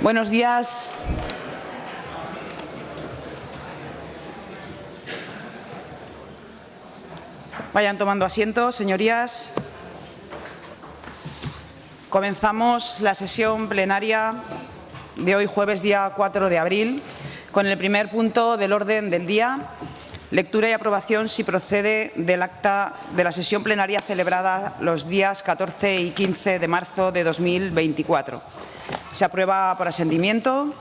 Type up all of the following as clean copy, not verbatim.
Buenos días. Vayan tomando asiento, señorías. Comenzamos la sesión plenaria de hoy, jueves, día 4 de abril, con el primer punto del orden del día, lectura y aprobación, si procede, del acta de la sesión plenaria celebrada los días 14 y 15 de marzo de 2024. Se aprueba por asentimiento.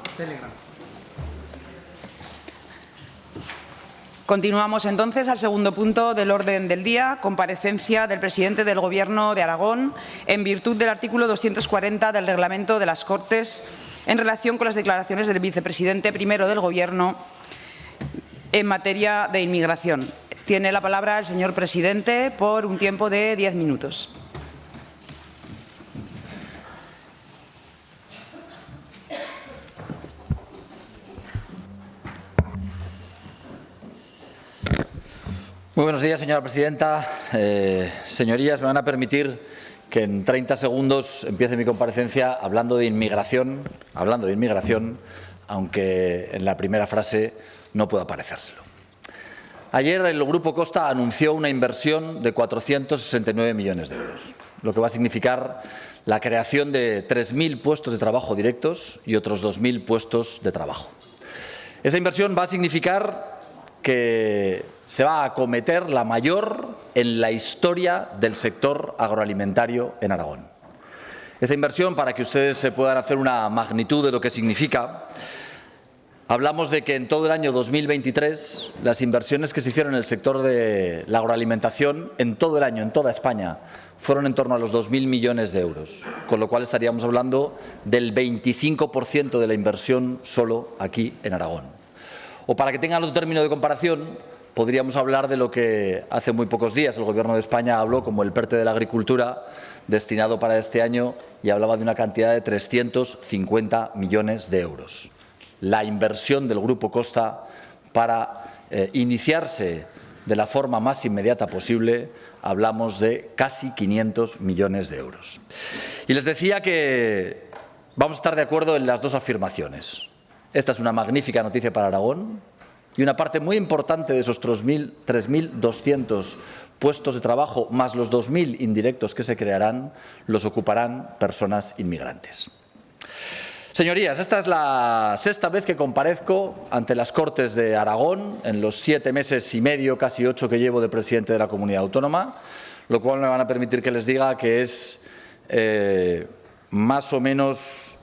Continuamos entonces al segundo punto del orden del día, comparecencia del presidente del Gobierno de Aragón en virtud del artículo 240 del Reglamento de las Cortes en relación con las declaraciones del vicepresidente primero del Gobierno en materia de inmigración. Tiene la palabra el señor presidente por un tiempo de 10 minutos. Muy buenos días, señora presidenta. Señorías, me van a permitir que en 30 segundos empiece mi comparecencia hablando de inmigración, aunque en la primera frase no pueda parecérselo. Ayer el Grupo Costa anunció una inversión de 469 millones de euros, lo que va a significar la creación de 3.000 puestos de trabajo directos y otros 2.000 puestos de trabajo. Esa inversión va a significar que se va a acometer la mayor en la historia del sector agroalimentario en Aragón. Esa inversión, para que ustedes se puedan hacer una magnitud de lo que significa, hablamos de que en todo el año 2023 las inversiones que se hicieron en el sector de la agroalimentación en todo el año, en toda España, fueron en torno a los 2.000 millones de euros, con lo cual estaríamos hablando del 25% de la inversión solo aquí en Aragón. O para que tengan otro término de comparación, podríamos hablar de lo que hace muy pocos días el Gobierno de España habló como el PERTE de la agricultura destinado para este año y hablaba de una cantidad de 350 millones de euros. La inversión del Grupo Costa para iniciarse de la forma más inmediata posible, hablamos de casi 500 millones de euros. Y les decía que vamos a estar de acuerdo en las dos afirmaciones. Esta es una magnífica noticia para Aragón y una parte muy importante de esos 3.200 puestos de trabajo, más los 2.000 indirectos que se crearán, los ocuparán personas inmigrantes. Señorías, esta es la sexta vez que comparezco ante las Cortes de Aragón en los 7 meses y medio, casi 8 que llevo de presidente de la comunidad autónoma, lo cual me van a permitir que les diga que es más o menos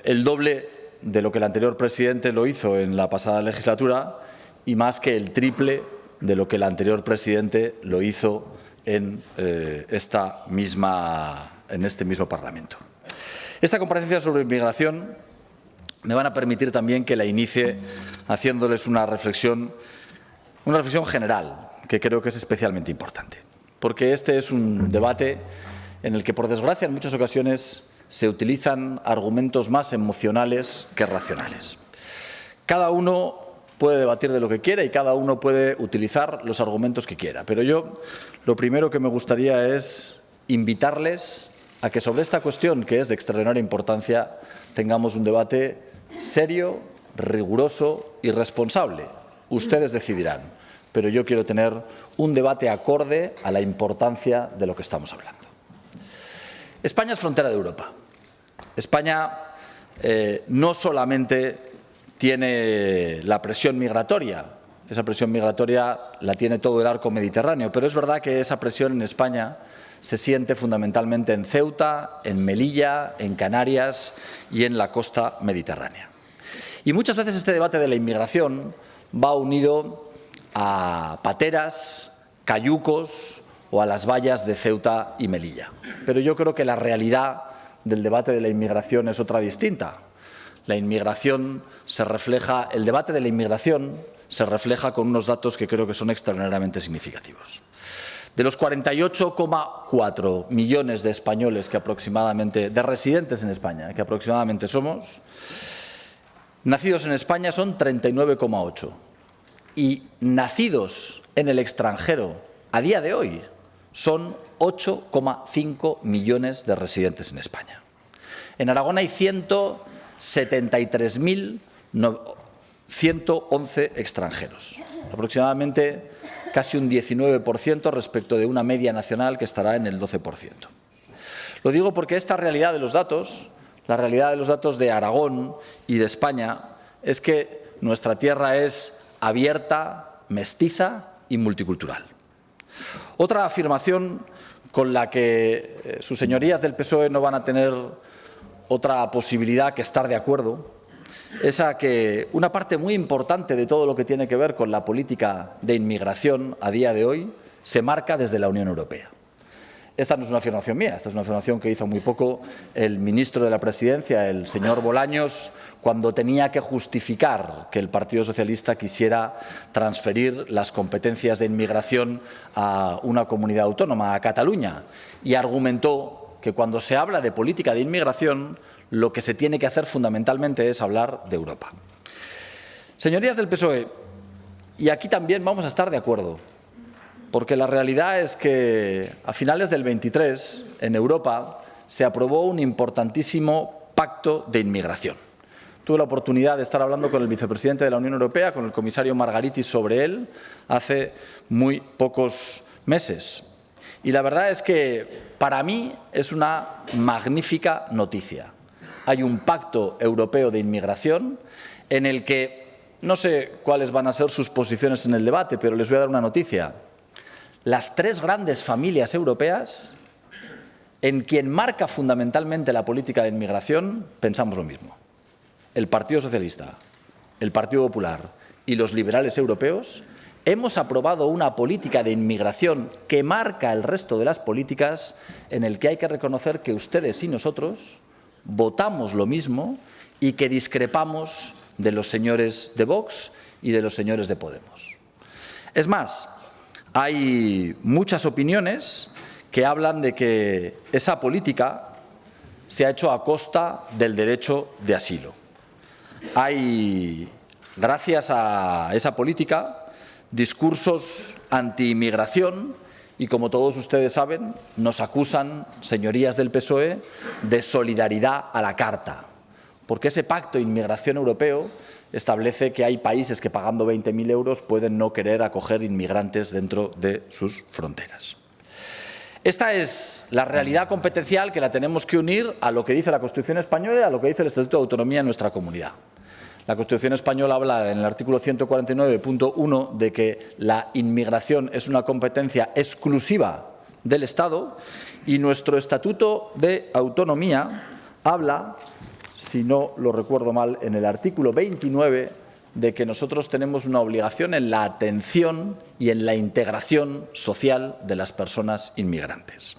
el doble de lo que el anterior presidente lo hizo en la pasada legislatura y más que el triple de lo que el anterior presidente lo hizo en este mismo Parlamento. Esta comparecencia sobre inmigración me van a permitir también que la inicie haciéndoles una reflexión general, que creo que es especialmente importante, porque este es un debate en el que, por desgracia, en muchas ocasiones se utilizan argumentos más emocionales que racionales. Cada uno puede debatir de lo que quiera y cada uno puede utilizar los argumentos que quiera. Pero yo lo primero que me gustaría es invitarles a que sobre esta cuestión, que es de extraordinaria importancia, tengamos un debate serio, riguroso y responsable. Ustedes decidirán, pero yo quiero tener un debate acorde a la importancia de lo que estamos hablando. España es frontera de Europa. España no solamente tiene la presión migratoria, esa presión migratoria la tiene todo el arco mediterráneo, pero es verdad que esa presión en España se siente fundamentalmente en Ceuta, en Melilla, en Canarias y en la costa mediterránea. Y muchas veces este debate de la inmigración va unido a pateras, cayucos o a las vallas de Ceuta y Melilla. Pero yo creo que la realidad del debate de la inmigración es otra distinta. El debate de la inmigración se refleja con unos datos que creo que son extraordinariamente significativos. De los 48,4 millones de españoles de residentes en España, que aproximadamente somos, nacidos en España son 39,8 y nacidos en el extranjero a día de hoy son 8,5 millones de residentes en España. En Aragón hay 173.111 extranjeros, aproximadamente casi un 19% respecto de una media nacional que estará en el 12%. Lo digo porque esta realidad de los datos, la realidad de los datos de Aragón y de España, es que nuestra tierra es abierta, mestiza y multicultural. Otra afirmación con la que sus señorías del PSOE no van a tener otra posibilidad que estar de acuerdo es a que una parte muy importante de todo lo que tiene que ver con la política de inmigración a día de hoy se marca desde la Unión Europea. Esta no es una afirmación mía, esta es una afirmación que hizo muy poco el ministro de la Presidencia, el señor Bolaños, cuando tenía que justificar que el Partido Socialista quisiera transferir las competencias de inmigración a una comunidad autónoma, a Cataluña, y argumentó que cuando se habla de política de inmigración, lo que se tiene que hacer fundamentalmente es hablar de Europa. Señorías del PSOE, y aquí también vamos a estar de acuerdo, porque la realidad es que a finales del 23, en Europa, se aprobó un importantísimo pacto de inmigración. Tuve la oportunidad de estar hablando con el vicepresidente de la Unión Europea, con el comisario Margaritis, sobre él hace muy pocos meses. Y la verdad es que para mí es una magnífica noticia. Hay un pacto europeo de inmigración en el que no sé cuáles van a ser sus posiciones en el debate, pero les voy a dar una noticia. Las tres grandes familias europeas, en quien marca fundamentalmente la política de inmigración, pensamos lo mismo. El Partido Socialista, el Partido Popular y los liberales europeos hemos aprobado una política de inmigración que marca el resto de las políticas, en el que hay que reconocer que ustedes y nosotros votamos lo mismo y que discrepamos de los señores de Vox y de los señores de Podemos. Es más, hay muchas opiniones que hablan de que esa política se ha hecho a costa del derecho de asilo. Hay, gracias a esa política, discursos anti-inmigración y, como todos ustedes saben, nos acusan, señorías del PSOE, de solidaridad a la carta, porque ese pacto de inmigración europeo establece que hay países que pagando 20.000 euros pueden no querer acoger inmigrantes dentro de sus fronteras. Esta es la realidad competencial que la tenemos que unir a lo que dice la Constitución española y a lo que dice el Estatuto de Autonomía en nuestra comunidad. La Constitución española habla en el artículo 149.1 de que la inmigración es una competencia exclusiva del Estado y nuestro Estatuto de Autonomía habla, si no lo recuerdo mal, en el artículo 29 de que nosotros tenemos una obligación en la atención y en la integración social de las personas inmigrantes.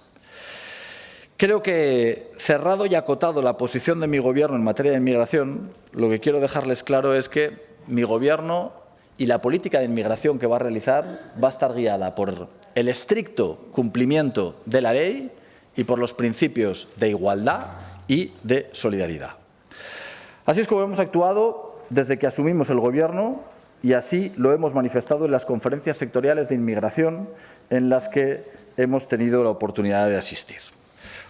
Creo que, cerrado y acotado la posición de mi Gobierno en materia de inmigración, lo que quiero dejarles claro es que mi Gobierno y la política de inmigración que va a realizar va a estar guiada por el estricto cumplimiento de la ley y por los principios de igualdad y de solidaridad. Así es como hemos actuado desde que asumimos el Gobierno y así lo hemos manifestado en las conferencias sectoriales de inmigración en las que hemos tenido la oportunidad de asistir.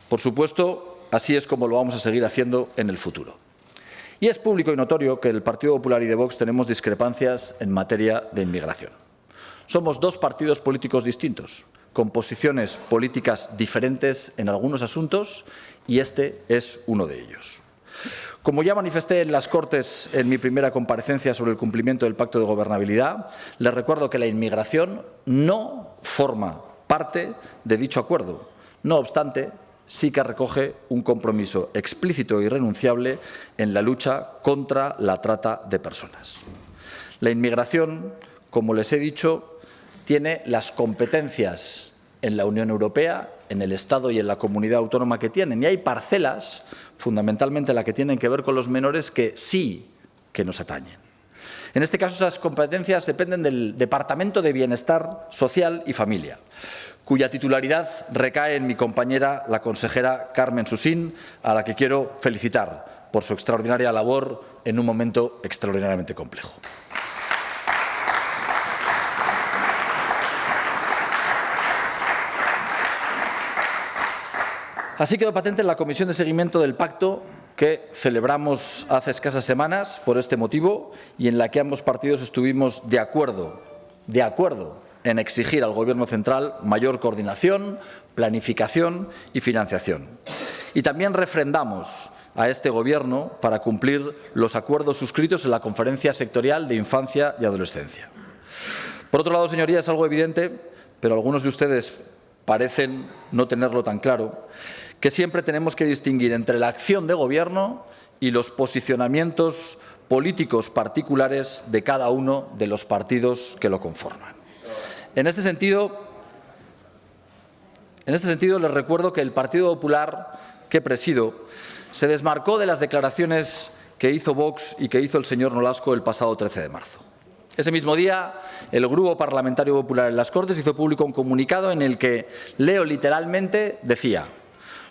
Por supuesto, así es como lo vamos a seguir haciendo en el futuro. Y es público y notorio que el Partido Popular y de Vox tenemos discrepancias en materia de inmigración. Somos dos partidos políticos distintos, con posiciones políticas diferentes en algunos asuntos, y este es uno de ellos. Como ya manifesté en las Cortes en mi primera comparecencia sobre el cumplimiento del Pacto de Gobernabilidad, les recuerdo que la inmigración no forma parte de dicho acuerdo. No obstante, sí que recoge un compromiso explícito e irrenunciable en la lucha contra la trata de personas. La inmigración, como les he dicho, tiene las competencias en la Unión Europea, en el Estado y en la comunidad autónoma que tienen. Y hay parcelas, fundamentalmente la que tienen que ver con los menores, que sí que nos atañen. En este caso, esas competencias dependen del Departamento de Bienestar Social y Familia, cuya titularidad recae en mi compañera, la consejera Carmen Susín, a la que quiero felicitar por su extraordinaria labor en un momento extraordinariamente complejo. Así quedó patente en la Comisión de Seguimiento del Pacto que celebramos hace escasas semanas por este motivo y en la que ambos partidos estuvimos de acuerdo en exigir al Gobierno central mayor coordinación, planificación y financiación. Y también refrendamos a este Gobierno para cumplir los acuerdos suscritos en la Conferencia Sectorial de Infancia y Adolescencia. Por otro lado, señorías, es algo evidente, pero algunos de ustedes parecen no tenerlo tan claro, que siempre tenemos que distinguir entre la acción de Gobierno y los posicionamientos políticos particulares de cada uno de los partidos que lo conforman. En este sentido, les recuerdo que el Partido Popular que presido se desmarcó de las declaraciones que hizo Vox y que hizo el señor Nolasco el pasado 13 de marzo. Ese mismo día, el Grupo Parlamentario Popular en las Cortes hizo público un comunicado en el que, leo literalmente, decía: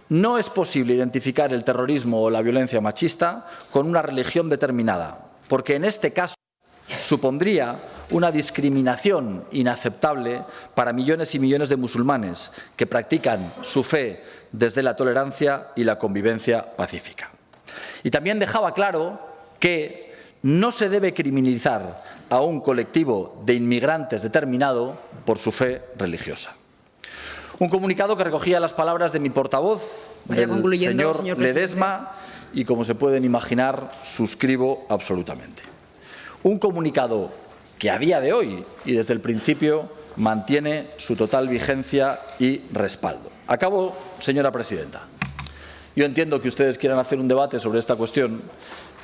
no es posible identificar el terrorismo o la violencia machista con una religión determinada, porque en este caso supondría una discriminación inaceptable para millones y millones de musulmanes que practican su fe desde la tolerancia y la convivencia pacífica. Y también dejaba claro que no se debe criminalizar a un colectivo de inmigrantes determinado por su fe religiosa. Un comunicado que recogía las palabras de mi portavoz, el señor Ledesma, y como se pueden imaginar, suscribo absolutamente. Un comunicado que a día de hoy y desde el principio mantiene su total vigencia y respaldo. Acabo, señora presidenta. Yo entiendo que ustedes quieran hacer un debate sobre esta cuestión,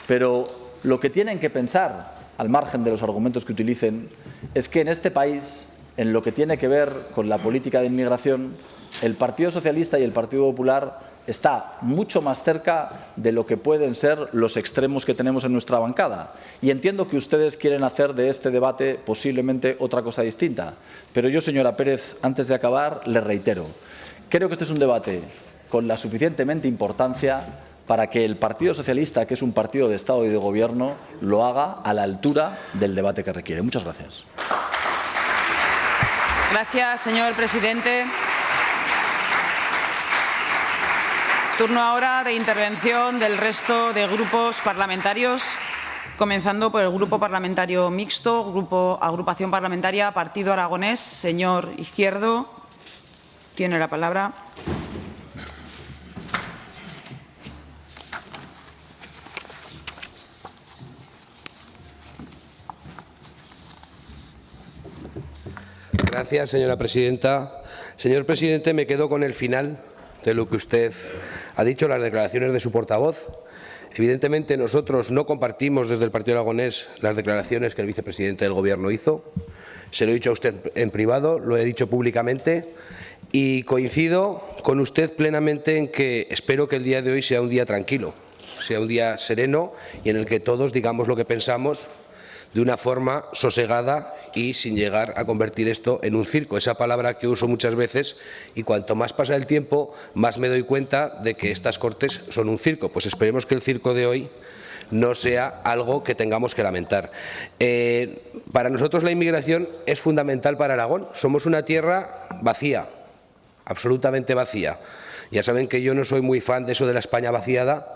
pero lo que tienen que pensar, al margen de los argumentos que utilicen, es que en este país, en lo que tiene que ver con la política de inmigración, el Partido Socialista y el Partido Popular está mucho más cerca de lo que pueden ser los extremos que tenemos en nuestra bancada. Y entiendo que ustedes quieren hacer de este debate posiblemente otra cosa distinta. Pero yo, señora Pérez, antes de acabar, le reitero, creo que este es un debate con la suficientemente importancia para que el Partido Socialista, que es un partido de Estado y de Gobierno, lo haga a la altura del debate que requiere. Muchas gracias. Gracias, señor presidente. Turno ahora de intervención del resto de grupos parlamentarios, comenzando por el Grupo Parlamentario Mixto, Agrupación Parlamentaria Partido Aragonés. Señor Izquierdo, tiene la palabra. Gracias, señora presidenta. Señor presidente, me quedo con el final de lo que usted ha dicho, las declaraciones de su portavoz. Evidentemente, nosotros no compartimos desde el Partido Aragonés las declaraciones que el vicepresidente del Gobierno hizo. Se lo he dicho a usted en privado, lo he dicho públicamente y coincido con usted plenamente en que espero que el día de hoy sea un día tranquilo, sea un día sereno y en el que todos digamos lo que pensamos de una forma sosegada y sin llegar a convertir esto en un circo, esa palabra que uso muchas veces, y cuanto más pasa el tiempo, más me doy cuenta de que estas Cortes son un circo. Pues esperemos que el circo de hoy no sea algo que tengamos que lamentar. Para nosotros la inmigración es fundamental para Aragón. Somos una tierra vacía, absolutamente vacía. Ya saben que yo no soy muy fan de eso de la España vaciada,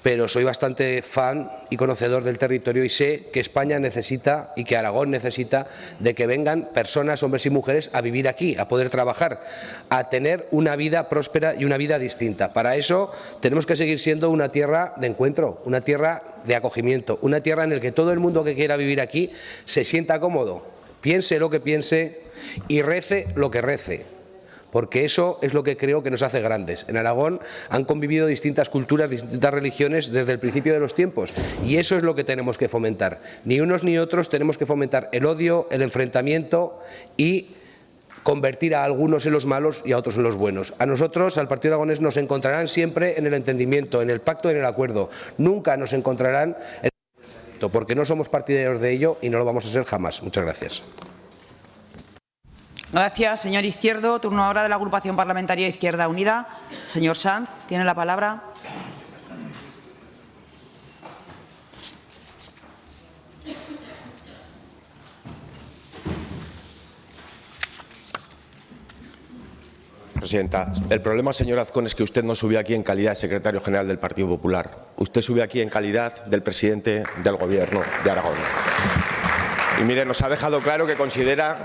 pero soy bastante fan y conocedor del territorio y sé que España necesita y que Aragón necesita de que vengan personas, hombres y mujeres, a vivir aquí, a poder trabajar, a tener una vida próspera y una vida distinta. Para eso tenemos que seguir siendo una tierra de encuentro, una tierra de acogimiento, una tierra en la que todo el mundo que quiera vivir aquí se sienta cómodo, piense lo que piense y rece lo que rece. Porque eso es lo que creo que nos hace grandes. En Aragón han convivido distintas culturas, distintas religiones desde el principio de los tiempos y eso es lo que tenemos que fomentar. Ni unos ni otros tenemos que fomentar el odio, el enfrentamiento y convertir a algunos en los malos y a otros en los buenos. A nosotros, al Partido Aragonés, nos encontrarán siempre en el entendimiento, en el pacto y en el acuerdo. Nunca nos encontrarán en el conflicto, porque no somos partidarios de ello y no lo vamos a ser jamás. Muchas gracias. Gracias, señor Izquierdo. Turno ahora de la Agrupación Parlamentaria Izquierda Unida. Señor Sanz, tiene la palabra. Presidenta. El problema, señor Azcón, es que usted no subió aquí en calidad de secretario general del Partido Popular. Usted subió aquí en calidad del presidente del Gobierno de Aragón. Y mire, nos ha dejado claro que considera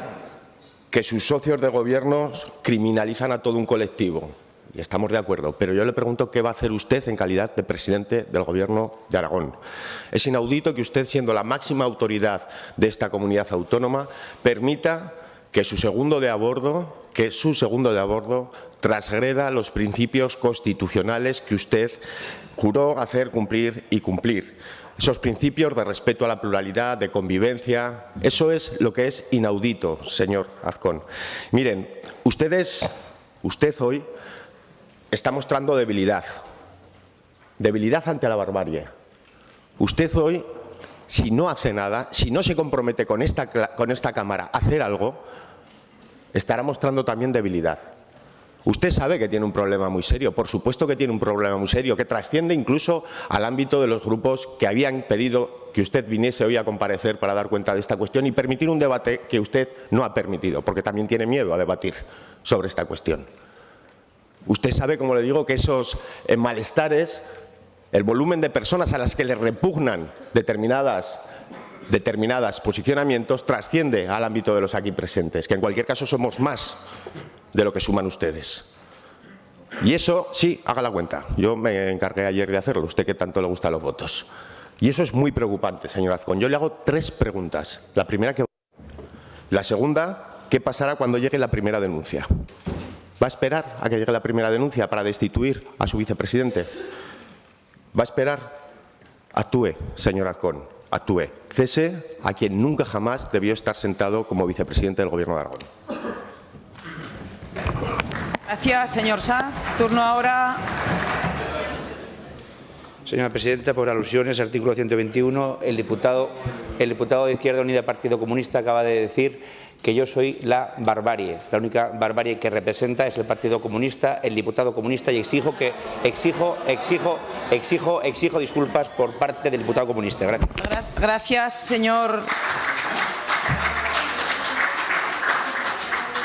que sus socios de gobierno criminalizan a todo un colectivo. Y estamos de acuerdo, pero yo le pregunto qué va a hacer usted en calidad de presidente del Gobierno de Aragón. Es inaudito que usted, siendo la máxima autoridad de esta comunidad autónoma, permita que su segundo de a bordo transgreda los principios constitucionales que usted juró hacer cumplir y cumplir. Esos principios de respeto a la pluralidad, de convivencia, eso es lo que es inaudito, señor Azcón. Miren, usted hoy está mostrando debilidad ante la barbarie. Usted hoy, si no hace nada, si no se compromete con esta Cámara a hacer algo, estará mostrando también debilidad. Usted sabe que tiene un problema muy serio, por supuesto que tiene un problema muy serio, que trasciende incluso al ámbito de los grupos que habían pedido que usted viniese hoy a comparecer para dar cuenta de esta cuestión y permitir un debate que usted no ha permitido, porque también tiene miedo a debatir sobre esta cuestión. Usted sabe, como le digo, que esos malestares, el volumen de personas a las que le repugnan determinados posicionamientos trasciende al ámbito de los aquí presentes, que en cualquier caso somos más de lo que suman ustedes. Y eso, sí, haga la cuenta. Yo me encargué ayer de hacerlo, usted que tanto le gustan los votos. Y eso es muy preocupante, señor Azcón. Yo le hago 3 preguntas. La primera, la segunda, ¿qué pasará cuando llegue la primera denuncia? ¿Va a esperar a que llegue la primera denuncia para destituir a su vicepresidente? ¿Va a esperar? Actúe, señor Azcón, actúe. Cese a quien nunca jamás debió estar sentado como vicepresidente del Gobierno de Aragón. Gracias, señor Sanz. Turno ahora. Señora presidenta, por alusiones, artículo 121, el diputado de Izquierda Unida Partido Comunista acaba de decir que yo soy la barbarie. La única barbarie que representa es el Partido Comunista, el diputado comunista, y exijo disculpas por parte del diputado comunista. Gracias. Gracias, señor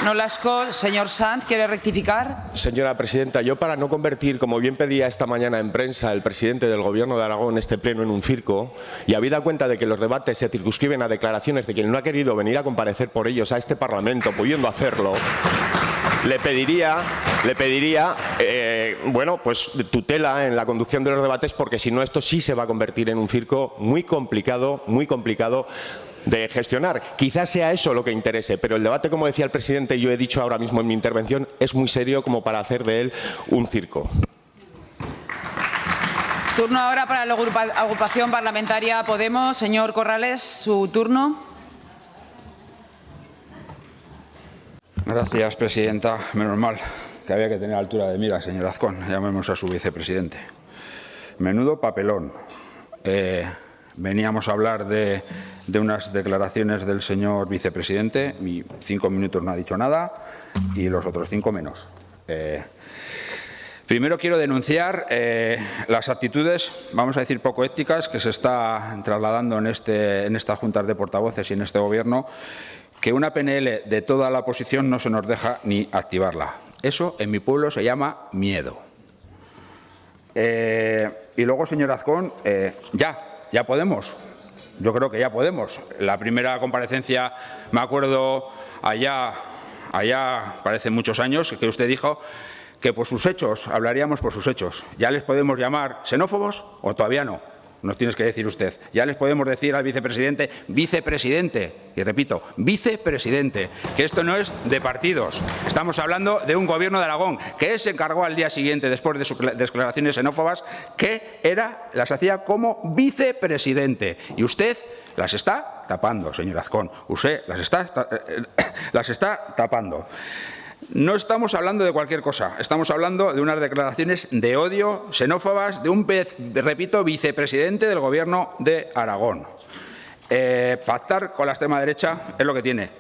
Nolasco. Señor Sanz, ¿quiere rectificar? Señora presidenta, yo, para no convertir, como bien pedía esta mañana en prensa el presidente del Gobierno de Aragón, este pleno en un circo, y habida cuenta de que los debates se circunscriben a declaraciones de quien no ha querido venir a comparecer por ellos a este Parlamento, pudiendo hacerlo, le pediría bueno, pues tutela en la conducción de los debates, porque si no, esto sí se va a convertir en un circo muy complicado de gestionar. Quizás sea eso lo que interese, pero el debate, como decía el presidente y yo he dicho ahora mismo en mi intervención, es muy serio como para hacer de él un circo. Turno ahora para la agrupación parlamentaria Podemos. Señor Corrales, su turno. Gracias, presidenta. Menos mal que había que tener altura de mira, señor Azcón. Llamemos a su vicepresidente. Menudo papelón. Veníamos a hablar de unas declaraciones del señor vicepresidente, y 5 minutos no ha dicho nada y los otros 5 menos. Primero quiero denunciar las actitudes, vamos a decir, poco éticas que se está trasladando en estas juntas de portavoces y en este Gobierno, que una PNL de toda la oposición no se nos deja ni activarla. Eso en mi pueblo se llama miedo. Y luego, señor Azcón, ya podemos. Yo creo que ya podemos. La primera comparecencia, me acuerdo allá parece muchos años, que usted dijo que por sus hechos, hablaríamos por sus hechos. ¿Ya les podemos llamar xenófobos o todavía no? Nos tienes que decir usted. Ya les podemos decir al vicepresidente, y repito, vicepresidente, que esto no es de partidos. Estamos hablando de un Gobierno de Aragón que se encargó al día siguiente, después de sus declaraciones xenófobas, que las hacía como vicepresidente. Y usted las está tapando, señor Azcón. Usted las está tapando. No estamos hablando de cualquier cosa, estamos hablando de unas declaraciones de odio, xenófobas, de un, repito, vicepresidente del Gobierno de Aragón. Pactar con la extrema derecha es lo que tiene,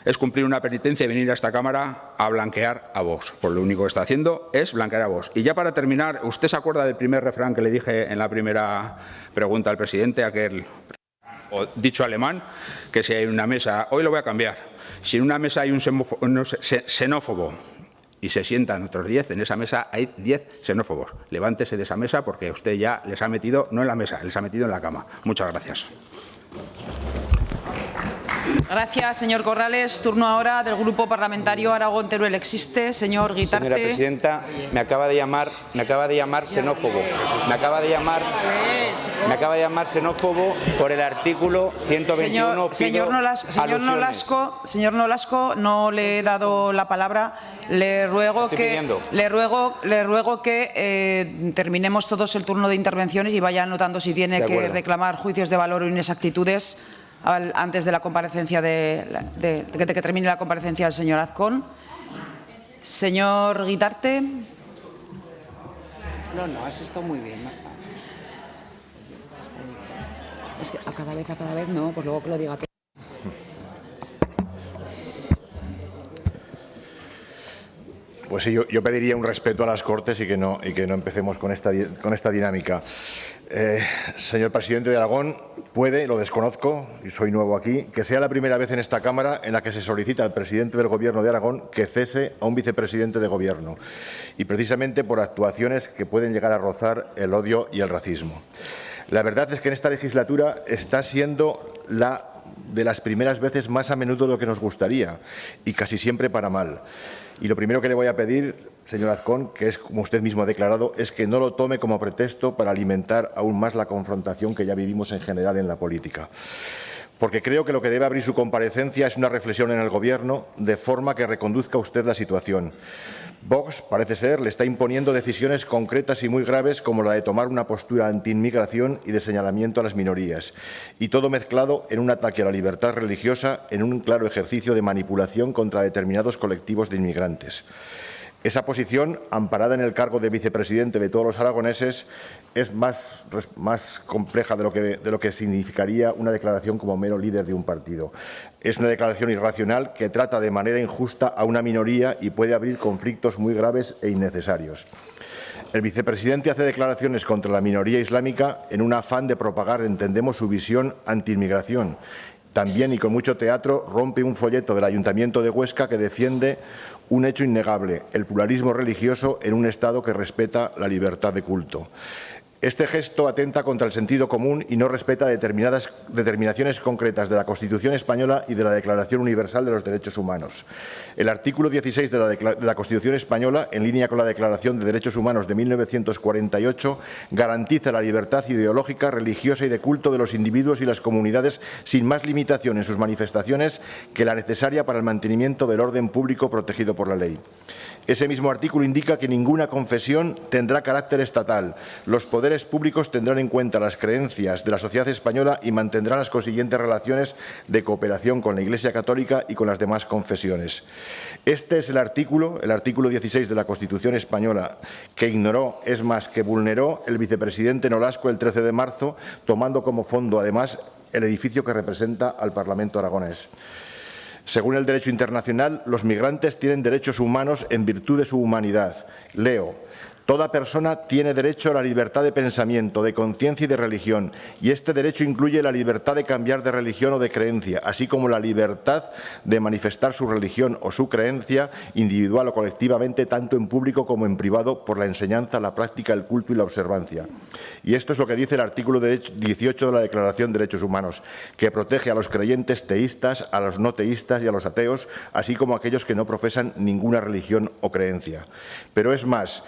es cumplir una penitencia y venir a esta Cámara a blanquear a Vox. Pues lo único que está haciendo es blanquear a Vox. Y ya para terminar, ¿usted se acuerda del primer refrán que le dije en la primera pregunta al presidente, aquel dicho alemán, que si hay una mesa, hoy lo voy a cambiar, si en una mesa hay un xenófobo y se sientan otros 10, en esa mesa hay 10 xenófobos. Levántese de esa mesa porque usted ya les ha metido, no en la mesa, les ha metido en la cama. Muchas gracias. Gracias, señor Corrales. Turno ahora del Grupo Parlamentario Aragón-Teruel Existe. Señor Guitarte. Señora presidenta, me acaba de llamar xenófobo. Me acaba de llamar xenófobo por el artículo 121. Señor Nolasco, no le he dado la palabra. Le ruego que terminemos todos el turno de intervenciones y vaya anotando si tiene que reclamar juicios de valor o inexactitudes antes de la comparecencia de que termine la comparecencia del señor Azcón. Señor Guitarte. No, has estado muy bien, Marta. Es que a cada vez no, pues luego que lo diga todo. Pues sí, yo pediría un respeto a las Cortes y que no empecemos con esta dinámica. Señor presidente de Aragón, puede, lo desconozco y soy nuevo aquí, que sea la primera vez en esta Cámara en la que se solicita al presidente del Gobierno de Aragón que cese a un vicepresidente de Gobierno, y precisamente por actuaciones que pueden llegar a rozar el odio y el racismo. La verdad es que en esta legislatura está siendo de las primeras veces más a menudo de lo que nos gustaría, y casi siempre para mal. Y lo primero que le voy a pedir, señor Azcón, que es como usted mismo ha declarado, es que no lo tome como pretexto para alimentar aún más la confrontación que ya vivimos en general en la política. Porque creo que lo que debe abrir su comparecencia es una reflexión en el Gobierno de forma que reconduzca usted la situación. Vox, parece ser, le está imponiendo decisiones concretas y muy graves como la de tomar una postura anti-inmigración y de señalamiento a las minorías, y todo mezclado en un ataque a la libertad religiosa en un claro ejercicio de manipulación contra determinados colectivos de inmigrantes. Esa posición, amparada en el cargo de vicepresidente de todos los aragoneses, es más compleja de lo que significaría una declaración como mero líder de un partido. Es una declaración irracional que trata de manera injusta a una minoría y puede abrir conflictos muy graves e innecesarios. El vicepresidente hace declaraciones contra la minoría islámica en un afán de propagar, entendemos, su visión anti-inmigración. También, y con mucho teatro, rompe un folleto del Ayuntamiento de Huesca que defiende un hecho innegable: el pluralismo religioso en un Estado que respeta la libertad de culto. Este gesto atenta contra el sentido común y no respeta determinaciones concretas de la Constitución española y de la Declaración Universal de los Derechos Humanos. El artículo 16 de la Constitución española, en línea con la Declaración de Derechos Humanos de 1948, garantiza la libertad ideológica, religiosa y de culto de los individuos y las comunidades sin más limitación en sus manifestaciones que la necesaria para el mantenimiento del orden público protegido por la ley. Ese mismo artículo indica que ninguna confesión tendrá carácter estatal. Los poderes públicos tendrán en cuenta las creencias de la sociedad española y mantendrán las consiguientes relaciones de cooperación con la Iglesia Católica y con las demás confesiones. Este es el artículo 16 de la Constitución española, que ignoró, es más, que vulneró el vicepresidente Nolasco el 13 de marzo, tomando como fondo, además, el edificio que representa al Parlamento aragonés. Según el derecho internacional, los migrantes tienen derechos humanos en virtud de su humanidad. Leo: toda persona tiene derecho a la libertad de pensamiento, de conciencia y de religión, y este derecho incluye la libertad de cambiar de religión o de creencia, así como la libertad de manifestar su religión o su creencia, individual o colectivamente, tanto en público como en privado, por la enseñanza, la práctica, el culto y la observancia. Y esto es lo que dice el artículo 18 de la Declaración de Derechos Humanos, que protege a los creyentes teístas, a los no teístas y a los ateos, así como a aquellos que no profesan ninguna religión o creencia. Pero es más,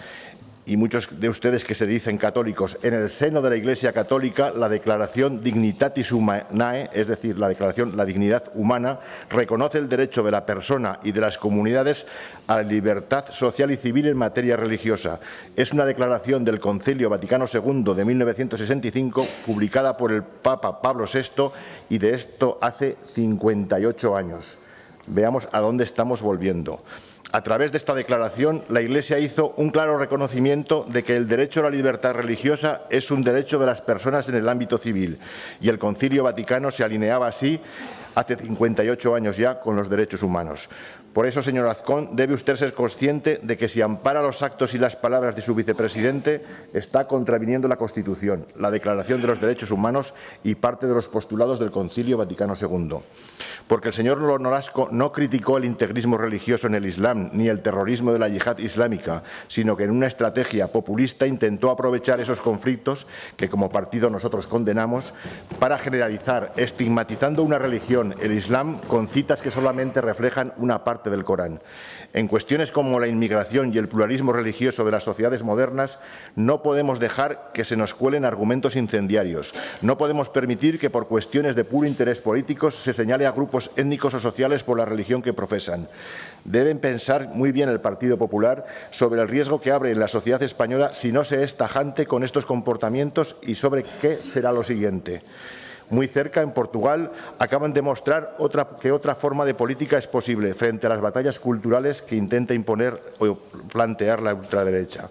y muchos de ustedes que se dicen católicos, en el seno de la Iglesia Católica, la Declaración Dignitatis Humanae, es decir, la dignidad humana, reconoce el derecho de la persona y de las comunidades a la libertad social y civil en materia religiosa. Es una declaración del Concilio Vaticano II de 1965, publicada por el Papa Pablo VI, y de esto hace 58 años. Veamos a dónde estamos volviendo. A través de esta declaración, la Iglesia hizo un claro reconocimiento de que el derecho a la libertad religiosa es un derecho de las personas en el ámbito civil, y el Concilio Vaticano se alineaba así hace 58 años ya con los derechos humanos. Por eso, señor Azcón, debe usted ser consciente de que si ampara los actos y las palabras de su vicepresidente, está contraviniendo la Constitución, la Declaración de los Derechos Humanos y parte de los postulados del Concilio Vaticano II. Porque el señor Nolasco no criticó el integrismo religioso en el Islam ni el terrorismo de la yihad islámica, sino que en una estrategia populista intentó aprovechar esos conflictos que como partido nosotros condenamos para generalizar, estigmatizando una religión, el Islam, con citas que solamente reflejan una parte del Corán. En cuestiones como la inmigración y el pluralismo religioso de las sociedades modernas, no podemos dejar que se nos cuelen argumentos incendiarios. No podemos permitir que por cuestiones de puro interés político se señale a grupos étnicos o sociales por la religión que profesan. Deben pensar muy bien el Partido Popular sobre el riesgo que abre en la sociedad española si no se es tajante con estos comportamientos y sobre qué será lo siguiente. Muy cerca, en Portugal, acaban de mostrar que otra forma de política es posible frente a las batallas culturales que intenta imponer o plantear la ultraderecha.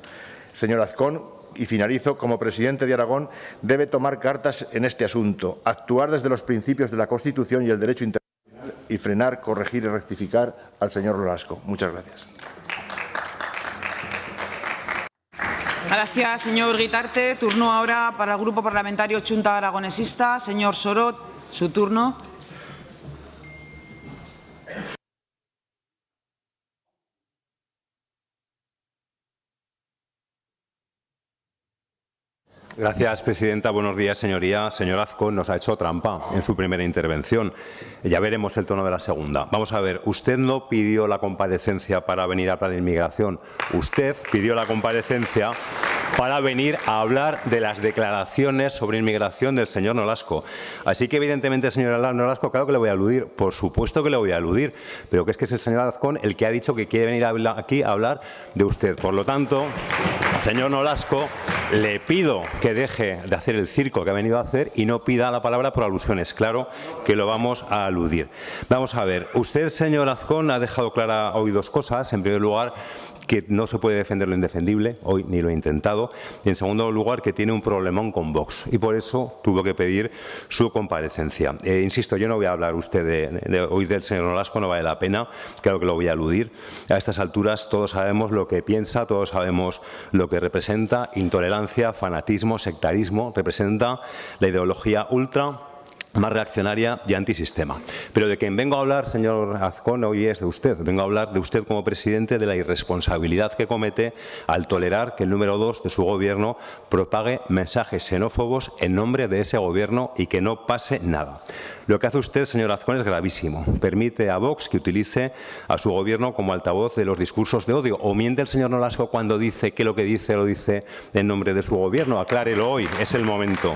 Señor Azcón, y finalizo, como presidente de Aragón, debe tomar cartas en este asunto, actuar desde los principios de la Constitución y el derecho internacional y frenar, corregir y rectificar al señor Nolasco. Muchas gracias. Gracias, señor Guitarte. Turno ahora para el Grupo Parlamentario Chunta Aragonesista. Señor Sorot, su turno. Gracias, presidenta. Buenos días, señoría. Señor Azcón, nos ha hecho trampa en su primera intervención. Ya veremos el tono de la segunda. Vamos a ver, usted no pidió la comparecencia para venir a hablar de inmigración. Usted pidió la comparecencia para venir a hablar de las declaraciones sobre inmigración del señor Nolasco. Así que, evidentemente, señor Nolasco, claro que le voy a aludir. Por supuesto que le voy a aludir. Pero que es el señor Azcón el que ha dicho que quiere venir aquí a hablar de usted. Por lo tanto, señor Nolasco, le pido que deje de hacer el circo que ha venido a hacer y no pida la palabra por alusiones. Claro que lo vamos a aludir. Vamos a ver, usted, señor Azcón, ha dejado clara hoy dos cosas. En primer lugar, que no se puede defender lo indefendible, hoy ni lo he intentado. Y en segundo lugar, que tiene un problemón con Vox y por eso tuvo que pedir su comparecencia. Insisto, yo no voy a hablar hoy del señor Nolasco, no vale la pena, claro que lo voy a aludir. A estas alturas todos sabemos lo que piensa, todos sabemos lo que representa: intolerancia, fanatismo, sectarismo, representa la ideología ultra más reaccionaria y antisistema. Pero de quien vengo a hablar, señor Azcón, hoy es de usted. Vengo a hablar de usted como presidente, de la irresponsabilidad que comete al tolerar que el número 2 de su gobierno propague mensajes xenófobos en nombre de ese gobierno y que no pase nada. Lo que hace usted, señor Azcón, es gravísimo. Permite a Vox que utilice a su gobierno como altavoz de los discursos de odio. ¿O miente el señor Nolasco cuando dice que lo que dice lo dice en nombre de su gobierno? Aclárelo hoy, es el momento.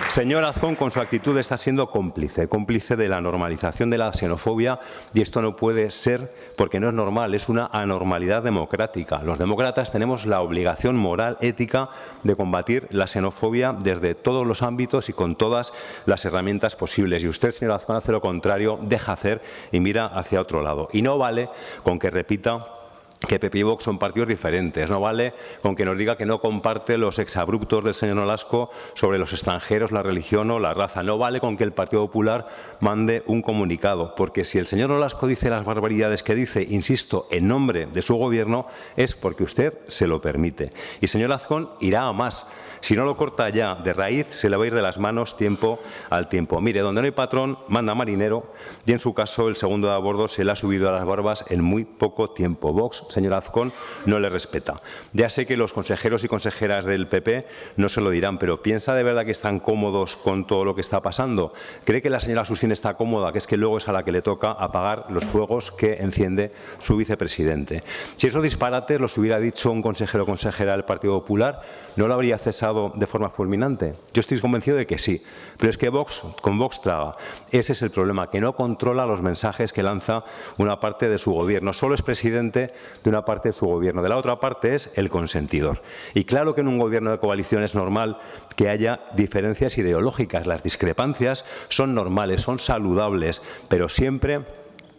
Señor Azcón, con su actitud está siendo cómplice de la normalización de la xenofobia, y esto no puede ser porque no es normal, es una anormalidad democrática. Los demócratas tenemos la obligación moral, ética, de combatir la xenofobia desde todos los ámbitos y con todas las herramientas posibles. Y usted, señor Azcón, hace lo contrario, deja hacer y mira hacia otro lado. Y no vale con que repita que PP y Vox son partidos diferentes. No vale con que nos diga que no comparte los exabruptos del señor Nolasco sobre los extranjeros, la religión o la raza. No vale con que el Partido Popular mande un comunicado, porque si el señor Nolasco dice las barbaridades que dice, insisto, en nombre de su gobierno, es porque usted se lo permite. Y señor Azcón, irá a más. Si no lo corta ya de raíz, se le va a ir de las manos tiempo al tiempo. Mire, donde no hay patrón, manda marinero, y en su caso el segundo de a bordo se le ha subido a las barbas en muy poco tiempo. Vox, señor Azcón, no le respeta. Ya sé que los consejeros y consejeras del PP no se lo dirán, pero ¿piensa de verdad que están cómodos con todo lo que está pasando? ¿Cree que la señora Susín está cómoda, que es que luego es a la que le toca apagar los fuegos que enciende su vicepresidente? Si esos disparates los hubiera dicho un consejero o consejera del Partido Popular, ¿no lo habría cesado de forma fulminante? Yo estoy convencido de que sí, pero es que Vox, con Vox traga. Ese es el problema, que no controla los mensajes que lanza una parte de su gobierno. Solo es presidente de una parte de su gobierno, de la otra parte es el consentidor. Y claro que en un gobierno de coalición es normal que haya diferencias ideológicas. Las discrepancias son normales, son saludables, pero siempre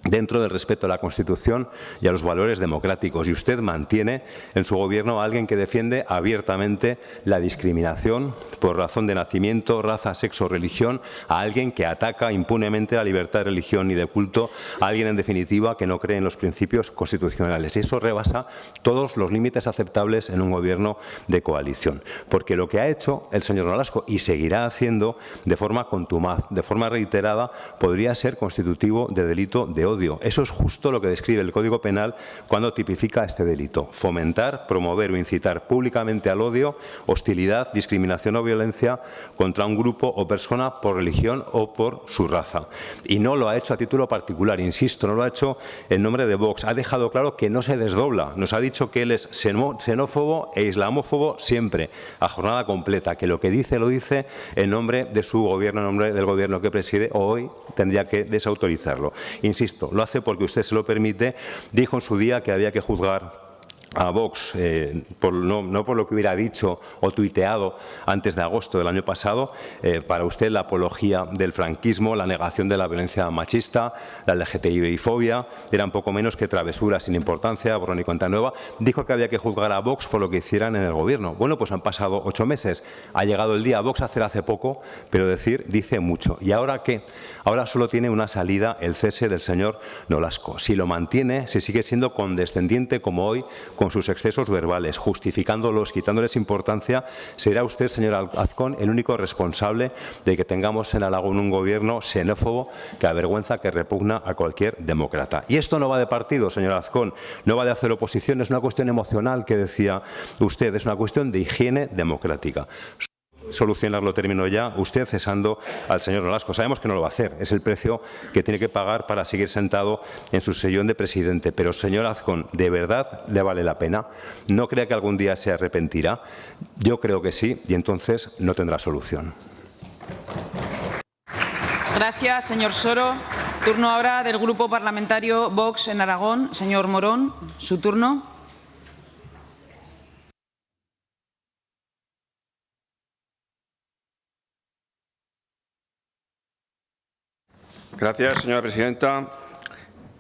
dentro del respeto a la Constitución y a los valores democráticos. Y usted mantiene en su Gobierno a alguien que defiende abiertamente la discriminación por razón de nacimiento, raza, sexo o religión, a alguien que ataca impunemente la libertad de religión y de culto, a alguien, en definitiva, que no cree en los principios constitucionales. Y eso rebasa todos los límites aceptables en un Gobierno de coalición. Porque lo que ha hecho el señor Nolasco, y seguirá haciendo de forma contumaz, de forma reiterada, podría ser constitutivo de delito de odio. Eso es justo lo que describe el Código Penal cuando tipifica este delito: fomentar, promover o incitar públicamente al odio, hostilidad, discriminación o violencia contra un grupo o persona por religión o por su raza. Y no lo ha hecho a título particular, insisto, no lo ha hecho en nombre de Vox. Ha dejado claro que no se desdobla. Nos ha dicho que él es xenófobo e islamófobo siempre, a jornada completa, que lo que dice lo dice en nombre de su Gobierno, en nombre del Gobierno que preside, o hoy tendría que desautorizarlo. Insisto, lo hace porque usted se lo permite. Dijo en su día que había que juzgar a Vox, no por lo que hubiera dicho o tuiteado antes de agosto del año pasado. Para usted la apología del franquismo, la negación de la violencia machista, la LGTBI-fobia, eran poco menos que travesuras sin importancia, borrón y cuenta nueva. Dijo que había que juzgar a Vox por lo que hicieran en el Gobierno. Bueno, pues han pasado 8 meses. Ha llegado el día. Vox hace poco, pero decir dice mucho. ¿Y ahora qué? Ahora solo tiene una salida: el cese del señor Nolasco. Si lo mantiene, si sigue siendo condescendiente como hoy con sus excesos verbales, justificándolos, quitándoles importancia, será usted, señor Azcón, el único responsable de que tengamos en Aragón un Gobierno xenófobo que avergüenza, que repugna a cualquier demócrata. Y esto no va de partido, señor Azcón, no va de hacer oposición, es una cuestión emocional que decía usted, es una cuestión de higiene democrática. Solucionarlo, termino ya, usted cesando al señor Nolasco. Sabemos que no lo va a hacer, es el precio que tiene que pagar para seguir sentado en su sillón de presidente. Pero, señor Azcón, ¿de verdad le vale la pena? ¿No cree que algún día se arrepentirá? Yo creo que sí, y entonces no tendrá solución. Gracias, señor Soro. Turno ahora del Grupo Parlamentario Vox en Aragón. Señor Morón, su turno. Gracias, señora presidenta.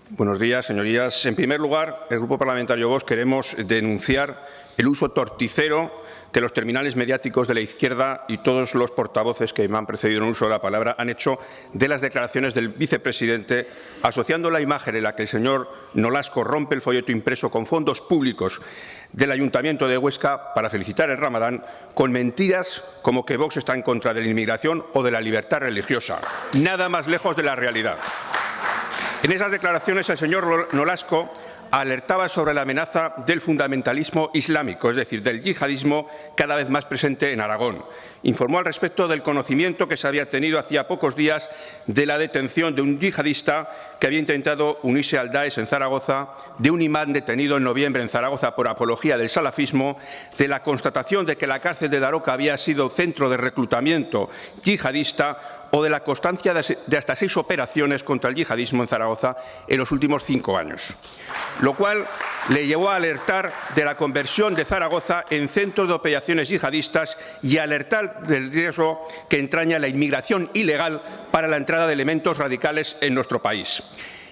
Buenos días, señorías. En primer lugar, el Grupo Parlamentario Vox queremos denunciar el uso torticero que los terminales mediáticos de la izquierda y todos los portavoces que me han precedido en el uso de la palabra han hecho de las declaraciones del vicepresidente, asociando la imagen en la que el señor Nolasco rompe el folleto impreso con fondos públicos del Ayuntamiento de Huesca para felicitar el Ramadán con mentiras como que Vox está en contra de la inmigración o de la libertad religiosa. Nada más lejos de la realidad. En esas declaraciones el señor Nolasco alertaba sobre la amenaza del fundamentalismo islámico, es decir, del yihadismo cada vez más presente en Aragón. Informó al respecto del conocimiento que se había tenido hacía pocos días de la detención de un yihadista que había intentado unirse al Daesh en Zaragoza, de un imán detenido en noviembre en Zaragoza por apología del salafismo, de la constatación de que la cárcel de Daroca había sido centro de reclutamiento yihadista o de la constancia de hasta 6 operaciones contra el yihadismo en Zaragoza en los últimos 5 años, lo cual le llevó a alertar de la conversión de Zaragoza en centro de operaciones yihadistas y a alertar del riesgo que entraña la inmigración ilegal para la entrada de elementos radicales en nuestro país.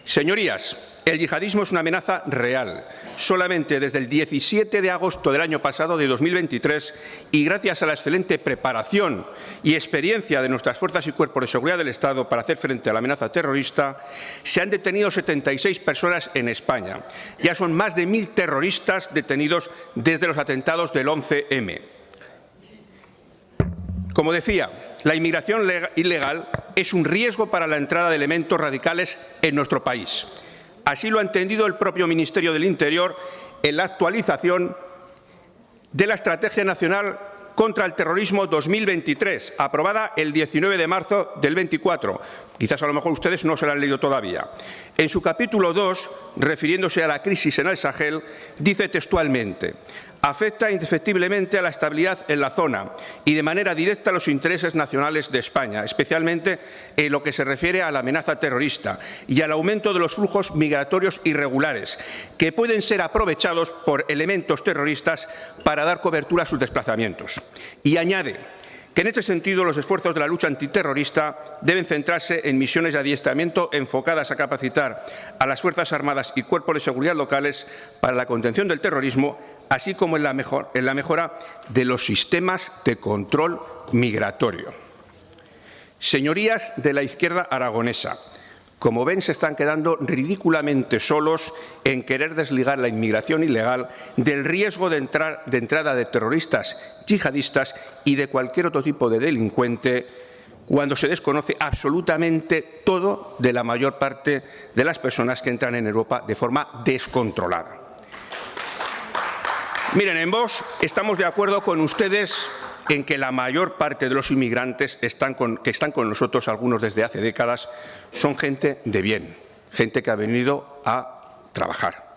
Señorías, el yihadismo es una amenaza real. Solamente desde el 17 de agosto del año pasado, de 2023, y gracias a la excelente preparación y experiencia de nuestras fuerzas y cuerpos de seguridad del Estado para hacer frente a la amenaza terrorista, se han detenido 76 personas en España. Ya son más de 1000 terroristas detenidos desde los atentados del 11M. Como decía, la inmigración ilegal es un riesgo para la entrada de elementos radicales en nuestro país. Así lo ha entendido el propio Ministerio del Interior en la actualización de la Estrategia Nacional contra el Terrorismo 2023, aprobada el 19 de marzo del 24. Quizás a lo mejor ustedes no se la han leído todavía. En su capítulo 2, refiriéndose a la crisis en el Sahel, dice textualmente: afecta indefectiblemente a la estabilidad en la zona y de manera directa a los intereses nacionales de España, especialmente en lo que se refiere a la amenaza terrorista y al aumento de los flujos migratorios irregulares, que pueden ser aprovechados por elementos terroristas para dar cobertura a sus desplazamientos. Y añade que en este sentido los esfuerzos de la lucha antiterrorista deben centrarse en misiones de adiestramiento enfocadas a capacitar a las Fuerzas Armadas y cuerpos de seguridad locales para la contención del terrorismo, así como en la mejora de los sistemas de control migratorio. Señorías de la izquierda aragonesa, como ven, se están quedando ridículamente solos en querer desligar la inmigración ilegal del riesgo de entrada de terroristas yihadistas y de cualquier otro tipo de delincuente, cuando se desconoce absolutamente todo de la mayor parte de las personas que entran en Europa de forma descontrolada. Miren, en Vox estamos de acuerdo con ustedes en que la mayor parte de los inmigrantes que están con nosotros, algunos desde hace décadas, son gente de bien, gente que ha venido a trabajar.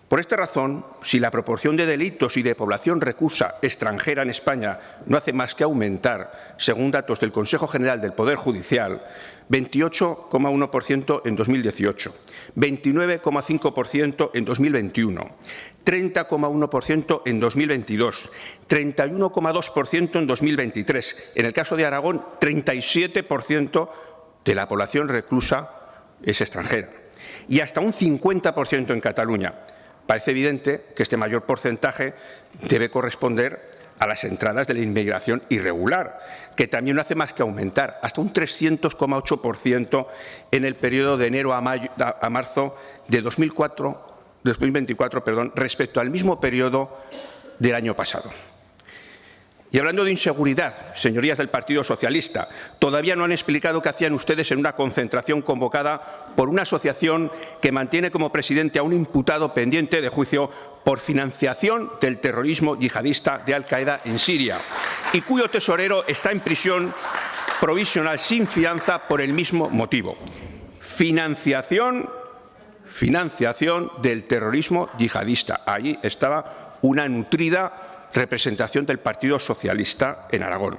Por esta razón, si la proporción de delitos y de población reclusa extranjera en España no hace más que aumentar, según datos del Consejo General del Poder Judicial, 28,1% en 2018, 29,5% en 2021, 30,1% en 2022, 31,2% en 2023. En el caso de Aragón, 37% de la población reclusa es extranjera y hasta un 50% en Cataluña. Parece evidente que este mayor porcentaje debe corresponder a las entradas de la inmigración irregular, que también no hace más que aumentar, hasta un 300,8% en el periodo de enero a marzo de 2024, respecto al mismo periodo del año pasado. Y hablando de inseguridad, señorías del Partido Socialista, todavía no han explicado qué hacían ustedes en una concentración convocada por una asociación que mantiene como presidente a un imputado pendiente de juicio por financiación del terrorismo yihadista de Al-Qaeda en Siria y cuyo tesorero está en prisión provisional sin fianza por el mismo motivo. Financiación del terrorismo yihadista. Allí estaba una nutrida representación del Partido Socialista en Aragón.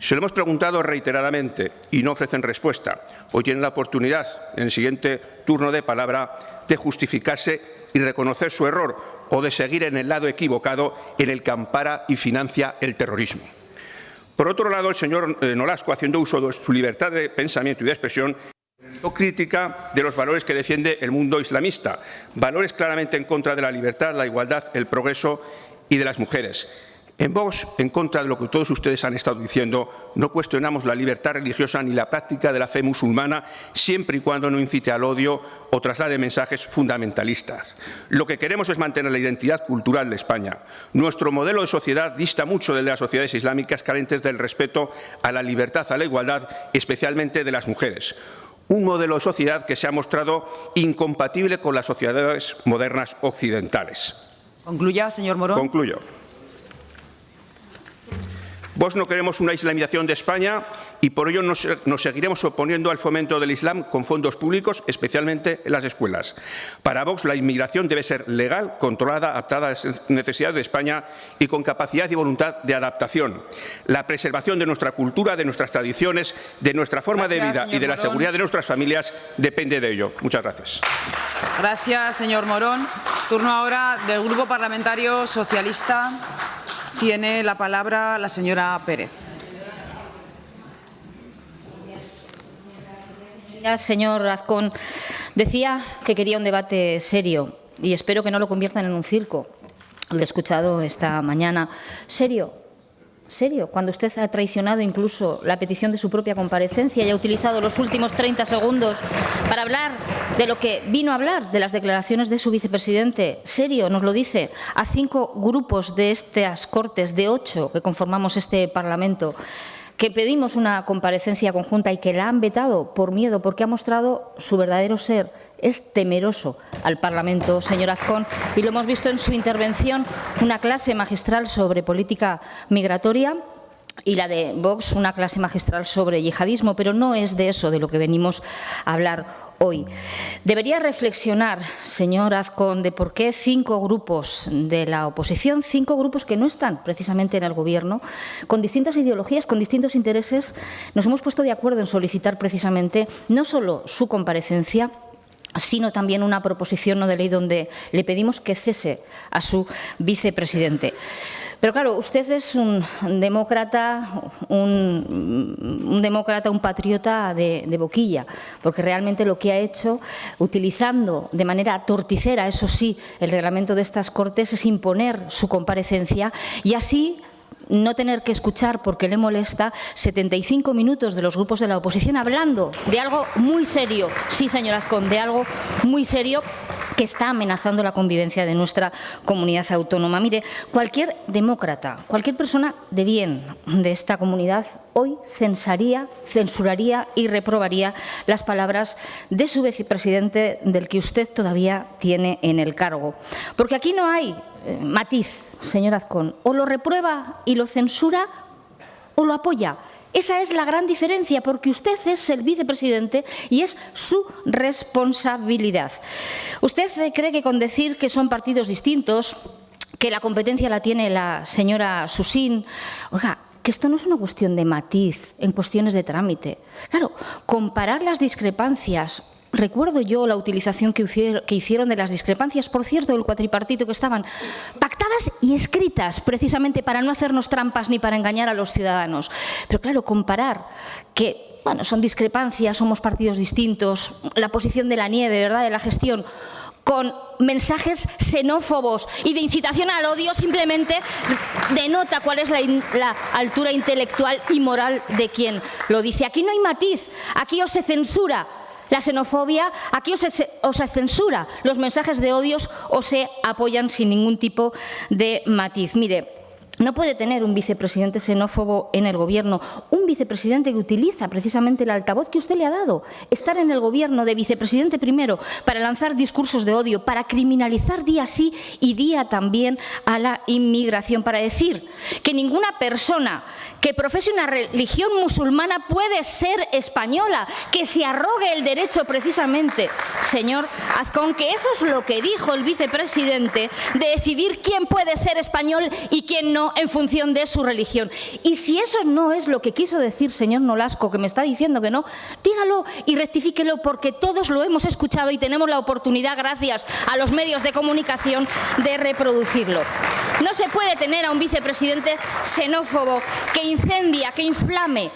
Se lo hemos preguntado reiteradamente y no ofrecen respuesta. Hoy tienen la oportunidad, en el siguiente turno de palabra, de justificarse y reconocer su error o de seguir en el lado equivocado en el que ampara y financia el terrorismo. Por otro lado, el señor Nolasco, haciendo uso de su libertad de pensamiento y de expresión, crítica de los valores que defiende el mundo islamista, valores claramente en contra de la libertad, la igualdad, el progreso y de las mujeres. En Vox, en contra de lo que todos ustedes han estado diciendo, no cuestionamos la libertad religiosa ni la práctica de la fe musulmana, siempre y cuando no incite al odio o traslade mensajes fundamentalistas. Lo que queremos es mantener la identidad cultural de España. Nuestro modelo de sociedad dista mucho del de las sociedades islámicas carentes del respeto a la libertad, a la igualdad, especialmente de las mujeres. Un modelo de sociedad que se ha mostrado incompatible con las sociedades modernas occidentales. Concluya, señor Morón. Concluyo. Vox no queremos una islamización de España y por ello nos seguiremos oponiendo al fomento del Islam con fondos públicos, especialmente en las escuelas. Para Vox, la inmigración debe ser legal, controlada, adaptada a las necesidades de España y con capacidad y voluntad de adaptación. La preservación de nuestra cultura, de nuestras tradiciones, de nuestra forma de vida y de la seguridad de nuestras familias depende de ello. Muchas gracias. Gracias, señor Morón. Turno ahora del Grupo Parlamentario Socialista. Tiene la palabra la señora Pérez. Señor Azcón, decía que quería un debate serio y espero que no lo conviertan en un circo. Lo he escuchado esta mañana. Serio, cuando usted ha traicionado incluso la petición de su propia comparecencia y ha utilizado los últimos 30 segundos para hablar de lo que vino a hablar, de las declaraciones de su vicepresidente. Serio, nos lo dice, a 5 grupos de estas Cortes, de 8 que conformamos este Parlamento, que pedimos una comparecencia conjunta y que la han vetado por miedo, porque ha mostrado su verdadero ser. Es temeroso al Parlamento, señor Azcón, y lo hemos visto en su intervención, una clase magistral sobre política migratoria y la de Vox, una clase magistral sobre yihadismo, pero no es de eso de lo que venimos a hablar hoy. Debería reflexionar, señor Azcón, de por qué 5 grupos de la oposición, 5 grupos que no están precisamente en el Gobierno, con distintas ideologías, con distintos intereses, nos hemos puesto de acuerdo en solicitar precisamente no solo su comparecencia, sino también una proposición no de ley donde le pedimos que cese a su vicepresidente. Pero claro, usted es un demócrata, un patriota de boquilla, porque realmente lo que ha hecho, utilizando de manera torticera, eso sí, el reglamento de estas Cortes, es imponer su comparecencia y así no tener que escuchar, porque le molesta, 75 minutos de los grupos de la oposición hablando de algo muy serio, sí, señor Azcón, de algo muy serio que está amenazando la convivencia de nuestra comunidad autónoma. Mire, cualquier demócrata, cualquier persona de bien de esta comunidad hoy censuraría y reprobaría las palabras de su vicepresidente, del que usted todavía tiene en el cargo. Porque aquí no hay matiz, señor Azcón, o lo reprueba y lo censura o lo apoya. Esa es la gran diferencia, porque usted es el vicepresidente y es su responsabilidad. Usted cree que con decir que son partidos distintos, que la competencia la tiene la señora Susín, oiga, que esto no es una cuestión de matiz en cuestiones de trámite. Claro, comparar las discrepancias. Recuerdo yo la utilización que hicieron de las discrepancias, por cierto, del cuatripartito, que estaban pactadas y escritas precisamente para no hacernos trampas ni para engañar a los ciudadanos. Pero claro, comparar que, bueno, son discrepancias, somos partidos distintos, la posición de la nieve, ¿verdad?, de la gestión, con mensajes xenófobos y de incitación al odio, simplemente denota cuál es la altura intelectual y moral de quien lo dice. Aquí no hay matiz, aquí o se censura la xenofobia, aquí o se censura los mensajes de odios o se apoyan sin ningún tipo de matiz. Mire, no puede tener un vicepresidente xenófobo en el Gobierno, un vicepresidente que utiliza precisamente el altavoz que usted le ha dado, estar en el Gobierno de vicepresidente primero, para lanzar discursos de odio, para criminalizar día sí y día también a la inmigración, para decir que ninguna persona que profese una religión musulmana puede ser española, que se arrogue el derecho precisamente, señor Azcón, que eso es lo que dijo el vicepresidente, de decidir quién puede ser español y quién no, en función de su religión. Y si eso no es lo que quiso decir, señor Nolasco, que me está diciendo que no, dígalo y rectifíquelo, porque todos lo hemos escuchado y tenemos la oportunidad, gracias a los medios de comunicación, de reproducirlo. No se puede tener a un vicepresidente xenófobo que incendia, que inflame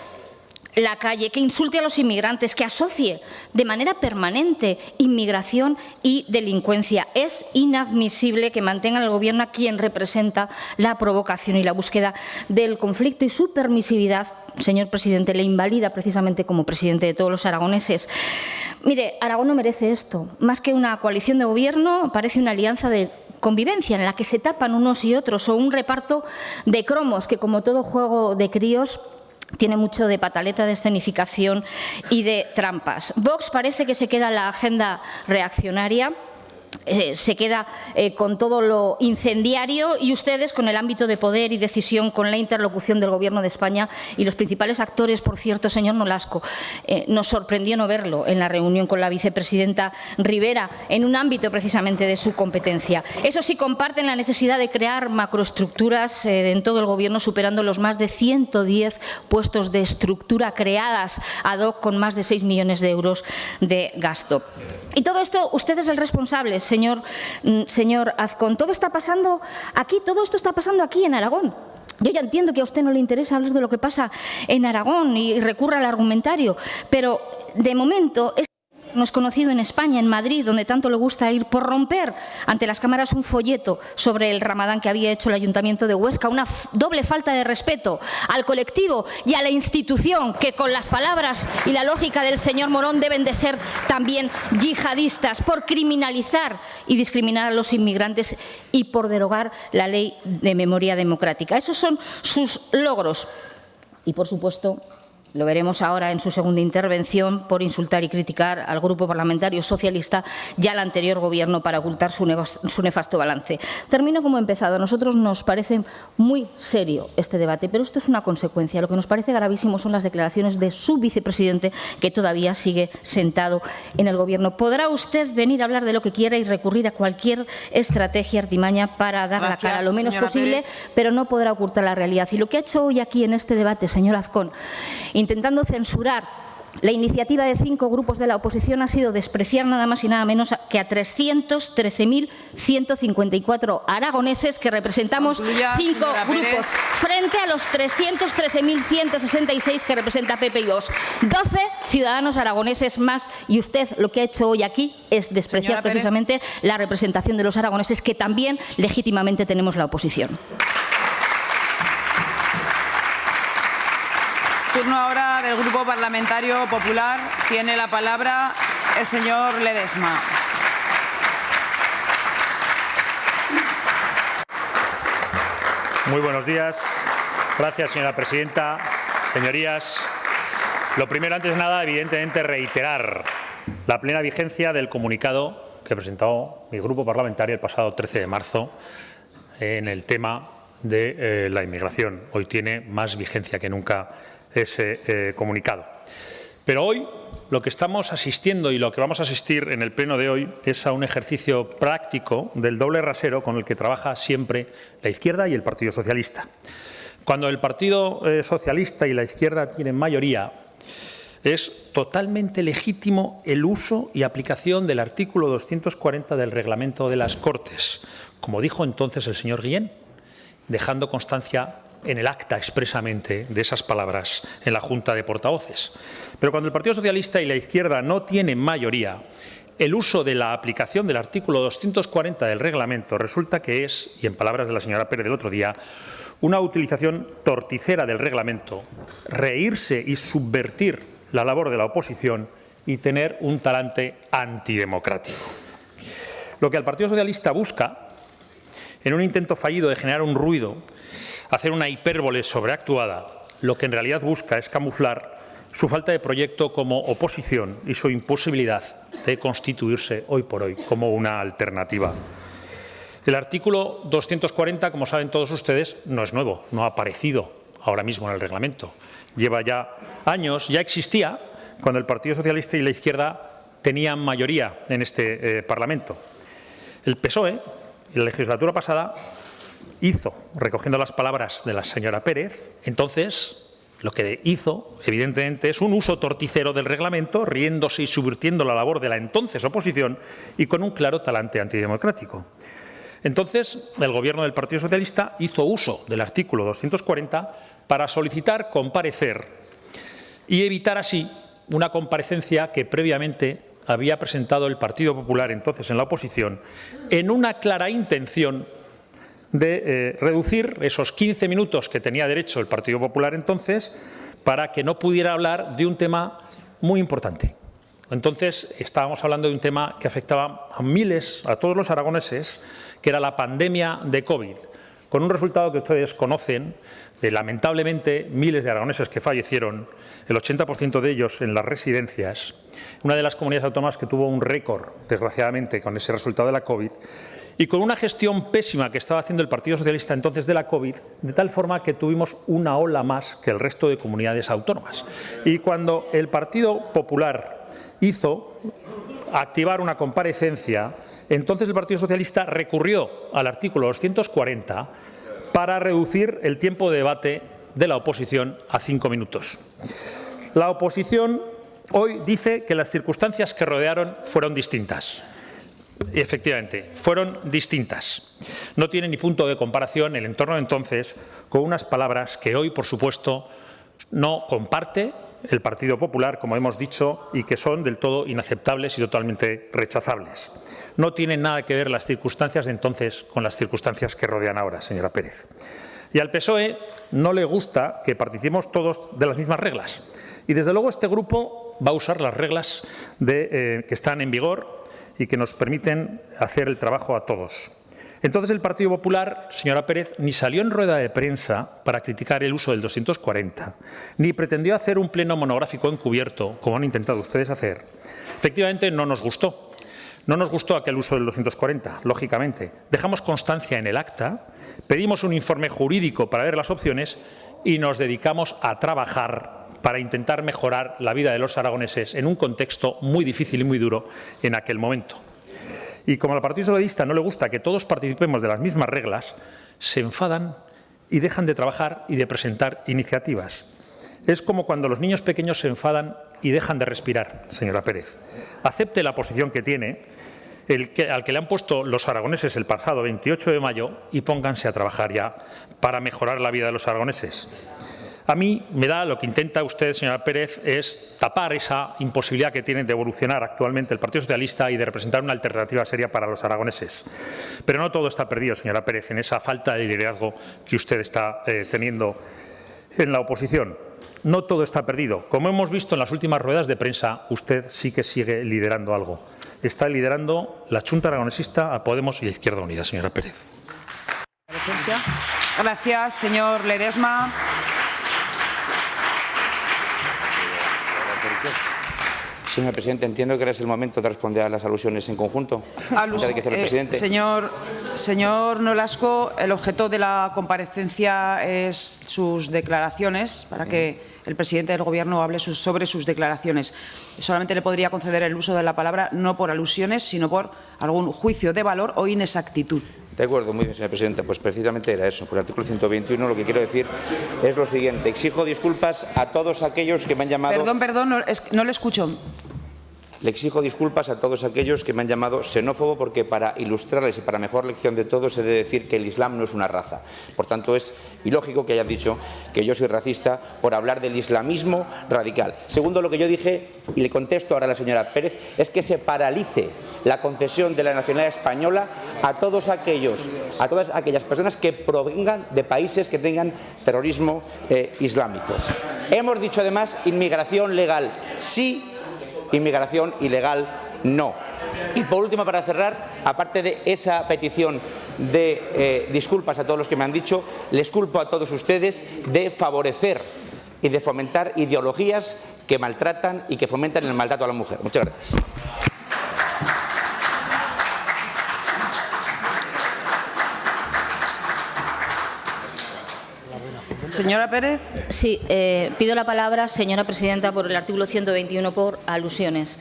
la calle, que insulte a los inmigrantes, que asocie de manera permanente inmigración y delincuencia. Es inadmisible que mantengan el Gobierno a quien representa la provocación y la búsqueda del conflicto, y su permisividad, señor presidente, le invalida precisamente como presidente de todos los aragoneses. Mire, Aragón no merece esto. Más que una coalición de gobierno, parece una alianza de convivencia en la que se tapan unos y otros, o un reparto de cromos que, como todo juego de críos, tiene mucho de pataleta, de escenificación y de trampas. Vox parece que se queda en la agenda reaccionaria, se queda con todo lo incendiario, y ustedes con el ámbito de poder y decisión, con la interlocución del Gobierno de España y los principales actores. Por cierto, señor Nolasco, nos sorprendió no verlo en la reunión con la vicepresidenta Rivera, en un ámbito precisamente de su competencia. Eso sí, comparten la necesidad de crear macroestructuras en todo el Gobierno, superando los más de 110 puestos de estructura creadas ad hoc, con más de 6 millones de euros de gasto. Y todo esto, usted es el responsable, señor Azcón. Todo está pasando aquí, todo esto está pasando aquí en Aragón. Yo ya entiendo que a usted no le interesa hablar de lo que pasa en Aragón y recurra al argumentario, pero de momento no es conocido en España, en Madrid, donde tanto le gusta ir, por romper ante las cámaras un folleto sobre el Ramadán que había hecho el Ayuntamiento de Huesca, una doble falta de respeto al colectivo y a la institución, que con las palabras y la lógica del señor Morón deben de ser también yihadistas, por criminalizar y discriminar a los inmigrantes y por derogar la ley de memoria democrática. Esos son sus logros. Y, por supuesto, lo veremos ahora en su segunda intervención, por insultar y criticar al Grupo Parlamentario Socialista y al anterior Gobierno para ocultar su nefasto balance. Termino como he empezado. A nosotros nos parece muy serio este debate, pero esto es una consecuencia. Lo que nos parece gravísimo son las declaraciones de su vicepresidente, que todavía sigue sentado en el Gobierno. Podrá usted venir a hablar de lo que quiera y recurrir a cualquier estrategia, artimaña, para dar la cara lo menos posible, pero no podrá ocultar la realidad. Y lo que ha hecho hoy aquí en este debate, señor Azcón, intentando censurar la iniciativa de 5 grupos de la oposición ha sido despreciar nada más y nada menos que a 313.154 aragoneses que representamos 5 grupos frente a los 313.166 que representa PP y Vox. 12 ciudadanos aragoneses más, y usted lo que ha hecho hoy aquí es despreciar precisamente la representación de los aragoneses, que también legítimamente tenemos la oposición. Turno ahora del Grupo Parlamentario Popular. Tiene la palabra el señor Ledesma. Muy buenos días. Gracias, señora presidenta. Señorías, lo primero, antes de nada, evidentemente, reiterar la plena vigencia del comunicado que presentó mi grupo parlamentario el pasado 13 de marzo en el tema de la inmigración. Hoy tiene más vigencia que nunca ese comunicado. Pero hoy lo que estamos asistiendo y lo que vamos a asistir en el pleno de hoy es a un ejercicio práctico del doble rasero con el que trabaja siempre la izquierda y el Partido Socialista. Cuando el Partido Socialista y la izquierda tienen mayoría, es totalmente legítimo el uso y aplicación del artículo 240 del reglamento de las Cortes, como dijo entonces el señor Guillén, dejando constancia en el acta expresamente de esas palabras en la Junta de Portavoces. Pero cuando el Partido Socialista y la izquierda no tienen mayoría, el uso de la aplicación del artículo 240 del reglamento resulta que es, y en palabras de la señora Pérez del otro día, una utilización torticera del reglamento, reírse y subvertir la labor de la oposición y tener un talante antidemocrático. Lo que el Partido Socialista busca, en un intento fallido de generar un ruido, hacer una hipérbole sobreactuada, lo que en realidad busca es camuflar su falta de proyecto como oposición y su imposibilidad de constituirse hoy por hoy como una alternativa. El artículo 240, como saben todos ustedes, no es nuevo, no ha aparecido ahora mismo en el reglamento. Lleva ya años, ya existía cuando el Partido Socialista y la izquierda tenían mayoría en este Parlamento. El PSOE, en la legislatura pasada, hizo, recogiendo las palabras de la señora Pérez, entonces lo que hizo, evidentemente, es un uso torticero del reglamento, riéndose y subvirtiendo la labor de la entonces oposición y con un claro talante antidemocrático. Entonces, el Gobierno del Partido Socialista hizo uso del artículo 240 para solicitar comparecer y evitar así una comparecencia que previamente había presentado el Partido Popular, entonces en la oposición, en una clara intención de reducir esos 15 minutos que tenía derecho el Partido Popular entonces para que no pudiera hablar de un tema muy importante. Entonces estábamos hablando de un tema que afectaba a miles, a todos los aragoneses, que era la pandemia de COVID, con un resultado que ustedes conocen de lamentablemente miles de aragoneses que fallecieron, el 80% de ellos en las residencias, una de las comunidades autónomas que tuvo un récord, desgraciadamente, con ese resultado de la COVID, y con una gestión pésima que estaba haciendo el Partido Socialista entonces de la COVID, de tal forma que tuvimos una ola más que el resto de comunidades autónomas. Y cuando el Partido Popular hizo activar una comparecencia, entonces el Partido Socialista recurrió al artículo 240 para reducir el tiempo de debate de la oposición a 5 minutos. La oposición hoy dice que las circunstancias que rodearon fueron distintas. Efectivamente, fueron distintas. No tiene ni punto de comparación el entorno de entonces con unas palabras que hoy, por supuesto, no comparte el Partido Popular, como hemos dicho, y que son del todo inaceptables y totalmente rechazables. No tienen nada que ver las circunstancias de entonces con las circunstancias que rodean ahora, señora Pérez. Y al PSOE no le gusta que participemos todos de las mismas reglas. Y desde luego este grupo va a usar las reglas que están en vigor y que nos permiten hacer el trabajo a todos. Entonces el Partido Popular, señora Pérez, ni salió en rueda de prensa para criticar el uso del 240, ni pretendió hacer un pleno monográfico encubierto, como han intentado ustedes hacer. Efectivamente, no nos gustó. No nos gustó aquel uso del 240, lógicamente. Dejamos constancia en el acta, pedimos un informe jurídico para ver las opciones y nos dedicamos a trabajar para intentar mejorar la vida de los aragoneses en un contexto muy difícil y muy duro en aquel momento. Y como al Partido Socialista no le gusta que todos participemos de las mismas reglas, se enfadan y dejan de trabajar y de presentar iniciativas. Es como cuando los niños pequeños se enfadan y dejan de respirar, señora Pérez. Acepte la posición que tiene, al que le han puesto los aragoneses el pasado 28 de mayo y pónganse a trabajar ya para mejorar la vida de los aragoneses. A mí me da lo que intenta usted, señora Pérez, es tapar esa imposibilidad que tiene de evolucionar actualmente el Partido Socialista y de representar una alternativa seria para los aragoneses. Pero no todo está perdido, señora Pérez, en esa falta de liderazgo que usted está teniendo en la oposición. No todo está perdido. Como hemos visto en las últimas ruedas de prensa, usted sí que sigue liderando algo. Está liderando la Chunta Aragonesista a Podemos y a Izquierda Unida, señora Pérez. Gracias, señor Ledesma. Señor presidente, entiendo que ahora es el momento de responder a las alusiones en conjunto. Señor Nolasco, el objeto de la comparecencia es sus declaraciones, para que el presidente del Gobierno hable sobre sus declaraciones. Solamente le podría conceder el uso de la palabra no por alusiones, sino por algún juicio de valor o inexactitud. De acuerdo, muy bien, señora presidenta. Pues precisamente era eso. Por el artículo 121 lo que quiero decir es lo siguiente. Exijo disculpas a todos aquellos que me han llamado... Perdón, no le escucho. Le exijo disculpas a todos aquellos que me han llamado xenófobo, porque para ilustrarles y para mejor lección de todos he de decir que el Islam no es una raza. Por tanto, es ilógico que hayan dicho que yo soy racista por hablar del islamismo radical. Segundo, lo que yo dije, y le contesto ahora a la señora Pérez, es que se paralice la concesión de la nacionalidad española a todas aquellas personas que provengan de países que tengan terrorismo islámico. Hemos dicho además inmigración legal sí, inmigración ilegal no. Y por último, para cerrar, aparte de esa petición de disculpas a todos los que me han dicho, les culpo a todos ustedes de favorecer y de fomentar ideologías que maltratan y que fomentan el maltrato a la mujer. Muchas gracias. Señora Pérez. Sí, pido la palabra, señora presidenta, por el artículo 121 por alusiones,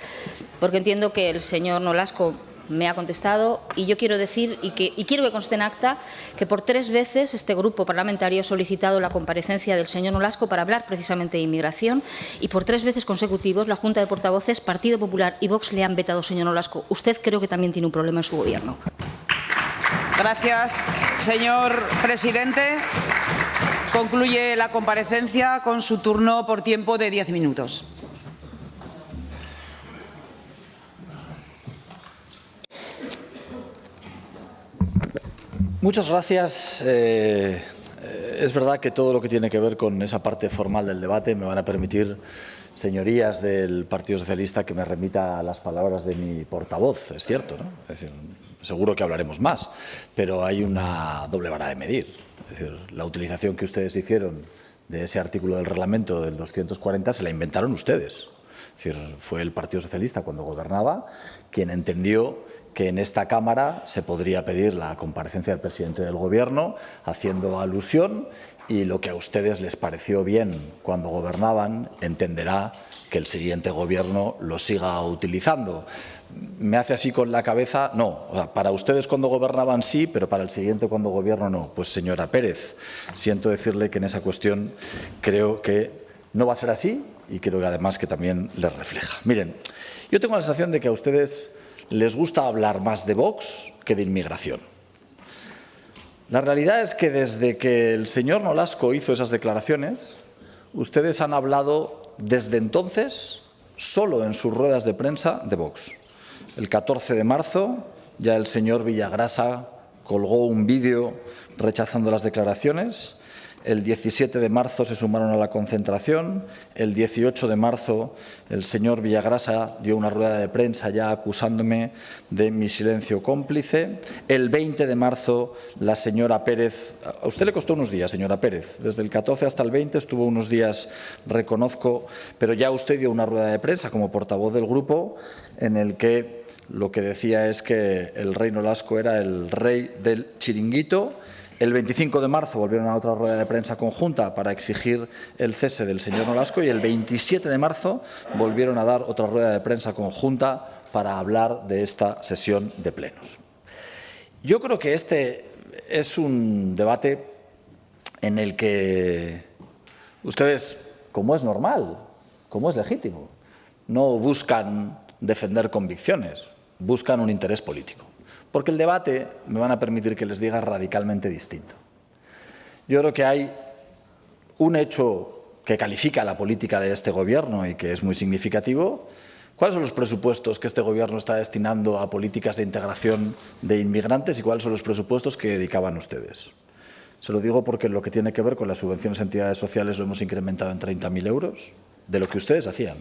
porque entiendo que el señor Nolasco me ha contestado y yo quiero decir, y quiero que conste en acta, que por 3 veces este grupo parlamentario ha solicitado la comparecencia del señor Nolasco para hablar precisamente de inmigración y por 3 veces consecutivos la Junta de Portavoces, Partido Popular y Vox le han vetado, señor Nolasco. Usted creo que también tiene un problema en su gobierno. Gracias, señor presidente. Concluye la comparecencia con su turno por tiempo de 10 minutos. Muchas gracias. Es verdad que todo lo que tiene que ver con esa parte formal del debate me van a permitir, señorías del Partido Socialista, que me remita a las palabras de mi portavoz. Es cierto, ¿no? Es decir, seguro que hablaremos más, pero hay una doble vara de medir. Es decir, la utilización que ustedes hicieron de ese artículo del reglamento del 240 se la inventaron ustedes. Es decir, fue el Partido Socialista, cuando gobernaba, quien entendió que en esta Cámara se podría pedir la comparecencia del presidente del Gobierno, haciendo alusión, y lo que a ustedes les pareció bien cuando gobernaban, entenderá que el siguiente Gobierno lo siga utilizando. Me hace así con la cabeza, no. O sea, para ustedes cuando gobernaban sí, pero para el siguiente cuando gobierno no. Pues señora Pérez, siento decirle que en esa cuestión creo que no va a ser así y creo que además que también les refleja. Miren, yo tengo la sensación de que a ustedes les gusta hablar más de Vox que de inmigración. La realidad es que desde que el señor Nolasco hizo esas declaraciones, ustedes han hablado desde entonces solo en sus ruedas de prensa de Vox. El 14 de marzo ya el señor Villagrasa colgó un vídeo rechazando las declaraciones. El 17 de marzo se sumaron a la concentración. El 18 de marzo el señor Villagrasa dio una rueda de prensa ya acusándome de mi silencio cómplice. El 20 de marzo la señora Pérez, a usted le costó unos días, señora Pérez, desde el 14 hasta el 20 estuvo unos días, reconozco, pero ya usted dio una rueda de prensa como portavoz del grupo en el que lo que decía es que el rey Nolasco era el rey del chiringuito. El 25 de marzo volvieron a otra rueda de prensa conjunta para exigir el cese del señor Nolasco y el 27 de marzo volvieron a dar otra rueda de prensa conjunta para hablar de esta sesión de plenos. Yo creo que este es un debate en el que ustedes, como es normal, como es legítimo, no buscan defender convicciones, buscan un interés político. Porque el debate, me van a permitir que les diga, es radicalmente distinto. Yo creo que hay un hecho que califica la política de este Gobierno y que es muy significativo. ¿Cuáles son los presupuestos que este Gobierno está destinando a políticas de integración de inmigrantes y cuáles son los presupuestos que dedicaban ustedes? Se lo digo porque en lo que tiene que ver con las subvenciones a entidades sociales lo hemos incrementado en 30.000 euros, de lo que ustedes hacían.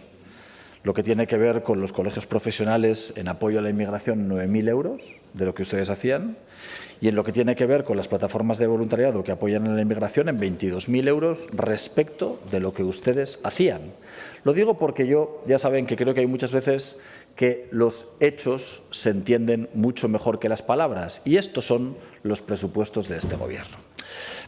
Lo que tiene que ver con los colegios profesionales en apoyo a la inmigración, 9.000 euros, de lo que ustedes hacían. Y en lo que tiene que ver con las plataformas de voluntariado que apoyan a la inmigración, en 22.000 euros respecto de lo que ustedes hacían. Lo digo porque yo, ya saben que creo que hay muchas veces que los hechos se entienden mucho mejor que las palabras. Y estos son los presupuestos de este Gobierno.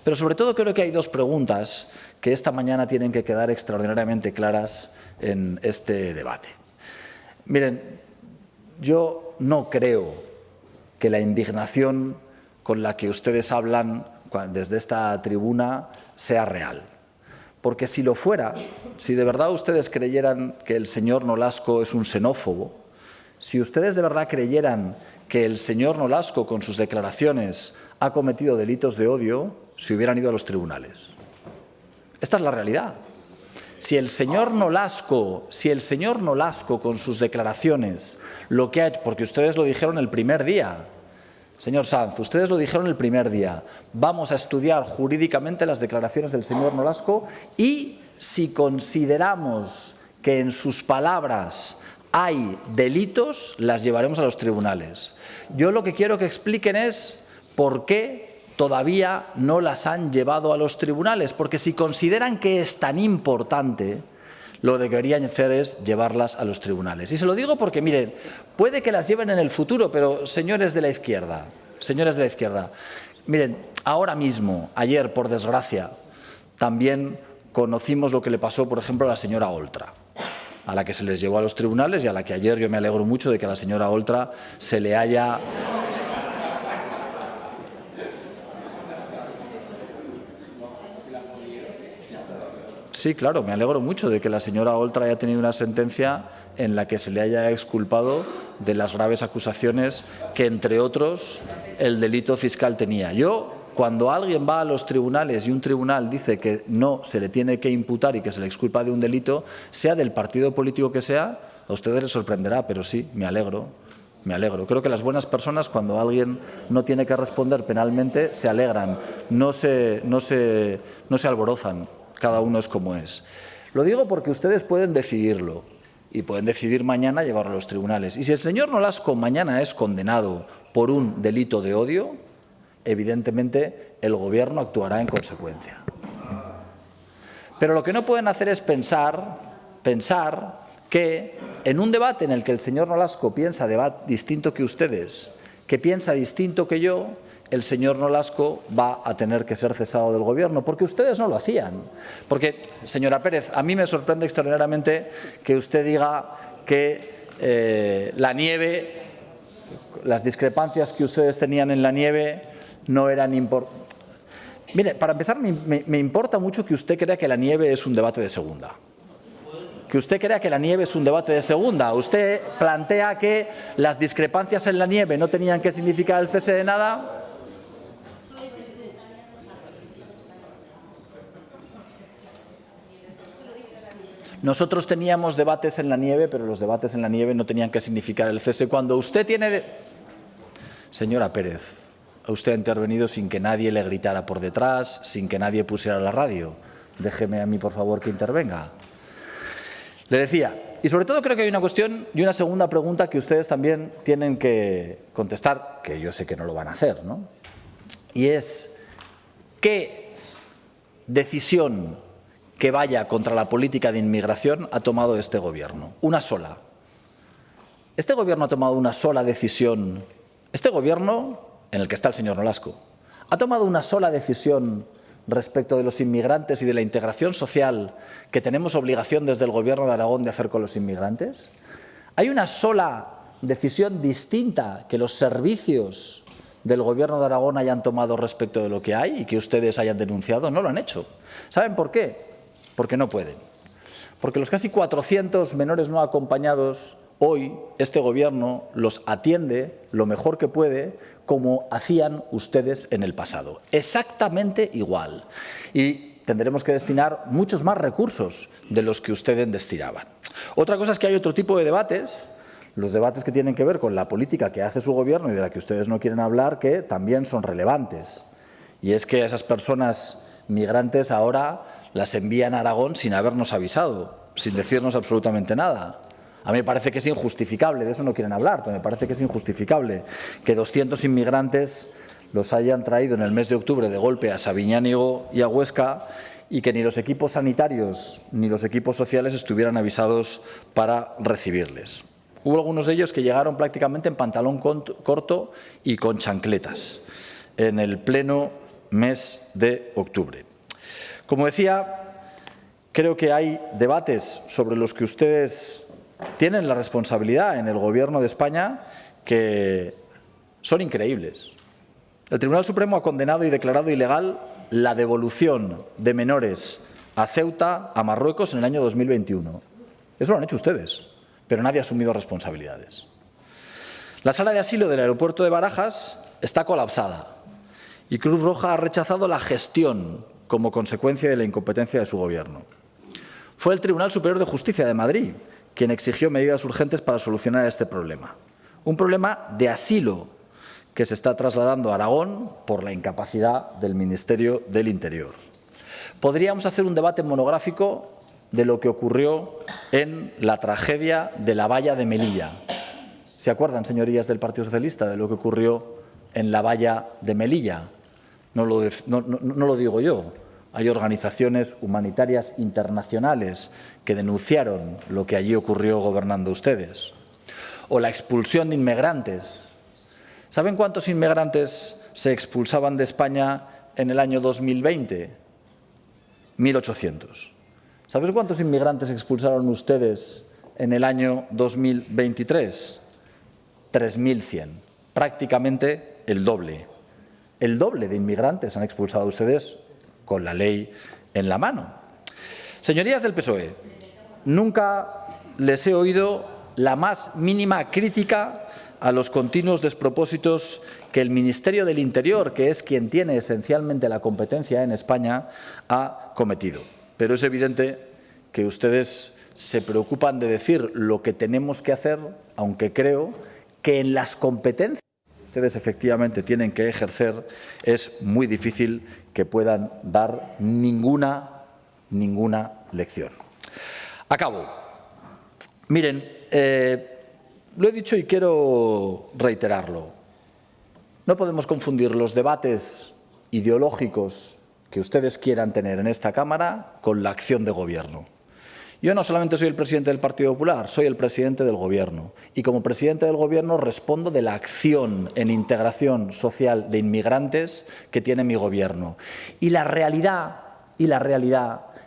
Pero sobre todo creo que hay dos preguntas que esta mañana tienen que quedar extraordinariamente claras en este debate. Miren, yo no creo que la indignación con la que ustedes hablan desde esta tribuna sea real. Porque si lo fuera, si de verdad ustedes creyeran que el señor Nolasco es un xenófobo, si ustedes de verdad creyeran que el señor Nolasco con sus declaraciones ha cometido delitos de odio, se hubieran ido a los tribunales. Esta es la realidad. Si el señor Nolasco con sus declaraciones, lo que ha hecho, porque ustedes lo dijeron el primer día, señor Sanz, ustedes lo dijeron el primer día, vamos a estudiar jurídicamente las declaraciones del señor Nolasco y si consideramos que en sus palabras hay delitos, las llevaremos a los tribunales. Yo lo que quiero que expliquen es por qué todavía no las han llevado a los tribunales, porque si consideran que es tan importante, lo que deberían hacer es llevarlas a los tribunales. Y se lo digo porque, miren, puede que las lleven en el futuro, pero señores de la izquierda, miren, ahora mismo, ayer, por desgracia, también conocimos lo que le pasó, por ejemplo, a la señora Oltra, a la que se les llevó a los tribunales y a la que ayer yo me alegro mucho de que a la señora Oltra se le haya... Sí, claro, me alegro mucho de que la señora Oltra haya tenido una sentencia en la que se le haya exculpado de las graves acusaciones que, entre otros, el delito fiscal tenía. Yo, cuando alguien va a los tribunales y un tribunal dice que no se le tiene que imputar y que se le exculpa de un delito, sea del partido político que sea, a ustedes les sorprenderá, pero sí, me alegro. Me alegro. Creo que las buenas personas, cuando alguien no tiene que responder penalmente, se alegran, no se alborozan. Cada uno es como es. Lo digo porque ustedes pueden decidirlo y pueden decidir mañana llevarlo a los tribunales. Y si el señor Nolasco mañana es condenado por un delito de odio, evidentemente el Gobierno actuará en consecuencia. Pero lo que no pueden hacer es pensar que en un debate en el que el señor Nolasco piensa distinto que ustedes, que piensa distinto que yo, el señor Nolasco va a tener que ser cesado del Gobierno, porque ustedes no lo hacían. Porque, señora Pérez, a mí me sorprende extraordinariamente que usted diga que la nieve, las discrepancias que ustedes tenían en la nieve no eran importantes. Mire, para empezar, me importa mucho que usted crea que la nieve es un debate de segunda. Que usted crea que la nieve es un debate de segunda. Usted plantea que las discrepancias en la nieve no tenían que significar el cese de nada. Nosotros teníamos debates en la nieve, pero los debates en la nieve no tenían que significar el cese. Cuando usted tiene... Señora Pérez, usted ha intervenido sin que nadie le gritara por detrás, sin que nadie pusiera la radio. Déjeme a mí, por favor, que intervenga. Le decía, y sobre todo creo que hay una cuestión y una segunda pregunta que ustedes también tienen que contestar, que yo sé que no lo van a hacer, ¿no? Y es, ¿qué decisión que vaya contra la política de inmigración ha tomado este Gobierno? Una sola. Este Gobierno ha tomado una sola decisión. Este Gobierno, en el que está el señor Nolasco, ha tomado una sola decisión respecto de los inmigrantes y de la integración social que tenemos obligación desde el Gobierno de Aragón de hacer con los inmigrantes. ¿Hay una sola decisión distinta que los servicios del Gobierno de Aragón hayan tomado respecto de lo que hay y que ustedes hayan denunciado? No lo han hecho. ¿Saben por qué? Porque no pueden. Porque los casi 400 menores no acompañados, hoy este Gobierno los atiende lo mejor que puede, como hacían ustedes en el pasado. Exactamente igual. Y tendremos que destinar muchos más recursos de los que ustedes destinaban. Otra cosa es que hay otro tipo de debates, los debates que tienen que ver con la política que hace su Gobierno y de la que ustedes no quieren hablar, que también son relevantes. Y es que a esas personas migrantes ahora las envían a Aragón sin habernos avisado, sin decirnos absolutamente nada. A mí me parece que es injustificable, de eso no quieren hablar, pero me parece que es injustificable que 200 inmigrantes los hayan traído en el mes de octubre de golpe a Sabiñánigo y a Huesca y que ni los equipos sanitarios ni los equipos sociales estuvieran avisados para recibirles. Hubo algunos de ellos que llegaron prácticamente en pantalón corto y con chancletas en el pleno mes de octubre. Como decía, creo que hay debates sobre los que ustedes tienen la responsabilidad en el Gobierno de España que son increíbles. El Tribunal Supremo ha condenado y declarado ilegal la devolución de menores a Ceuta, a Marruecos, en el año 2021. Eso lo han hecho ustedes, pero nadie ha asumido responsabilidades. La sala de asilo del aeropuerto de Barajas está colapsada y Cruz Roja ha rechazado la gestión como consecuencia de la incompetencia de su Gobierno. Fue el Tribunal Superior de Justicia de Madrid quien exigió medidas urgentes para solucionar este problema. Un problema de asilo que se está trasladando a Aragón por la incapacidad del Ministerio del Interior. Podríamos hacer un debate monográfico de lo que ocurrió en la tragedia de la valla de Melilla. ¿Se acuerdan, señorías del Partido Socialista, de lo que ocurrió en la valla de Melilla? No lo digo yo. Hay organizaciones humanitarias internacionales que denunciaron lo que allí ocurrió gobernando ustedes. O la expulsión de inmigrantes. ¿Saben cuántos inmigrantes se expulsaban de España en el año 2020? 1.800. ¿Sabes cuántos inmigrantes expulsaron ustedes en el año 2023? 3.100. Prácticamente el doble. El doble de inmigrantes han expulsado ustedes con la ley en la mano. Señorías del PSOE, nunca les he oído la más mínima crítica a los continuos despropósitos que el Ministerio del Interior, que es quien tiene esencialmente la competencia en España, ha cometido. Pero es evidente que ustedes se preocupan de decir lo que tenemos que hacer, aunque creo que en las competencias que ustedes efectivamente tienen que ejercer es muy difícil que puedan dar ninguna lección. Acabo. Miren, lo he dicho y quiero reiterarlo. No podemos confundir los debates ideológicos que ustedes quieran tener en esta Cámara con la acción de Gobierno. Yo no solamente soy el presidente del Partido Popular, soy el presidente del Gobierno. Y como presidente del Gobierno respondo de la acción en integración social de inmigrantes que tiene mi Gobierno. Y la realidad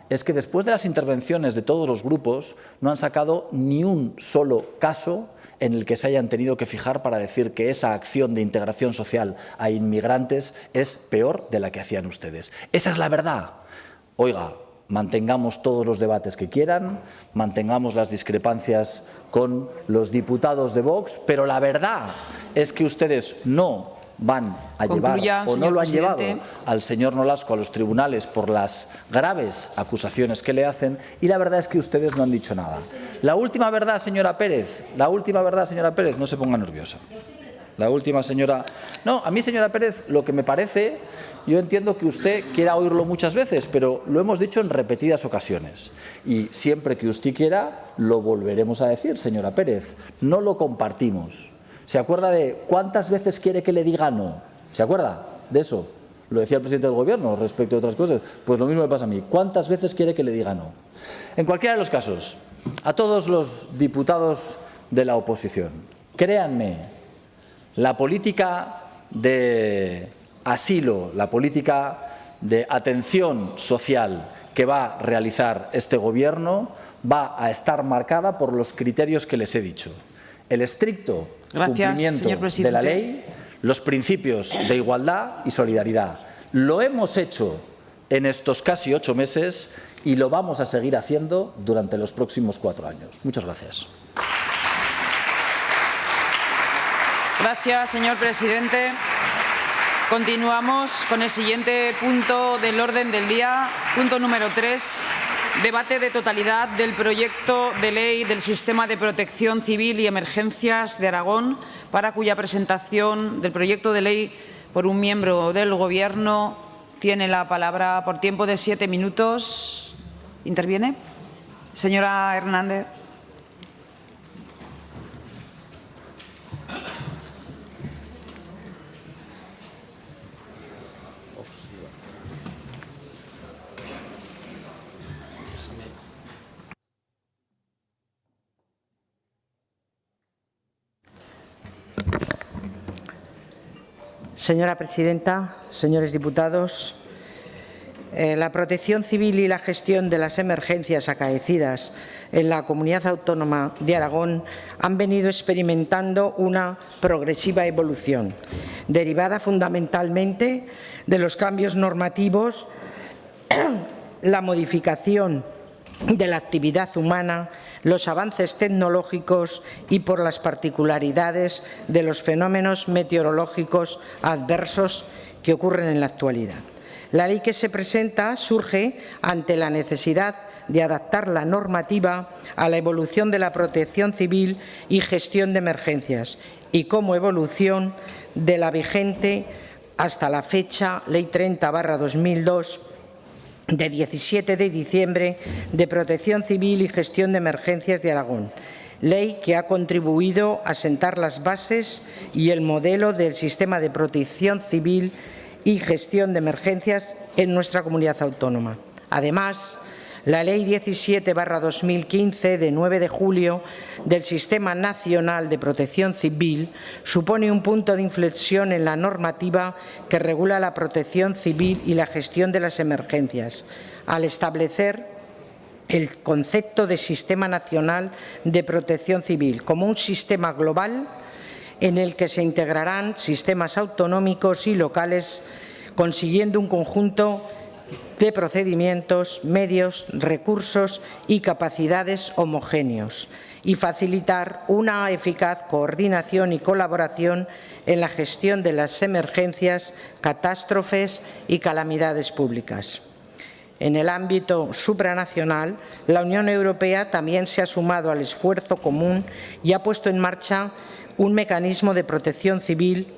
es que después de las intervenciones de todos los grupos no han sacado ni un solo caso en el que se hayan tenido que fijar para decir que esa acción de integración social a inmigrantes es peor de la que hacían ustedes. Esa es la verdad. Oiga, mantengamos todos los debates que quieran, mantengamos las discrepancias con los diputados de Vox, pero la verdad es que ustedes no van a llevar o no lo han llevado al señor Nolasco a los tribunales por las graves acusaciones que le hacen y la verdad es que ustedes no han dicho nada. La última verdad, señora Pérez, no se ponga nerviosa. La última, señora... No, a mí, señora Pérez, lo que me parece, yo entiendo que usted quiera oírlo muchas veces, pero lo hemos dicho en repetidas ocasiones. Y siempre que usted quiera, lo volveremos a decir, señora Pérez. No lo compartimos. ¿Se acuerda de cuántas veces quiere que le diga no? ¿Se acuerda de eso? Lo decía el presidente del Gobierno respecto a otras cosas. Pues lo mismo me pasa a mí. ¿Cuántas veces quiere que le diga no? En cualquiera de los casos, a todos los diputados de la oposición, créanme, la política de asilo, la política de atención social que va a realizar este Gobierno va a estar marcada por los criterios que les he dicho. El estricto cumplimiento de la ley, los principios de igualdad y solidaridad. Lo hemos hecho en estos casi 8 meses y lo vamos a seguir haciendo durante los próximos 4 años. Muchas gracias. Gracias, señor presidente. Continuamos con el siguiente punto del orden del día, punto número 3, debate de totalidad del proyecto de ley del Sistema de Protección Civil y Emergencias de Aragón, para cuya presentación del proyecto de ley por un miembro del Gobierno tiene la palabra por tiempo de 7 minutos. ¿Interviene? Señora Hernández. Señora presidenta, señores diputados, la protección civil y la gestión de las emergencias acaecidas en la Comunidad Autónoma de Aragón han venido experimentando una progresiva evolución, derivada fundamentalmente de los cambios normativos, la modificación de la actividad humana, los avances tecnológicos y por las particularidades de los fenómenos meteorológicos adversos que ocurren en la actualidad. La ley que se presenta surge ante la necesidad de adaptar la normativa a la evolución de la protección civil y gestión de emergencias y como evolución de la vigente hasta la fecha Ley 30/2002 de 17 de diciembre de Protección Civil y Gestión de Emergencias de Aragón, ley que ha contribuido a sentar las bases y el modelo del sistema de protección civil y gestión de emergencias en nuestra comunidad autónoma. Además, la Ley 17/2015 de 9 de julio del Sistema Nacional de Protección Civil supone un punto de inflexión en la normativa que regula la protección civil y la gestión de las emergencias, al establecer el concepto de Sistema Nacional de Protección Civil como un sistema global en el que se integrarán sistemas autonómicos y locales, consiguiendo un conjunto de procedimientos, medios, recursos y capacidades homogéneos y facilitar una eficaz coordinación y colaboración en la gestión de las emergencias, catástrofes y calamidades públicas. En el ámbito supranacional, la Unión Europea también se ha sumado al esfuerzo común y ha puesto en marcha un mecanismo de protección civil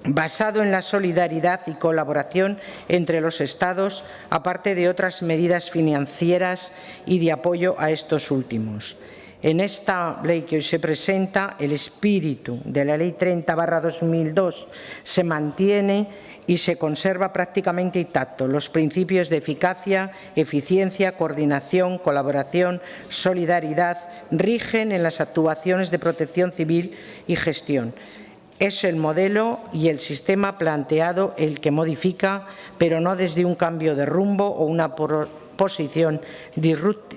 basado en la solidaridad y colaboración entre los Estados, aparte de otras medidas financieras y de apoyo a estos últimos. En esta ley que hoy se presenta, el espíritu de la Ley 30/2002 se mantiene y se conserva prácticamente intacto. Los principios de eficacia, eficiencia, coordinación, colaboración, solidaridad rigen en las actuaciones de protección civil y gestión. Es el modelo y el sistema planteado el que modifica, pero no desde un cambio de rumbo o una posición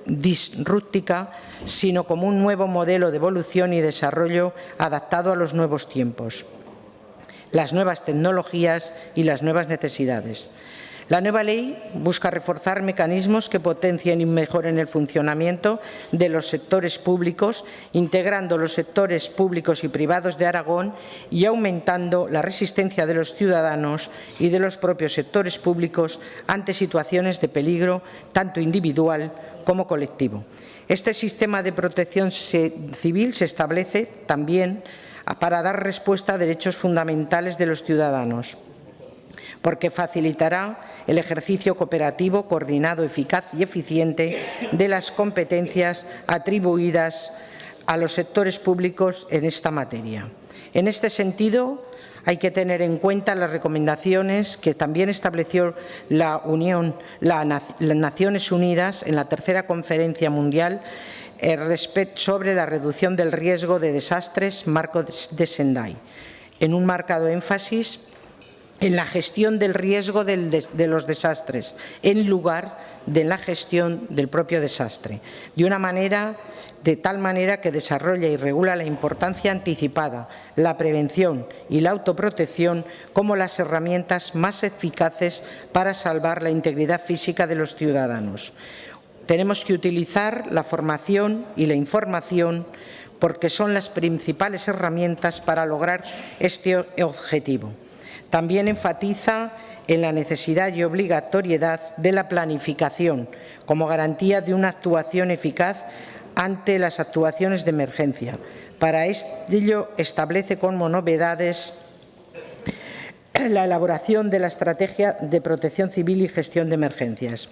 disruptiva, sino como un nuevo modelo de evolución y desarrollo adaptado a los nuevos tiempos, las nuevas tecnologías y las nuevas necesidades. La nueva ley busca reforzar mecanismos que potencien y mejoren el funcionamiento de los sectores públicos, integrando los sectores públicos y privados de Aragón y aumentando la resistencia de los ciudadanos y de los propios sectores públicos ante situaciones de peligro, tanto individual como colectivo. Este sistema de protección civil se establece también para dar respuesta a derechos fundamentales de los ciudadanos, porque facilitará el ejercicio cooperativo, coordinado, eficaz y eficiente de las competencias atribuidas a los sectores públicos en esta materia. En este sentido, hay que tener en cuenta las recomendaciones que también estableció las Naciones Unidas en la tercera Conferencia Mundial sobre la reducción del riesgo de desastres, marco de Sendai, en un marcado énfasis en la gestión del riesgo de los desastres, en lugar de la gestión del propio desastre, de tal manera que desarrolla y regula la importancia anticipada, la prevención y la autoprotección como las herramientas más eficaces para salvar la integridad física de los ciudadanos. Tenemos que utilizar la formación y la información porque son las principales herramientas para lograr este objetivo. También enfatiza en la necesidad y obligatoriedad de la planificación como garantía de una actuación eficaz ante las actuaciones de emergencia. Para ello establece como novedades la elaboración de la estrategia de protección civil y gestión de emergencias.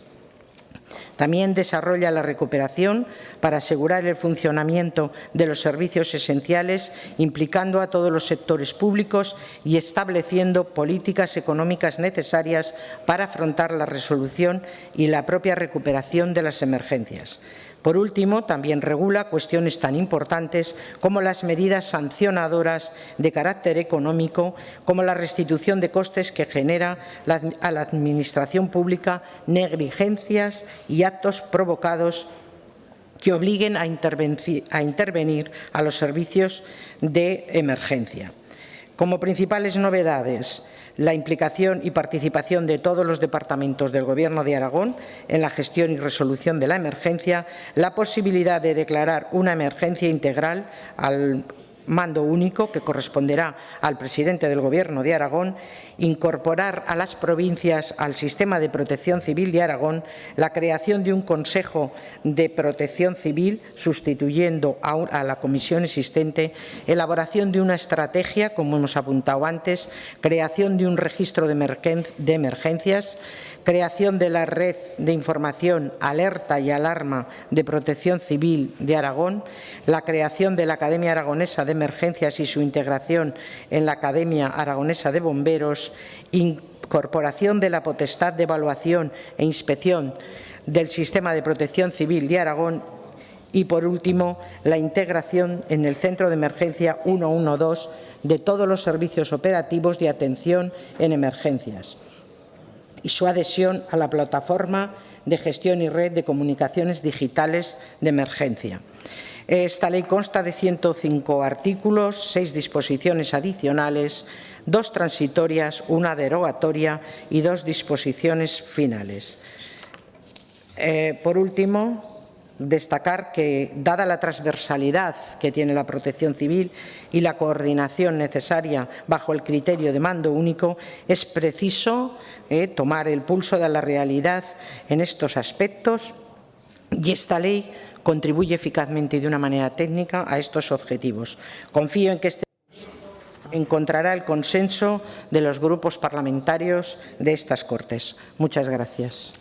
También desarrolla la recuperación para asegurar el funcionamiento de los servicios esenciales, implicando a todos los sectores públicos y estableciendo políticas económicas necesarias para afrontar la resolución y la propia recuperación de las emergencias. Por último, también regula cuestiones tan importantes como las medidas sancionadoras de carácter económico, como la restitución de costes que genera a la Administración pública negligencias y actos provocados que obliguen a intervenir a los servicios de emergencia. Como principales novedades, la implicación y participación de todos los departamentos del Gobierno de Aragón en la gestión y resolución de la emergencia, la posibilidad de declarar una emergencia integral al mando único que corresponderá al presidente del Gobierno de Aragón, incorporar a las provincias al sistema de protección civil de Aragón, la creación de un Consejo de Protección Civil sustituyendo a la comisión existente, elaboración de una estrategia, como hemos apuntado antes, creación de un registro de emergencias, creación de la red de información, alerta y alarma de protección civil de Aragón, la creación de la Academia Aragonesa de Emergencias y su integración en la Academia Aragonesa de Bomberos, incorporación de la potestad de evaluación e inspección del sistema de protección civil de Aragón y, por último, la integración en el Centro de Emergencia 112 de todos los servicios operativos de atención en emergencias y su adhesión a la plataforma de gestión y red de comunicaciones digitales de emergencia. Esta ley consta de 105 artículos, 6 disposiciones adicionales, 2 transitorias, 1 derogatoria y 2 disposiciones finales. Por último, destacar que, dada la transversalidad que tiene la protección civil y la coordinación necesaria bajo el criterio de mando único, es preciso tomar el pulso de la realidad en estos aspectos y esta ley contribuye eficazmente y de una manera técnica a estos objetivos. Confío en que este encontrará el consenso de los grupos parlamentarios de estas Cortes. Muchas gracias.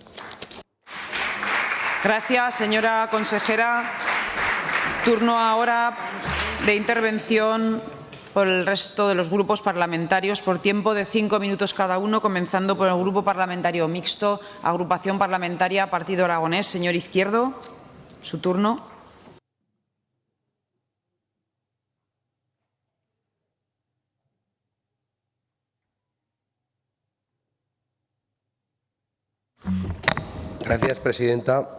Gracias, señora consejera. Turno ahora de intervención por el resto de los grupos parlamentarios por tiempo de 5 minutos cada uno, comenzando por el Grupo Parlamentario Mixto, Agrupación Parlamentaria Partido Aragonés. Señor Izquierdo, su turno. Gracias, presidenta.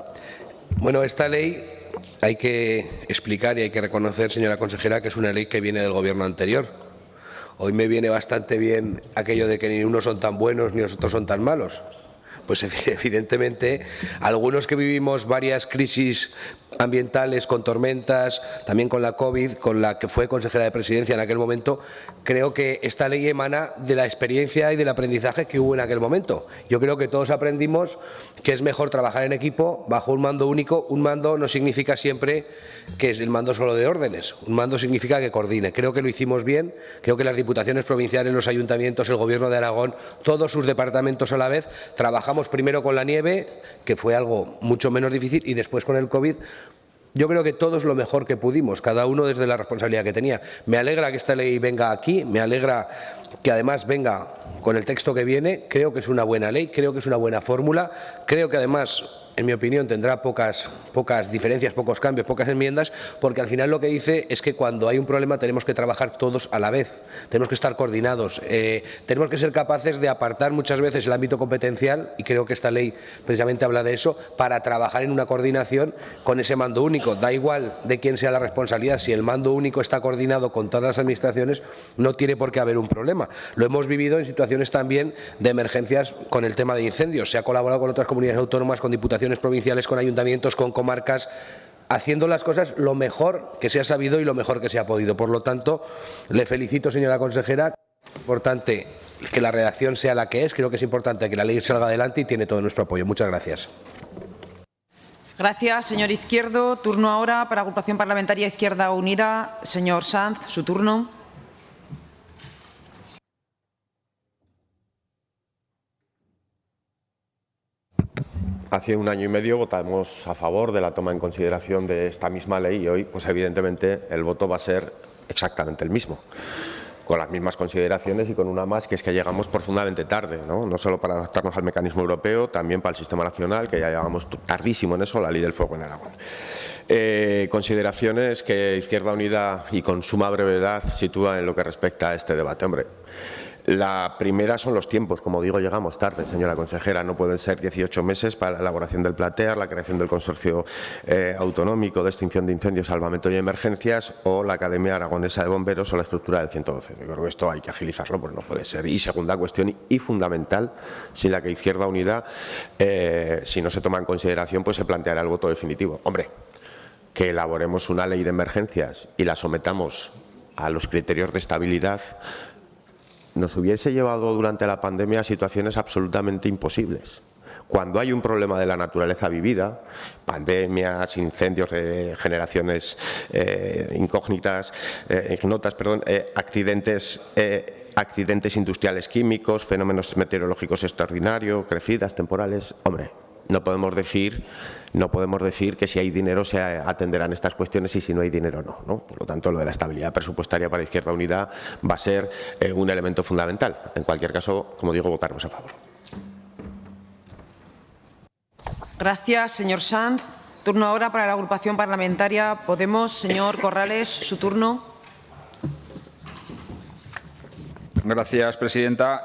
Bueno, esta ley hay que explicar y hay que reconocer, señora consejera, que es una ley que viene del Gobierno anterior. Hoy me viene bastante bien aquello de que ni unos son tan buenos ni los otros son tan malos. Pues evidentemente, algunos que vivimos varias crisis ambientales, con tormentas, también con la COVID, con la que fue consejera de Presidencia en aquel momento, creo que esta ley emana de la experiencia y del aprendizaje que hubo en aquel momento. Yo creo que todos aprendimos que es mejor trabajar en equipo bajo un mando único. Un mando no significa siempre que es el mando solo de órdenes, un mando significa que coordine. Creo que lo hicimos bien, creo que las diputaciones provinciales, los ayuntamientos, el Gobierno de Aragón, todos sus departamentos a la vez, trabajamos primero con la nieve, que fue algo mucho menos difícil, y después con el COVID. Yo creo que todos lo mejor que pudimos, cada uno desde la responsabilidad que tenía. Me alegra que esta ley venga aquí, me alegra que además venga con el texto que viene. Creo que es una buena ley, creo que es una buena fórmula, creo que además en mi opinión, tendrá pocas diferencias, pocos cambios, pocas enmiendas, porque al final lo que dice es que cuando hay un problema tenemos que trabajar todos a la vez, tenemos que estar coordinados, tenemos que ser capaces de apartar muchas veces el ámbito competencial, y creo que esta ley precisamente habla de eso, para trabajar en una coordinación con ese mando único. Da igual de quién sea la responsabilidad, si el mando único está coordinado con todas las administraciones, no tiene por qué haber un problema. Lo hemos vivido en situaciones también de emergencias con el tema de incendios. Se ha colaborado con otras comunidades autónomas, con diputaciones provinciales, con ayuntamientos, con comarcas, haciendo las cosas lo mejor que se ha sabido y lo mejor que se ha podido. Por lo tanto, le felicito, señora consejera. Es importante que la redacción sea la que es. Creo que es importante que la ley salga adelante y tiene todo nuestro apoyo. Muchas gracias. Gracias, señor Izquierdo. Turno ahora para la Agrupación Parlamentaria Izquierda Unida. Señor Sanz, su turno. Hace un año y medio votamos a favor de la toma en consideración de esta misma ley y hoy, pues evidentemente, el voto va a ser exactamente el mismo, con las mismas consideraciones y con una más, que es que llegamos profundamente tarde, no solo para adaptarnos al mecanismo europeo, también para el sistema nacional, que ya llegamos tardísimo en eso, la ley del fuego en Aragón. Consideraciones que Izquierda Unida y con suma brevedad sitúa en lo que respecta a este debate. Hombre, la primera son los tiempos. Como digo, llegamos tarde, señora consejera. No pueden ser 18 meses para la elaboración del PLATER, la creación del Consorcio Autonómico de Extinción de Incendios, Salvamento y Emergencias, o la Academia Aragonesa de Bomberos, o la estructura del 112. Yo creo que esto hay que agilizarlo, pues no puede ser. Y segunda cuestión, y fundamental, sin la que Izquierda Unida, si no se toma en consideración, pues se planteará el voto definitivo. Hombre, que elaboremos una ley de emergencias y la sometamos a los criterios de estabilidad nos hubiese llevado durante la pandemia a situaciones absolutamente imposibles. Cuando hay un problema de la naturaleza vivida, pandemias, incendios de generaciones ignotas, accidentes industriales químicos, fenómenos meteorológicos extraordinarios, crecidas temporales, hombre, no podemos decir que si hay dinero se atenderán estas cuestiones y si no hay dinero no. Por lo tanto, lo de la estabilidad presupuestaria para Izquierda Unida va a ser un elemento fundamental. En cualquier caso, como digo, votaremos a favor. Gracias, señor Sanz. Turno ahora para la Agrupación Parlamentaria Podemos. Señor Corrales, su turno. Gracias, presidenta.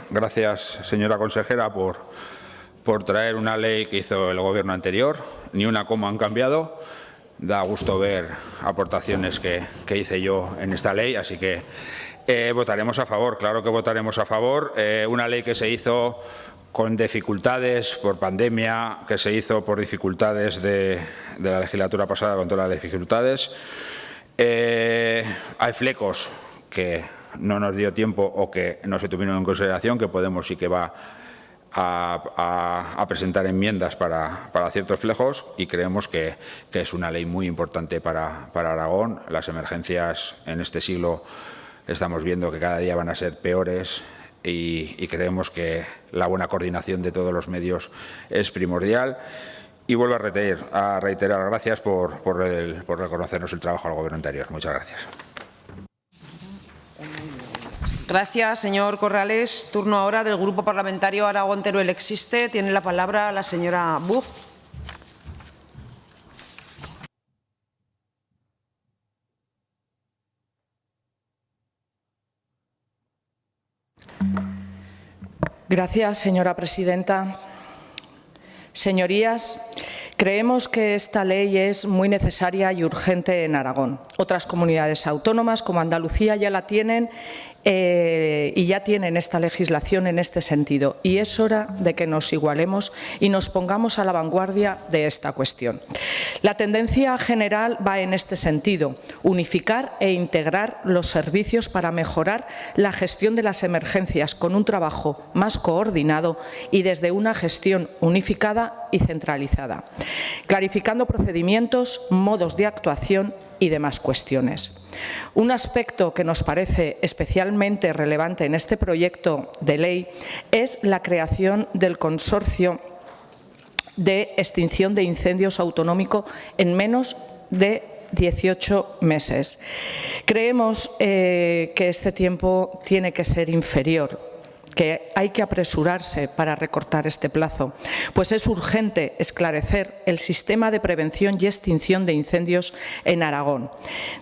Gracias, señora consejera, por traer una ley que hizo el Gobierno anterior. Ni una coma han cambiado. Da gusto ver aportaciones que hice yo en esta ley, así que votaremos a favor. Claro que votaremos a favor. Una ley que se hizo con dificultades por pandemia, que se hizo por dificultades de la legislatura pasada, con todas las dificultades. Hay flecos que no nos dio tiempo o que no se tuvieron en consideración, que Podemos sí que va a presentar enmiendas para ciertos flecos, y creemos que es una ley muy importante para Aragón. Las emergencias en este siglo estamos viendo que cada día van a ser peores y creemos que la buena coordinación de todos los medios es primordial. Y vuelvo a reiterar gracias por reconocernos el trabajo al Gobierno anterior. Muchas gracias. Gracias, señor Corrales. Turno ahora del Grupo Parlamentario Aragón Teruel Existe. Tiene la palabra la señora Buch. Gracias, señora presidenta. Señorías, creemos que esta ley es muy necesaria y urgente en Aragón. Otras comunidades autónomas, como Andalucía, ya la tienen y ya tienen esta legislación en este sentido. Y es hora de que nos igualemos y nos pongamos a la vanguardia de esta cuestión. La tendencia general va en este sentido: unificar e integrar los servicios para mejorar la gestión de las emergencias con un trabajo más coordinado y desde una gestión unificada y centralizada, clarificando procedimientos, modos de actuación y demás cuestiones. Un aspecto que nos parece especialmente relevante en este proyecto de ley es la creación del Consorcio de Extinción de Incendios Autonómico en menos de 18 meses. Creemos que este tiempo tiene que ser inferior. que hay que apresurarse para recortar este plazo, pues es urgente esclarecer el sistema de prevención y extinción de incendios en Aragón.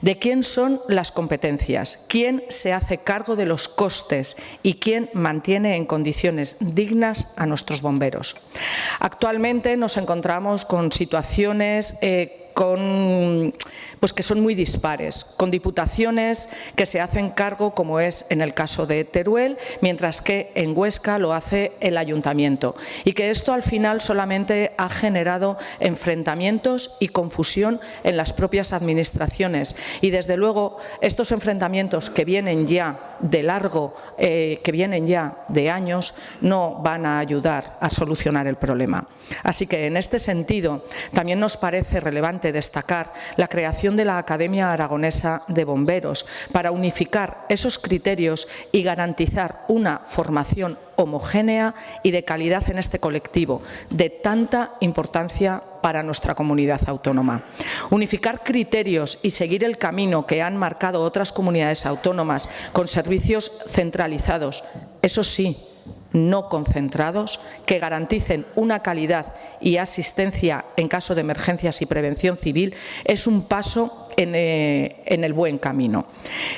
¿De quién son las competencias? ¿Quién se hace cargo de los costes? ¿Y quién mantiene en condiciones dignas a nuestros bomberos? Actualmente nos encontramos con situaciones que son muy dispares, con diputaciones que se hacen cargo, como es en el caso de Teruel, mientras que en Huesca lo hace el ayuntamiento, y que esto al final solamente ha generado enfrentamientos y confusión en las propias administraciones. Y desde luego estos enfrentamientos que vienen ya de largo, que vienen ya de años, no van a ayudar a solucionar el problema. Así que en este sentido también nos parece relevante destacar la creación de la Academia Aragonesa de Bomberos para unificar esos criterios y garantizar una formación homogénea y de calidad en este colectivo, de tanta importancia para nuestra comunidad autónoma. Unificar criterios y seguir el camino que han marcado otras comunidades autónomas con servicios centralizados, eso sí, no concentrados, que garanticen una calidad y asistencia en caso de emergencias y prevención civil, es un paso en el buen camino.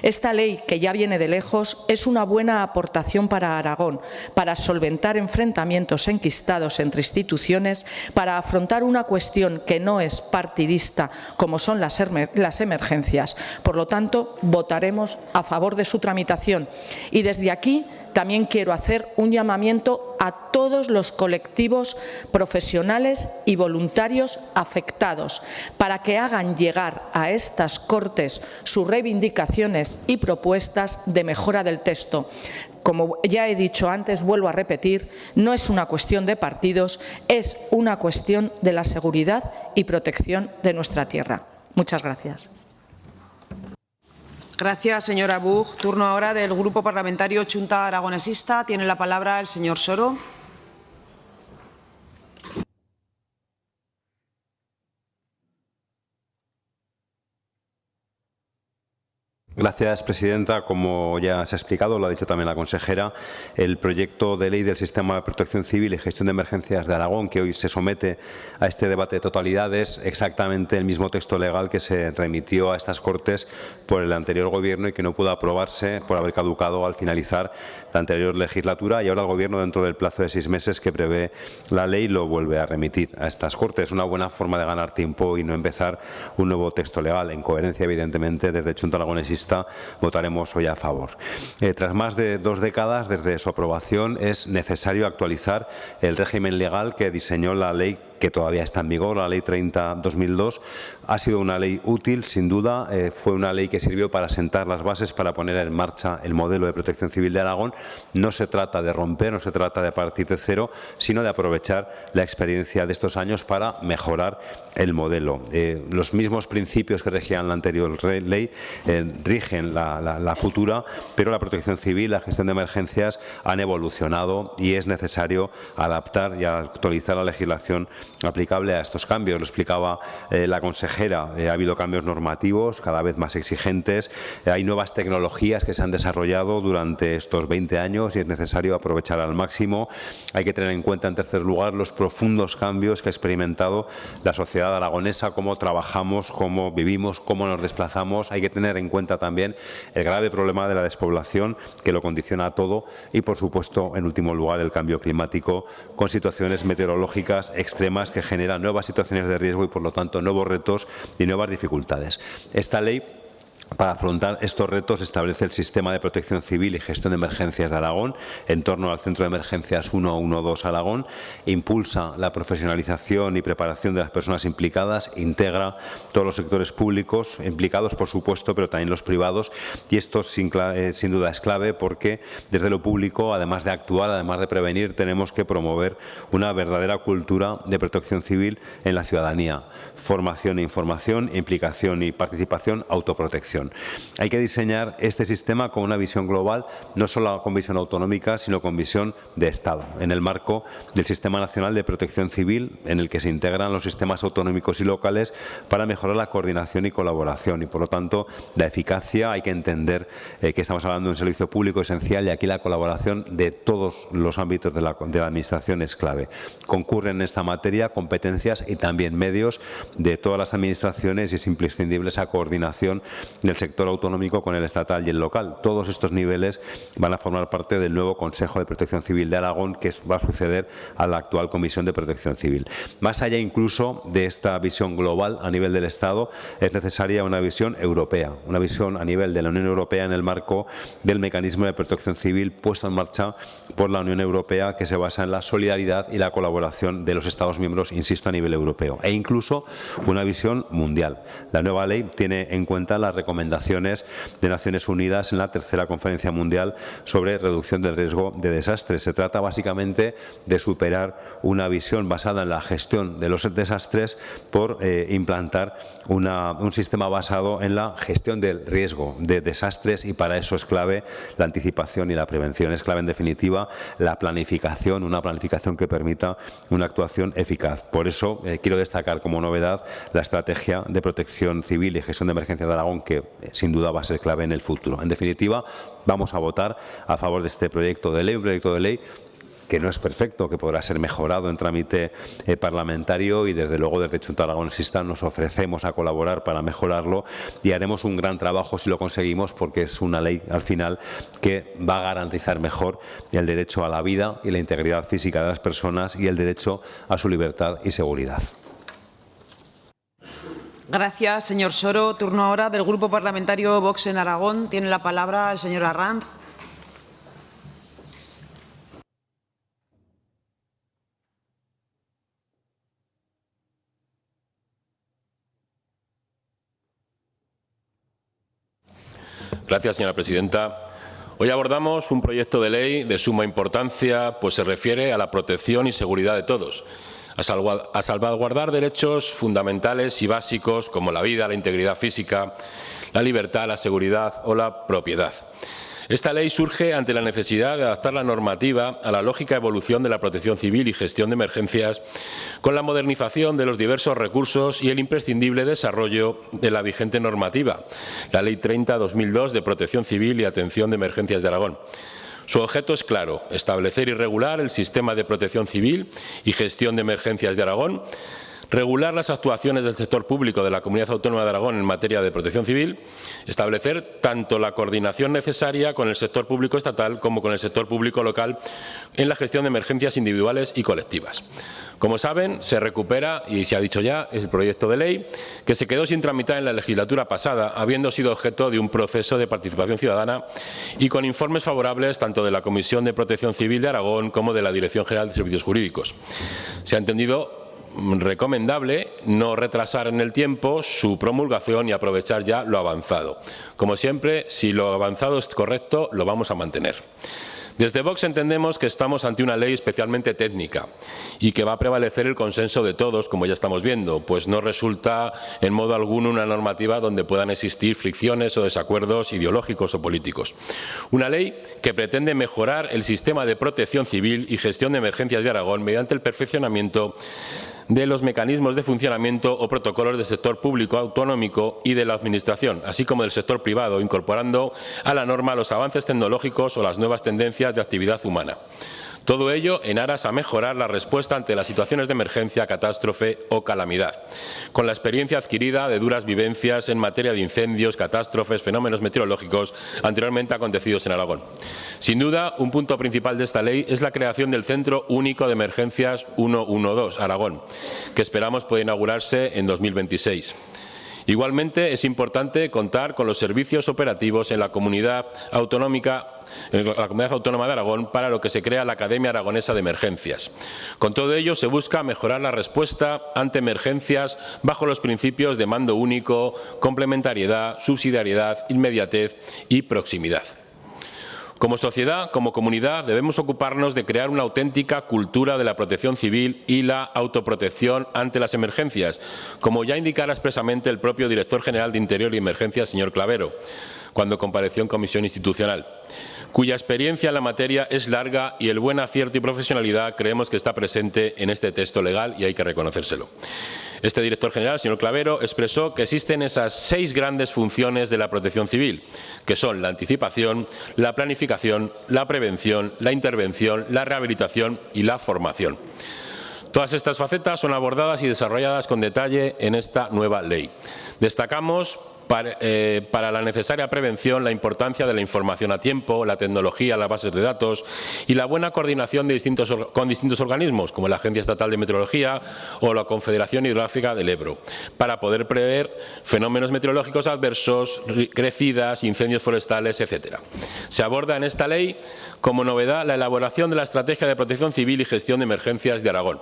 Esta ley, que ya viene de lejos, es una buena aportación para Aragón, para solventar enfrentamientos enquistados entre instituciones, para afrontar una cuestión que no es partidista, como son las emergencias. Por lo tanto, votaremos a favor de su tramitación. Y desde aquí también quiero hacer un llamamiento a todos los colectivos profesionales y voluntarios afectados para que hagan llegar a estas Cortes sus reivindicaciones y propuestas de mejora del texto. Como ya he dicho antes, vuelvo a repetir, no es una cuestión de partidos, es una cuestión de la seguridad y protección de nuestra tierra. Muchas gracias. Gracias, señora Buch. Turno ahora del Grupo Parlamentario Chunta Aragonesista. Tiene la palabra el señor Soro. Gracias, presidenta. Como ya se ha explicado, lo ha dicho también la consejera, el proyecto de ley del Sistema de Protección Civil y Gestión de Emergencias de Aragón, que hoy se somete a este debate de totalidad, es exactamente el mismo texto legal que se remitió a estas Cortes por el anterior Gobierno y que no pudo aprobarse por haber caducado al finalizar la anterior legislatura, y ahora el Gobierno, dentro del plazo de 6 meses que prevé la ley, lo vuelve a remitir a estas Cortes. Es una buena forma de ganar tiempo y no empezar un nuevo texto legal. En coherencia, evidentemente, desde Chunta Aragonesista votaremos hoy a favor. Tras más de 2 décadas desde su aprobación, es necesario actualizar el régimen legal que diseñó la ley que todavía está en vigor, la Ley 30/2002. Ha sido una ley útil, sin duda. Fue una ley que sirvió para sentar las bases, para poner en marcha el modelo de protección civil de Aragón. No se trata de romper, no se trata de partir de cero, sino de aprovechar la experiencia de estos años para mejorar el modelo. Los mismos principios que regían la anterior ley rigen la futura, pero la protección civil, la gestión de emergencias han evolucionado y es necesario adaptar y actualizar la legislación aplicable a estos cambios. Lo explicaba la consejera, ha habido cambios normativos cada vez más exigentes, hay nuevas tecnologías que se han desarrollado durante estos 20 años y es necesario aprovechar al máximo. Hay que tener en cuenta, en tercer lugar, los profundos cambios que ha experimentado la sociedad aragonesa, cómo trabajamos, cómo vivimos, cómo nos desplazamos. Hay que tener en cuenta también el grave problema de la despoblación, que lo condiciona todo, y, por supuesto, en último lugar, el cambio climático, con situaciones meteorológicas extremas que generan nuevas situaciones de riesgo y, por lo tanto, nuevos retos y nuevas dificultades. Esta ley, para afrontar estos retos, establece el Sistema de Protección Civil y Gestión de Emergencias de Aragón en torno al Centro de Emergencias 112 Aragón, impulsa la profesionalización y preparación de las personas implicadas, integra todos los sectores públicos implicados, por supuesto, pero también los privados, y esto sin duda es clave porque desde lo público, además de actuar, además de prevenir, tenemos que promover una verdadera cultura de protección civil en la ciudadanía. Formación e información, implicación y participación, autoprotección. intervención. Hay que diseñar este sistema con una visión global, no solo con visión autonómica, sino con visión de Estado, en el marco del Sistema Nacional de Protección Civil, en el que se integran los sistemas autonómicos y locales para mejorar la coordinación y colaboración y, por lo tanto, la eficacia. Hay que entender que estamos hablando de un servicio público esencial y aquí la colaboración de todos los ámbitos de la Administración es clave. Concurren en esta materia competencias y también medios de todas las administraciones y es imprescindible esa coordinación del sector autonómico con el estatal y el local. Todos estos niveles van a formar parte del nuevo Consejo de Protección Civil de Aragón, que va a suceder a la actual Comisión de Protección Civil. Más allá incluso de esta visión global a nivel del Estado, es necesaria una visión europea, una visión a nivel de la Unión Europea en el marco del mecanismo de protección civil puesto en marcha por la Unión Europea, que se basa en la solidaridad y la colaboración de los Estados miembros, insisto, a nivel europeo, e incluso una visión mundial. La nueva ley tiene en cuenta las recomendaciones de Naciones Unidas en la tercera Conferencia Mundial sobre reducción del riesgo de desastres. Se trata básicamente de superar una visión basada en la gestión de los desastres por implantar un sistema basado en la gestión del riesgo de desastres, y para eso es clave la anticipación y la prevención. Es clave, en definitiva, la planificación, una planificación que permita una actuación eficaz. Por eso quiero destacar como novedad la estrategia de protección civil y gestión de emergencias de Aragón, que sin duda va a ser clave en el futuro. En definitiva, vamos a votar a favor de este proyecto de ley, un proyecto de ley que no es perfecto, que podrá ser mejorado en trámite parlamentario, y desde luego desde Junta Aragonesista nos ofrecemos a colaborar para mejorarlo y haremos un gran trabajo si lo conseguimos, porque es una ley al final que va a garantizar mejor el derecho a la vida y la integridad física de las personas y el derecho a su libertad y seguridad. Gracias, señor Soro. Turno ahora del Grupo Parlamentario Vox en Aragón. Tiene la palabra el señor Arranz. Gracias, señora presidenta. Hoy abordamos un proyecto de ley de suma importancia, pues se refiere a la protección y seguridad de todos, a salvaguardar derechos fundamentales y básicos como la vida, la integridad física, la libertad, la seguridad o la propiedad. Esta ley surge ante la necesidad de adaptar la normativa a la lógica evolución de la protección civil y gestión de emergencias, con la modernización de los diversos recursos y el imprescindible desarrollo de la vigente normativa, la Ley 30/2002 de Protección Civil y Atención de Emergencias de Aragón. Su objeto es claro: establecer y regular el sistema de protección civil y gestión de emergencias de Aragón, regular las actuaciones del sector público de la Comunidad Autónoma de Aragón en materia de protección civil, establecer tanto la coordinación necesaria con el sector público estatal como con el sector público local en la gestión de emergencias individuales y colectivas. Como saben, se recupera, y se ha dicho ya, el proyecto de ley que se quedó sin tramitar en la legislatura pasada, habiendo sido objeto de un proceso de participación ciudadana y con informes favorables tanto de la Comisión de Protección Civil de Aragón como de la Dirección General de Servicios Jurídicos. Se ha entendido recomendable no retrasar en el tiempo su promulgación y aprovechar ya lo avanzado. Como siempre, si lo avanzado es correcto, lo vamos a mantener. Desde Vox entendemos que estamos ante una ley especialmente técnica y que va a prevalecer el consenso de todos, como ya estamos viendo, pues no resulta en modo alguno una normativa donde puedan existir fricciones o desacuerdos ideológicos o políticos. Una ley que pretende mejorar el sistema de protección civil y gestión de emergencias de Aragón mediante el perfeccionamiento de los mecanismos de funcionamiento o protocolos del sector público autonómico y de la Administración, así como del sector privado, incorporando a la norma los avances tecnológicos o las nuevas tendencias de actividad humana. Todo ello en aras a mejorar la respuesta ante las situaciones de emergencia, catástrofe o calamidad, con la experiencia adquirida de duras vivencias en materia de incendios, catástrofes, fenómenos meteorológicos anteriormente acontecidos en Aragón. Sin duda, un punto principal de esta ley es la creación del Centro Único de Emergencias 112 Aragón, que esperamos pueda inaugurarse en 2026. Igualmente, es importante contar con los servicios operativos en la Comunidad Autónoma de Aragón, para lo que se crea la Academia Aragonesa de Emergencias. Con todo ello, se busca mejorar la respuesta ante emergencias bajo los principios de mando único, complementariedad, subsidiariedad, inmediatez y proximidad. Como sociedad, como comunidad, debemos ocuparnos de crear una auténtica cultura de la protección civil y la autoprotección ante las emergencias, como ya indicara expresamente el propio director general de Interior y Emergencias, señor Clavero, cuando compareció en comisión institucional, cuya experiencia en la materia es larga y el buen acierto y profesionalidad creemos que está presente en este texto legal y hay que reconocérselo. Este director general, señor Clavero, expresó que existen esas 6 grandes funciones de la protección civil, que son la anticipación, la planificación, la prevención, la intervención, la rehabilitación y la formación. Todas estas facetas son abordadas y desarrolladas con detalle en esta nueva ley. Destacamos para la necesaria prevención la importancia de la información a tiempo, la tecnología, las bases de datos y la buena coordinación con distintos organismos, como la Agencia Estatal de Meteorología o la Confederación Hidrográfica del Ebro, para poder prever fenómenos meteorológicos adversos, crecidas, incendios forestales, etc. Se aborda en esta ley como novedad la elaboración de la Estrategia de Protección Civil y Gestión de Emergencias de Aragón.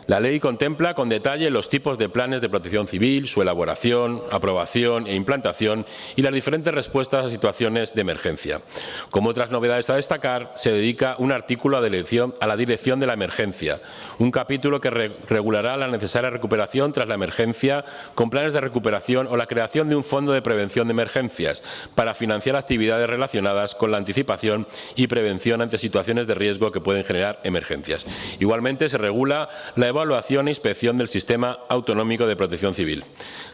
La ley contempla con detalle los tipos de planes de protección civil, su elaboración, aprobación e implantación y las diferentes respuestas a situaciones de emergencia. Como otras novedades a destacar, se dedica un artículo a la dirección de la emergencia, un capítulo que regulará la necesaria recuperación tras la emergencia con planes de recuperación o la creación de un fondo de prevención de emergencias para financiar actividades relacionadas con la anticipación y prevención ante situaciones de riesgo que pueden generar emergencias. Igualmente, se regula la evaluación e inspección del Sistema Autonómico de Protección Civil.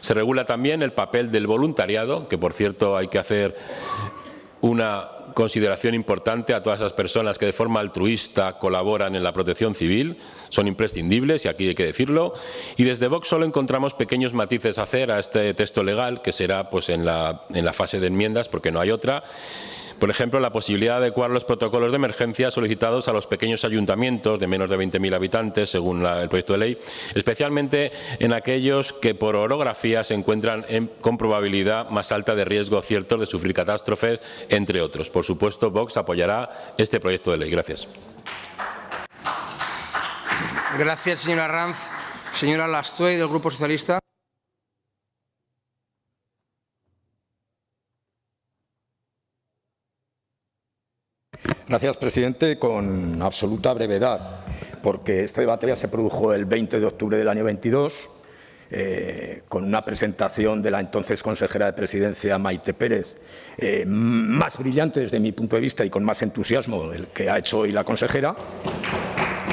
Se regula también el papel del voluntariado, que por cierto hay que hacer una consideración importante a todas esas personas que de forma altruista colaboran en la protección civil, son imprescindibles y aquí hay que decirlo, y desde Vox solo encontramos pequeños matices a hacer a este texto legal, que será pues en la fase de enmiendas, porque no hay otra. Por ejemplo, la posibilidad de adecuar los protocolos de emergencia solicitados a los pequeños ayuntamientos de menos de 20.000 habitantes, según el proyecto de ley, especialmente en aquellos que por orografía se encuentran con probabilidad más alta de riesgo ciertos de sufrir catástrofes, entre otros. Por supuesto, Vox apoyará este proyecto de ley. Gracias. Gracias, señora Ranz. Señora Lastuey, del Grupo Socialista. Gracias, presidente. Con absoluta brevedad, porque este debate ya se produjo el 20 de octubre del año 22, con una presentación de la entonces consejera de Presidencia, Maite Pérez, más brillante desde mi punto de vista y con más entusiasmo del que ha hecho hoy la consejera.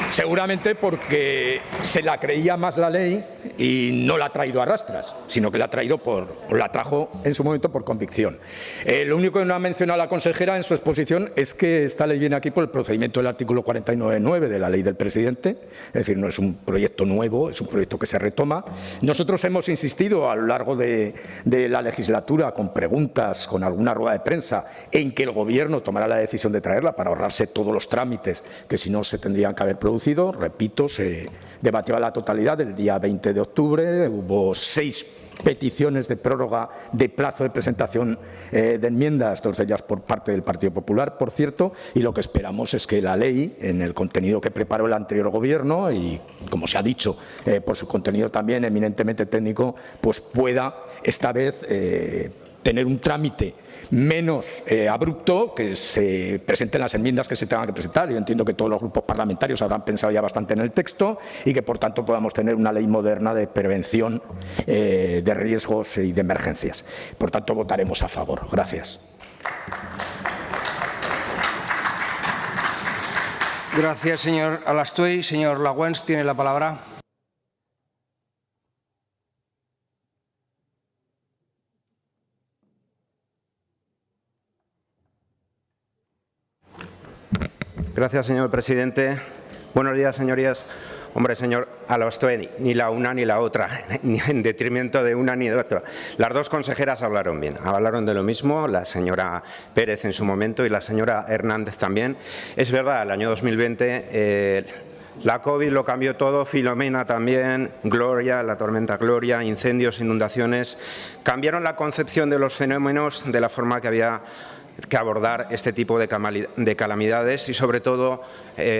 Seguramente porque se la creía más la ley y no la ha traído a rastras, sino que la trajo en su momento por convicción. Lo único que no ha mencionado la consejera en su exposición es que esta ley viene aquí por el procedimiento del artículo 49.9 de la Ley del Presidente, es decir, no es un proyecto nuevo, es un proyecto que se retoma. Nosotros hemos insistido a lo largo de la legislatura con preguntas, con alguna rueda de prensa, en que el Gobierno tomará la decisión de traerla para ahorrarse todos los trámites que si no se tendrían que haber producido. Repito, se debatió a la totalidad el día 20 de octubre, hubo 6 peticiones de prórroga de plazo de presentación de enmiendas, 2 de ellas por parte del Partido Popular, por cierto, y lo que esperamos es que la ley, en el contenido que preparó el anterior Gobierno y, como se ha dicho, por su contenido también eminentemente técnico, pues pueda esta vez tener un trámite menos abrupto, que se presenten las enmiendas que se tengan que presentar. Yo entiendo que todos los grupos parlamentarios habrán pensado ya bastante en el texto y que, por tanto, podamos tener una ley moderna de prevención de riesgos y de emergencias. Por tanto, votaremos a favor. Gracias. Gracias, señor Alastuey. Señor Lagüens, tiene la palabra. Gracias, señor presidente. Buenos días, señorías. Hombre, señor Alastuey, ni la una ni la otra, ni en detrimento de una ni de otra. Las dos consejeras hablaron bien, hablaron de lo mismo, la señora Pérez en su momento y la señora Hernández también. Es verdad, el año 2020 la COVID lo cambió todo, Filomena también, Gloria, la tormenta Gloria, incendios, inundaciones, cambiaron la concepción de los fenómenos de la forma que había que abordar este tipo de calamidades y, sobre todo,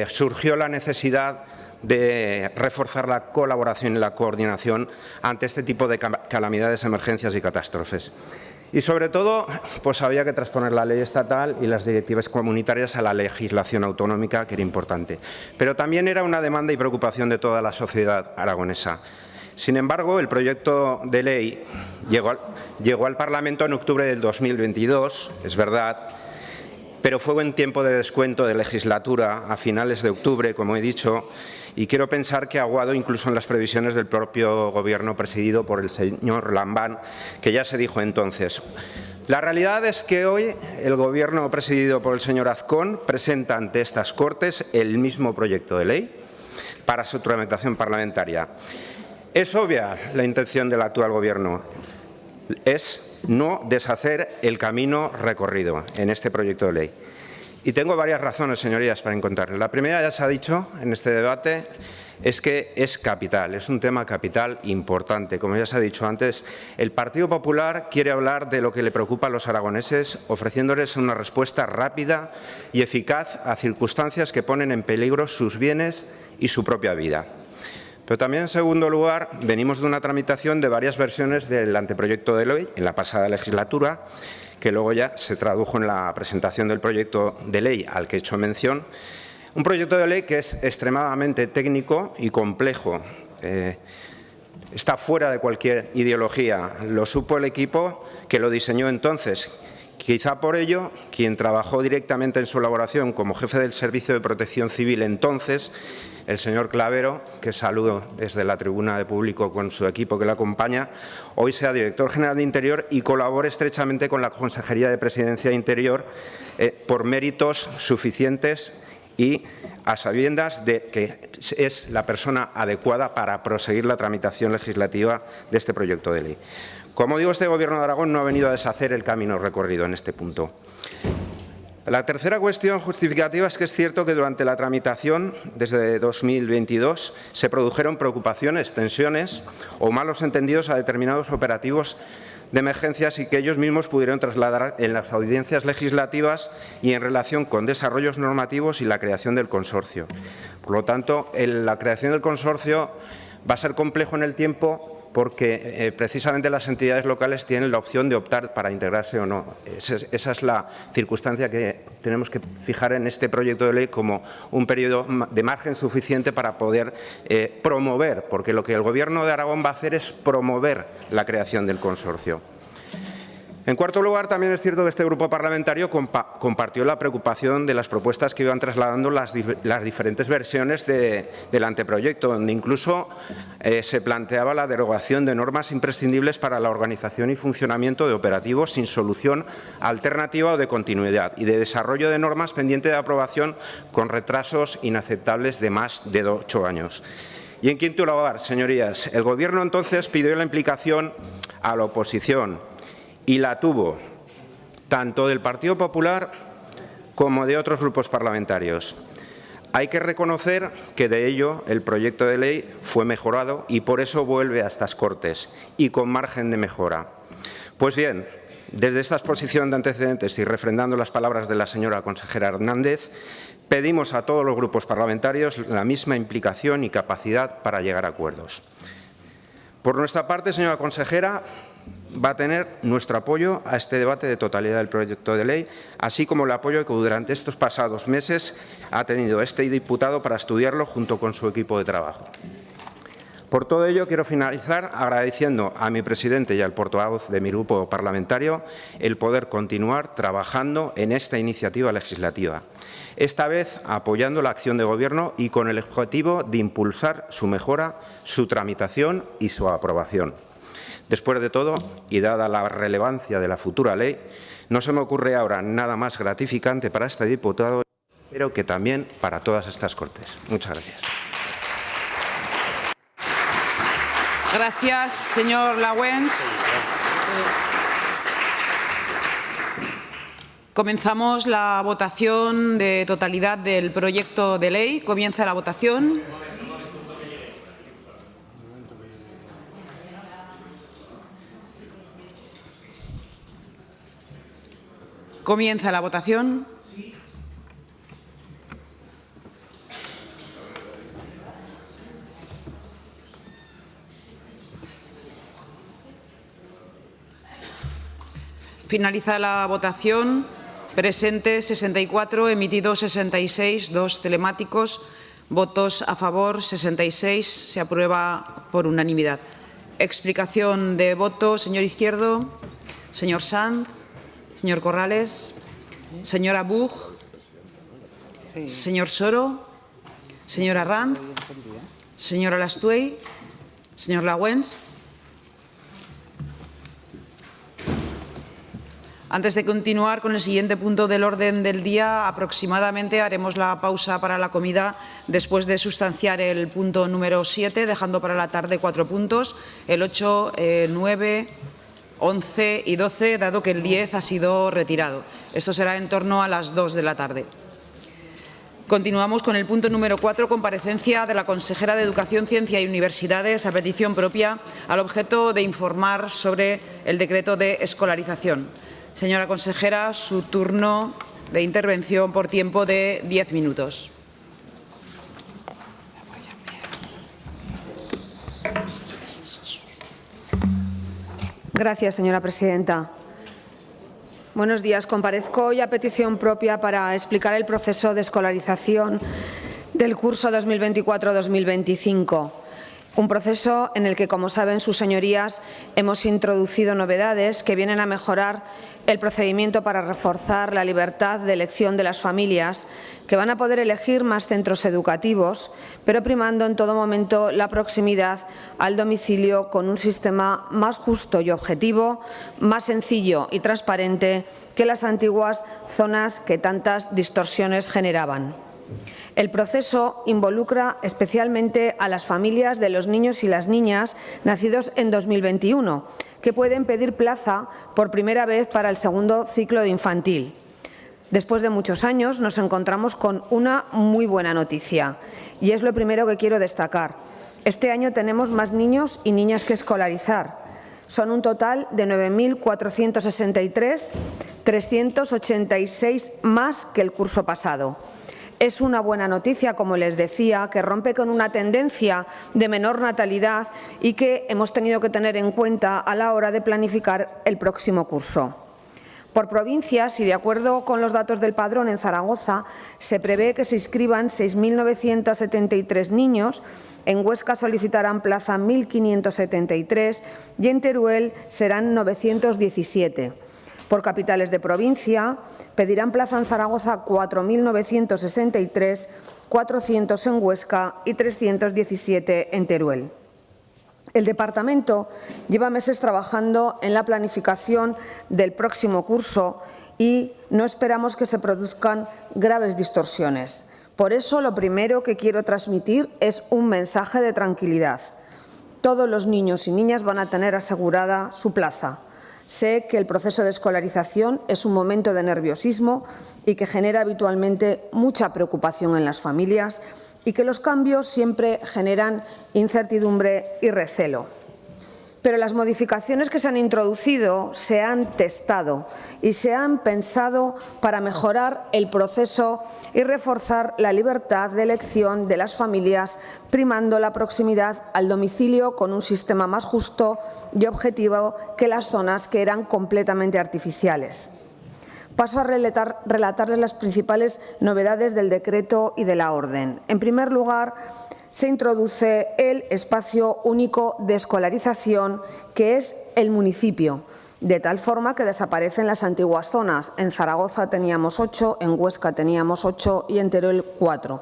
surgió la necesidad de reforzar la colaboración y la coordinación ante este tipo de calamidades, emergencias y catástrofes. Y sobre todo, pues había que transponer la ley estatal y las directivas comunitarias a la legislación autonómica, que era importante. Pero también era una demanda y preocupación de toda la sociedad aragonesa. Sin embargo, el proyecto de ley llegó al Parlamento en octubre del 2022, es verdad, pero fue en tiempo de descuento de legislatura, a finales de octubre, como he dicho, y quiero pensar que ha aguado incluso en las previsiones del propio Gobierno presidido por el señor Lambán, que ya se dijo entonces. La realidad es que hoy el Gobierno presidido por el señor Azcón presenta ante estas Cortes el mismo proyecto de ley para su tramitación parlamentaria. Es obvia la intención del actual Gobierno, es no deshacer el camino recorrido en este proyecto de ley. Y tengo varias razones, señorías, para encontrarle. La primera, ya se ha dicho en este debate, es que es capital, es un tema capital importante. Como ya se ha dicho antes, el Partido Popular quiere hablar de lo que le preocupa a los aragoneses, ofreciéndoles una respuesta rápida y eficaz a circunstancias que ponen en peligro sus bienes y su propia vida. Pero también, en segundo lugar, venimos de una tramitación de varias versiones del anteproyecto de ley en la pasada legislatura, que luego ya se tradujo en la presentación del proyecto de ley al que he hecho mención. Un proyecto de ley que es extremadamente técnico y complejo. Está fuera de cualquier ideología. Lo supo el equipo que lo diseñó entonces. Quizá por ello, quien trabajó directamente en su elaboración como jefe del Servicio de Protección Civil entonces, el señor Clavero, que saludo desde la tribuna de público con su equipo que le acompaña, hoy sea director general de Interior y colabore estrechamente con la Consejería de Presidencia e Interior por méritos suficientes y a sabiendas de que es la persona adecuada para proseguir la tramitación legislativa de este proyecto de ley. Como digo, este Gobierno de Aragón no ha venido a deshacer el camino recorrido en este punto. La tercera cuestión justificativa es que es cierto que durante la tramitación, desde 2022, se produjeron preocupaciones, tensiones o malos entendidos a determinados operativos de emergencias y que ellos mismos pudieron trasladar en las audiencias legislativas y en relación con desarrollos normativos y la creación del consorcio. Por lo tanto, la creación del consorcio va a ser complejo en el tiempo porque precisamente las entidades locales tienen la opción de optar para integrarse o no. Esa es la circunstancia que tenemos que fijar en este proyecto de ley como un periodo de margen suficiente para poder promover, porque lo que el Gobierno de Aragón va a hacer es promover la creación del consorcio. En cuarto lugar, también es cierto que este grupo parlamentario compartió la preocupación de las propuestas que iban trasladando las diferentes versiones del anteproyecto, donde incluso se planteaba la derogación de normas imprescindibles para la organización y funcionamiento de operativos sin solución alternativa o de continuidad y de desarrollo de normas pendientes de aprobación con retrasos inaceptables de más de 8 años. Y en quinto lugar, señorías, el Gobierno entonces pidió la implicación a la oposición y la tuvo, tanto del Partido Popular como de otros grupos parlamentarios. Hay que reconocer que de ello el proyecto de ley fue mejorado y por eso vuelve a estas Cortes y con margen de mejora. Pues bien, desde esta exposición de antecedentes y refrendando las palabras de la señora consejera Hernández, pedimos a todos los grupos parlamentarios la misma implicación y capacidad para llegar a acuerdos. Por nuestra parte, señora consejera, va a tener nuestro apoyo a este debate de totalidad del proyecto de ley, así como el apoyo que durante estos pasados meses ha tenido este diputado para estudiarlo junto con su equipo de trabajo. Por todo ello, quiero finalizar agradeciendo a mi presidente y al portavoz de mi grupo parlamentario el poder continuar trabajando en esta iniciativa legislativa, esta vez apoyando la acción de Gobierno y con el objetivo de impulsar su mejora, su tramitación y su aprobación. Después de todo, y dada la relevancia de la futura ley, no se me ocurre ahora nada más gratificante para este diputado, pero que también para todas estas Cortes. Muchas gracias. Gracias, señor Lawens. Comenzamos la votación de totalidad del proyecto de ley. Comienza la votación. Comienza la votación. Finaliza la votación. Presentes 64, emitidos 66, 2 telemáticos. Votos a favor 66. Se aprueba por unanimidad. Explicación de voto. Señor Izquierdo, señor Sanz, señor Corrales, señora Buch, señor Soro, señora Ranz, señora Lastuey, señor Lawens. Antes de continuar con el siguiente punto del orden del día, aproximadamente haremos la pausa para la comida después de sustanciar el punto número 7, dejando para la tarde 4 puntos, el 8, 9, 11 y 12, dado que el 10 ha sido retirado. Esto será en torno a las 2 de la tarde. Continuamos con el punto número 4, comparecencia de la consejera de Educación, Ciencia y Universidades a petición propia al objeto de informar sobre el decreto de escolarización. Señora consejera, su turno de intervención por tiempo de 10 minutos. Gracias, señora presidenta. Buenos días. Comparezco hoy a petición propia para explicar el proceso de escolarización del curso 2024-2025. Un proceso en el que, como saben sus señorías, hemos introducido novedades que vienen a mejorar el procedimiento para reforzar la libertad de elección de las familias, que van a poder elegir más centros educativos, pero primando en todo momento la proximidad al domicilio con un sistema más justo y objetivo, más sencillo y transparente que las antiguas zonas que tantas distorsiones generaban. El proceso involucra especialmente a las familias de los niños y las niñas nacidos en 2021, que pueden pedir plaza por primera vez para el segundo ciclo de infantil. Después de muchos años nos encontramos con una muy buena noticia y es lo primero que quiero destacar. Este año tenemos más niños y niñas que escolarizar. Son un total de 9.463, 386 más que el curso pasado. Es una buena noticia, como les decía, que rompe con una tendencia de menor natalidad y que hemos tenido que tener en cuenta a la hora de planificar el próximo curso. Por provincias y de acuerdo con los datos del padrón, en Zaragoza se prevé que se inscriban 6.973 niños, en Huesca solicitarán plaza 1.573 y en Teruel serán 917. Por capitales de provincia, pedirán plaza en Zaragoza 4.963, 400 en Huesca y 317 en Teruel. El Departamento lleva meses trabajando en la planificación del próximo curso y no esperamos que se produzcan graves distorsiones. Por eso, lo primero que quiero transmitir es un mensaje de tranquilidad. Todos los niños y niñas van a tener asegurada su plaza. Sé que el proceso de escolarización es un momento de nerviosismo y que genera habitualmente mucha preocupación en las familias y que los cambios siempre generan incertidumbre y recelo. Pero las modificaciones que se han introducido se han testado y se han pensado para mejorar el proceso y reforzar la libertad de elección de las familias, primando la proximidad al domicilio con un sistema más justo y objetivo que las zonas que eran completamente artificiales. Paso a relatarles las principales novedades del decreto y de la orden. En primer lugar, se introduce el espacio único de escolarización, que es el municipio, de tal forma que desaparecen las antiguas zonas. En Zaragoza teníamos 8, en Huesca teníamos 8 y en Teruel 4.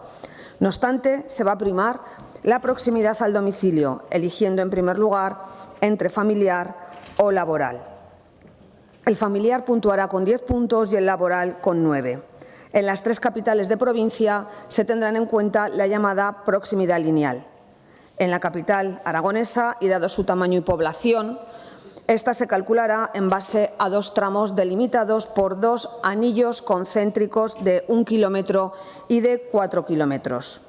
No obstante, se va a primar la proximidad al domicilio, eligiendo en primer lugar entre familiar o laboral. El familiar puntuará con 10 puntos y el laboral con 9. En las 3 capitales de provincia se tendrán en cuenta la llamada proximidad lineal. En la capital aragonesa, y dado su tamaño y población, esta se calculará en base a 2 tramos delimitados por 2 anillos concéntricos de 1 kilómetro y de 4 kilómetros.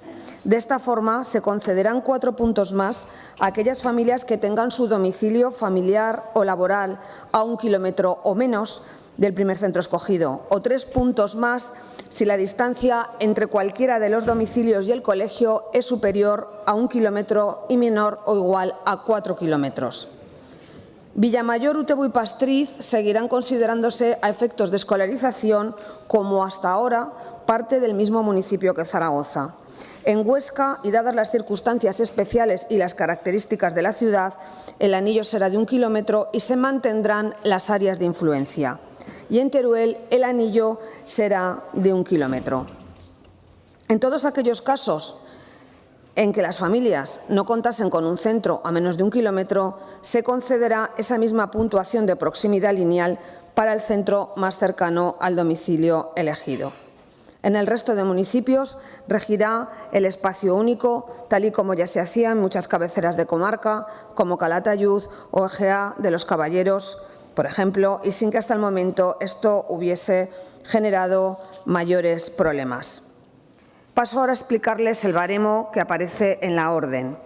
De esta forma, se concederán 4 puntos más a aquellas familias que tengan su domicilio familiar o laboral a 1 kilómetro o menos del primer centro escogido, o 3 puntos más si la distancia entre cualquiera de los domicilios y el colegio es superior a 1 kilómetro y menor o igual a 4 kilómetros. Villamayor, Utebo y Pastriz seguirán considerándose a efectos de escolarización como hasta ahora parte del mismo municipio que Zaragoza. En Huesca, y dadas las circunstancias especiales y las características de la ciudad, el anillo será de 1 kilómetro y se mantendrán las áreas de influencia. Y en Teruel el anillo será de 1 kilómetro. En todos aquellos casos en que las familias no contasen con un centro a menos de 1 kilómetro, se concederá esa misma puntuación de proximidad lineal para el centro más cercano al domicilio elegido. En el resto de municipios regirá el espacio único, tal y como ya se hacía en muchas cabeceras de comarca, como Calatayud o Egea de los Caballeros, por ejemplo, y sin que hasta el momento esto hubiese generado mayores problemas. Paso ahora a explicarles el baremo que aparece en la orden.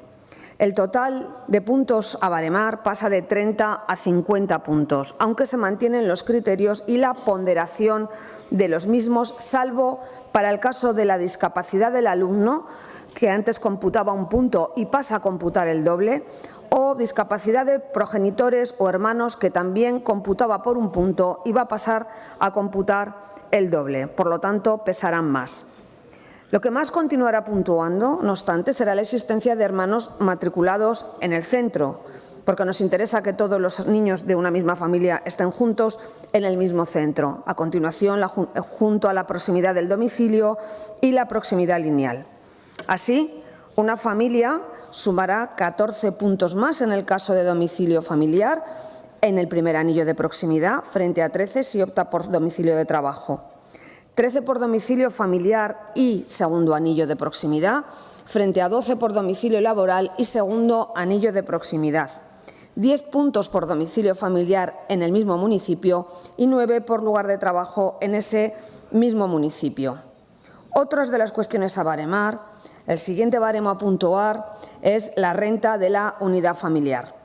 El total de puntos a baremar pasa de 30 a 50 puntos, aunque se mantienen los criterios y la ponderación de los mismos, salvo para el caso de la discapacidad del alumno, que antes computaba 1 punto y pasa a computar el doble, o discapacidad de progenitores o hermanos, que también computaba por 1 punto y va a pasar a computar el doble. Por lo tanto, pesarán más. Lo que más continuará puntuando, no obstante, será la existencia de hermanos matriculados en el centro, porque nos interesa que todos los niños de una misma familia estén juntos en el mismo centro. A continuación, junto a la proximidad del domicilio y la proximidad lineal. Así, una familia sumará 14 puntos más en el caso de domicilio familiar en el primer anillo de proximidad, frente a 13 si opta por domicilio de trabajo. 13 por domicilio familiar y segundo anillo de proximidad, frente a 12 por domicilio laboral y segundo anillo de proximidad. 10 puntos por domicilio familiar en el mismo municipio y 9 por lugar de trabajo en ese mismo municipio. Otras de las cuestiones a baremar, el siguiente baremo a puntuar es la renta de la unidad familiar.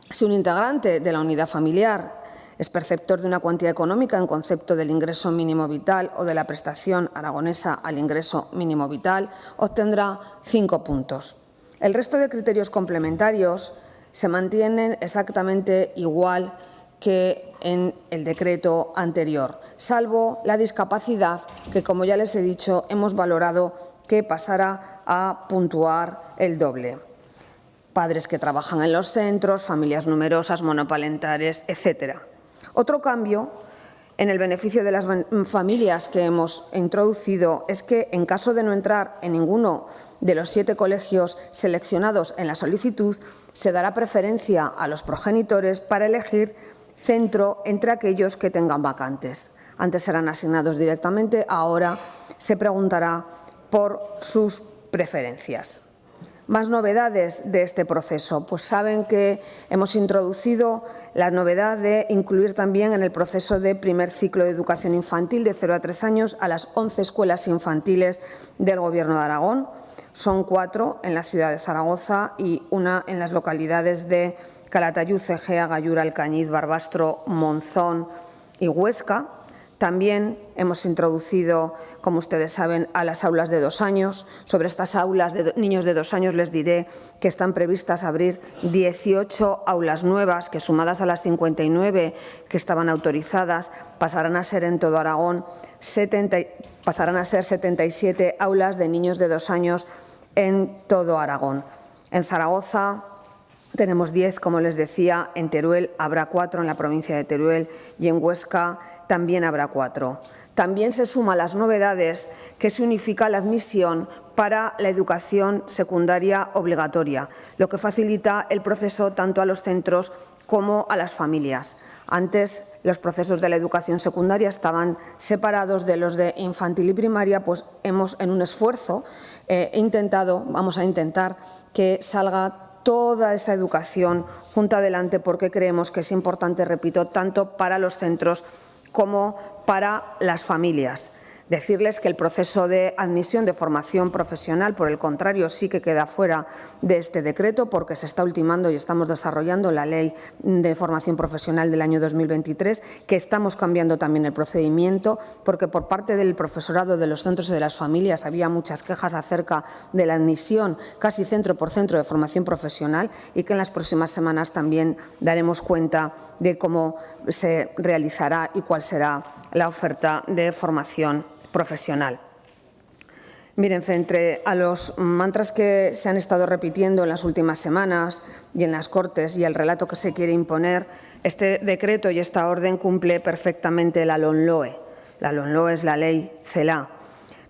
Si un integrante de la unidad familiar es perceptor de una cuantía económica en concepto del ingreso mínimo vital o de la prestación aragonesa al ingreso mínimo vital, obtendrá 5 puntos. El resto de criterios complementarios se mantienen exactamente igual que en el decreto anterior, salvo la discapacidad que, como ya les he dicho, hemos valorado que pasará a puntuar el doble. Padres que trabajan en los centros, familias numerosas, monoparentales, etcétera. Otro cambio en el beneficio de las familias que hemos introducido es que, en caso de no entrar en ninguno de los 7 colegios seleccionados en la solicitud, se dará preferencia a los progenitores para elegir centro entre aquellos que tengan vacantes. Antes serán asignados directamente, ahora se preguntará por sus preferencias. Más novedades de este proceso. Pues saben que hemos introducido la novedad de incluir también en el proceso de primer ciclo de educación infantil de 0 a 3 años a las 11 escuelas infantiles del Gobierno de Aragón. Son 4 en la ciudad de Zaragoza y 1 en las localidades de Calatayud, Egea, Gallura, Alcañiz, Barbastro, Monzón y Huesca. También hemos introducido, como ustedes saben, a las aulas de 2 años. Sobre estas aulas de niños de 2 años les diré que están previstas abrir 18 aulas nuevas, que sumadas a las 59 que estaban autorizadas, pasarán a ser en todo Aragón 77 aulas de niños de 2 años en todo Aragón. En Zaragoza tenemos 10, como les decía, en Teruel habrá 4 en la provincia de Teruel y en Huesca también habrá 4. También se suman las novedades que se unifica la admisión para la educación secundaria obligatoria, lo que facilita el proceso tanto a los centros como a las familias. Antes los procesos de la educación secundaria estaban separados de los de infantil y primaria, pues hemos, en un esfuerzo, vamos a intentar que salga toda esa educación junta adelante, porque creemos que es importante, repito, tanto para los centros como para las familias. Decirles que el proceso de admisión de formación profesional, por el contrario, sí que queda fuera de este decreto porque se está ultimando y estamos desarrollando la Ley de Formación Profesional del año 2023, que estamos cambiando también el procedimiento porque por parte del profesorado de los centros y de las familias había muchas quejas acerca de la admisión casi centro por centro de formación profesional y que en las próximas semanas también daremos cuenta de cómo se realizará y cuál será la oferta de formación profesional. Miren, frente a los mantras que se han estado repitiendo en las últimas semanas y en las Cortes y el relato que se quiere imponer, este decreto y esta orden cumple perfectamente la LOMLOE. La LOMLOE es la ley CELA.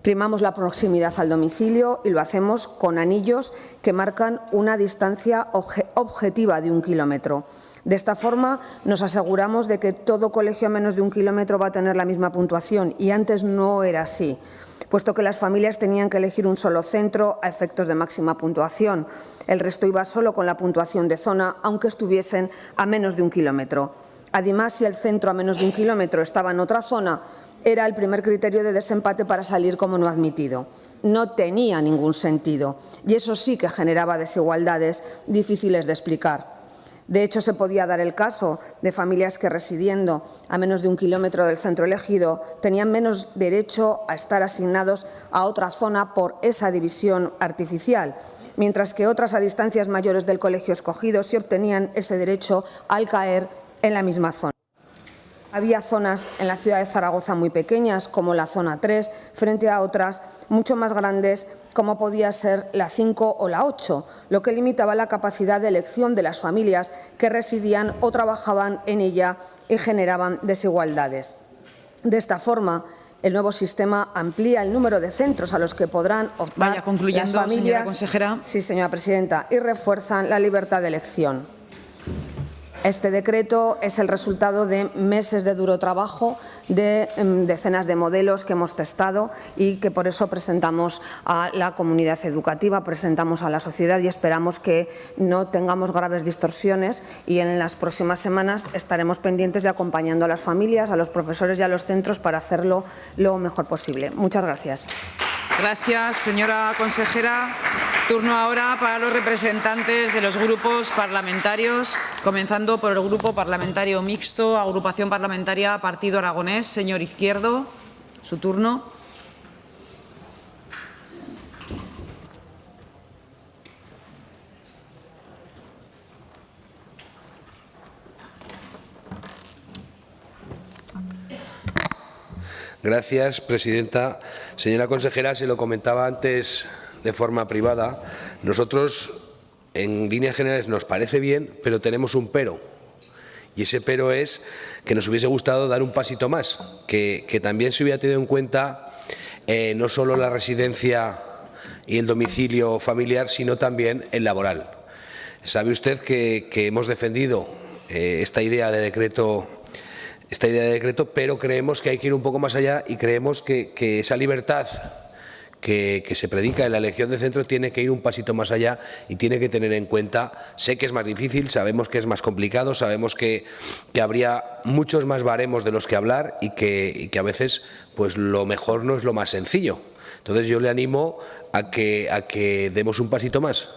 Primamos la proximidad al domicilio y lo hacemos con anillos que marcan una distancia objetiva de 1 kilómetro. De esta forma, nos aseguramos de que todo colegio a menos de 1 kilómetro va a tener la misma puntuación y antes no era así, puesto que las familias tenían que elegir un solo centro a efectos de máxima puntuación. El resto iba solo con la puntuación de zona, aunque estuviesen a menos de 1 kilómetro. Además, si el centro a menos de 1 kilómetro estaba en otra zona, era el primer criterio de desempate para salir como no admitido. No tenía ningún sentido y eso sí que generaba desigualdades difíciles de explicar. De hecho, se podía dar el caso de familias que residiendo a menos de 1 kilómetro del centro elegido tenían menos derecho a estar asignados a otra zona por esa división artificial, mientras que otras a distancias mayores del colegio escogido sí obtenían ese derecho al caer en la misma zona. Había zonas en la ciudad de Zaragoza muy pequeñas, como la zona 3, frente a otras mucho más grandes, como podía ser la 5 o la 8, lo que limitaba la capacidad de elección de las familias que residían o trabajaban en ella y generaban desigualdades. De esta forma, el nuevo sistema amplía el número de centros a los que podrán optar las familias, señora consejera. Sí, señora presidenta, y refuerzan la libertad de elección. Este decreto es el resultado de meses de duro trabajo, de decenas de modelos que hemos testado y que por eso presentamos a la comunidad educativa, presentamos a la sociedad y esperamos que no tengamos graves distorsiones y en las próximas semanas estaremos pendientes de acompañando a las familias, a los profesores y a los centros para hacerlo lo mejor posible. Muchas gracias. Gracias, señora consejera. Turno ahora para los representantes de los grupos parlamentarios, comenzando por el Grupo Parlamentario Mixto, Agrupación Parlamentaria Partido Aragonés. Señor Izquierdo, su turno. Gracias, presidenta. Señora consejera, se lo comentaba antes de forma privada. Nosotros, en líneas generales, nos parece bien, pero tenemos un pero. Y ese pero es que nos hubiese gustado dar un pasito más, que también se hubiera tenido en cuenta no solo la residencia y el domicilio familiar, sino también el laboral. Sabe usted que hemos defendido esta idea de decreto, pero creemos que hay que ir un poco más allá y creemos que esa libertad que se predica en la elección de centro tiene que ir un pasito más allá y tiene que tener en cuenta, sé que es más difícil, sabemos que es más complicado, sabemos que habría muchos más baremos de los que hablar y que a veces pues lo mejor no es lo más sencillo. Entonces yo le animo a que demos un pasito más.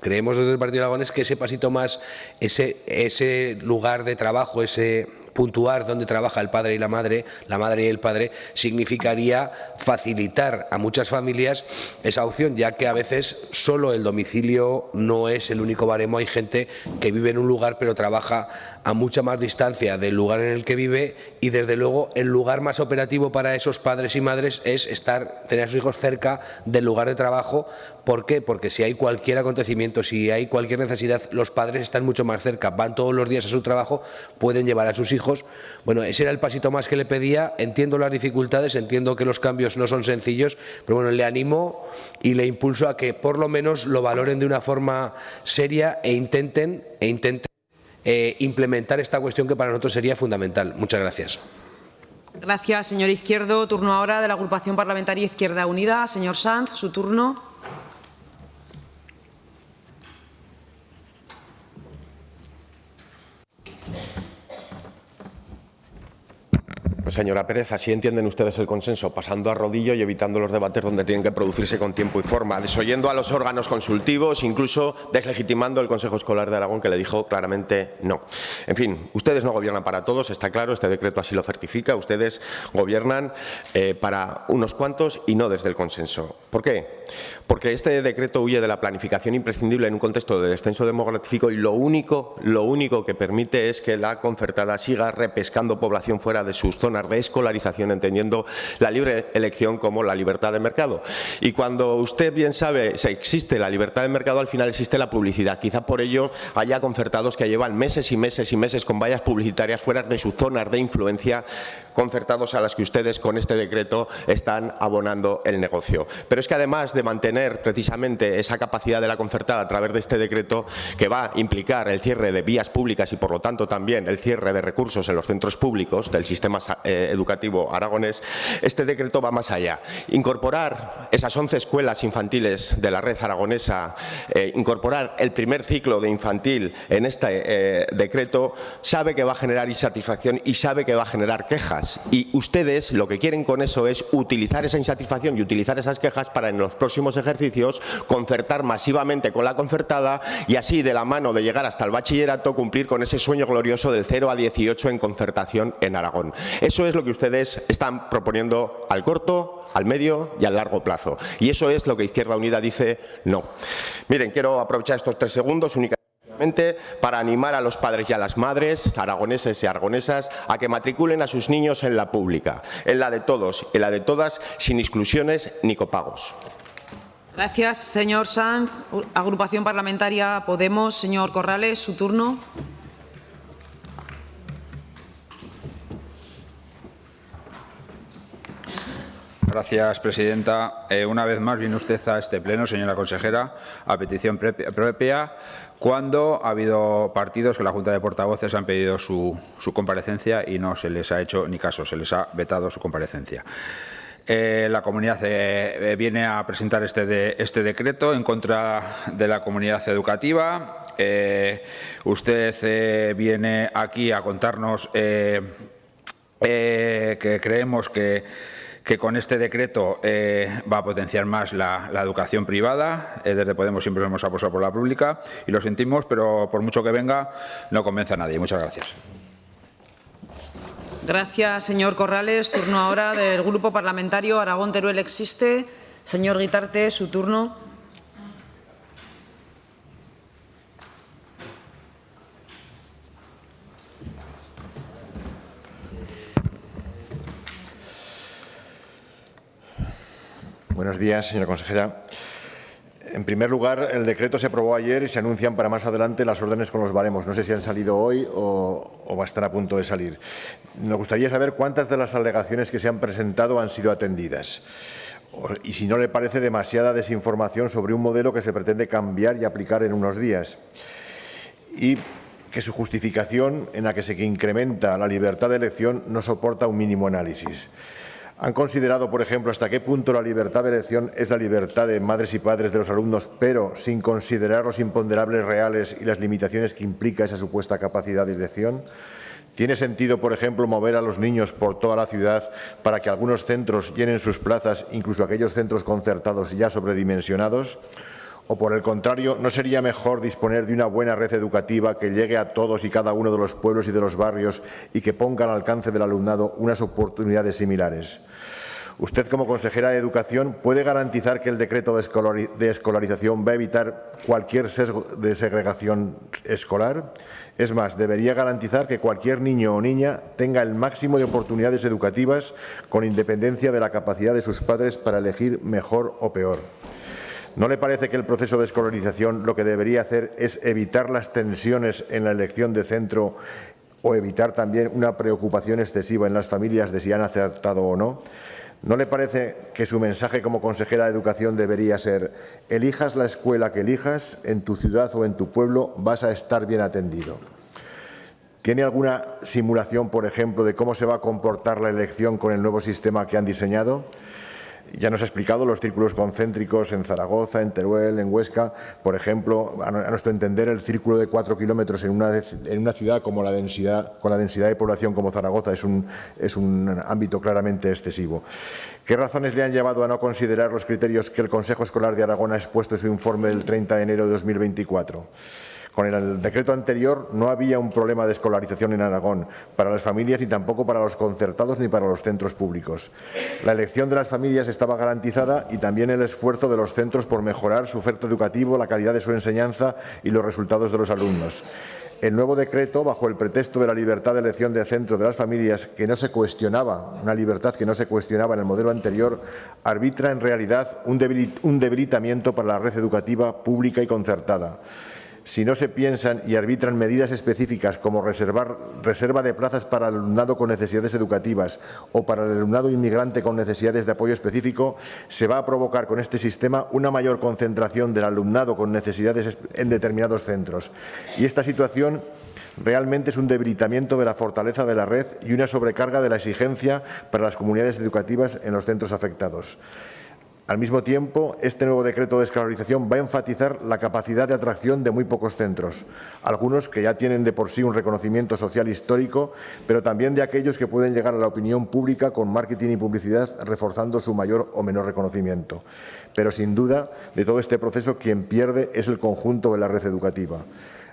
Creemos desde el Partido Aragonés que ese pasito más, ese lugar de trabajo, ese puntuar donde trabaja el padre y el padre, significaría facilitar a muchas familias esa opción, ya que a veces solo el domicilio no es el único baremo. Hay gente que vive en un lugar pero trabaja a mucha más distancia del lugar en el que vive y desde luego el lugar más operativo para esos padres y madres es tener a sus hijos cerca del lugar de trabajo. ¿Por qué? Porque si hay cualquier acontecimiento, si hay cualquier necesidad, los padres están mucho más cerca, van todos los días a su trabajo, pueden llevar a sus hijos. Bueno, ese era el pasito más que le pedía. Entiendo las dificultades, entiendo que los cambios no son sencillos, pero bueno, le animo y le impulso a que por lo menos lo valoren de una forma seria e intenten implementar esta cuestión que para nosotros sería fundamental. Muchas gracias. Gracias, señor Izquierdo. Turno ahora de la Agrupación Parlamentaria Izquierda Unida. Señor Sanz, su turno. Pues señora Pérez, así entienden ustedes el consenso, pasando a rodillo y evitando los debates donde tienen que producirse con tiempo y forma, desoyendo a los órganos consultivos, incluso deslegitimando el Consejo Escolar de Aragón, que le dijo claramente no. En fin, ustedes no gobiernan para todos, está claro, este decreto así lo certifica, ustedes gobiernan para unos cuantos y no desde el consenso. ¿Por qué? Porque este decreto huye de la planificación imprescindible en un contexto de descenso demográfico y lo único que permite es que la concertada siga repescando población fuera de sus zonas de escolarización, entendiendo la libre elección como la libertad de mercado. Y cuando usted bien sabe si existe la libertad de mercado, al final existe la publicidad. Quizá por ello haya concertados que llevan meses y meses y meses con vallas publicitarias fuera de sus zonas de influencia, concertados a las que ustedes con este decreto están abonando el negocio. Pero es que además de mantener precisamente esa capacidad de la concertada a través de este decreto, que va a implicar el cierre de vías públicas y por lo tanto también el cierre de recursos en los centros públicos del sistema educativo aragonés, este decreto va más allá. Incorporar esas 11 escuelas infantiles de la red aragonesa, incorporar el primer ciclo de infantil en este decreto, sabe que va a generar insatisfacción y sabe que va a generar quejas. Y ustedes lo que quieren con eso es utilizar esa insatisfacción y utilizar esas quejas para en los próximos ejercicios concertar masivamente con la concertada y así de la mano de llegar hasta el bachillerato cumplir con ese sueño glorioso del 0 a 18 en concertación en Aragón. Eso es lo que ustedes están proponiendo al corto, al medio y al largo plazo. Y eso es lo que Izquierda Unida dice no. Miren, quiero aprovechar estos 3 segundos únicamente para animar a los padres y a las madres, aragoneses y aragonesas, a que matriculen a sus niños en la pública, en la de todos, en la de todas, sin exclusiones ni copagos. Gracias, señor Sanz. Agrupación Parlamentaria Podemos. Señor Corrales, su turno. Gracias, presidenta. Una vez más viene usted a este pleno, señora consejera, a petición propia, cuando ha habido partidos que la Junta de Portavoces han pedido su comparecencia y no se les ha hecho ni caso, se les ha vetado su comparecencia. La comunidad viene a presentar este decreto en contra de la comunidad educativa. Usted viene aquí a contarnos que creemos que con este decreto va a potenciar más la educación privada. Desde Podemos siempre hemos apostado por la pública y lo sentimos, pero por mucho que venga, no convence a nadie. Muchas gracias. Gracias, señor Corrales. Turno ahora del Grupo Parlamentario Aragón-Teruel Existe. Señor Guitarte, su turno. Buenos días, señora consejera. En primer lugar, el decreto se aprobó ayer y se anuncian para más adelante las órdenes con los baremos. No sé si han salido hoy o están a punto de salir. Nos gustaría saber cuántas de las alegaciones que se han presentado han sido atendidas. Y si no le parece demasiada desinformación sobre un modelo que se pretende cambiar y aplicar en unos días. Y que su justificación, en la que se incrementa la libertad de elección, no soporta un mínimo análisis. ¿Han considerado, por ejemplo, hasta qué punto la libertad de elección es la libertad de madres y padres de los alumnos, pero sin considerar los imponderables reales y las limitaciones que implica esa supuesta capacidad de elección? ¿Tiene sentido, por ejemplo, mover a los niños por toda la ciudad para que algunos centros llenen sus plazas, incluso aquellos centros concertados ya sobredimensionados? ¿O, por el contrario, no sería mejor disponer de una buena red educativa que llegue a todos y cada uno de los pueblos y de los barrios y que ponga al alcance del alumnado unas oportunidades similares? Usted, como consejera de Educación, ¿puede garantizar que el decreto de escolarización va a evitar cualquier sesgo de segregación escolar? Es más, debería garantizar que cualquier niño o niña tenga el máximo de oportunidades educativas con independencia de la capacidad de sus padres para elegir mejor o peor. ¿No le parece que el proceso de escolarización lo que debería hacer es evitar las tensiones en la elección de centro o evitar también una preocupación excesiva en las familias de si han acertado o no? ¿No le parece que su mensaje como consejera de Educación debería ser: elijas la escuela que elijas, en tu ciudad o en tu pueblo vas a estar bien atendido? ¿Tiene alguna simulación, por ejemplo, de cómo se va a comportar la elección con el nuevo sistema que han diseñado? Ya nos ha explicado los círculos concéntricos en Zaragoza, en Teruel, en Huesca. Por ejemplo, a nuestro entender, el círculo de 4 kilómetros en una ciudad con la densidad de población como Zaragoza es un ámbito claramente excesivo. ¿Qué razones le han llevado a no considerar los criterios que el Consejo Escolar de Aragón ha expuesto en su informe del 30 de enero de 2024? Con el decreto anterior no había un problema de escolarización en Aragón para las familias ni tampoco para los concertados ni para los centros públicos. La elección de las familias estaba garantizada y también el esfuerzo de los centros por mejorar su oferta educativa, la calidad de su enseñanza y los resultados de los alumnos. El nuevo decreto, bajo el pretexto de la libertad de elección de centro de las familias, que no se cuestionaba, una libertad que no se cuestionaba en el modelo anterior, arbitra en realidad un debilitamiento para la red educativa pública y concertada. Si no se piensan y arbitran medidas específicas como reserva de plazas para el alumnado con necesidades educativas o para el alumnado inmigrante con necesidades de apoyo específico, se va a provocar con este sistema una mayor concentración del alumnado con necesidades en determinados centros. Y esta situación realmente es un debilitamiento de la fortaleza de la red y una sobrecarga de la exigencia para las comunidades educativas en los centros afectados. Al mismo tiempo, este nuevo decreto de escolarización va a enfatizar la capacidad de atracción de muy pocos centros, algunos que ya tienen de por sí un reconocimiento social histórico, pero también de aquellos que pueden llegar a la opinión pública con marketing y publicidad, reforzando su mayor o menor reconocimiento. Pero, sin duda, de todo este proceso, quien pierde es el conjunto de la red educativa.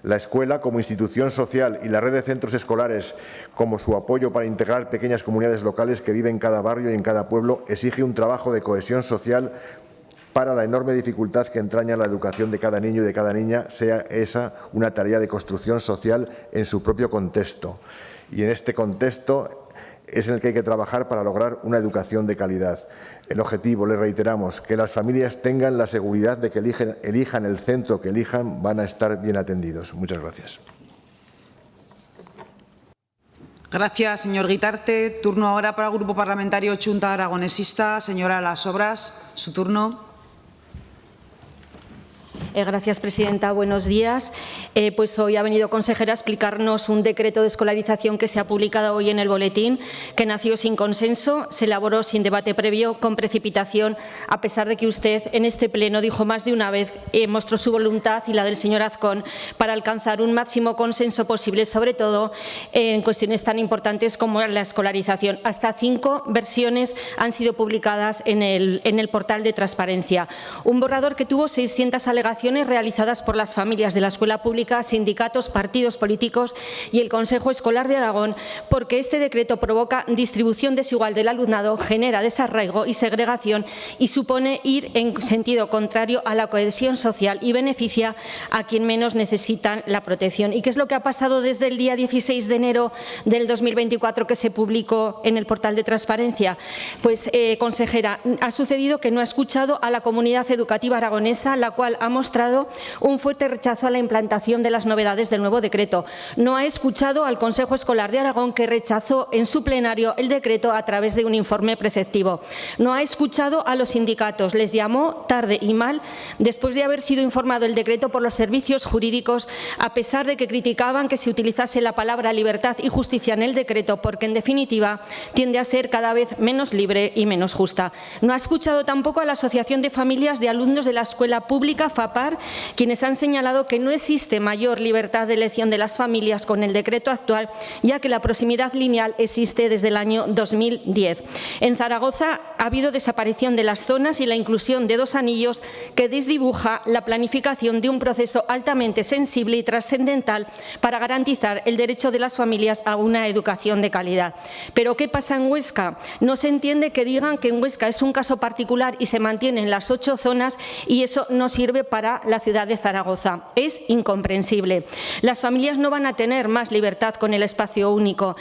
La escuela, como institución social, y la red de centros escolares, como su apoyo para integrar pequeñas comunidades locales que viven en cada barrio y en cada pueblo, exige un trabajo de cohesión social para la enorme dificultad que entraña la educación de cada niño y de cada niña, sea esa una tarea de construcción social en su propio contexto. Y en este contexto es en el que hay que trabajar para lograr una educación de calidad. El objetivo, le reiteramos, que las familias tengan la seguridad de que elijan el centro que elijan, van a estar bien atendidos. Muchas gracias. Gracias, señor Guitarte. Turno ahora para el Grupo Parlamentario Chunta Aragonesista. Señora Las Obras, su turno. Gracias, presidenta. Buenos días. Pues hoy ha venido consejera a explicarnos un decreto de escolarización que se ha publicado hoy en el boletín, que nació sin consenso, se elaboró sin debate previo, con precipitación, a pesar de que usted en este pleno dijo más de una vez, mostró su voluntad y la del señor Azcón para alcanzar un máximo consenso posible, sobre todo en cuestiones tan importantes como la escolarización. Hasta 5 versiones han sido publicadas en el portal de transparencia. Un borrador que tuvo 600 alegaciones realizadas por las familias de la escuela pública, sindicatos, partidos políticos y el Consejo Escolar de Aragón, porque este decreto provoca distribución desigual del alumnado, genera desarraigo y segregación y supone ir en sentido contrario a la cohesión social y beneficia a quien menos necesitan la protección. ¿Y qué es lo que ha pasado desde el día 16 de enero del 2024 que se publicó en el portal de transparencia? Pues, consejera, ha sucedido que no ha escuchado a la comunidad educativa aragonesa, la cual ha mostrado un fuerte rechazo a la implantación de las novedades del nuevo decreto. No ha escuchado al Consejo Escolar de Aragón, que rechazó en su plenario el decreto a través de un informe preceptivo. No ha escuchado a los sindicatos, les llamó tarde y mal después de haber sido informado el decreto por los servicios jurídicos, a pesar de que criticaban que se utilizase la palabra libertad y justicia en el decreto, porque en definitiva tiende a ser cada vez menos libre y menos justa. No ha escuchado tampoco a la Asociación de Familias de Alumnos de la Escuela Pública, FAPAR, quienes han señalado que no existe mayor libertad de elección de las familias con el decreto actual, ya que la proximidad lineal existe desde el año 2010. En Zaragoza ha habido desaparición de las zonas y la inclusión de 2 anillos que desdibuja la planificación de un proceso altamente sensible y trascendental para garantizar el derecho de las familias a una educación de calidad. ¿Pero qué pasa en Huesca? No se entiende que digan que en Huesca es un caso particular y se mantienen las 8 zonas y eso no sirve para la ciudad de Zaragoza. Es incomprensible. Las familias no van a tener más libertad con el espacio único,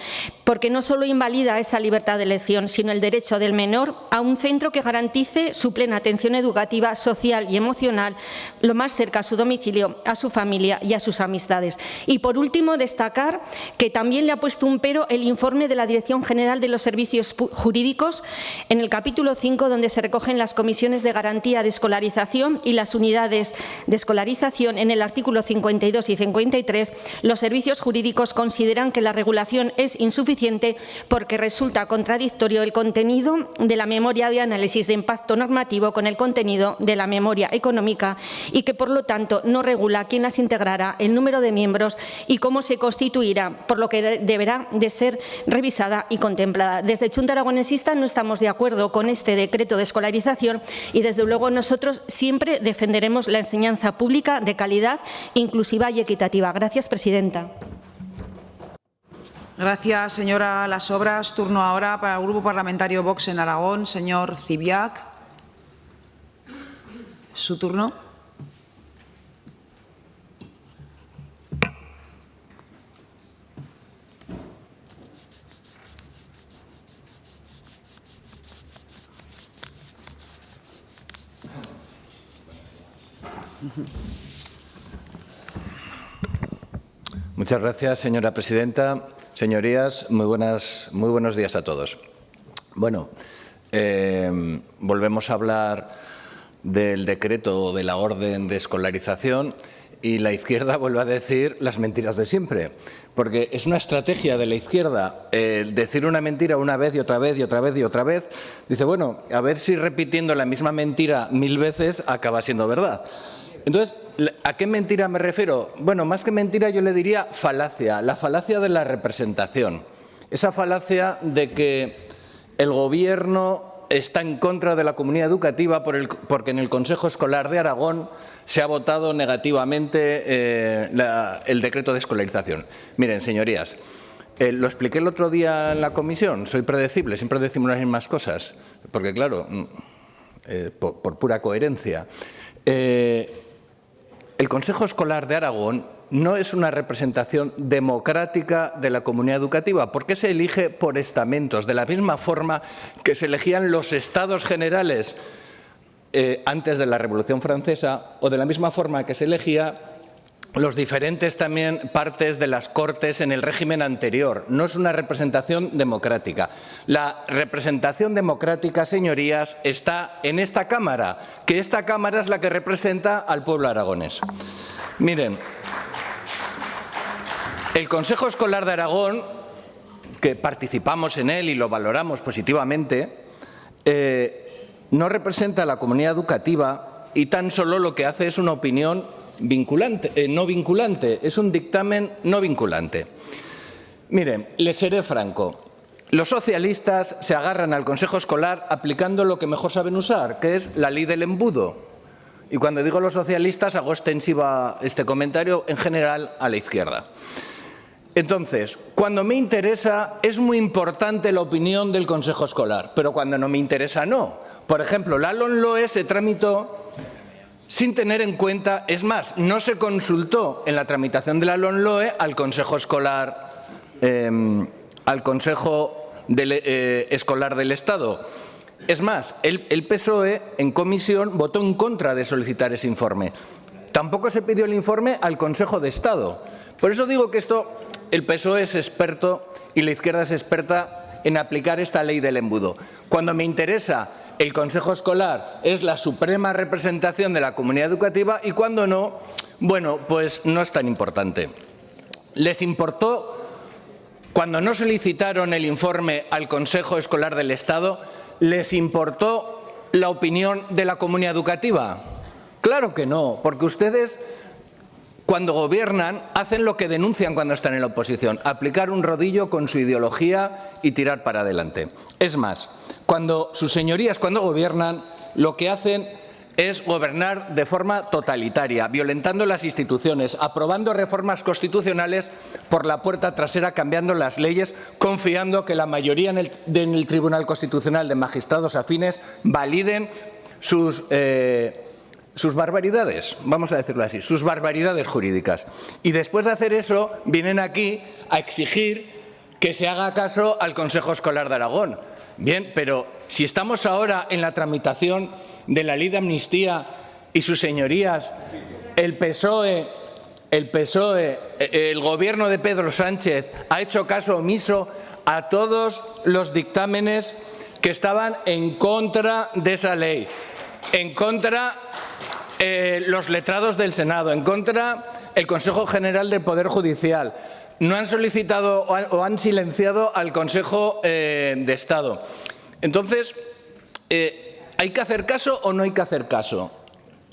porque no solo invalida esa libertad de elección, sino el derecho del menor a un centro que garantice su plena atención educativa, social y emocional, lo más cerca a su domicilio, a su familia y a sus amistades. Y por último, destacar que también le ha puesto un pero el informe de la Dirección General de los Servicios Jurídicos en el capítulo 5, donde se recogen las comisiones de garantía de escolarización y las unidades de escolarización. En el artículo 52 y 53, los servicios jurídicos consideran que la regulación es insuficiente insuficiente porque resulta contradictorio el contenido de la memoria de análisis de impacto normativo con el contenido de la memoria económica y que, por lo tanto, no regula quién las integrará, el número de miembros y cómo se constituirá, por lo que deberá de ser revisada y contemplada. Desde Chunta Aragonesista no estamos de acuerdo con este decreto de escolarización y, desde luego, nosotros siempre defenderemos la enseñanza pública de calidad, inclusiva y equitativa. Gracias, presidenta. Gracias, señora Las Obras. Turno ahora para el Grupo Parlamentario Vox en Aragón. Señor Zibiac. Su turno. Muchas gracias, señora presidenta. Señorías, muy buenos días a todos. Bueno, volvemos a hablar del decreto de la orden de escolarización y la izquierda vuelve a decir las mentiras de siempre, porque es una estrategia de la izquierda decir una mentira una vez y otra vez y otra vez y otra vez. Dice, bueno, a ver si repitiendo la misma mentira 1000 veces acaba siendo verdad. Entonces, ¿a qué mentira me refiero? Bueno, más que mentira yo le diría falacia, la falacia de la representación. Esa falacia de que el Gobierno está en contra de la comunidad educativa porque en el Consejo Escolar de Aragón se ha votado negativamente el decreto de escolarización. Miren, señorías, lo expliqué el otro día en la comisión, soy predecible, siempre decimos las mismas cosas, porque claro, por pura coherencia. El Consejo Escolar de Aragón no es una representación democrática de la comunidad educativa, porque se elige por estamentos, de la misma forma que se elegían los estados generales antes de la Revolución Francesa, o de la misma forma que se elegía los diferentes también partes de las Cortes en el régimen anterior. No es una representación democrática. La representación democrática, señorías, está en esta Cámara, que esta Cámara es la que representa al pueblo aragonés. Miren, el Consejo Escolar de Aragón, que participamos en él y lo valoramos positivamente, no representa a la comunidad educativa y tan solo lo que hace es una opinión no vinculante, es un dictamen no vinculante. Miren, les seré franco, los socialistas se agarran al Consejo Escolar aplicando lo que mejor saben usar, que es la ley del embudo. Y cuando digo los socialistas hago extensiva este comentario en general a la izquierda. Entonces, cuando me interesa es muy importante la opinión del Consejo Escolar, pero cuando no me interesa no. Por ejemplo, la LOMLOE se tramitó sin tener en cuenta, es más, no se consultó en la tramitación de la LOMLOE al Consejo Escolar, al Consejo Escolar del Estado. Es más, el PSOE en comisión votó en contra de solicitar ese informe. Tampoco se pidió el informe al Consejo de Estado. Por eso digo que el PSOE es experto y la izquierda es experta en aplicar esta ley del embudo. Cuando me interesa el Consejo Escolar es la suprema representación de la comunidad educativa y cuando no, bueno, pues no es tan importante. Les importó, cuando no solicitaron el informe al Consejo Escolar del Estado, ¿les importó la opinión de la comunidad educativa? Claro que no, porque ustedes, cuando gobiernan, hacen lo que denuncian cuando están en la oposición, aplicar un rodillo con su ideología y tirar para adelante. Es más, cuando sus señorías, cuando gobiernan, lo que hacen es gobernar de forma totalitaria, violentando las instituciones, aprobando reformas constitucionales por la puerta trasera, cambiando las leyes, confiando que la mayoría en el Tribunal Constitucional de magistrados afines validen sus barbaridades, vamos a decirlo así, sus barbaridades jurídicas. Y después de hacer eso, vienen aquí a exigir que se haga caso al Consejo Escolar de Aragón. Bien, pero si estamos ahora en la tramitación de la ley de amnistía y sus señorías, el PSOE, el Gobierno de Pedro Sánchez ha hecho caso omiso a todos los dictámenes que estaban en contra de esa ley, en contra los letrados del Senado, en contra el Consejo General del Poder Judicial. no han solicitado o han silenciado al Consejo de Estado. Entonces, ¿hay que hacer caso o no hay que hacer caso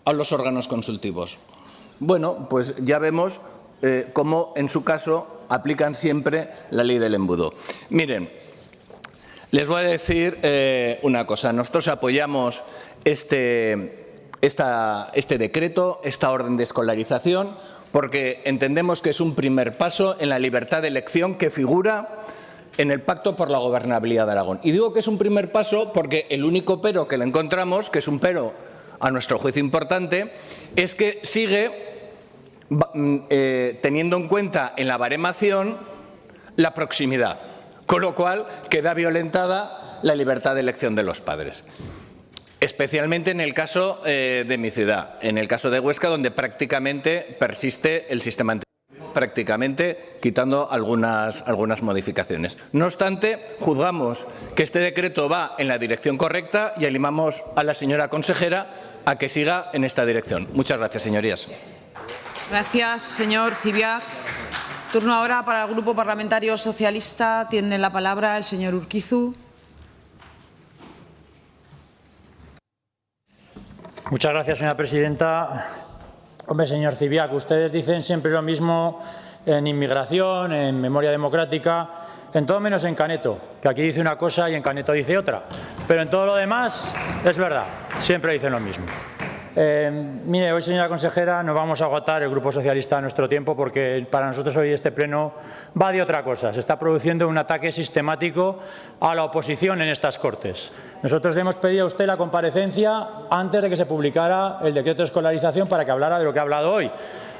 a los órganos consultivos? Bueno, pues ya vemos cómo, en su caso, aplican siempre la ley del embudo. Miren, les voy a decir una cosa. Nosotros apoyamos este decreto, esta orden de escolarización, porque entendemos que es un primer paso en la libertad de elección que figura en el Pacto por la Gobernabilidad de Aragón. Y digo que es un primer paso porque el único pero que le encontramos, que es un pero a nuestro juicio importante, es que sigue teniendo en cuenta en la baremación la proximidad, con lo cual queda violentada la libertad de elección de los padres. Especialmente en el caso de mi ciudad, en el caso de Huesca, donde prácticamente persiste el sistema anterior, prácticamente quitando algunas modificaciones. No obstante, juzgamos que este decreto va en la dirección correcta y animamos a la señora consejera a que siga en esta dirección. Muchas gracias, señorías. Gracias, señor Cibiac. Turno ahora para el Grupo Parlamentario Socialista. Tiene la palabra el señor Urquizu. Muchas gracias, señora presidenta. Hombre, señor Cibiac, ustedes dicen siempre lo mismo en inmigración, en memoria democrática, en todo menos en Caneto, que aquí dice una cosa y en Caneto dice otra. Pero en todo lo demás es verdad, siempre dicen lo mismo. Mire, hoy, señora consejera, no vamos a agotar el Grupo Socialista nuestro tiempo porque para nosotros hoy este pleno va de otra cosa. Se está produciendo un ataque sistemático a la oposición en estas Cortes. Nosotros le hemos pedido a usted la comparecencia antes de que se publicara el decreto de escolarización para que hablara de lo que ha hablado hoy.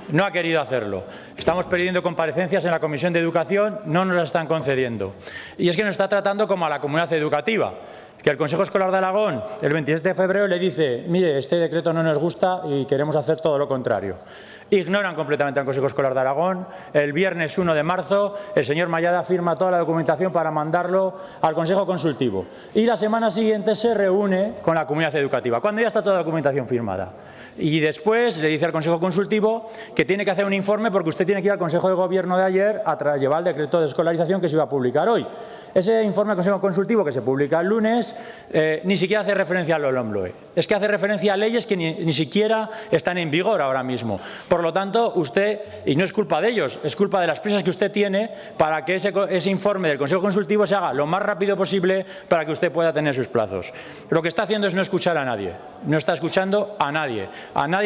No ha querido hacerlo. Estamos pidiendo comparecencias en la Comisión de Educación, no nos las están concediendo. Y es que nos está tratando como a la comunidad educativa. Que el Consejo Escolar de Aragón, el 27 de febrero, le dice, mire, este decreto no nos gusta y queremos hacer todo lo contrario. Ignoran completamente al Consejo Escolar de Aragón. El viernes 1 de marzo, el señor Mayada firma toda la documentación para mandarlo al Consejo Consultivo. Y la semana siguiente se reúne con la comunidad educativa, cuando ya está toda la documentación firmada. Y después le dice al Consejo Consultivo que tiene que hacer un informe porque usted tiene que ir al Consejo de Gobierno de ayer a llevar el decreto de escolarización que se iba a publicar hoy. Ese informe del Consejo Consultivo que se publica el lunes ni siquiera hace referencia al LOMLOE. Es que hace referencia a leyes que ni siquiera están en vigor ahora mismo. Por lo tanto, usted, y no es culpa de ellos, es culpa de las prisas que usted tiene para que ese informe del Consejo Consultivo se haga lo más rápido posible para que usted pueda tener sus plazos. Lo que está haciendo es no escuchar a nadie. No está escuchando a nadie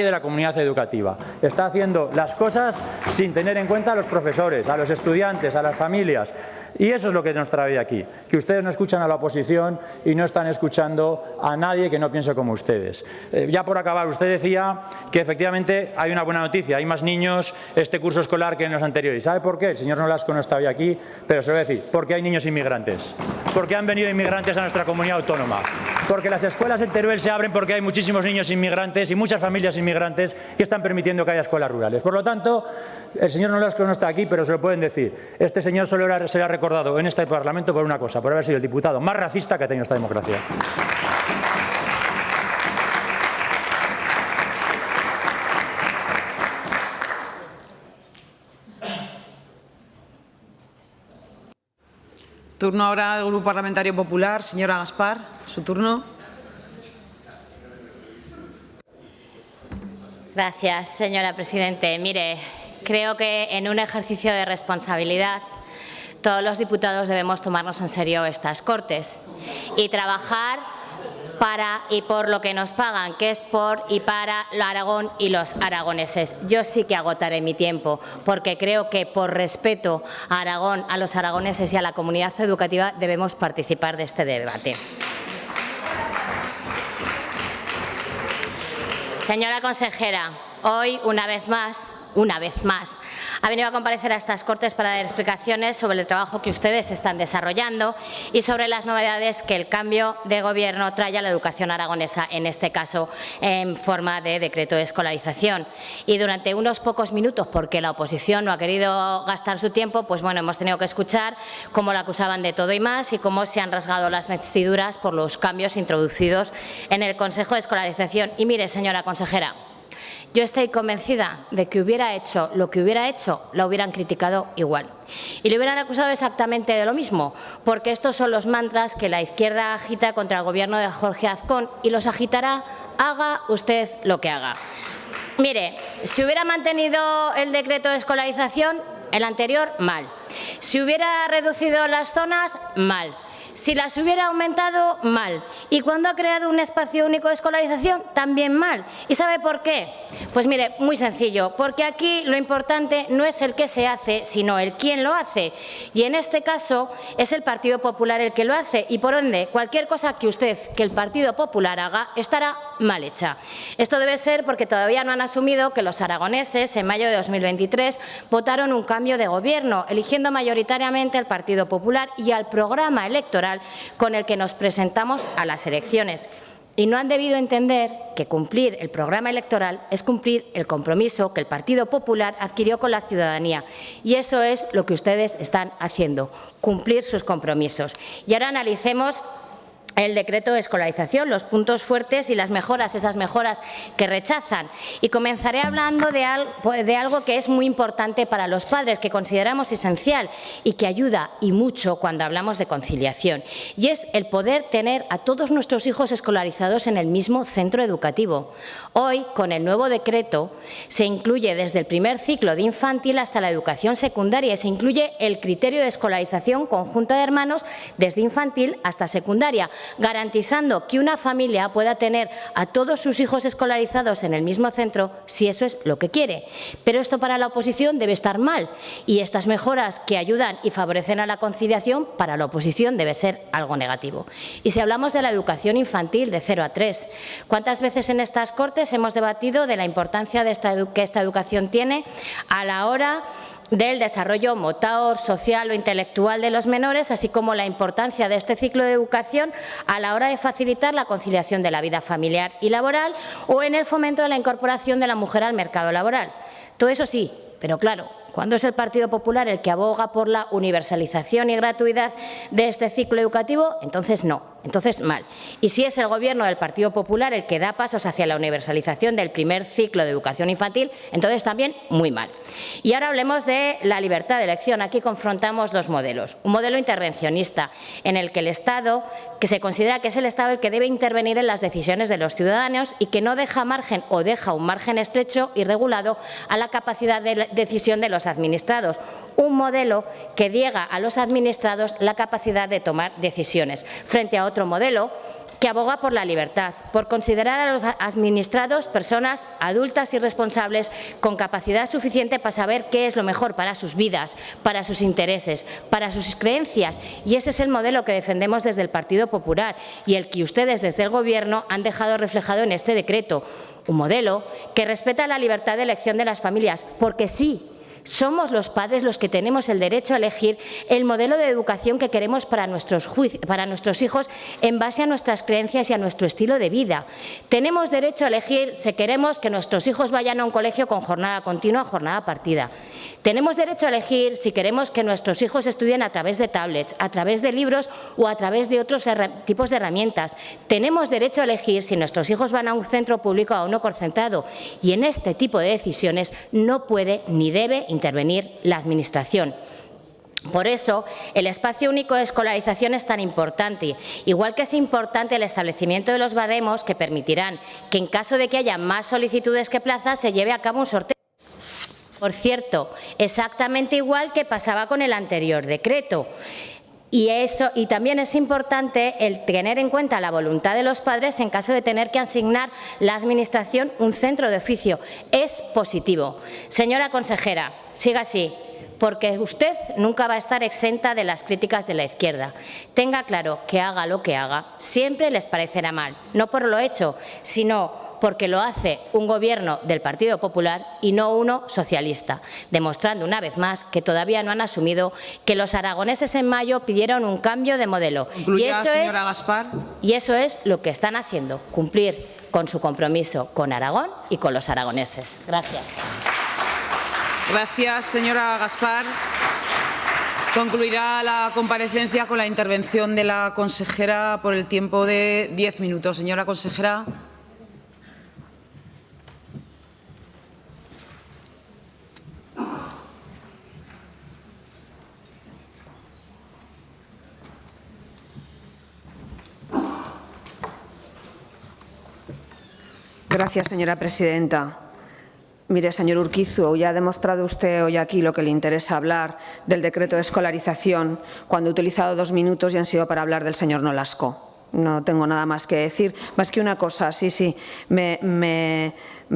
de la comunidad educativa. Está haciendo las cosas sin tener en cuenta a los profesores, a los estudiantes, a las familias. Y eso es lo que nos trae aquí, que ustedes no escuchan a la oposición y no están escuchando a nadie que no piense como ustedes. Ya por acabar, usted decía que efectivamente hay una buena noticia, hay más niños este curso escolar que en los anteriores. ¿Y sabe por qué? El señor Nolasco no está hoy aquí, pero se lo voy a decir, porque hay niños inmigrantes, porque han venido inmigrantes a nuestra comunidad autónoma, porque las escuelas en Teruel se abren porque hay muchísimos niños inmigrantes y muchas familias inmigrantes que están permitiendo que haya escuelas rurales. Por lo tanto, el señor Nolasco no está aquí, pero se lo pueden decir. Este señor solo será recordado en este Parlamento por una cosa, por haber sido el diputado más racista que ha tenido esta democracia. Turno ahora del Grupo Parlamentario Popular. Señora Gaspar, su turno. Gracias, señora presidenta. Mire, creo que en un ejercicio de responsabilidad todos los diputados debemos tomarnos en serio estas Cortes y trabajar para y por lo que nos pagan, que es por y para Aragón y los aragoneses. Yo sí que agotaré mi tiempo, porque creo que por respeto a Aragón, a los aragoneses y a la comunidad educativa debemos participar de este debate. Señora consejera, hoy una vez más, ha venido a comparecer a estas Cortes para dar explicaciones sobre el trabajo que ustedes están desarrollando y sobre las novedades que el cambio de Gobierno trae a la educación aragonesa, en este caso en forma de decreto de escolarización. Y durante unos pocos minutos, porque la oposición no ha querido gastar su tiempo, pues bueno, hemos tenido que escuchar cómo la acusaban de todo y más y cómo se han rasgado las vestiduras por los cambios introducidos en el Consejo de Escolarización. Y mire, señora consejera, Yo estoy convencida de que hubiera hecho lo que hubiera hecho, la hubieran criticado igual. Y le hubieran acusado exactamente de lo mismo, porque estos son los mantras que la izquierda agita contra el Gobierno de Jorge Azcón y los agitará, haga usted lo que haga. Mire, si hubiera mantenido el decreto de escolarización, el anterior, mal. Si hubiera reducido las zonas, mal. Si las hubiera aumentado, mal. Y cuando ha creado un espacio único de escolarización, también mal. ¿Y sabe por qué? Pues mire, muy sencillo, porque aquí lo importante no es el qué se hace, sino el quién lo hace. Y en este caso es el Partido Popular el que lo hace y por ende cualquier cosa que el Partido Popular haga, estará mal hecha. Esto debe ser porque todavía no han asumido que los aragoneses en mayo de 2023 votaron un cambio de gobierno, eligiendo mayoritariamente al Partido Popular y al programa electoral con el que nos presentamos a las elecciones. Y no han debido entender que cumplir el programa electoral es cumplir el compromiso que el Partido Popular adquirió con la ciudadanía. Y eso es lo que ustedes están haciendo, cumplir sus compromisos. Y ahora analicemos el decreto de escolarización, los puntos fuertes y las mejoras, esas mejoras que rechazan. Y comenzaré hablando de algo que es muy importante para los padres, que consideramos esencial y que ayuda y mucho cuando hablamos de conciliación. Y es el poder tener a todos nuestros hijos escolarizados en el mismo centro educativo. Hoy, con el nuevo decreto, se incluye desde el primer ciclo de infantil hasta la educación secundaria y se incluye el criterio de escolarización conjunta de hermanos desde infantil hasta secundaria, garantizando que una familia pueda tener a todos sus hijos escolarizados en el mismo centro si eso es lo que quiere. Pero esto para la oposición debe estar mal y estas mejoras que ayudan y favorecen a la conciliación para la oposición debe ser algo negativo. Y si hablamos de la educación infantil de 0 a 3, ¿cuántas veces en estas Cortes hemos debatido de la importancia que esta educación tiene a la hora del desarrollo motor, social o intelectual de los menores, así como la importancia de este ciclo de educación a la hora de facilitar la conciliación de la vida familiar y laboral o en el fomento de la incorporación de la mujer al mercado laboral? Todo eso sí, pero claro, cuando es el Partido Popular el que aboga por la universalización y gratuidad de este ciclo educativo, entonces no, entonces mal. Y si es el Gobierno del Partido Popular el que da pasos hacia la universalización del primer ciclo de educación infantil, entonces también muy mal. Y ahora hablemos de la libertad de elección. Aquí confrontamos dos modelos. Un modelo intervencionista en el que el Estado, que se considera que es el Estado el que debe intervenir en las decisiones de los ciudadanos y que no deja margen o deja un margen estrecho y regulado a la capacidad de decisión de los administrados. Un modelo que niega a los administrados la capacidad de tomar decisiones, frente a otro modelo que aboga por la libertad, por considerar a los administrados personas adultas y responsables con capacidad suficiente para saber qué es lo mejor para sus vidas, para sus intereses, para sus creencias. Y ese es el modelo que defendemos desde el Partido Popular y el que ustedes desde el Gobierno han dejado reflejado en este decreto. Un modelo que respeta la libertad de elección de las familias, porque sí, somos los padres los que tenemos el derecho a elegir el modelo de educación que queremos para nuestros hijos en base a nuestras creencias y a nuestro estilo de vida. Tenemos derecho a elegir si queremos que nuestros hijos vayan a un colegio con jornada continua o jornada partida. Tenemos derecho a elegir si queremos que nuestros hijos estudien a través de tablets, a través de libros o a través de otros tipos de herramientas. Tenemos derecho a elegir si nuestros hijos van a un centro público o a uno concertado. Y en este tipo de decisiones no puede ni debe intervenir la Administración. Por eso, el espacio único de escolarización es tan importante, igual que es importante el establecimiento de los baremos que permitirán que en caso de que haya más solicitudes que plazas se lleve a cabo un sorteo. Por cierto, exactamente igual que pasaba con el anterior decreto. Y también es importante el tener en cuenta la voluntad de los padres en caso de tener que asignar la Administración un centro de oficio. Es positivo. Señora consejera, siga así, porque usted nunca va a estar exenta de las críticas de la izquierda. Tenga claro que haga lo que haga, siempre les parecerá mal, no por lo hecho, sino porque lo hace un Gobierno del Partido Popular y no uno socialista, demostrando una vez más que todavía no han asumido que los aragoneses en mayo pidieron un cambio de modelo. Y eso es lo que están haciendo, cumplir con su compromiso con Aragón y con los aragoneses. Gracias. Gracias, señora Gaspar. Concluirá la comparecencia con la intervención de la consejera por el tiempo de 10 minutos. Señora consejera. Gracias, señora presidenta. Mire, señor Urquizu, ya ha demostrado usted hoy aquí lo que le interesa hablar del decreto de escolarización cuando ha utilizado 2 minutos y han sido para hablar del señor Nolasco. No tengo nada más que decir, más que una cosa, sí, me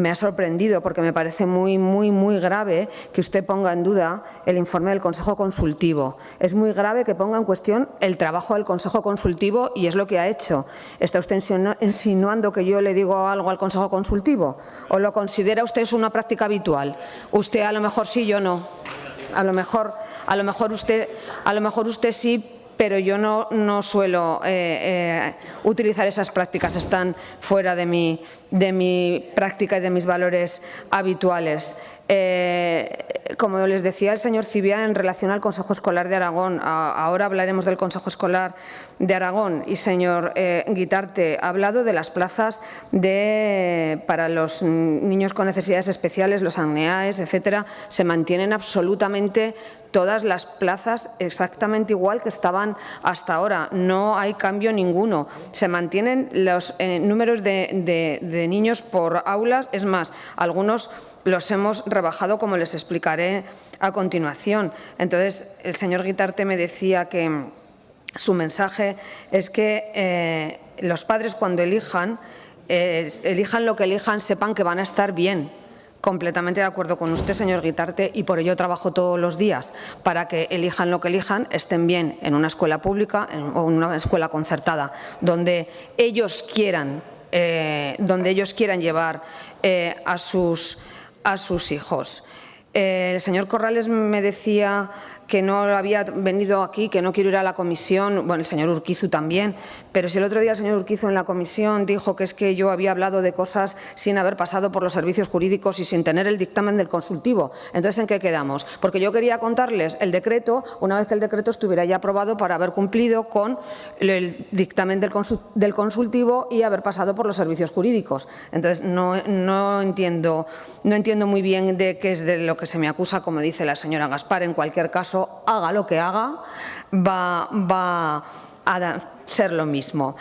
ha sorprendido porque me parece muy grave que usted ponga en duda el informe del Consejo Consultivo. Es muy grave que ponga en cuestión el trabajo del Consejo Consultivo y es lo que ha hecho. ¿Está usted insinuando que yo le digo algo al Consejo Consultivo? ¿O lo considera usted una práctica habitual? Usted a lo mejor sí, yo no. A lo mejor usted sí, pero yo no suelo utilizar esas prácticas, están fuera de mi práctica y de mis valores habituales. Como les decía el señor Civia, en relación al Consejo Escolar de Aragón, ahora hablaremos del Consejo Escolar de Aragón, y señor Guitarte ha hablado de las plazas para los niños con necesidades especiales, los ANEAES, etcétera. Se mantienen absolutamente todas las plazas exactamente igual que estaban hasta ahora, no hay cambio ninguno. Se mantienen los números de niños por aulas, es más, algunos los hemos rebajado, como les explicaré a continuación. Entonces, el señor Guitarte me decía que su mensaje es que los padres, cuando elijan lo que elijan, sepan que van a estar bien. Completamente de acuerdo con usted, señor Guitarte, y por ello trabajo todos los días para que elijan lo que elijan, estén bien en una escuela pública o en una escuela concertada, donde ellos quieran llevar a sus hijos. El señor Corrales me decía que no había venido aquí, que no quiero ir a la comisión, bueno, el señor Urquizu también, pero si el otro día el señor Urquizu en la comisión dijo que es que yo había hablado de cosas sin haber pasado por los servicios jurídicos y sin tener el dictamen del consultivo. Entonces, ¿en qué quedamos? Porque yo quería contarles el decreto una vez que el decreto estuviera ya aprobado para haber cumplido con el dictamen del consultivo y haber pasado por los servicios jurídicos. Entonces, no entiendo muy bien de qué es de lo que se me acusa, como dice la señora Gaspar. En cualquier caso, haga lo que haga, va a ser lo mismo.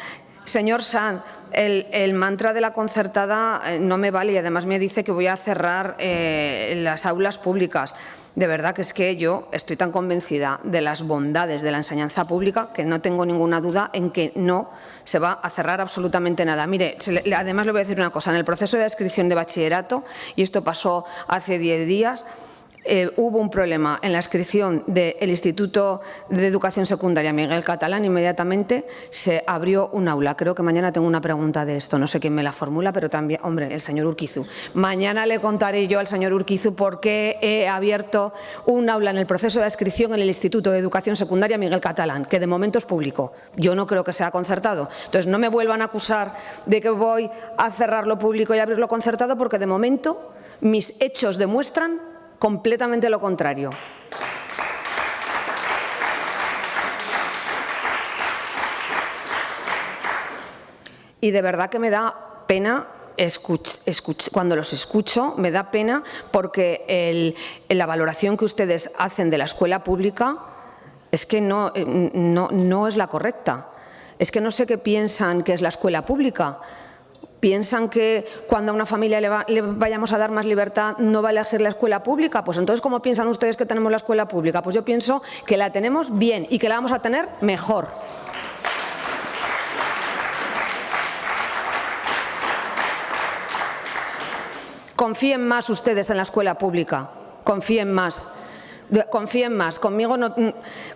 Señor Sanz, el mantra de la concertada no me vale y además me dice que voy a cerrar las aulas públicas. De verdad que es que yo estoy tan convencida de las bondades de la enseñanza pública que no tengo ninguna duda en que no se va a cerrar absolutamente nada. Mire, además le voy a decir una cosa. En el proceso de adscripción de bachillerato, y esto pasó hace 10 días, hubo un problema en la inscripción del Instituto de Educación Secundaria Miguel Catalán. Inmediatamente se abrió un aula. Creo que mañana tengo una pregunta de esto. No sé quién me la formula, pero también, hombre, el señor Urquizu. Mañana le contaré yo al señor Urquizu por qué he abierto un aula en el proceso de adscripción en el Instituto de Educación Secundaria Miguel Catalán, que de momento es público. Yo no creo que sea concertado. Entonces, no me vuelvan a acusar de que voy a cerrar lo público y abrir lo concertado, porque de momento mis hechos demuestran completamente lo contrario. Y de verdad que me da pena cuando los escucho, me da pena porque la valoración que ustedes hacen de la escuela pública es que no es la correcta. Es que no sé qué piensan que es la escuela pública. ¿Piensan que cuando a una familia le vayamos a dar más libertad no va a elegir la escuela pública? Pues entonces, ¿cómo piensan ustedes que tenemos la escuela pública? Pues yo pienso que la tenemos bien y que la vamos a tener mejor. Confíen más ustedes en la escuela pública, confíen más. Confíen más, conmigo no,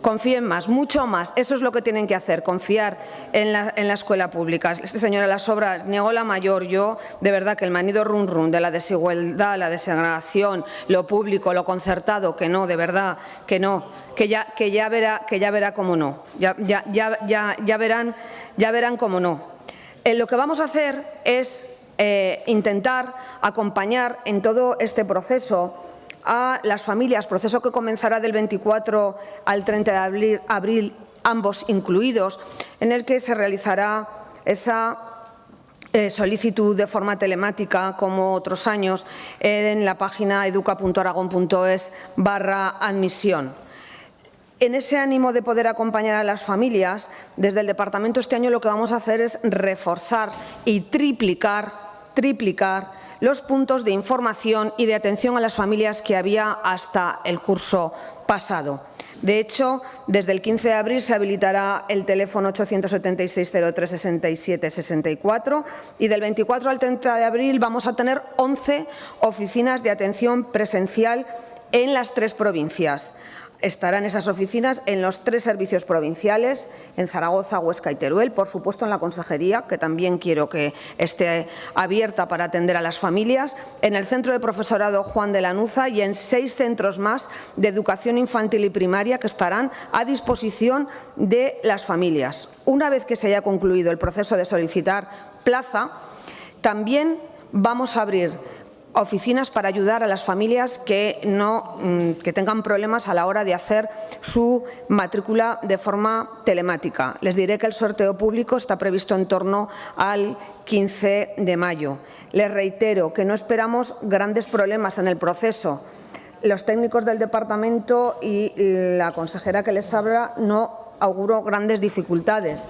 confíen más, mucho más. Eso es lo que tienen que hacer, confiar en la escuela pública. Señora Lasobra, niego la mayor. Yo, de verdad, que el manido run run de la desigualdad, la desegregación, lo público, lo concertado, que no, de verdad, que no, que ya verá cómo no. Ya verán cómo no. Lo que vamos a hacer es intentar acompañar en todo este proceso a las familias, proceso que comenzará del 24 al 30 de abril, ambos incluidos, en el que se realizará esa solicitud de forma telemática, como otros años, en la página educa.aragón.es/admisión. En ese ánimo de poder acompañar a las familias, desde el Departamento este año lo que vamos a hacer es reforzar y triplicar triplicar los puntos de información y de atención a las familias que había hasta el curso pasado. De hecho, desde el 15 de abril se habilitará el teléfono 876 03 67 64 y del 24 al 30 de abril vamos a tener 11 oficinas de atención presencial en las 3 provincias. Estarán esas oficinas en los 3 servicios provinciales, en Zaragoza, Huesca y Teruel, por supuesto en la consejería, que también quiero que esté abierta para atender a las familias, en el Centro de Profesorado Juan de Lanuza y en 6 centros más de educación infantil y primaria que estarán a disposición de las familias. Una vez que se haya concluido el proceso de solicitar plaza, también vamos a abrir oficinas para ayudar a las familias que tengan problemas a la hora de hacer su matrícula de forma telemática. Les diré que el sorteo público está previsto en torno al 15 de mayo. Les reitero que no esperamos grandes problemas en el proceso. Los técnicos del departamento y la consejera que les habla no auguro grandes dificultades,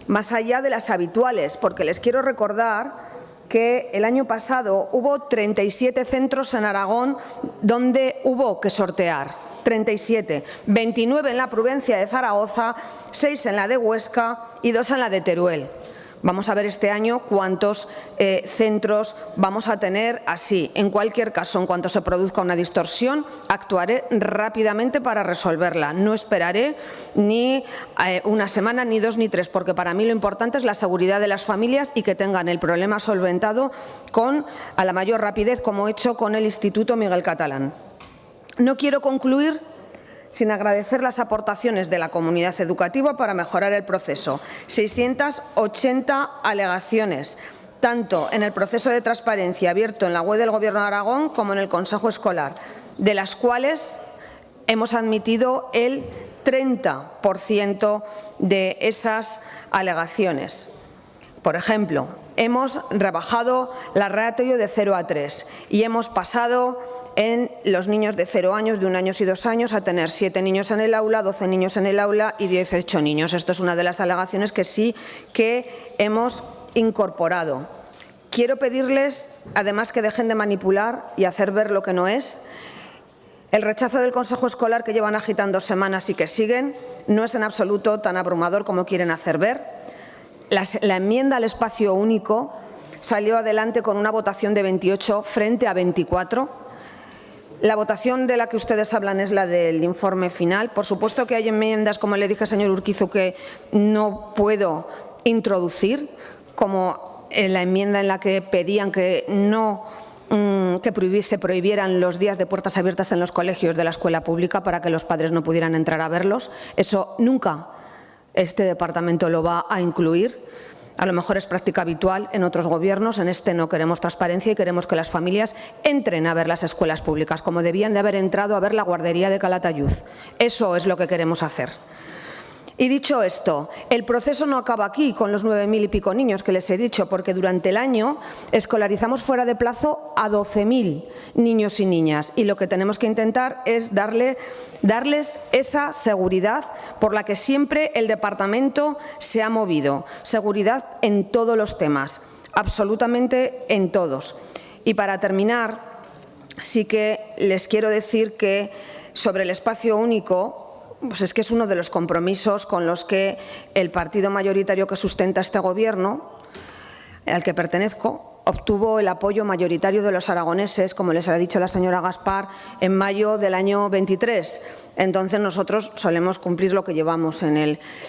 más allá de las habituales, porque les quiero recordar que el año pasado hubo 37 centros en Aragón donde hubo que sortear. 37, 29 en la provincia de Zaragoza, 6 en la de Huesca y 2 en la de Teruel. Vamos a ver este año cuántos centros vamos a tener así. En cualquier caso, en cuanto se produzca una distorsión, actuaré rápidamente para resolverla. No esperaré ni una semana, ni 2 ni 3, porque para mí lo importante es la seguridad de las familias y que tengan el problema solventado a la mayor rapidez, como he hecho con el Instituto Miguel Catalán. No quiero concluir sin agradecer las aportaciones de la comunidad educativa para mejorar el proceso. 680 alegaciones, tanto en el proceso de transparencia abierto en la web del Gobierno de Aragón como en el Consejo Escolar, de las cuales hemos admitido el 30% de esas alegaciones. Por ejemplo, hemos rebajado la ratio de 0 a 3 y hemos pasado en los niños de 0 años, de 1 año y 2 años, a tener 7 niños en el aula, 12 niños en el aula y 18 niños. Esto es una de las alegaciones que sí que hemos incorporado. Quiero pedirles, además, que dejen de manipular y hacer ver lo que no es. El rechazo del Consejo Escolar que llevan agitando semanas y que siguen no es en absoluto tan abrumador como quieren hacer ver. La enmienda al espacio único salió adelante con una votación de 28 frente a 24. La votación de la que ustedes hablan es la del informe final. Por supuesto que hay enmiendas, como le dije al señor Urquizu, que no puedo introducir, como en la enmienda en la que pedían que se prohibieran los días de puertas abiertas en los colegios de la escuela pública para que los padres no pudieran entrar a verlos. Eso nunca este departamento lo va a incluir. A lo mejor es práctica habitual en otros gobiernos, en este no queremos transparencia y queremos que las familias entren a ver las escuelas públicas, como debían de haber entrado a ver la guardería de Calatayud. Eso es lo que queremos hacer. Y dicho esto, el proceso no acaba aquí con los 9.000 y pico niños que les he dicho, porque durante el año escolarizamos fuera de plazo a 12.000 niños y niñas y lo que tenemos que intentar es darles esa seguridad por la que siempre el departamento se ha movido. Seguridad en todos los temas, absolutamente en todos. Y para terminar, sí que les quiero decir que sobre el espacio único, pues es que es uno de los compromisos con los que el partido mayoritario que sustenta este Gobierno, al que pertenezco, obtuvo el apoyo mayoritario de los aragoneses, como les ha dicho la señora Gaspar, en mayo del año 23. Entonces nosotros solemos cumplir lo que llevamos en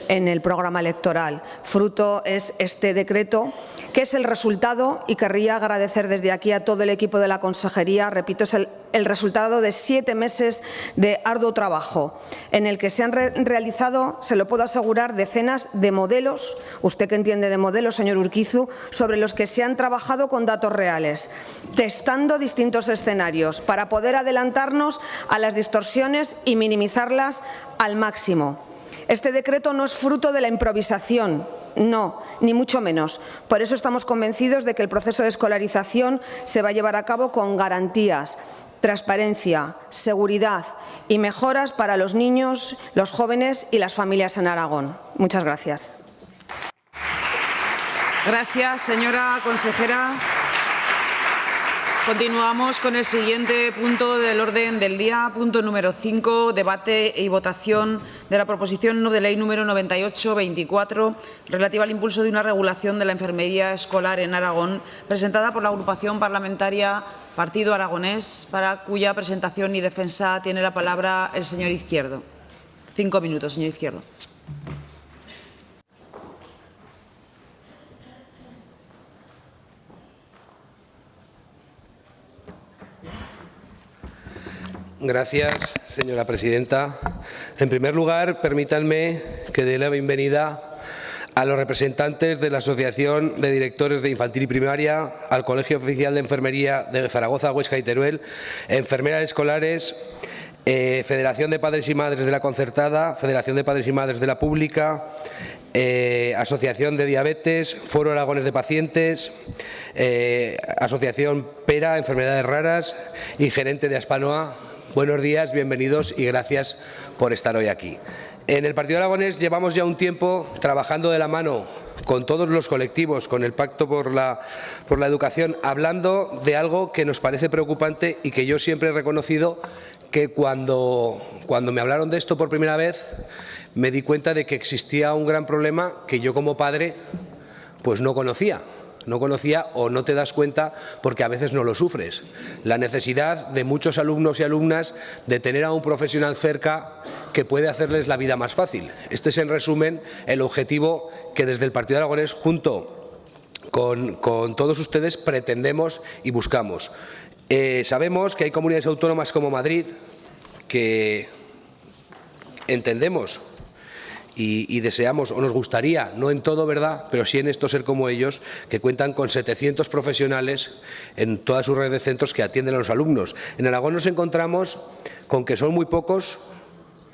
el programa electoral. Fruto es este decreto, que es el resultado, y querría agradecer desde aquí a todo el equipo de la consejería, repito, es el resultado de 7 meses de arduo trabajo, en el que se han realizado, se lo puedo asegurar, decenas de modelos, usted que entiende de modelos, señor Urquizu, sobre los que se han trabajado con datos reales, testando distintos escenarios para poder adelantarnos a las distorsiones y minimizarlas al máximo. Este decreto no es fruto de la improvisación, no, ni mucho menos. Por eso estamos convencidos de que el proceso de escolarización se va a llevar a cabo con garantías, transparencia, seguridad y mejoras para los niños, los jóvenes y las familias en Aragón. Muchas gracias. Gracias, señora consejera. Continuamos con el siguiente punto del orden del día, punto número 5, debate y votación de la proposición no de ley número 98/24, relativa al impulso de una regulación de la enfermería escolar en Aragón, presentada por la agrupación parlamentaria Partido Aragonés, para cuya presentación y defensa tiene la palabra el señor Izquierdo. 5 minutos, señor Izquierdo. Gracias, señora presidenta. En primer lugar, permítanme que dé la bienvenida a los representantes de la Asociación de Directores de Infantil y Primaria, al Colegio Oficial de Enfermería de Zaragoza, Huesca y Teruel, enfermeras escolares, Federación de Padres y Madres de la Concertada, Federación de Padres y Madres de la Pública, Asociación de Diabetes, Foro Aragones de Pacientes, Asociación PERA, Enfermedades Raras y gerente de Aspanoa. Buenos días, bienvenidos y gracias por estar hoy aquí. En el Partido Aragonés llevamos ya un tiempo trabajando de la mano con todos los colectivos, con el Pacto por la Educación, hablando de algo que nos parece preocupante y que yo siempre he reconocido que cuando me hablaron de esto por primera vez me di cuenta de que existía un gran problema que yo como padre pues no conocía o no te das cuenta porque a veces no lo sufres. La necesidad de muchos alumnos y alumnas de tener a un profesional cerca que puede hacerles la vida más fácil. Este es, en resumen, el objetivo que desde el Partido Aragonés, junto con todos ustedes, pretendemos y buscamos. Sabemos que hay comunidades autónomas como Madrid que entendemos y deseamos o nos gustaría, no en todo, ¿verdad?, pero sí en esto ser como ellos, que cuentan con 700 profesionales en toda su red de centros que atienden a los alumnos. En Aragón nos encontramos con que son muy pocos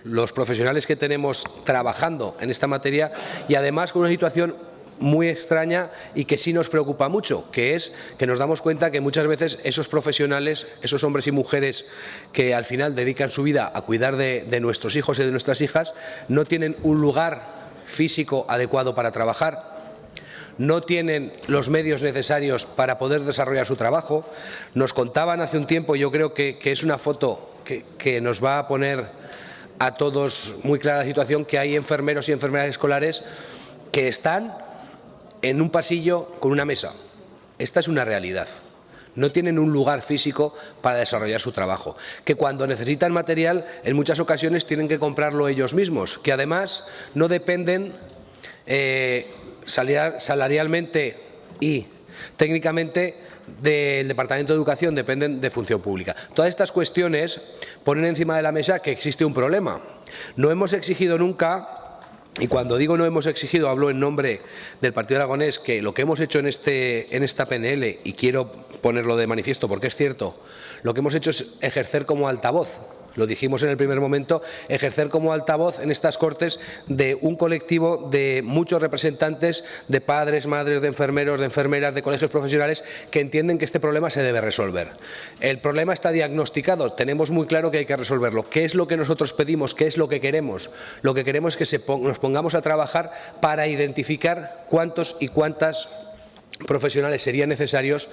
los profesionales que tenemos trabajando en esta materia y además con una situación muy extraña y que sí nos preocupa mucho, que es que nos damos cuenta que muchas veces esos profesionales, esos hombres y mujeres que al final dedican su vida a cuidar de nuestros hijos y de nuestras hijas, no tienen un lugar físico adecuado para trabajar, no tienen los medios necesarios para poder desarrollar su trabajo. Nos contaban hace un tiempo, yo creo que es una foto que nos va a poner a todos muy clara la situación, que hay enfermeros y enfermeras escolares que están en un pasillo con una mesa. Esta es una realidad. No tienen un lugar físico para desarrollar su trabajo. Que cuando necesitan material, en muchas ocasiones tienen que comprarlo ellos mismos. Que además no dependen salarialmente y técnicamente del Departamento de Educación, dependen de Función Pública. Todas estas cuestiones ponen encima de la mesa que existe un problema. No hemos exigido nunca. Y cuando digo no hemos exigido, hablo en nombre del Partido Aragonés, que lo que hemos hecho en esta PNL, y quiero ponerlo de manifiesto porque es cierto, lo que hemos hecho es ejercer como altavoz, lo dijimos en el primer momento, ejercer como altavoz en estas Cortes de un colectivo de muchos representantes de padres, madres, de enfermeros, de enfermeras, de colegios profesionales que entienden que este problema se debe resolver. El problema está diagnosticado, tenemos muy claro que hay que resolverlo. ¿Qué es lo que nosotros pedimos? ¿Qué es lo que queremos? Lo que queremos es que nos pongamos a trabajar para identificar cuántos y cuántas profesionales serían necesarios,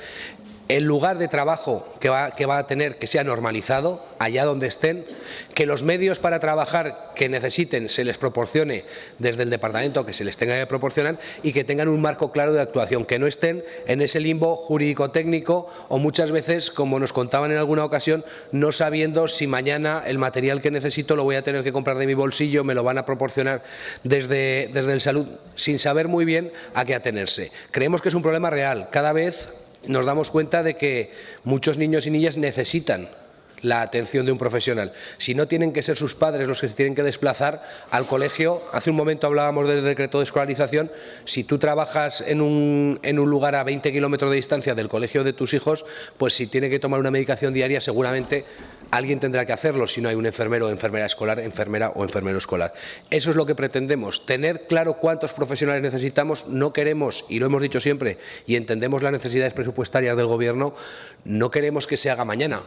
el lugar de trabajo que va a tener que sea normalizado, allá donde estén, que los medios para trabajar que necesiten se les proporcione desde el departamento, que se les tenga que proporcionar y que tengan un marco claro de actuación, que no estén en ese limbo jurídico-técnico o muchas veces, como nos contaban en alguna ocasión, no sabiendo si mañana el material que necesito lo voy a tener que comprar de mi bolsillo, me lo van a proporcionar desde el salud, sin saber muy bien a qué atenerse. Creemos que es un problema real. Cada vez nos damos cuenta de que muchos niños y niñas necesitan la atención de un profesional. Si no, tienen que ser sus padres los que se tienen que desplazar al colegio. Hace un momento hablábamos del decreto de escolarización. Si tú trabajas en un lugar a 20 kilómetros de distancia del colegio de tus hijos, pues si tiene que tomar una medicación diaria, seguramente alguien tendrá que hacerlo si no hay un enfermero o enfermera escolar, enfermera o enfermero escolar. Eso es lo que pretendemos, tener claro cuántos profesionales necesitamos. No queremos, y lo hemos dicho siempre, y entendemos las necesidades presupuestarias del Gobierno, no queremos que se haga mañana.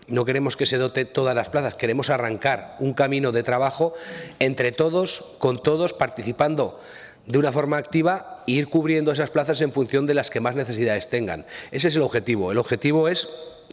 No queremos que se dote todas las plazas, queremos arrancar un camino de trabajo entre todos, con todos, participando de una forma activa e ir cubriendo esas plazas en función de las que más necesidades tengan. Ese es el objetivo. El objetivo es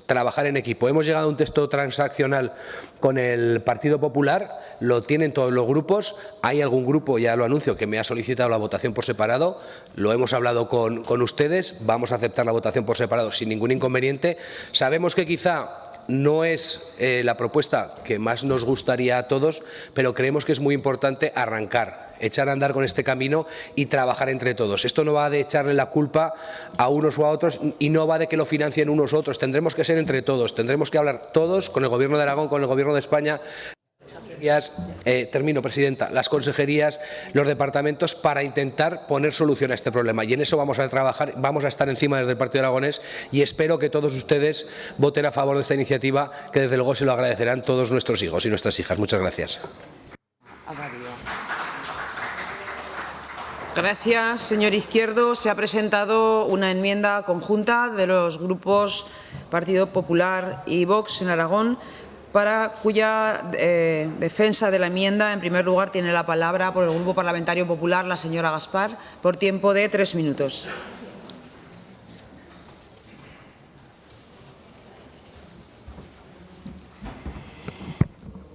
trabajar en equipo. Hemos llegado a un texto transaccional con el Partido Popular, lo tienen todos los grupos. Hay algún grupo, ya lo anuncio, que me ha solicitado la votación por separado. Lo hemos hablado con ustedes. Vamos a aceptar la votación por separado sin ningún inconveniente. Sabemos que quizá no es la propuesta que más nos gustaría a todos, pero creemos que es muy importante arrancar, echar a andar con este camino y trabajar entre todos. Esto no va de echarle la culpa a unos o a otros y no va de que lo financien unos u otros. Tendremos que ser entre todos, tendremos que hablar todos con el Gobierno de Aragón, con el Gobierno de España. Termino, presidenta, las consejerías, los departamentos, para intentar poner solución a este problema, y en eso vamos a trabajar, vamos a estar encima desde el Partido Aragonés, y espero que todos ustedes voten a favor de esta iniciativa, que desde luego se lo agradecerán todos nuestros hijos y nuestras hijas. Muchas gracias. Gracias, señor Izquierdo. Se ha presentado una enmienda conjunta de los grupos Partido Popular y Vox en Aragón, para cuya defensa de la enmienda, en primer lugar, tiene la palabra por el Grupo Parlamentario Popular la señora Gaspar, por tiempo de 3 minutos.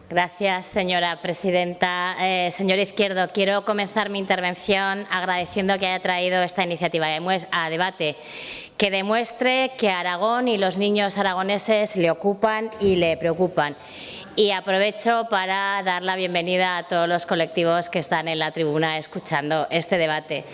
Gracias, señora presidenta. Señor Izquierdo, quiero comenzar mi intervención agradeciendo que haya traído esta iniciativa a debate, que demuestre que Aragón y los niños aragoneses le ocupan y le preocupan. Y aprovecho para dar la bienvenida a todos los colectivos que están en la tribuna escuchando este debate.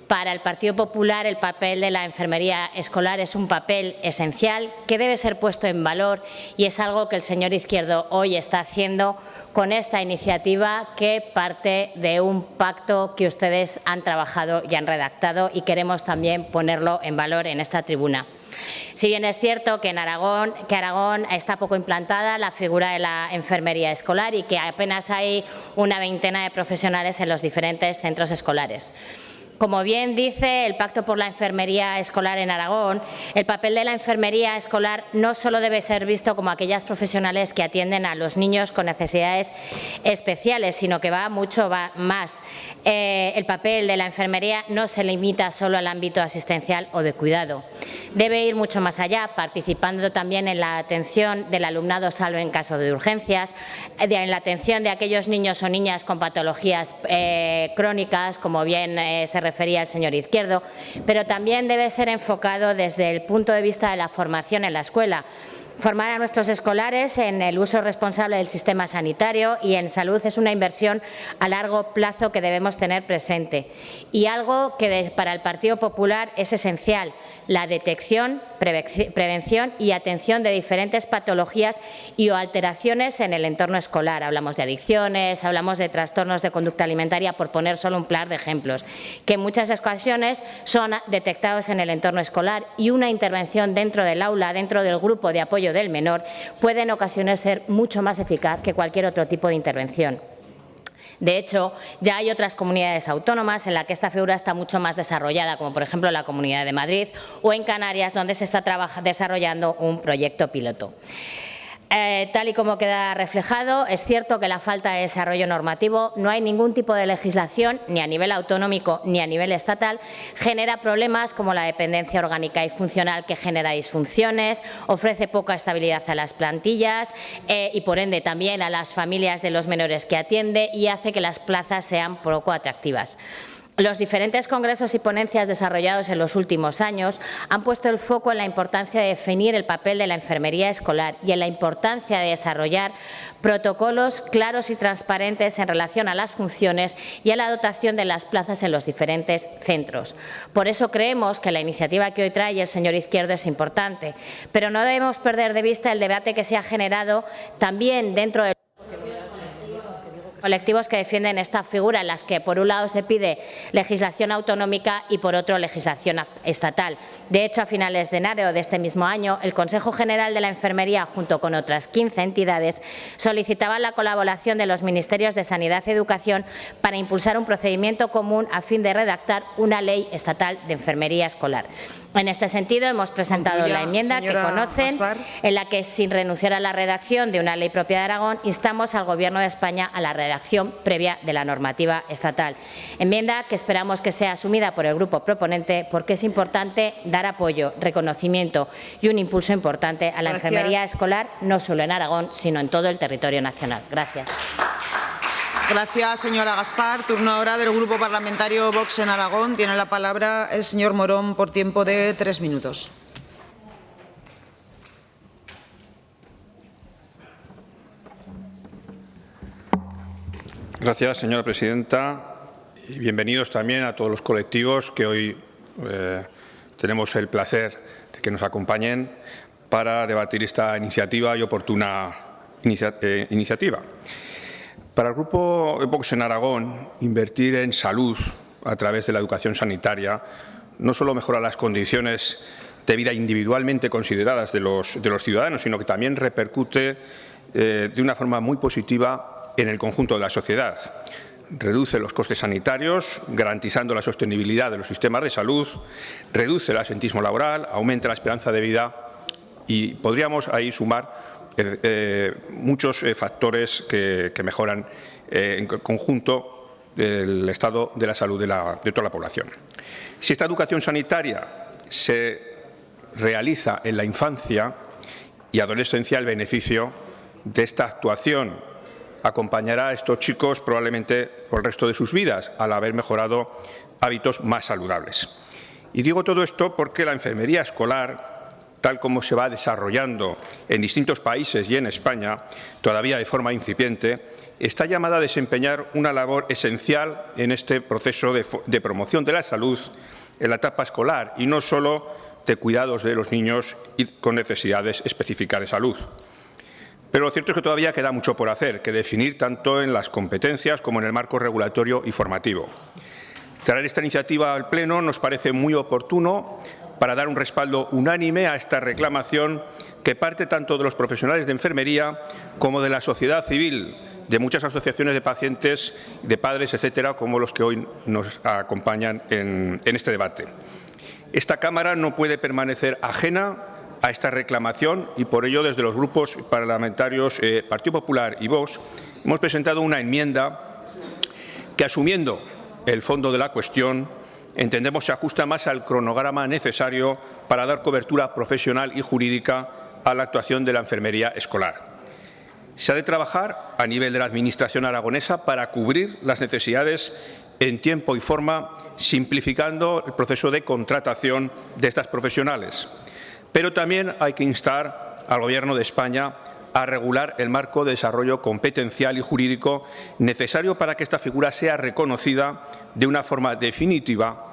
Para el Partido Popular, el papel de la enfermería escolar es un papel esencial que debe ser puesto en valor, y es algo que el señor Izquierdo hoy está haciendo con esta iniciativa, que parte de un pacto que ustedes han trabajado y han redactado, y queremos también ponerlo en valor en esta tribuna. Si bien es cierto que Aragón está poco implantada la figura de la enfermería escolar y que apenas hay una veintena de profesionales en los diferentes centros escolares. Como bien dice el Pacto por la Enfermería Escolar en Aragón, el papel de la enfermería escolar no solo debe ser visto como aquellas profesionales que atienden a los niños con necesidades especiales, sino que va mucho más. El papel de la enfermería no se limita solo al ámbito asistencial o de cuidado. Debe ir mucho más allá, participando también en la atención del alumnado salvo en caso de urgencias, en la atención de aquellos niños o niñas con patologías crónicas, como bien se refería el señor Izquierdo, pero también debe ser enfocado desde el punto de vista de la formación en la escuela. Formar a nuestros escolares en el uso responsable del sistema sanitario y en salud es una inversión a largo plazo que debemos tener presente, y algo que para el Partido Popular es esencial: la detección, prevención y atención de diferentes patologías y o alteraciones en el entorno escolar. Hablamos de adicciones, hablamos de trastornos de conducta alimentaria, por poner solo un par de ejemplos, que en muchas ocasiones son detectados en el entorno escolar, y una intervención dentro del aula, dentro del grupo de apoyo del menor, puede en ocasiones ser mucho más eficaz que cualquier otro tipo de intervención. De hecho, ya hay otras comunidades autónomas en las que esta figura está mucho más desarrollada, como por ejemplo la Comunidad de Madrid o en Canarias, donde se está desarrollando un proyecto piloto. Tal y como queda reflejado, es cierto que la falta de desarrollo normativo, no hay ningún tipo de legislación, ni a nivel autonómico ni a nivel estatal, genera problemas como la dependencia orgánica y funcional, que genera disfunciones, ofrece poca estabilidad a las plantillas y por ende también a las familias de los menores que atiende, y hace que las plazas sean poco atractivas. Los diferentes congresos y ponencias desarrollados en los últimos años han puesto el foco en la importancia de definir el papel de la enfermería escolar y en la importancia de desarrollar protocolos claros y transparentes en relación a las funciones y a la dotación de las plazas en los diferentes centros. Por eso creemos que la iniciativa que hoy trae el señor Izquierdo es importante, pero no debemos perder de vista el debate que se ha generado también dentro de colectivos que defienden esta figura, en las que por un lado se pide legislación autonómica y por otro legislación estatal. De hecho, a finales de enero de este mismo año, el Consejo General de la Enfermería, junto con otras 15 entidades, solicitaba la colaboración de los Ministerios de Sanidad y Educación para impulsar un procedimiento común a fin de redactar una ley estatal de enfermería escolar. En este sentido, hemos presentado la enmienda que conocen, en la que, sin renunciar a la redacción de una ley propia de Aragón, instamos al Gobierno de España a la redacción previa de la normativa estatal. Enmienda que esperamos que sea asumida por el grupo proponente, porque es importante dar apoyo, reconocimiento y un impulso importante a la enfermería escolar, no solo en Aragón, sino en todo el territorio nacional. Gracias. Gracias, señora Gaspar. Turno ahora del Grupo Parlamentario Vox en Aragón. Tiene la palabra el señor Morón por tiempo de 3 minutos. Gracias, señora presidenta. Y bienvenidos también a todos los colectivos que hoy tenemos el placer de que nos acompañen para debatir esta iniciativa y oportuna iniciativa. Para el Grupo Vox en Aragón, invertir en salud a través de la educación sanitaria no solo mejora las condiciones de vida individualmente consideradas de los ciudadanos, sino que también repercute de una forma muy positiva en el conjunto de la sociedad. Reduce los costes sanitarios, garantizando la sostenibilidad de los sistemas de salud, reduce el absentismo laboral, aumenta la esperanza de vida y podríamos ahí sumar muchos factores que mejoran en conjunto el estado de la salud de toda la población. Si esta educación sanitaria se realiza en la infancia y adolescencia, el beneficio de esta actuación acompañará a estos chicos probablemente por el resto de sus vidas, al haber mejorado hábitos más saludables. Y digo todo esto porque la enfermería escolar, tal como se va desarrollando en distintos países y en España, todavía de forma incipiente, está llamada a desempeñar una labor esencial en este proceso de promoción de la salud en la etapa escolar y no solo de cuidados de los niños con necesidades específicas de salud. Pero lo cierto es que todavía queda mucho por hacer, que definir tanto en las competencias como en el marco regulatorio y formativo. Traer esta iniciativa al Pleno nos parece muy oportuno para dar un respaldo unánime a esta reclamación que parte tanto de los profesionales de enfermería como de la sociedad civil, de muchas asociaciones de pacientes, de padres, etcétera, como los que hoy nos acompañan en este debate. Esta Cámara no puede permanecer ajena a esta reclamación y por ello desde los grupos parlamentarios Partido Popular y Vox hemos presentado una enmienda que, asumiendo el fondo de la cuestión, entendemos se ajusta más al cronograma necesario para dar cobertura profesional y jurídica a la actuación de la enfermería escolar. Se ha de trabajar a nivel de la Administración aragonesa para cubrir las necesidades en tiempo y forma, simplificando el proceso de contratación de estas profesionales. Pero también hay que instar al Gobierno de España a regular el marco de desarrollo competencial y jurídico necesario para que esta figura sea reconocida de una forma definitiva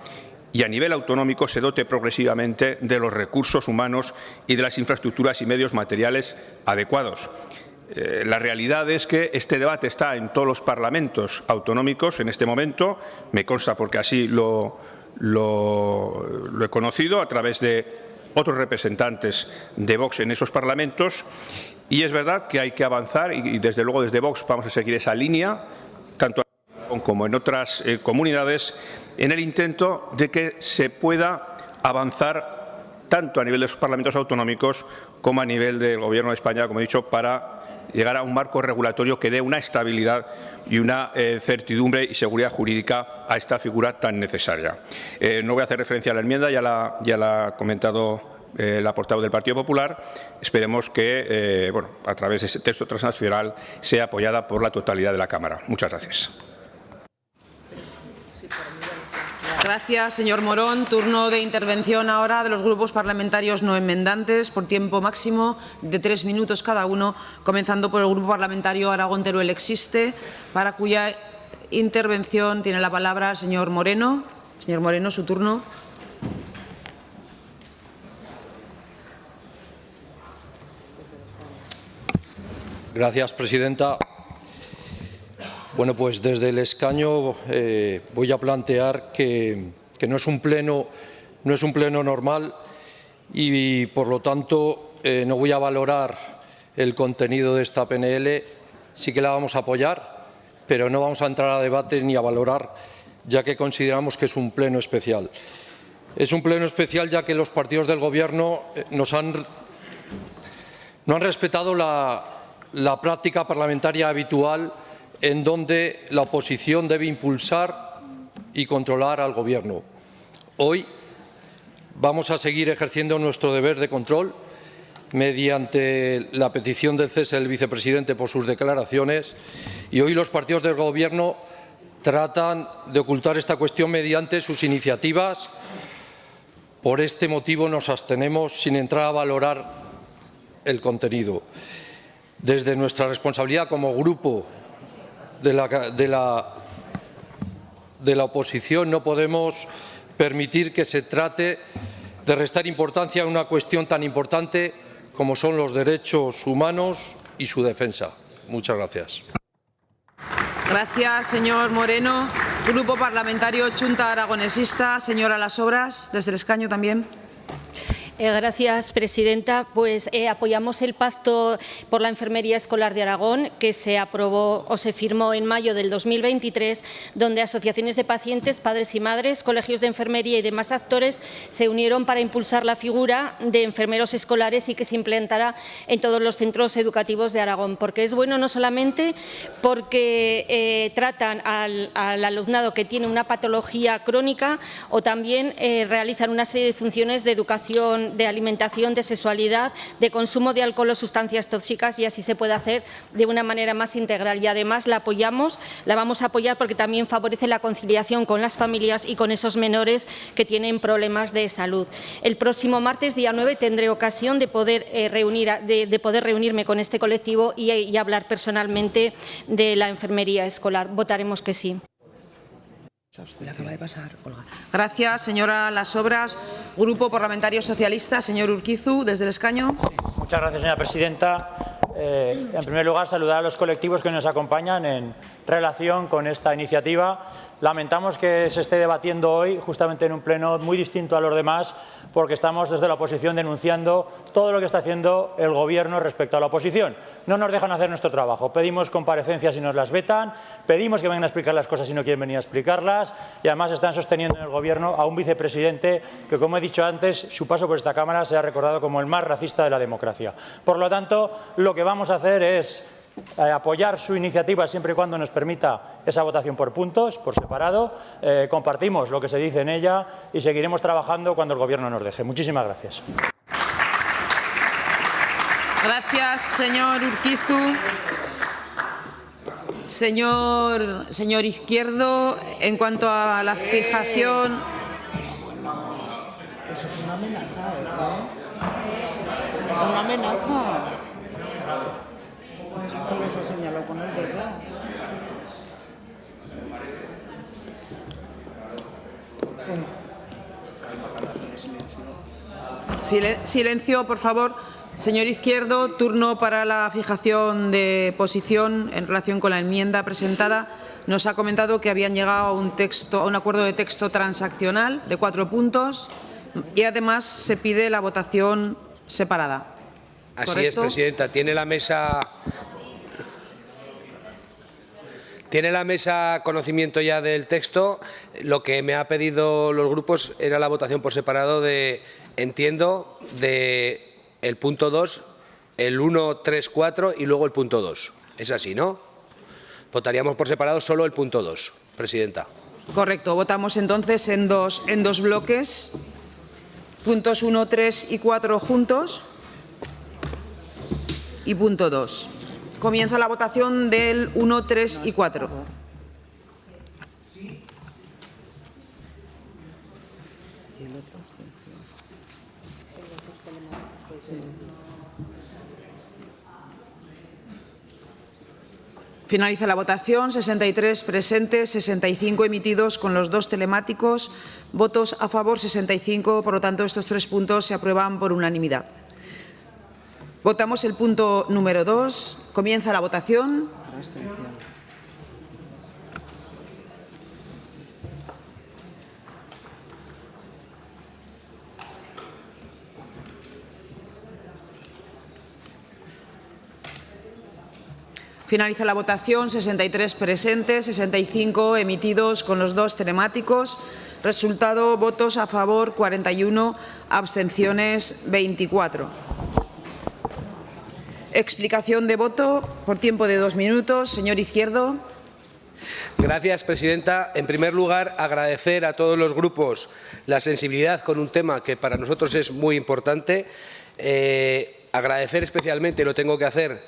y a nivel autonómico se dote progresivamente de los recursos humanos y de las infraestructuras y medios materiales adecuados. La realidad es que este debate está en todos los parlamentos autonómicos en este momento, me consta porque así lo he conocido a través de otros representantes de Vox en esos parlamentos. Y es verdad que hay que avanzar y desde luego desde Vox vamos a seguir esa línea, tanto como en otras comunidades, en el intento de que se pueda avanzar tanto a nivel de los parlamentos autonómicos como a nivel del Gobierno de España, como he dicho, para llegar a un marco regulatorio que dé una estabilidad y una certidumbre y seguridad jurídica a esta figura tan necesaria. No voy a hacer referencia a la enmienda, ya la ha comentado la portavoz del Partido Popular. Esperemos que a través de ese texto transnacional sea apoyada por la totalidad de la Cámara. Muchas gracias. Gracias, señor Morón. Turno de intervención ahora de los grupos parlamentarios no enmendantes por tiempo máximo de 3 minutos cada uno, comenzando por el Grupo Parlamentario Aragón-Teruel Existe, para cuya intervención tiene la palabra el señor Moreno. Señor Moreno, su turno. Gracias, presidenta. Bueno, pues desde el escaño voy a plantear que no es un pleno normal y, por lo tanto, no voy a valorar el contenido de esta PNL. Sí que la vamos a apoyar, pero no vamos a entrar a debate ni a valorar, ya que consideramos que es un pleno especial. Es un pleno especial ya que los partidos del Gobierno no han respetado la práctica parlamentaria habitual en donde la oposición debe impulsar y controlar al Gobierno. Hoy vamos a seguir ejerciendo nuestro deber de control mediante la petición del cese del vicepresidente por sus declaraciones, y hoy los partidos del Gobierno tratan de ocultar esta cuestión mediante sus iniciativas. Por este motivo nos abstenemos sin entrar a valorar el contenido. Desde nuestra responsabilidad como grupo de la oposición no podemos permitir que se trate de restar importancia a una cuestión tan importante como son los derechos humanos y su defensa. Muchas gracias. Gracias, señor Moreno. Grupo Parlamentario Chunta Aragonesista, señora Las Obras, desde el escaño también. Gracias, presidenta. Pues apoyamos el Pacto por la Enfermería Escolar de Aragón, que se aprobó o se firmó en mayo del 2023, donde asociaciones de pacientes, padres y madres, colegios de enfermería y demás actores se unieron para impulsar la figura de enfermeros escolares y que se implementará en todos los centros educativos de Aragón. Porque es bueno no solamente porque tratan al alumnado que tiene una patología crónica, o también realizan una serie de funciones de educación, de alimentación, de sexualidad, de consumo de alcohol o sustancias tóxicas, y así se puede hacer de una manera más integral. Y además la vamos a apoyar porque también favorece la conciliación con las familias y con esos menores que tienen problemas de salud. El próximo martes, día 9, tendré ocasión de poder reunirme con este colectivo y hablar personalmente de la enfermería escolar. Votaremos que sí. Gracias, señora Las Obras. Grupo Parlamentario Socialista, señor Urquizu, desde el escaño. Muchas gracias, señora presidenta. En primer lugar, saludar a los colectivos que nos acompañan en relación con esta iniciativa. Lamentamos que se esté debatiendo hoy justamente en un pleno muy distinto a los demás, porque estamos desde la oposición denunciando todo lo que está haciendo el Gobierno respecto a la oposición. No nos dejan hacer nuestro trabajo. Pedimos comparecencias y nos las vetan, pedimos que vengan a explicar las cosas y no quieren venir a explicarlas, y además están sosteniendo en el Gobierno a un vicepresidente que, como he dicho antes, su paso por esta Cámara se ha recordado como el más racista de la democracia. Por lo tanto, lo que vamos a hacer es apoyar su iniciativa siempre y cuando nos permita esa votación por puntos, por separado. Compartimos lo que se dice en ella y seguiremos trabajando cuando el Gobierno nos deje. Muchísimas gracias. Gracias, señor Urquizu. Señor Izquierdo, en cuanto a la fijación... Eso es una amenaza, ¿no? Una amenaza. Eso señaló con el dedo. Silencio, por favor. Señor Izquierdo, turno para la fijación de posición en relación con la enmienda presentada. Nos ha comentado que habían llegado a un acuerdo de texto transaccional de 4 puntos y además se pide la votación separada. Así ¿correcto? es, presidenta. Tiene la mesa conocimiento ya del texto. Lo que me ha pedido los grupos era la votación por separado entiendo, de el punto 2, el 1, 3, 4 y luego el punto 2. Es así, ¿no? Votaríamos por separado solo el punto 2, presidenta. Correcto. Votamos entonces en dos bloques. Puntos 1, 3 y 4 juntos. Y punto 2. Comienza la votación del 1, 3 y 4. Finaliza la votación. 63 presentes, 65 emitidos con los 2 telemáticos. Votos a favor 65. Por lo tanto, estos 3 puntos se aprueban por unanimidad. Votamos el punto número 2. Comienza la votación. Finaliza la votación. 63 presentes, 65 emitidos con los 2 telemáticos. Resultado: votos a favor 41, abstenciones 24. Explicación de voto por tiempo de 2 minutos. Señor Izquierdo. Gracias, presidenta. En primer lugar, agradecer a todos los grupos la sensibilidad con un tema que para nosotros es muy importante. Agradecer especialmente, lo tengo que hacer,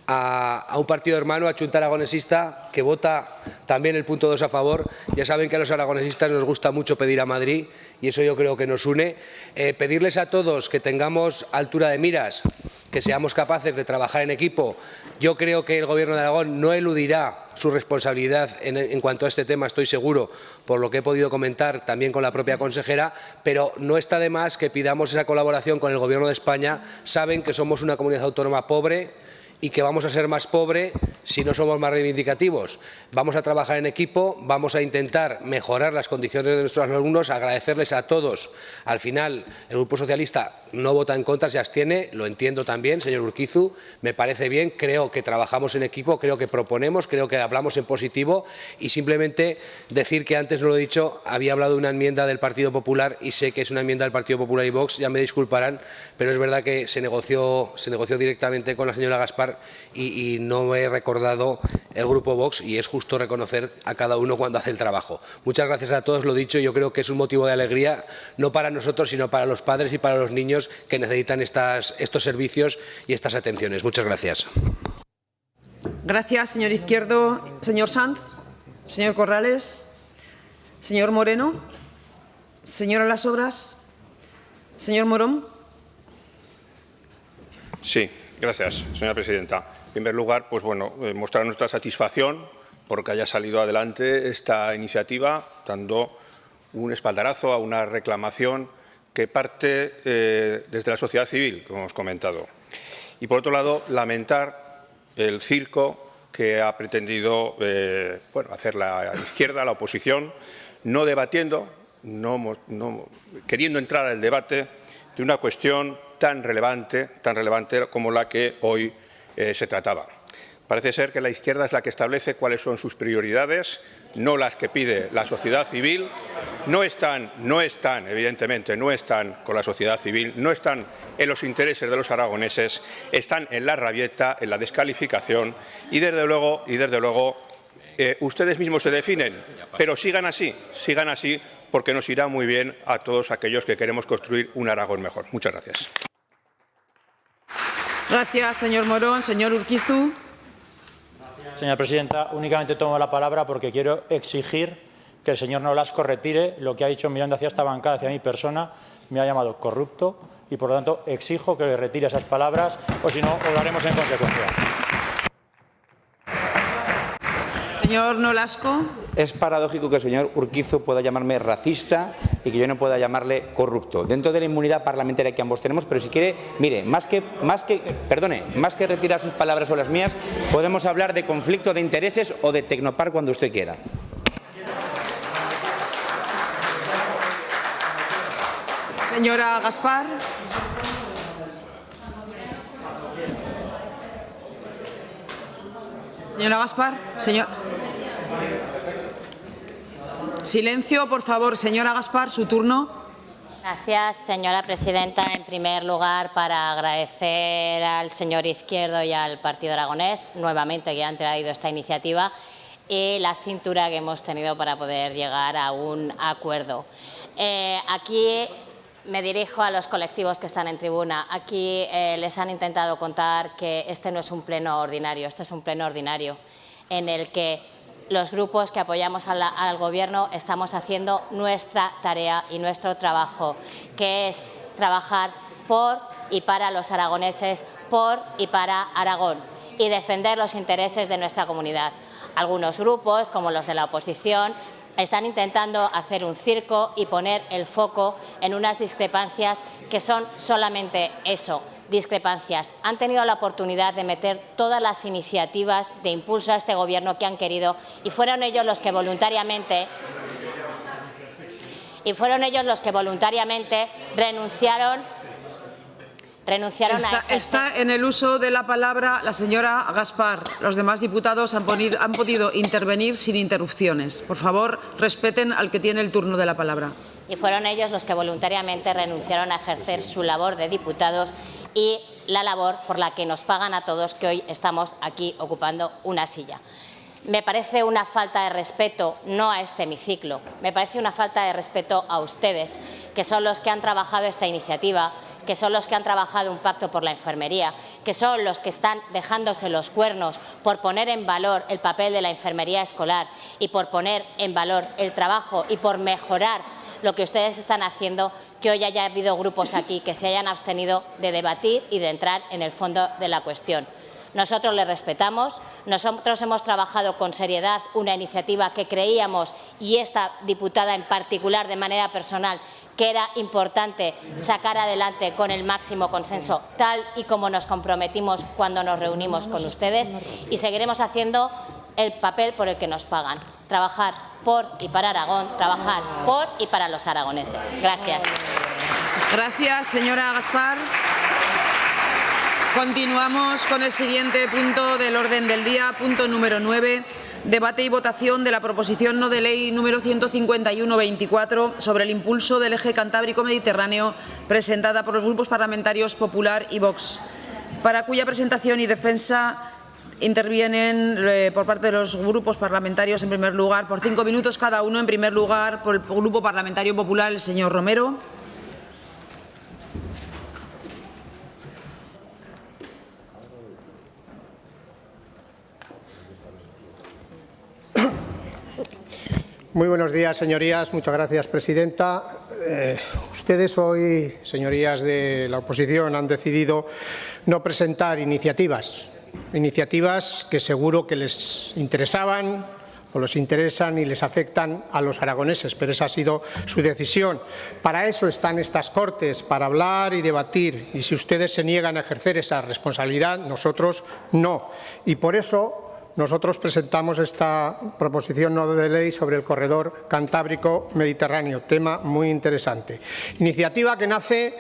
a un partido hermano, a Chunta Aragonesista, que vota también el punto 2 a favor. Ya saben que a los aragonesistas nos gusta mucho pedir a Madrid y eso yo creo que nos une. Pedirles a todos que tengamos altura de miras, que seamos capaces de trabajar en equipo. Yo creo que el Gobierno de Aragón no eludirá su responsabilidad en cuanto a este tema, estoy seguro, por lo que he podido comentar también con la propia consejera, pero no está de más que pidamos esa colaboración con el Gobierno de España. Saben que somos una comunidad autónoma pobre y que vamos a ser más pobre si no somos más reivindicativos. Vamos a trabajar en equipo, vamos a intentar mejorar las condiciones de nuestros alumnos, agradecerles a todos. Al final, el Grupo Socialista no vota en contra, se abstiene, lo entiendo también, señor Urquizu, me parece bien, creo que trabajamos en equipo, creo que proponemos, creo que hablamos en positivo y simplemente decir que antes no lo he dicho, había hablado de una enmienda del Partido Popular y sé que es una enmienda del Partido Popular y Vox, ya me disculparán, pero es verdad que se negoció directamente con la señora Gaspar y no he recordado el Grupo Vox y es justo reconocer a cada uno cuando hace el trabajo. Muchas gracias a todos, lo dicho, yo creo que es un motivo de alegría, no para nosotros, sino para los padres y para los niños que necesitan estos servicios y estas atenciones. Muchas gracias. Gracias, señor Izquierdo. Señor Sanz, señor Corrales, señor Moreno, señora Las Obras, señor Morón. Sí, gracias, señora presidenta. En primer lugar, pues bueno, mostrar nuestra satisfacción porque haya salido adelante esta iniciativa, dando un espaldarazo a una reclamación que parte desde la sociedad civil, como hemos comentado. Y, por otro lado, lamentar el circo que ha pretendido hacer la izquierda, la oposición, no debatiendo, queriendo entrar al debate de una cuestión tan relevante como la que hoy se trataba. Parece ser que la izquierda es la que establece cuáles son sus prioridades, no las que pide la sociedad civil. Evidentemente, no están con la sociedad civil, no están en los intereses de los aragoneses, están en la rabieta, en la descalificación y desde luego ustedes mismos se definen, pero sigan así, porque nos irá muy bien a todos aquellos que queremos construir un Aragón mejor. Muchas gracias. Gracias, señor Morón. Señor Urquizu. Señora presidenta, únicamente tomo la palabra porque quiero exigir que el señor Nolasco retire lo que ha dicho mirando hacia esta bancada, hacia mi persona. Me ha llamado corrupto y, por lo tanto, exijo que retire esas palabras o, si no, hablaremos en consecuencia. Señor Nolasco. Es paradójico que el señor Urquizu pueda llamarme racista y que yo no pueda llamarle corrupto. Dentro de la inmunidad parlamentaria que ambos tenemos, pero si quiere, mire, más que retirar sus palabras o las mías, podemos hablar de conflicto de intereses o de Tecnopar cuando usted quiera. Señora Gaspar. Señora Gaspar. Silencio, por favor. Señora Gaspar, su turno. Gracias, señora presidenta. En primer lugar, para agradecer al señor Izquierdo y al Partido Aragonés, nuevamente, que han traído esta iniciativa y la cintura que hemos tenido para poder llegar a un acuerdo. Aquí me dirijo a los colectivos que están en tribuna. Aquí les han intentado contar que este no es un pleno ordinario, este es un pleno ordinario en el que los grupos que apoyamos al Gobierno estamos haciendo nuestra tarea y nuestro trabajo, que es trabajar por y para los aragoneses, por y para Aragón, y defender los intereses de nuestra comunidad. Algunos grupos, como los de la oposición, están intentando hacer un circo y poner el foco en unas discrepancias que son solamente eso, discrepancias. Han tenido la oportunidad de meter todas las iniciativas de impulso a este Gobierno que han querido y fueron ellos los que voluntariamente renunciaron renunciaron a ejercer... Está en el uso de la palabra la señora Gaspar. Los demás diputados han podido intervenir sin interrupciones. Por favor, respeten al que tiene el turno de la palabra. Y fueron ellos los que voluntariamente renunciaron a ejercer su labor de diputados y la labor por la que nos pagan a todos que hoy estamos aquí ocupando una silla. Me parece una falta de respeto, no a este hemiciclo, me parece una falta de respeto a ustedes, que son los que han trabajado esta iniciativa, que son los que han trabajado un pacto por la enfermería, que son los que están dejándose los cuernos por poner en valor el papel de la enfermería escolar y por poner en valor el trabajo y por mejorar lo que ustedes están haciendo, que hoy haya habido grupos aquí que se hayan abstenido de debatir y de entrar en el fondo de la cuestión. Nosotros les respetamos, nosotros hemos trabajado con seriedad una iniciativa que creíamos, y esta diputada en particular de manera personal, que era importante sacar adelante con el máximo consenso, tal y como nos comprometimos cuando nos reunimos con ustedes, y seguiremos haciendo el papel por el que nos pagan, trabajar por y para Aragón, trabajar por y para los aragoneses. Gracias. Gracias, señora Gaspar. Continuamos con el siguiente punto del orden del día, punto número 9, debate y votación de la proposición no de ley número 151-24 sobre el impulso del eje cantábrico-mediterráneo, presentada por los grupos parlamentarios Popular y Vox, para cuya presentación y defensa intervienen por parte de los grupos parlamentarios, en primer lugar, por 5 minutos cada uno. En primer lugar, por el Grupo Parlamentario Popular, el señor Romero. Muy buenos días, señorías. Muchas gracias, presidenta. Ustedes hoy, señorías de la oposición, han decidido no presentar iniciativas que seguro que les interesaban o les interesan y les afectan a los aragoneses, pero esa ha sido su decisión. Para eso están estas Cortes, para hablar y debatir, y si ustedes se niegan a ejercer esa responsabilidad, nosotros no. Y por eso nosotros presentamos esta proposición no de ley sobre el corredor cantábrico-mediterráneo, tema muy interesante. Iniciativa que nace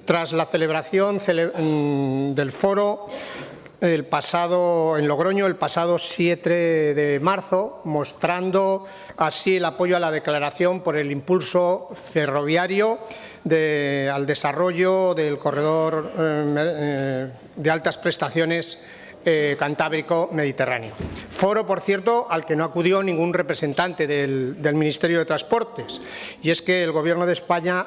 tras la celebración del foro en Logroño el pasado 7 de marzo, mostrando así el apoyo a la declaración por el impulso ferroviario al desarrollo del corredor de altas prestaciones Cantábrico-Mediterráneo. Foro, por cierto, al que no acudió ningún representante del Ministerio de Transportes. Y es que el Gobierno de España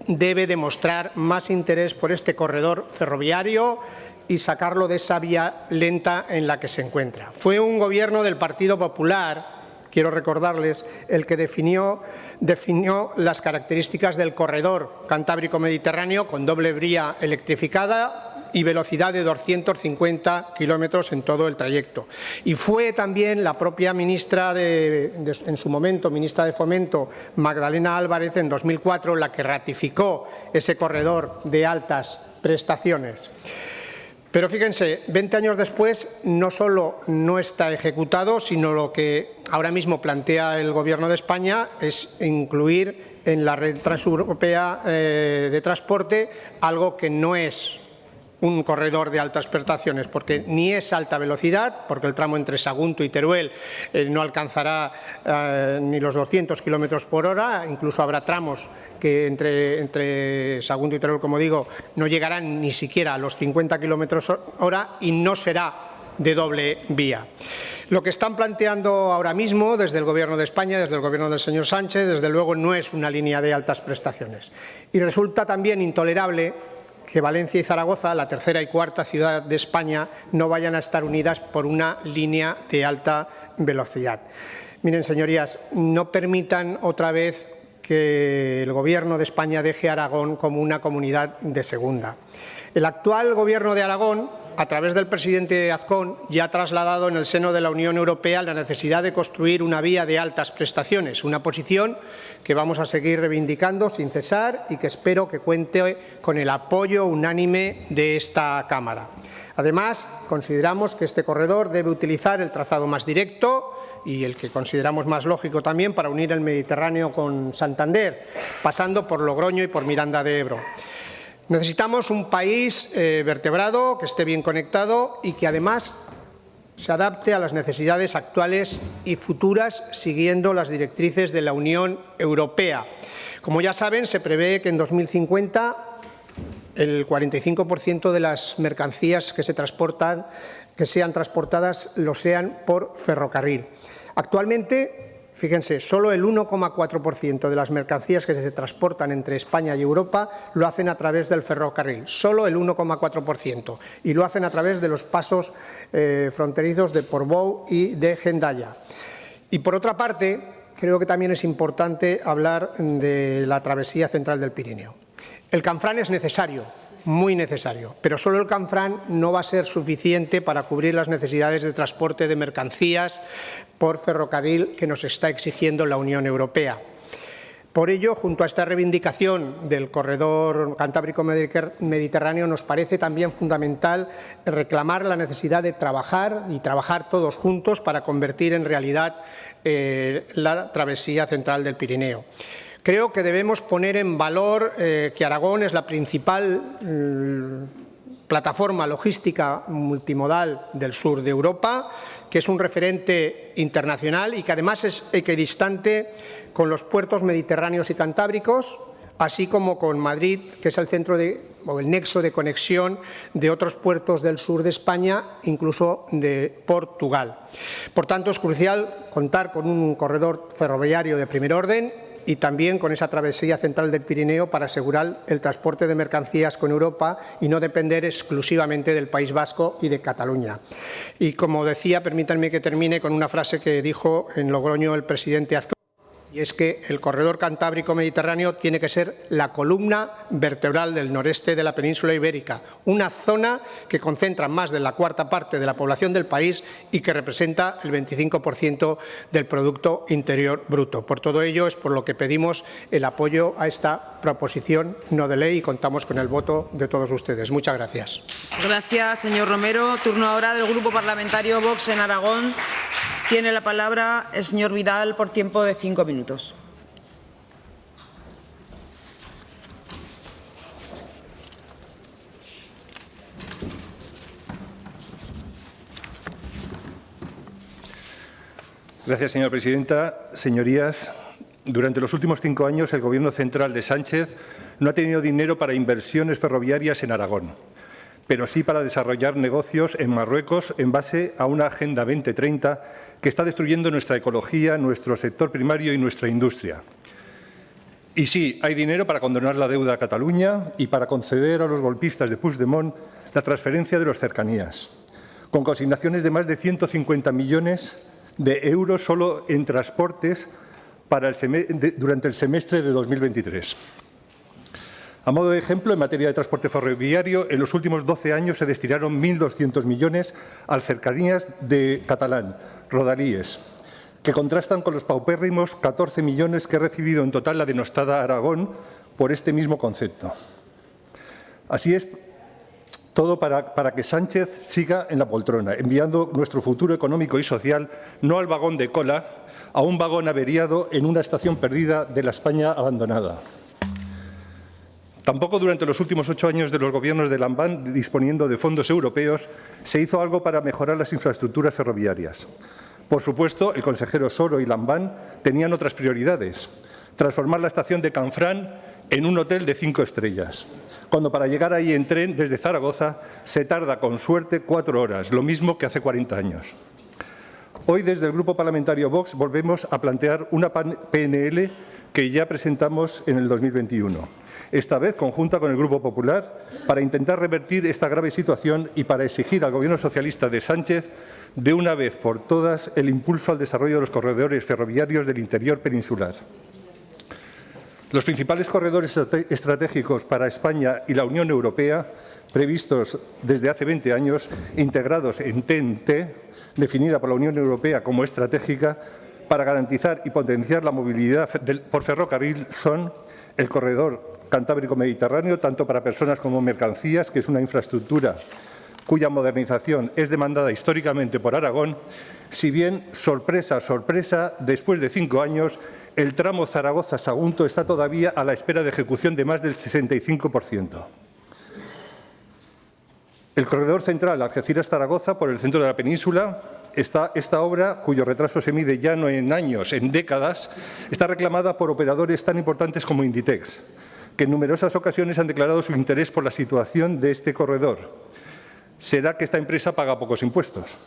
debe demostrar más interés por este corredor ferroviario y sacarlo de esa vía lenta en la que se encuentra. Fue un Gobierno del Partido Popular, quiero recordarles, el que definió las características del corredor Cantábrico-Mediterráneo con doble vía electrificada y velocidad de 250 kilómetros en todo el trayecto. Y fue también la propia ministra en su momento, ministra de Fomento, Magdalena Álvarez, en 2004, la que ratificó ese corredor de altas prestaciones. Pero fíjense, 20 años después no solo no está ejecutado, sino lo que ahora mismo plantea el Gobierno de España es incluir en la red transeuropea de transporte algo que no es un corredor de altas prestaciones, porque ni es alta velocidad, porque el tramo entre Sagunto y Teruel no alcanzará ni los 200 kilómetros por hora, incluso habrá tramos que entre Sagunto y Teruel, como digo, no llegarán ni siquiera a los 50 kilómetros hora, y no será de doble vía. Lo que están planteando ahora mismo desde el Gobierno de España, desde el Gobierno del señor Sánchez, desde luego no es una línea de altas prestaciones. Y resulta también intolerable que Valencia y Zaragoza, la tercera y cuarta ciudad de España, no vayan a estar unidas por una línea de alta velocidad. Miren, señorías, no permitan otra vez que el Gobierno de España deje a Aragón como una comunidad de segunda. El actual Gobierno de Aragón, a través del presidente Azcón, ya ha trasladado en el seno de la Unión Europea la necesidad de construir una vía de altas prestaciones, una posición que vamos a seguir reivindicando sin cesar y que espero que cuente con el apoyo unánime de esta Cámara. Además, consideramos que este corredor debe utilizar el trazado más directo y el que consideramos más lógico también para unir el Mediterráneo con Santander, pasando por Logroño y por Miranda de Ebro. Necesitamos un país vertebrado, que esté bien conectado y que además se adapte a las necesidades actuales y futuras siguiendo las directrices de la Unión Europea. Como ya saben, se prevé que en 2050 el 45% de las mercancías que sean transportadas lo sean por ferrocarril. Actualmente, fíjense, solo el 1,4% de las mercancías que se transportan entre España y Europa lo hacen a través del ferrocarril, solo el 1,4%, y lo hacen a través de los pasos fronterizos de Portbou y de Hendaya. Y por otra parte, creo que también es importante hablar de la travesía central del Pirineo. El Canfrán es necesario, muy necesario, pero solo el Canfrán no va a ser suficiente para cubrir las necesidades de transporte de mercancías por ferrocarril que nos está exigiendo la Unión Europea. Por ello, junto a esta reivindicación del corredor cantábrico-mediterráneo, nos parece también fundamental reclamar la necesidad de trabajar y trabajar todos juntos para convertir en realidad la travesía central del Pirineo. Creo que debemos poner en valor que Aragón es la principal plataforma logística multimodal del sur de Europa, que es un referente internacional y que además es equidistante con los puertos mediterráneos y cantábricos, así como con Madrid, que es el centro o el nexo de conexión de otros puertos del sur de España, incluso de Portugal. Por tanto, es crucial contar con un corredor ferroviario de primer orden y también con esa travesía central del Pirineo para asegurar el transporte de mercancías con Europa y no depender exclusivamente del País Vasco y de Cataluña. Y como decía, permítanme que termine con una frase que dijo en Logroño el presidente Azcón, y es que el corredor cantábrico-mediterráneo tiene que ser la columna vertebral del noreste de la península ibérica, una zona que concentra más de la cuarta parte de la población del país y que representa el 25% del Producto Interior Bruto. Por todo ello es por lo que pedimos el apoyo a esta proposición no de ley y contamos con el voto de todos ustedes. Muchas gracias. Gracias, señor Romero. Turno ahora del Grupo Parlamentario Vox en Aragón. Tiene la palabra el señor Vidal por tiempo de 5 minutos. Gracias, señora presidenta. Señorías, durante los últimos 5 años el Gobierno central de Sánchez no ha tenido dinero para inversiones ferroviarias en Aragón, pero sí para desarrollar negocios en Marruecos en base a una Agenda 2030 que está destruyendo nuestra ecología, nuestro sector primario y nuestra industria. Y sí, hay dinero para condonar la deuda a Cataluña y para conceder a los golpistas de Puigdemont la transferencia de los cercanías, con consignaciones de más de 150 millones de euros solo en transportes durante el semestre de 2023. A modo de ejemplo, en materia de transporte ferroviario, en los últimos 12 años se destinaron 1.200 millones a cercanías de catalán, rodalíes, que contrastan con los paupérrimos 14 millones que ha recibido en total la denostada Aragón por este mismo concepto. Así es todo para que Sánchez siga en la poltrona, enviando nuestro futuro económico y social no al vagón de cola, a un vagón averiado en una estación perdida de la España abandonada. Tampoco durante los últimos 8 años de los gobiernos de Lambán, disponiendo de fondos europeos, se hizo algo para mejorar las infraestructuras ferroviarias. Por supuesto, el consejero Soro y Lambán tenían otras prioridades: transformar la estación de Canfrán en un hotel de 5 estrellas, cuando para llegar ahí en tren desde Zaragoza se tarda con suerte 4 horas, lo mismo que hace 40 años. Hoy, desde el Grupo Parlamentario Vox, volvemos a plantear una PNL que ya presentamos en el 2021, esta vez conjunta con el Grupo Popular, para intentar revertir esta grave situación y para exigir al Gobierno socialista de Sánchez, de una vez por todas, el impulso al desarrollo de los corredores ferroviarios del interior peninsular. Los principales corredores estratégicos para España y la Unión Europea, previstos desde hace 20 años, integrados en TEN-T, definida por la Unión Europea como estratégica, para garantizar y potenciar la movilidad por ferrocarril, son el corredor cantábrico-mediterráneo, tanto para personas como mercancías, que es una infraestructura cuya modernización es demandada históricamente por Aragón, si bien, sorpresa, sorpresa, después de 5 años, el tramo Zaragoza-Sagunto está todavía a la espera de ejecución de más del 65%. El corredor central Algeciras-Zaragoza por el centro de la península. Esta obra, cuyo retraso se mide ya no en años, en décadas, está reclamada por operadores tan importantes como Inditex, que en numerosas ocasiones han declarado su interés por la situación de este corredor. ¿Será que esta empresa paga pocos impuestos?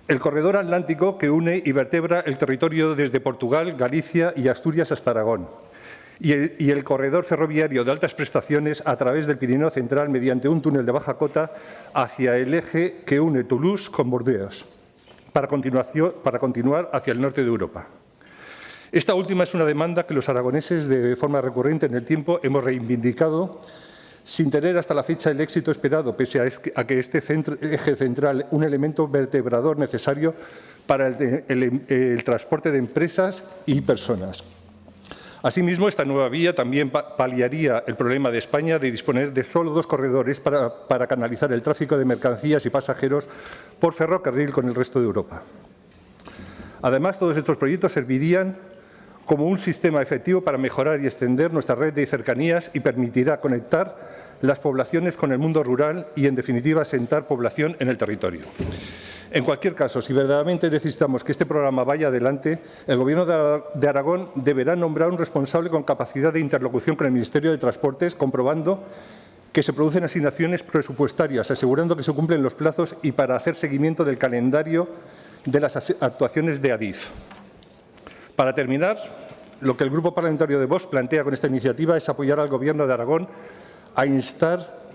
El corredor atlántico que une y vertebra el territorio desde Portugal, Galicia y Asturias hasta Aragón. Y el corredor ferroviario de altas prestaciones a través del Pirineo Central mediante un túnel de baja cota hacia el eje que une Toulouse con Burdeos, para continuar hacia el norte de Europa. Esta última es una demanda que los aragoneses de forma recurrente en el tiempo hemos reivindicado sin tener hasta la fecha el éxito esperado, pese a que este eje central, un elemento vertebrador necesario para el transporte de empresas y personas. Asimismo, esta nueva vía también paliaría el problema de España de disponer de solo 2 corredores para canalizar el tráfico de mercancías y pasajeros por ferrocarril con el resto de Europa. Además, todos estos proyectos servirían como un sistema efectivo para mejorar y extender nuestra red de cercanías y permitirá conectar las poblaciones con el mundo rural y, en definitiva, asentar población en el territorio. En cualquier caso, si verdaderamente necesitamos que este programa vaya adelante, el Gobierno de Aragón deberá nombrar un responsable con capacidad de interlocución con el Ministerio de Transportes, comprobando que se producen asignaciones presupuestarias, asegurando que se cumplen los plazos y para hacer seguimiento del calendario de las actuaciones de Adif. Para terminar, lo que el Grupo Parlamentario de Vox plantea con esta iniciativa es apoyar al Gobierno de Aragón a instar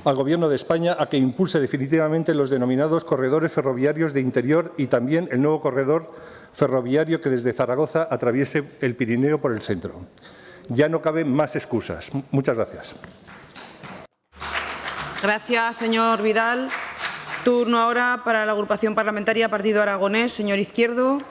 al Gobierno de España a que impulse definitivamente los denominados corredores ferroviarios de interior y también el nuevo corredor ferroviario que desde Zaragoza atraviese el Pirineo por el centro. Ya no caben más excusas. Muchas gracias. Gracias, señor Vidal. Turno ahora para la agrupación parlamentaria Partido Aragonés. Señor Izquierdo.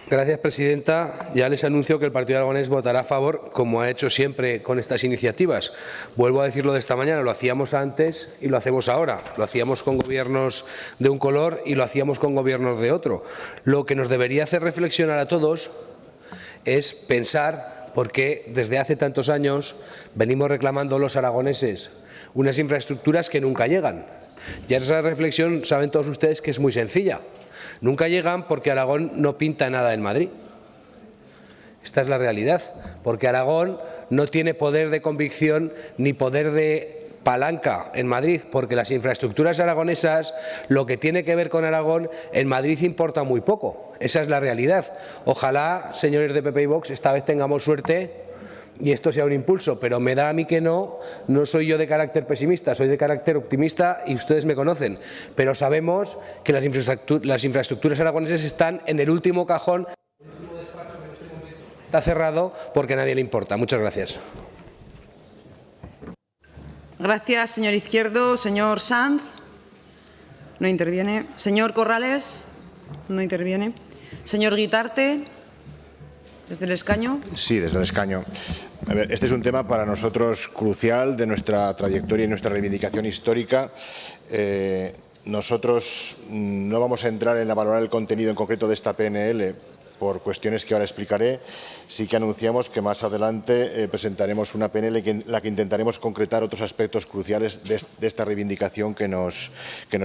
Gracias, presidenta. Ya les anuncio que el Partido Aragonés votará a favor, como ha hecho siempre con estas iniciativas. Vuelvo a decirlo de esta mañana, lo hacíamos antes y lo hacemos ahora. Lo hacíamos con gobiernos de un color y lo hacíamos con gobiernos de otro. Lo que nos debería hacer reflexionar a todos es pensar por qué desde hace tantos años venimos reclamando los aragoneses unas infraestructuras que nunca llegan. Ya esa reflexión saben todos ustedes que es muy sencilla. Nunca llegan porque Aragón no pinta nada en Madrid. Esta es la realidad, porque Aragón no tiene poder de convicción ni poder de palanca en Madrid, porque las infraestructuras aragonesas, lo que tiene que ver con Aragón, en Madrid importa muy poco. Esa es la realidad. Ojalá, señores de PP y Vox, esta vez tengamos suerte y esto sea un impulso, pero me da a mí que no soy yo de carácter pesimista, soy de carácter optimista y ustedes me conocen, pero sabemos que las infraestructuras aragonesas están en el último cajón, está cerrado porque a nadie le importa. Muchas gracias. Gracias, señor Izquierdo. Señor Sanz. No interviene. Señor Corrales. No interviene. Señor Guitarte. ¿Desde el escaño? Sí, desde el escaño. A ver, este es un tema para nosotros crucial de nuestra trayectoria y nuestra reivindicación histórica. Nosotros no vamos a entrar en valorar el contenido en concreto de esta PNL por cuestiones que ahora explicaré. Sí que anunciamos que más adelante presentaremos una PNL en la que intentaremos concretar otros aspectos cruciales de esta reivindicación que nos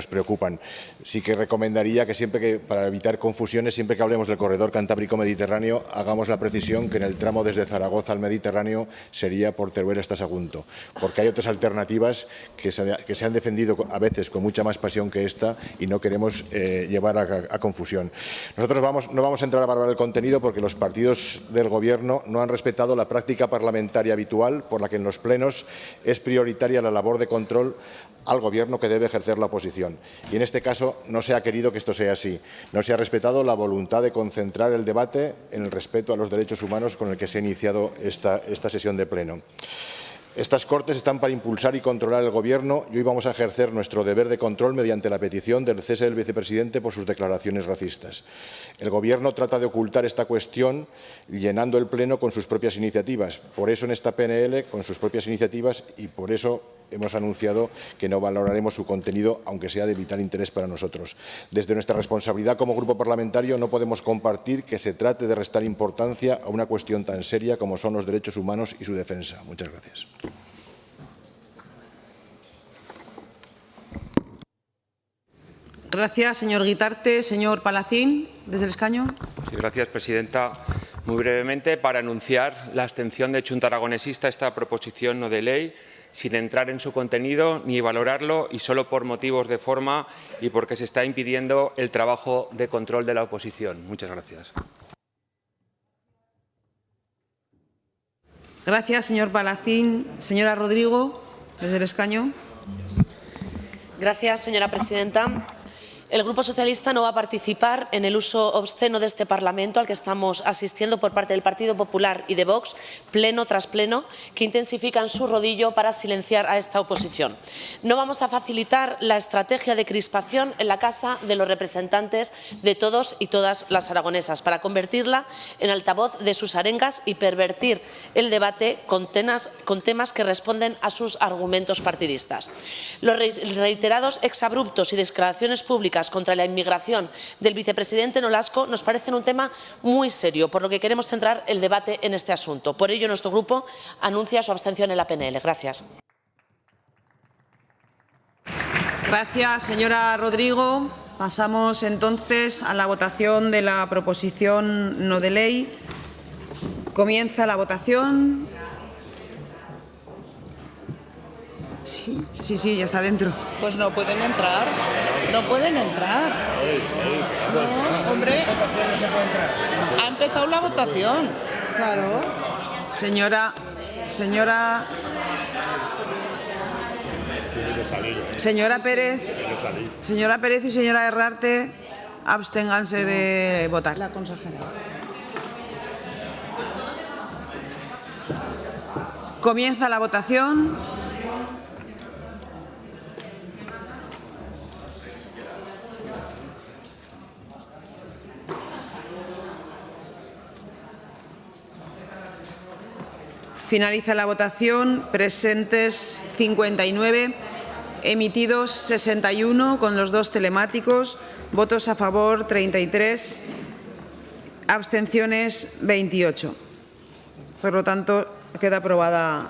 preocupan. Sí que recomendaría que siempre que, para evitar confusiones, siempre que hablemos del corredor Cantábrico-Mediterráneo, hagamos la precisión que en el tramo desde Zaragoza al Mediterráneo sería por Teruel hasta Sagunto, porque hay otras alternativas que se han defendido a veces con mucha más pasión que esta y no queremos llevar a confusión. Nosotros no vamos a entrar a valorar el contenido porque los partidos del Gobierno no han respetado la práctica parlamentaria habitual por la que en los plenos es prioritaria la labor de control al Gobierno que debe ejercer la oposición. Y en este caso no se ha querido que esto sea así. No se ha respetado la voluntad de concentrar el debate en el respeto a los derechos humanos con el que se ha iniciado esta sesión de pleno. Estas Cortes están para impulsar y controlar el Gobierno y hoy vamos a ejercer nuestro deber de control mediante la petición del cese del vicepresidente por sus declaraciones racistas. El Gobierno trata de ocultar esta cuestión llenando el Pleno con sus propias iniciativas. Por eso en esta PNL, con sus propias iniciativas y por eso hemos anunciado que no valoraremos su contenido, aunque sea de vital interés para nosotros. Desde nuestra responsabilidad como grupo parlamentario no podemos compartir que se trate de restar importancia a una cuestión tan seria como son los derechos humanos y su defensa. Muchas gracias. Gracias, señor Guitarte. Señor Palacín, desde el escaño. Sí, gracias, presidenta. Muy brevemente, para anunciar la abstención de Chunta Aragonesista a esta proposición no de ley, sin entrar en su contenido ni valorarlo, y solo por motivos de forma y porque se está impidiendo el trabajo de control de la oposición. Muchas gracias. Gracias, señor Palacín. Señora Rodrigo, desde el escaño. Gracias, señora presidenta. El Grupo Socialista no va a participar en el uso obsceno de este Parlamento al que estamos asistiendo por parte del Partido Popular y de Vox, pleno tras pleno, que intensifican su rodillo para silenciar a esta oposición. No vamos a facilitar la estrategia de crispación en la Casa de los representantes de todos y todas las aragonesas, para convertirla en altavoz de sus arengas y pervertir el debate con temas que responden a sus argumentos partidistas. Los reiterados exabruptos y declaraciones públicas contra la inmigración del vicepresidente Nolasco nos parecen un tema muy serio, por lo que queremos centrar el debate en este asunto. Por ello, nuestro grupo anuncia su abstención en la PNL. Gracias. Gracias, señora Rodrigo. Pasamos entonces a la votación de la proposición no de ley. Comienza la votación. Sí, ya está dentro. Pues no pueden entrar. No pueden entrar. No, hombre. Ha empezado la votación. Claro. Señora Pérez y señora Herrarte, absténganse de votar. La consejera. Comienza la votación. Finaliza la votación. Presentes 59, emitidos 61 con los 2 telemáticos, votos a favor 33, abstenciones 28. Por lo tanto, queda aprobada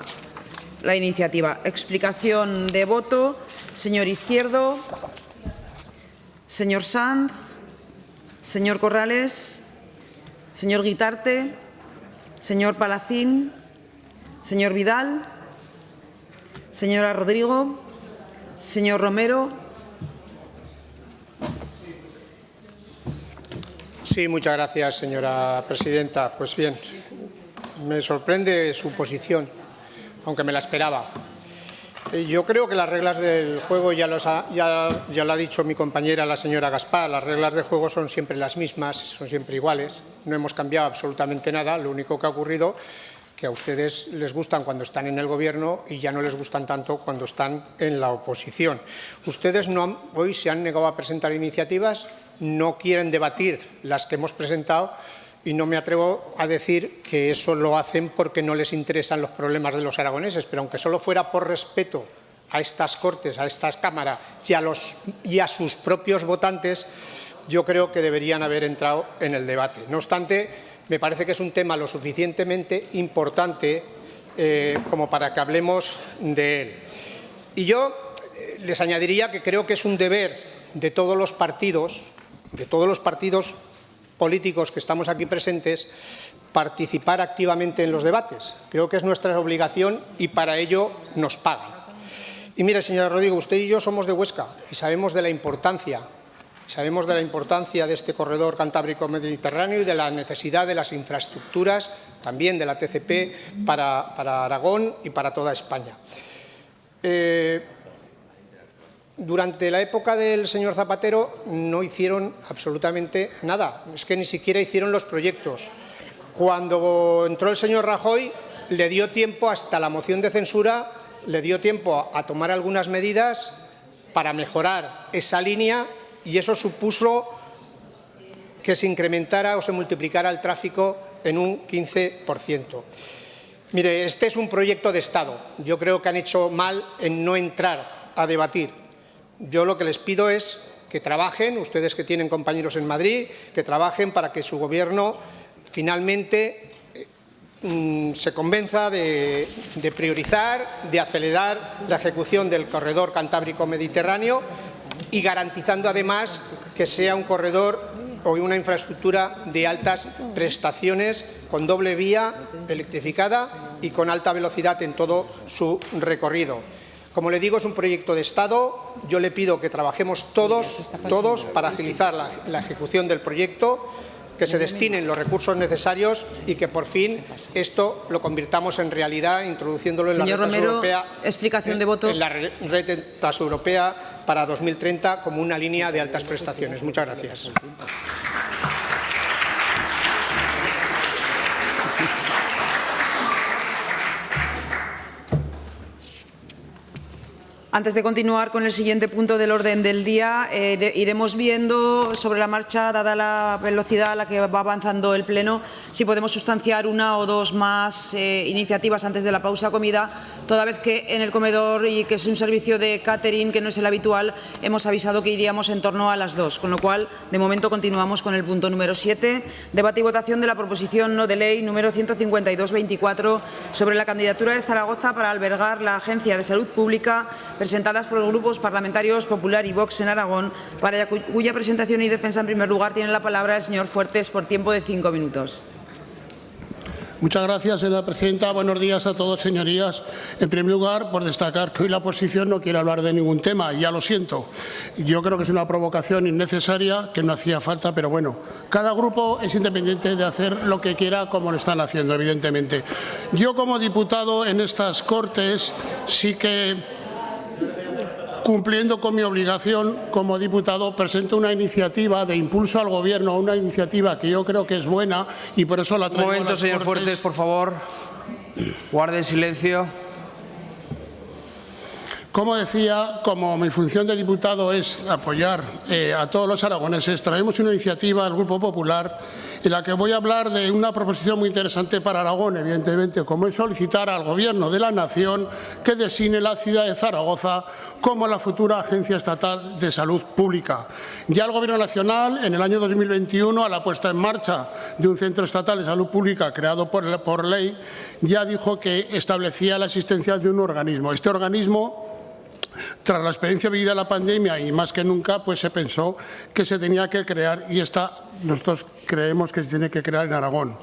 la iniciativa. Explicación de voto. Señor Izquierdo, señor Sanz, señor Corrales, señor Guitarte, señor Palacín, señor Vidal, señora Rodrigo, señor Romero. Sí, muchas gracias, señora presidenta. Pues bien, me sorprende su posición, aunque me la esperaba. Yo creo que las reglas del juego, ya lo ha dicho mi compañera, la señora Gaspar, las reglas de juego son siempre las mismas, son siempre iguales. No hemos cambiado absolutamente nada. Lo único que ha ocurrido que a ustedes les gustan cuando están en el Gobierno y ya no les gustan tanto cuando están en la oposición. Ustedes hoy se han negado a presentar iniciativas, no quieren debatir las que hemos presentado y no me atrevo a decir que eso lo hacen porque no les interesan los problemas de los aragoneses, pero aunque solo fuera por respeto a estas Cortes, a esta Cámara y a sus propios votantes, yo creo que deberían haber entrado en el debate. No obstante, me parece que es un tema lo suficientemente importante como para que hablemos de él. Y yo les añadiría que creo que es un deber de todos los partidos políticos que estamos aquí presentes, participar activamente en los debates. Creo que es nuestra obligación y para ello nos pagan. Y mire, señora Rodrigo, usted y yo somos de Huesca y sabemos de la importancia de este corredor cantábrico-mediterráneo y de la necesidad de las infraestructuras, también de la TCP, para Aragón y para toda España. Durante la época del señor Zapatero no hicieron absolutamente nada, es que ni siquiera hicieron los proyectos. Cuando entró el señor Rajoy, le dio tiempo, hasta la moción de censura, le dio tiempo a tomar algunas medidas para mejorar esa línea, y eso supuso que se incrementara o se multiplicara el tráfico en un 15%. Mire, este es un proyecto de Estado. Yo creo que han hecho mal en no entrar a debatir. Yo lo que les pido es que trabajen, ustedes que tienen compañeros en Madrid, que trabajen para que su Gobierno finalmente se convenza de priorizar, de acelerar la ejecución del corredor Cantábrico-Mediterráneo y garantizando además que sea un corredor o una infraestructura de altas prestaciones con doble vía electrificada y con alta velocidad en todo su recorrido. Como le digo, es un proyecto de Estado. Yo le pido que trabajemos todos para agilizar la ejecución del proyecto, que se destinen los recursos necesarios y que por fin esto lo convirtamos en realidad, introduciéndolo en la red transeuropea, explicación de voto. En la red transeuropea para 2030 como una línea de altas prestaciones. Muchas gracias. Antes de continuar con el siguiente punto del orden del día, iremos viendo sobre la marcha, dada la velocidad a la que va avanzando el Pleno, si podemos sustanciar una o dos más iniciativas antes de la pausa comida, toda vez que en el comedor, y que es un servicio de catering que no es el habitual, hemos avisado que iríamos en torno a las 2, con lo cual, de momento, continuamos con el punto número 7, debate y votación de la proposición no de ley número 152-24 sobre la candidatura de Zaragoza para albergar la Agencia de Salud Pública, presentadas por los grupos parlamentarios Popular y Vox en Aragón, para cuya presentación y defensa en primer lugar tiene la palabra el señor Fuertes por tiempo de 5 minutos. Muchas gracias, señora presidenta. Buenos días a todos, señorías. En primer lugar, por destacar que hoy la oposición no quiere hablar de ningún tema, y ya lo siento. Yo creo que es una provocación innecesaria, que no hacía falta, pero bueno, cada grupo es independiente de hacer lo que quiera, como lo están haciendo, evidentemente. Yo, como diputado en estas Cortes, sí que, cumpliendo con mi obligación como diputado, presento una iniciativa de impulso al Gobierno, una iniciativa que yo creo que es buena y por eso la traigo. Un momento, señor Fuertes, por favor. Guarde silencio. Como decía, como mi función de diputado es apoyar a todos los aragoneses, traemos una iniciativa del Grupo Popular en la que voy a hablar de una proposición muy interesante para Aragón, evidentemente, como es solicitar al Gobierno de la Nación que designe la ciudad de Zaragoza como la futura Agencia Estatal de Salud Pública. Ya el Gobierno nacional, en el año 2021, a la puesta en marcha de un Centro Estatal de Salud Pública creado por ley, ya dijo que establecía la existencia de un organismo. Este organismo, tras la experiencia vivida en la pandemia y más que nunca, pues se pensó que se tenía que crear, y nosotros creemos que se tiene que crear en Aragón.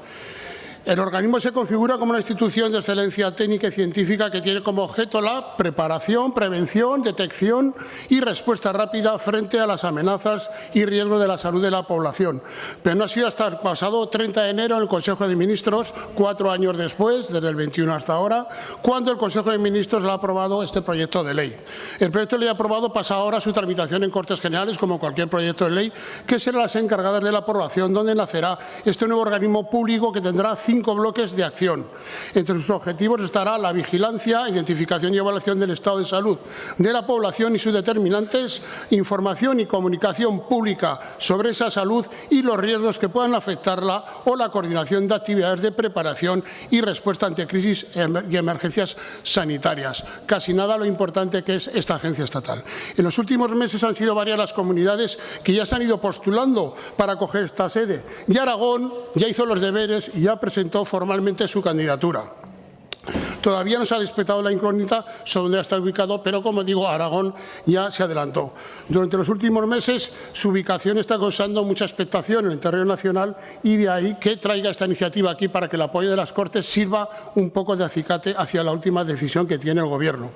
El organismo se configura como una institución de excelencia técnica y científica que tiene como objeto la preparación, prevención, detección y respuesta rápida frente a las amenazas y riesgos de la salud de la población. Pero no ha sido hasta el pasado 30 de enero en el Consejo de Ministros, 4 años después, desde el 21 hasta ahora, cuando el Consejo de Ministros ha aprobado este proyecto de ley. El proyecto de ley aprobado pasa ahora a su tramitación en Cortes Generales, como cualquier proyecto de ley, que serán las encargadas de la aprobación, donde nacerá este nuevo organismo público que tendrá 5 bloques de acción. Entre sus objetivos estará la vigilancia, identificación y evaluación del estado de salud de la población y sus determinantes, información y comunicación pública sobre esa salud y los riesgos que puedan afectarla, o la coordinación de actividades de preparación y respuesta ante crisis y emergencias sanitarias. Casi nada lo importante que es esta agencia estatal. En los últimos meses han sido varias las comunidades que ya se han ido postulando para acoger esta sede, y Aragón ya hizo los deberes y ya presentó formalmente su candidatura. Todavía no se ha despejado la incógnita sobre dónde está ubicado, pero, como digo, Aragón ya se adelantó. Durante los últimos meses, su ubicación está causando mucha expectación en el terreno nacional, y de ahí que traiga esta iniciativa aquí para que el apoyo de las Cortes sirva un poco de acicate hacia la última decisión que tiene el Gobierno.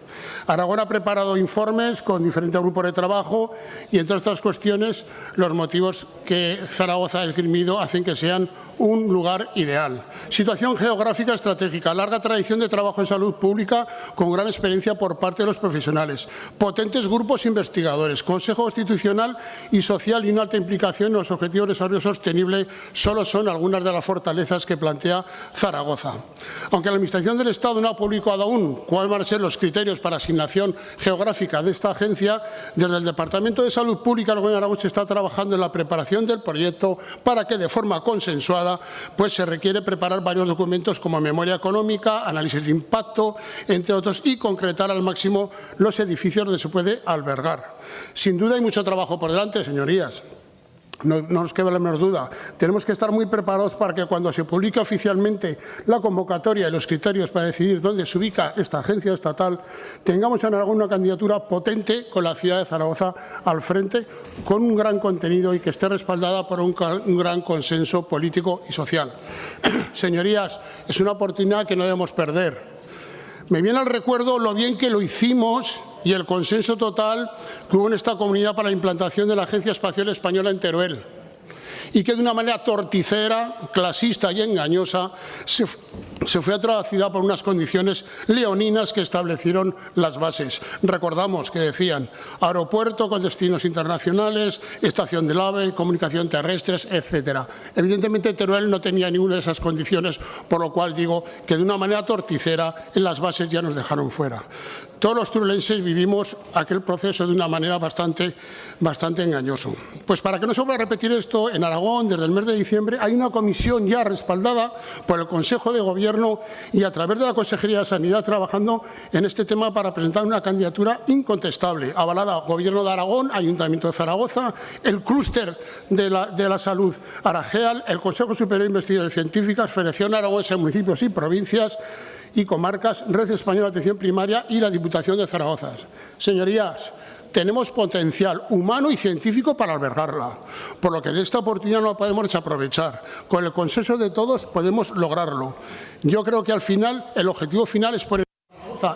Aragón ha preparado informes con diferentes grupos de trabajo y, entre otras cuestiones, los motivos que Zaragoza ha esgrimido hacen que sean un lugar ideal. Situación geográfica estratégica, larga tradición de trabajo en salud pública con gran experiencia por parte de los profesionales, potentes grupos investigadores, Consejo Constitucional y Social y una alta implicación en los objetivos de desarrollo sostenible solo son algunas de las fortalezas que plantea Zaragoza. Aunque la Administración del Estado no ha publicado aún cuáles van a ser los criterios para asignación geográfica de esta agencia, desde el Departamento de Salud Pública del Gobierno de Aragón se está trabajando en la preparación del proyecto para que, de forma consensuada, privada, pues se requiere preparar varios documentos como memoria económica, análisis de impacto, entre otros, y concretar al máximo los edificios donde se puede albergar. Sin duda hay mucho trabajo por delante, señorías. No nos queda la menor duda. Tenemos que estar muy preparados para que cuando se publique oficialmente la convocatoria y los criterios para decidir dónde se ubica esta agencia estatal, tengamos en Aragón una candidatura potente con la ciudad de Zaragoza al frente, con un gran contenido y que esté respaldada por un gran consenso político y social. Señorías, es una oportunidad que no debemos perder. Me viene al recuerdo lo bien que lo hicimos y el consenso total que hubo en esta comunidad para la implantación de la Agencia Espacial Española en Teruel, y que de una manera torticera, clasista y engañosa se fue traducida por unas condiciones leoninas que establecieron las bases. Recordamos que decían aeropuerto con destinos internacionales, estación del AVE, comunicación terrestres, etcétera. Evidentemente Teruel no tenía ninguna de esas condiciones, por lo cual digo que de una manera torticera en las bases ya nos dejaron fuera. Todos los turulenses vivimos aquel proceso de una manera bastante engañoso. Pues para que no se vuelva a repetir esto, en Aragón, desde el mes de diciembre, hay una comisión ya respaldada por el Consejo de Gobierno y a través de la Consejería de Sanidad trabajando en este tema para presentar una candidatura incontestable, avalada Gobierno de Aragón, Ayuntamiento de Zaragoza, el Clúster de la Salud Arageal, el Consejo Superior de Investigaciones Científicas, Federación Aragonesa de Municipios y Provincias y Comarcas, Red Española de Atención Primaria y la Diputación de Zaragoza. Señorías, tenemos potencial humano y científico para albergarla, por lo que de esta oportunidad no la podemos desaprovechar. Con el consenso de todos podemos lograrlo. Yo creo que al final el objetivo final es poner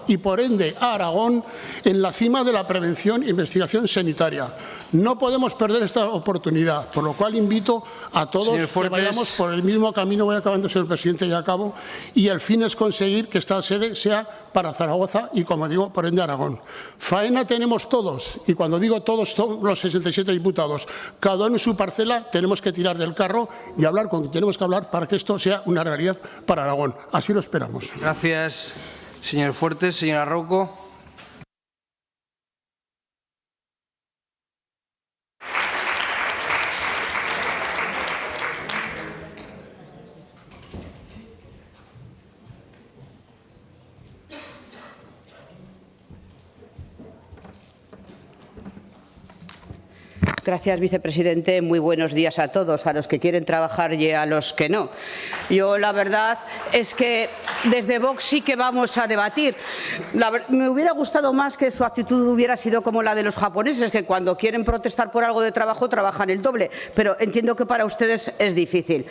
y por ende a Aragón en la cima de la prevención e investigación sanitaria. No podemos perder esta oportunidad, por lo cual invito a todos que vayamos por el mismo camino. Voy acabando, señor presidente, y acabo. Y el fin es conseguir que esta sede sea para Zaragoza y, como digo, por ende Aragón. Faena tenemos todos, y cuando digo todos, son los 67 diputados. Cada uno en su parcela tenemos que tirar del carro y hablar con quien tenemos que hablar para que esto sea una realidad para Aragón. Así lo esperamos. Gracias, señor Fuertes. Señora Rouco. Gracias, vicepresidente. Muy buenos días a todos, a los que quieren trabajar y a los que no. Yo, la verdad, es que desde Vox sí que vamos a debatir. Me hubiera gustado más que su actitud hubiera sido como la de los japoneses, que cuando quieren protestar por algo de trabajo trabajan el doble, pero entiendo que para ustedes es difícil.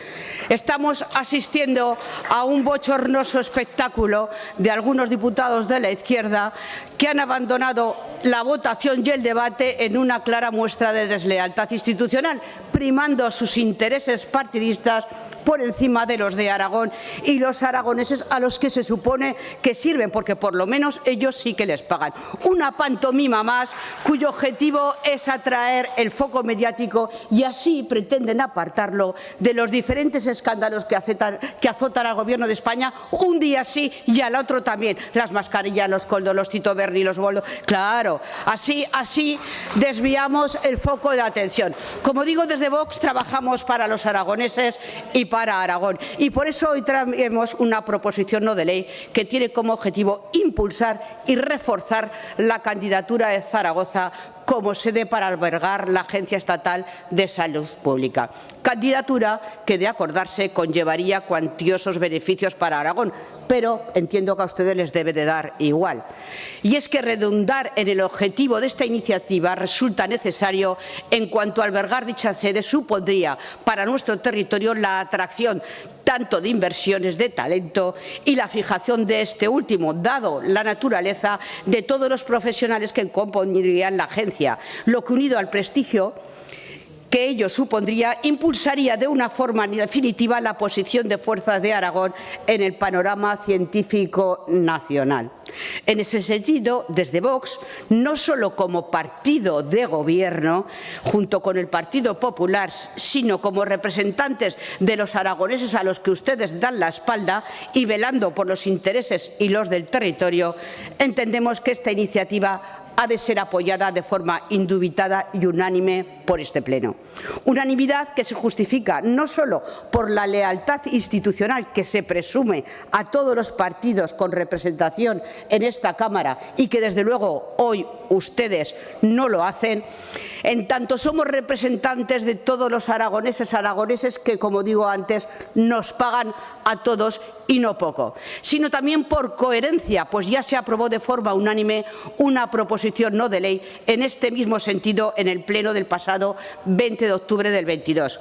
Estamos asistiendo a un bochornoso espectáculo de algunos diputados de la izquierda que han abandonado la votación y el debate en una clara muestra de deslealtad institucional, primando sus intereses partidistas por encima de los de Aragón y los aragoneses a los que se supone que sirven, porque por lo menos ellos sí que les pagan. Una pantomima más cuyo objetivo es atraer el foco mediático y así pretenden apartarlo de los diferentes escándalos que azotan al Gobierno de España, un día sí y al otro también. Las mascarillas, los Koldo, los Tito Berni, los Boldo. Claro, así desviamos el foco de la atención. Como digo, desde Vox trabajamos para los aragoneses y para Aragón. Y por eso hoy traemos una proposición no de ley que tiene como objetivo impulsar y reforzar la candidatura de Zaragoza como sede para albergar la Agencia Estatal de Salud Pública. Candidatura que, de acordarse, conllevaría cuantiosos beneficios para Aragón, pero entiendo que a ustedes les debe de dar igual. Y es que redundar en el objetivo de esta iniciativa resulta necesario en cuanto a albergar dicha sede supondría para nuestro territorio la atracción tanto de inversiones de talento y la fijación de este último, dado la naturaleza de todos los profesionales que compondrían la agencia, lo que, unido al prestigio que ello supondría, impulsaría de una forma definitiva la posición de fuerza de Aragón en el panorama científico nacional. En ese sentido, desde Vox, no solo como partido de gobierno, junto con el Partido Popular, sino como representantes de los aragoneses a los que ustedes dan la espalda y velando por los intereses y los del territorio, entendemos que esta iniciativa ha de ser apoyada de forma indubitada y unánime por este Pleno. Unanimidad que se justifica no solo por la lealtad institucional que se presume a todos los partidos con representación en esta Cámara y que desde luego hoy ustedes no lo hacen, en tanto somos representantes de todos los aragoneses que, como digo antes, nos pagan a todos y no poco, sino también por coherencia, pues ya se aprobó de forma unánime una proposición no de ley en este mismo sentido en el Pleno del pasado 20 de octubre del 22.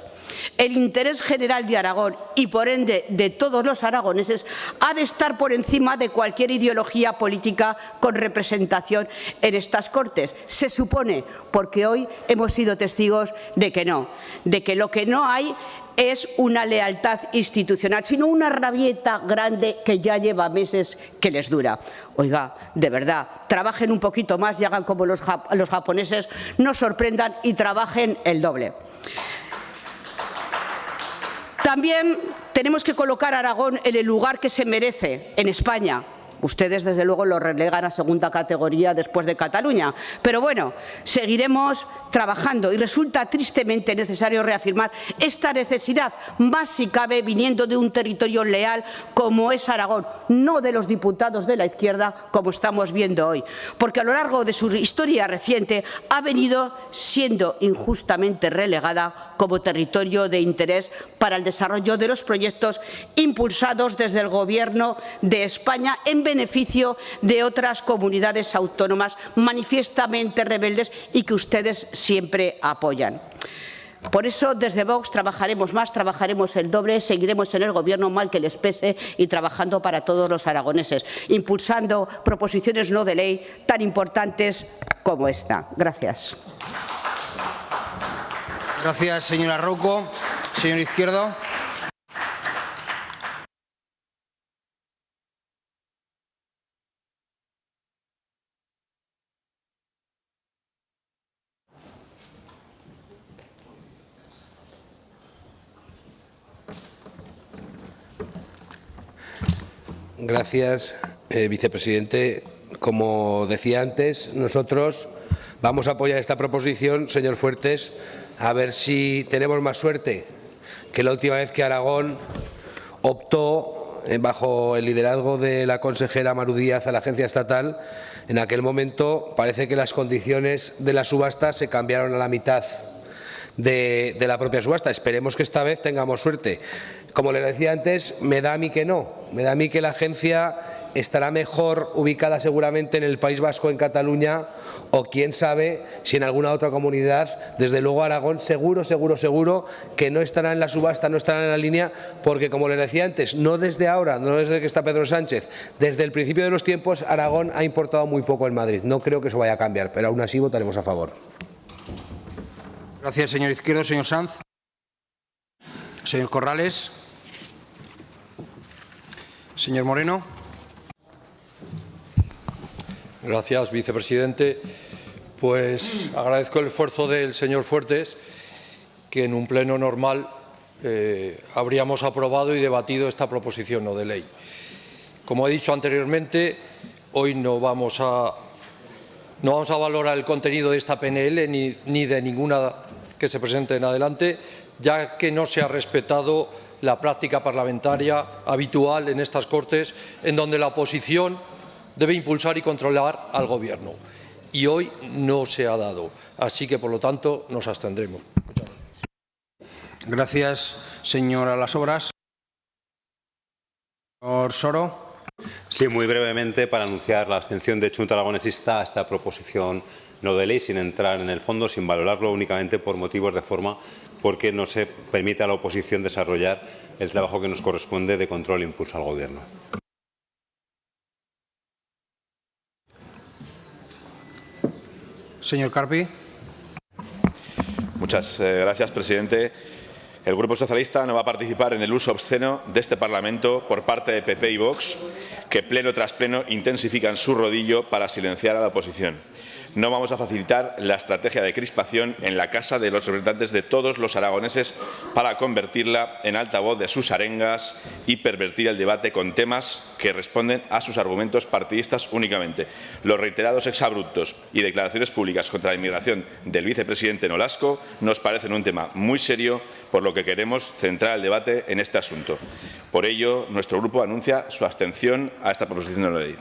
El interés general de Aragón y, por ende, de todos los aragoneses ha de estar por encima de cualquier ideología política con representación en estas Cortes. Se supone, porque hoy hemos sido testigos de que no, de que lo que no hay es una lealtad institucional, sino una rabieta grande que ya lleva meses que les dura. Oiga, de verdad, trabajen un poquito más y hagan como los japoneses, no sorprendan y trabajen el doble. También tenemos que colocar a Aragón en el lugar que se merece en España. Ustedes, desde luego, lo relegan a segunda categoría después de Cataluña. Pero bueno, seguiremos trabajando y resulta tristemente necesario reafirmar esta necesidad, más si cabe viniendo de un territorio leal como es Aragón, no de los diputados de la izquierda como estamos viendo hoy, porque a lo largo de su historia reciente ha venido siendo injustamente relegada como territorio de interés para el desarrollo de los proyectos impulsados desde el Gobierno de España en beneficio de otras comunidades autónomas manifiestamente rebeldes y que ustedes siempre apoyan. Por eso, desde Vox trabajaremos más, trabajaremos el doble, seguiremos en el Gobierno mal que les pese y trabajando para todos los aragoneses, impulsando proposiciones no de ley tan importantes como esta. Gracias. Gracias, señora Rouco. Señor Izquierdo. Gracias, vicepresidente. Como decía antes, nosotros vamos a apoyar esta proposición, señor Fuertes, a ver si tenemos más suerte que la última vez que Aragón optó, bajo el liderazgo de la consejera Maru Díaz, a la agencia estatal. En aquel momento parece que las condiciones de la subasta se cambiaron a la mitad de la propia subasta. Esperemos que esta vez tengamos suerte. Como les decía antes, me da a mí que no. Me da a mí que la agencia estará mejor ubicada seguramente en el País Vasco, en Cataluña, o quién sabe si en alguna otra comunidad. Desde luego Aragón seguro que no estará en la subasta, no estará en la línea, porque como les decía antes, no desde ahora, no desde que está Pedro Sánchez, desde el principio de los tiempos Aragón ha importado muy poco en Madrid. No creo que eso vaya a cambiar, pero aún así votaremos a favor. Gracias, señor Izquierdo. Señor Sanz. Señor Corrales. Señor Moreno. Gracias, vicepresidente. Pues agradezco el esfuerzo del señor Fuertes, que en un pleno normal habríamos aprobado y debatido esta proposición no de ley. Como he dicho anteriormente, hoy no vamos a valorar el contenido de esta PNL ni de ninguna que se presente en adelante, ya que no se ha respetado la práctica parlamentaria habitual en estas Cortes, en donde la oposición debe impulsar y controlar al Gobierno. Y hoy no se ha dado. Así que, por lo tanto, nos abstendremos. Muchas gracias. Gracias, señora Las Obras. Señor Soro. Sí, muy brevemente, para anunciar la abstención de Chunta Aragonesista a esta proposición no de ley, sin entrar en el fondo, sin valorarlo, únicamente por motivos de forma, porque no se permite a la oposición desarrollar el trabajo que nos corresponde de control e impulso al Gobierno. Señor Carpi. Muchas gracias, presidente. El Grupo Socialista no va a participar en el uso obsceno de este Parlamento por parte de PP y Vox, que pleno tras pleno intensifican su rodillo para silenciar a la oposición. No vamos a facilitar la estrategia de crispación en la casa de los representantes de todos los aragoneses para convertirla en altavoz de sus arengas y pervertir el debate con temas que responden a sus argumentos partidistas únicamente. Los reiterados exabruptos y declaraciones públicas contra la inmigración del vicepresidente Nolasco nos parecen un tema muy serio, por lo que queremos centrar el debate en este asunto. Por ello, nuestro grupo anuncia su abstención a esta proposición de ley.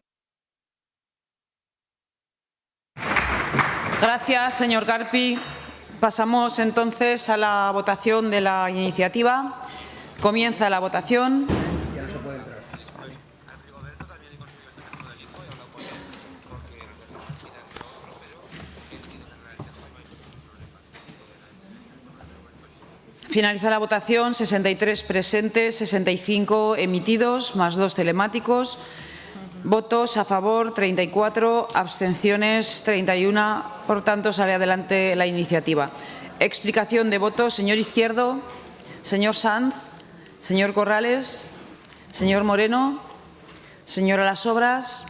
Gracias, señor Carpi. Pasamos entonces a la votación de la iniciativa. Comienza la votación. Finaliza la votación. 63 presentes, 65 emitidos, más 2 telemáticos. Votos a favor, 34, abstenciones, 31. Por tanto, sale adelante la iniciativa. Explicación de votos. Señor Izquierdo, señor Sanz, señor Corrales, señor Moreno, señora Las Obras,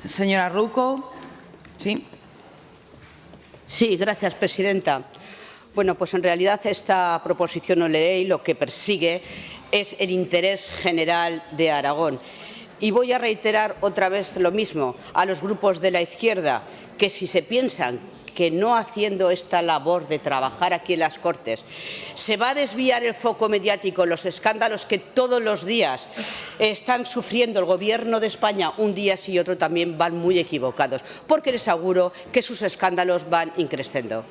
señora Rouco. ¿Sí? Sí, gracias, presidenta. Bueno, pues en realidad esta proposición no de ley lo que persigue es el interés general de Aragón. Y voy a reiterar otra vez lo mismo a los grupos de la izquierda, que si se piensan que no haciendo esta labor de trabajar aquí en las Cortes se va a desviar el foco mediático, los escándalos que todos los días están sufriendo el Gobierno de España, un día sí y otro también, van muy equivocados, porque les aseguro que sus escándalos van increciendo.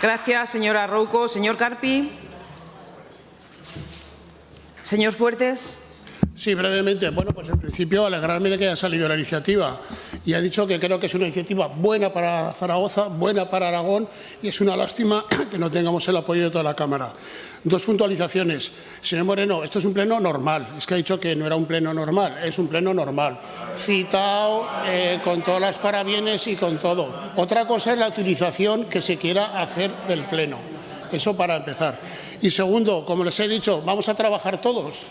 Gracias, señora Rouco. Señor Carpi. Señor Fuertes. Sí, brevemente. Bueno, pues en principio alegrarme de que haya salido la iniciativa. Y ha dicho que creo que es una iniciativa buena para Zaragoza, buena para Aragón, y es una lástima que no tengamos el apoyo de toda la Cámara. 2 puntualizaciones. Señor Moreno, esto es un pleno normal. Es que ha dicho que no era un pleno normal. Es un pleno normal. Citado, con todas las parabienes y con todo. Otra cosa es la utilización que se quiera hacer del pleno. Eso para empezar. Y segundo, como les he dicho, vamos a trabajar todos.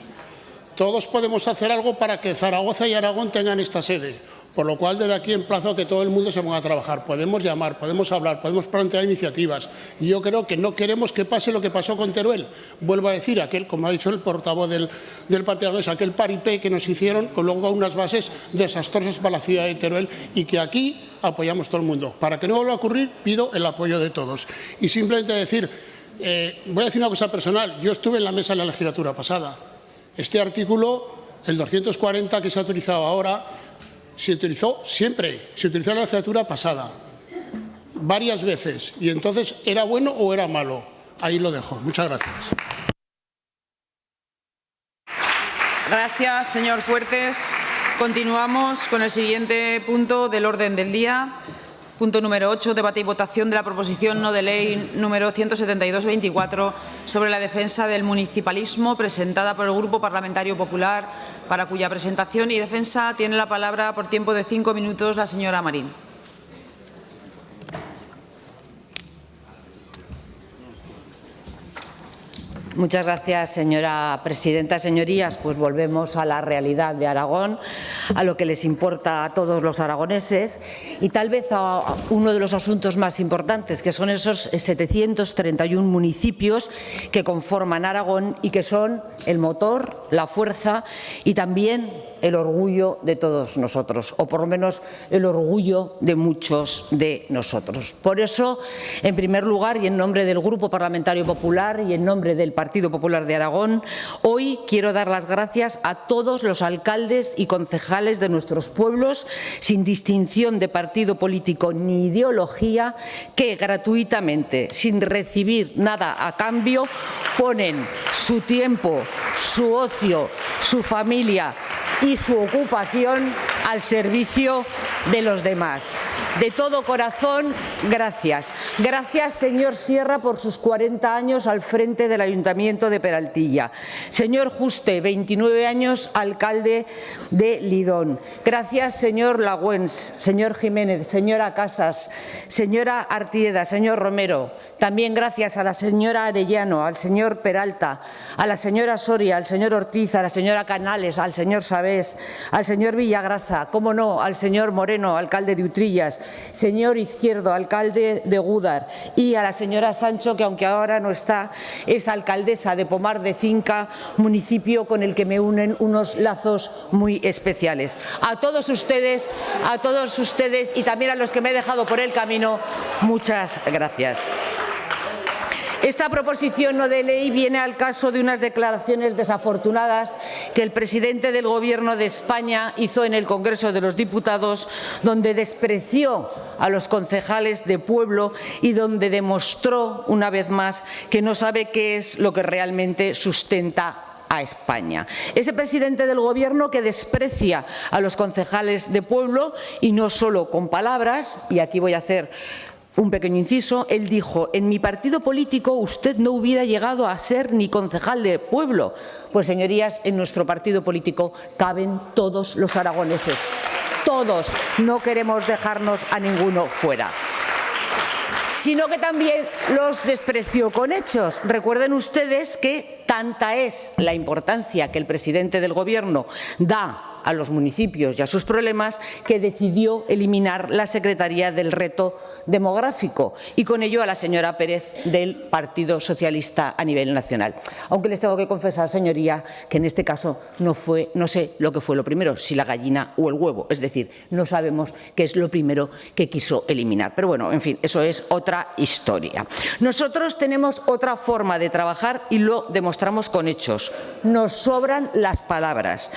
Todos podemos hacer algo para que Zaragoza y Aragón tengan esta sede. Por lo cual, desde aquí emplazo a que todo el mundo se ponga a trabajar. Podemos llamar, podemos hablar, podemos plantear iniciativas. Y yo creo que no queremos que pase lo que pasó con Teruel. Vuelvo a decir, aquel, como ha dicho el portavoz del Partido Aragonés, aquel paripé que nos hicieron, con luego unas bases desastrosas para la ciudad de Teruel, y que aquí apoyamos todo el mundo. Para que no vuelva a ocurrir, pido el apoyo de todos. Y simplemente decir, voy a decir una cosa personal. Yo estuve en la mesa en la legislatura pasada. Este artículo, el 240 que se ha utilizado ahora, se utilizó siempre, se utilizó en la legislatura pasada, varias veces, y entonces, ¿era bueno o era malo? Ahí lo dejo. Muchas gracias. Gracias, señor Fuertes. Continuamos con el siguiente punto del orden del día. Punto número 8, debate y votación de la proposición no de ley número 172-24 sobre la defensa del municipalismo, presentada por el Grupo Parlamentario Popular, para cuya presentación y defensa tiene la palabra por tiempo de 5 minutos la señora Marín. Muchas gracias, señora presidenta. Señorías, pues volvemos a la realidad de Aragón, a lo que les importa a todos los aragoneses y tal vez a uno de los asuntos más importantes, que son esos 731 municipios que conforman Aragón y que son el motor, la fuerza y también el orgullo de todos nosotros, o por lo menos el orgullo de muchos de nosotros. Por eso, en primer lugar, y en nombre del Grupo Parlamentario Popular y en nombre del Partido Popular de Aragón, hoy quiero dar las gracias a todos los alcaldes y concejales de nuestros pueblos, sin distinción de partido político ni ideología, que gratuitamente, sin recibir nada a cambio, ponen su tiempo, su ocio, su familia y su ocupación al servicio de los demás. De todo corazón, gracias. Gracias, señor Sierra, por sus 40 años al frente del Ayuntamiento de Peraltilla. Señor Juste, 29 años, alcalde de Lidón. Gracias, señor Lagüens, señor Jiménez, señora Casas, señora Artieda, señor Romero. También gracias a la señora Arellano, al señor Peralta, a la señora Soria, al señor Ortiz, a la señora Canales, al señor Sabés, al señor Villagrasa, cómo no, al señor Moreno, alcalde de Utrillas, señor Izquierdo, alcalde de Gúdar, y a la señora Sancho, que aunque ahora no está, es alcaldesa de Pomar de Cinca, municipio con el que me unen unos lazos muy especiales. A todos ustedes y también a los que me he dejado por el camino, muchas gracias. Esta proposición no de ley viene al caso de unas declaraciones desafortunadas que el presidente del Gobierno de España hizo en el Congreso de los Diputados, donde despreció a los concejales de pueblo y donde demostró una vez más que no sabe qué es lo que realmente sustenta a España. Ese presidente del Gobierno que desprecia a los concejales de pueblo, y no solo con palabras, y aquí voy a hacer un pequeño inciso, él dijo: en mi partido político usted no hubiera llegado a ser ni concejal de pueblo. Pues, señorías, en nuestro partido político caben todos los aragoneses. Todos. No queremos dejarnos a ninguno fuera. Sino que también los despreció con hechos. Recuerden ustedes que tanta es la importancia que el presidente del Gobierno da a los municipios y a sus problemas, que decidió eliminar la Secretaría del Reto Demográfico y con ello a la señora Pérez del Partido Socialista a nivel nacional. Aunque les tengo que confesar, señoría, que en este caso no sé lo que fue lo primero, si la gallina o el huevo, es decir, no sabemos qué es lo primero que quiso eliminar. Pero bueno, en fin, eso es otra historia. Nosotros tenemos otra forma de trabajar y lo demostramos con hechos. Nos sobran las palabras.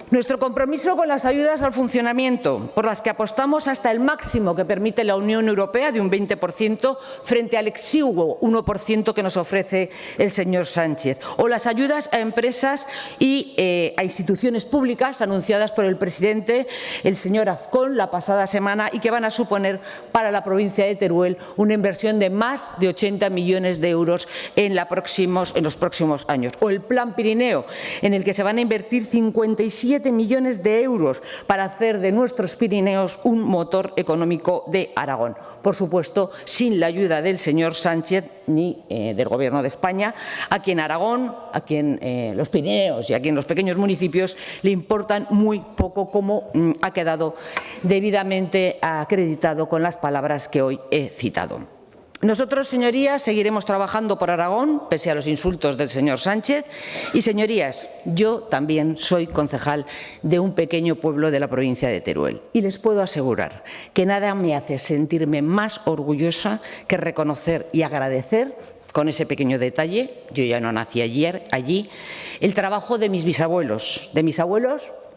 Nuestro compromiso con las ayudas al funcionamiento, por las que apostamos hasta el máximo que permite la Unión Europea de un 20% frente al exiguo 1% que nos ofrece el señor Sánchez, o las ayudas a empresas y a instituciones públicas anunciadas por el presidente, el señor Azcón, la pasada semana, y que van a suponer para la provincia de Teruel una inversión de más de 80 millones de euros en los próximos años, o el Plan Pirineo, en el que se van a invertir 57 millones de euros para hacer de nuestros Pirineos un motor económico de Aragón. Por supuesto, sin la ayuda del señor Sánchez ni del Gobierno de España, a quien Aragón, a quien los Pirineos y a quien los pequeños municipios le importan muy poco, como ha quedado debidamente acreditado con las palabras que hoy he citado. Nosotros, señorías, seguiremos trabajando por Aragón, pese a los insultos del señor Sánchez. Y, señorías, yo también soy concejal de un pequeño pueblo de la provincia de Teruel. Y les puedo asegurar que nada me hace sentirme más orgullosa que reconocer y agradecer, con ese pequeño detalle, yo ya no nací allí, el trabajo de mis bisabuelos,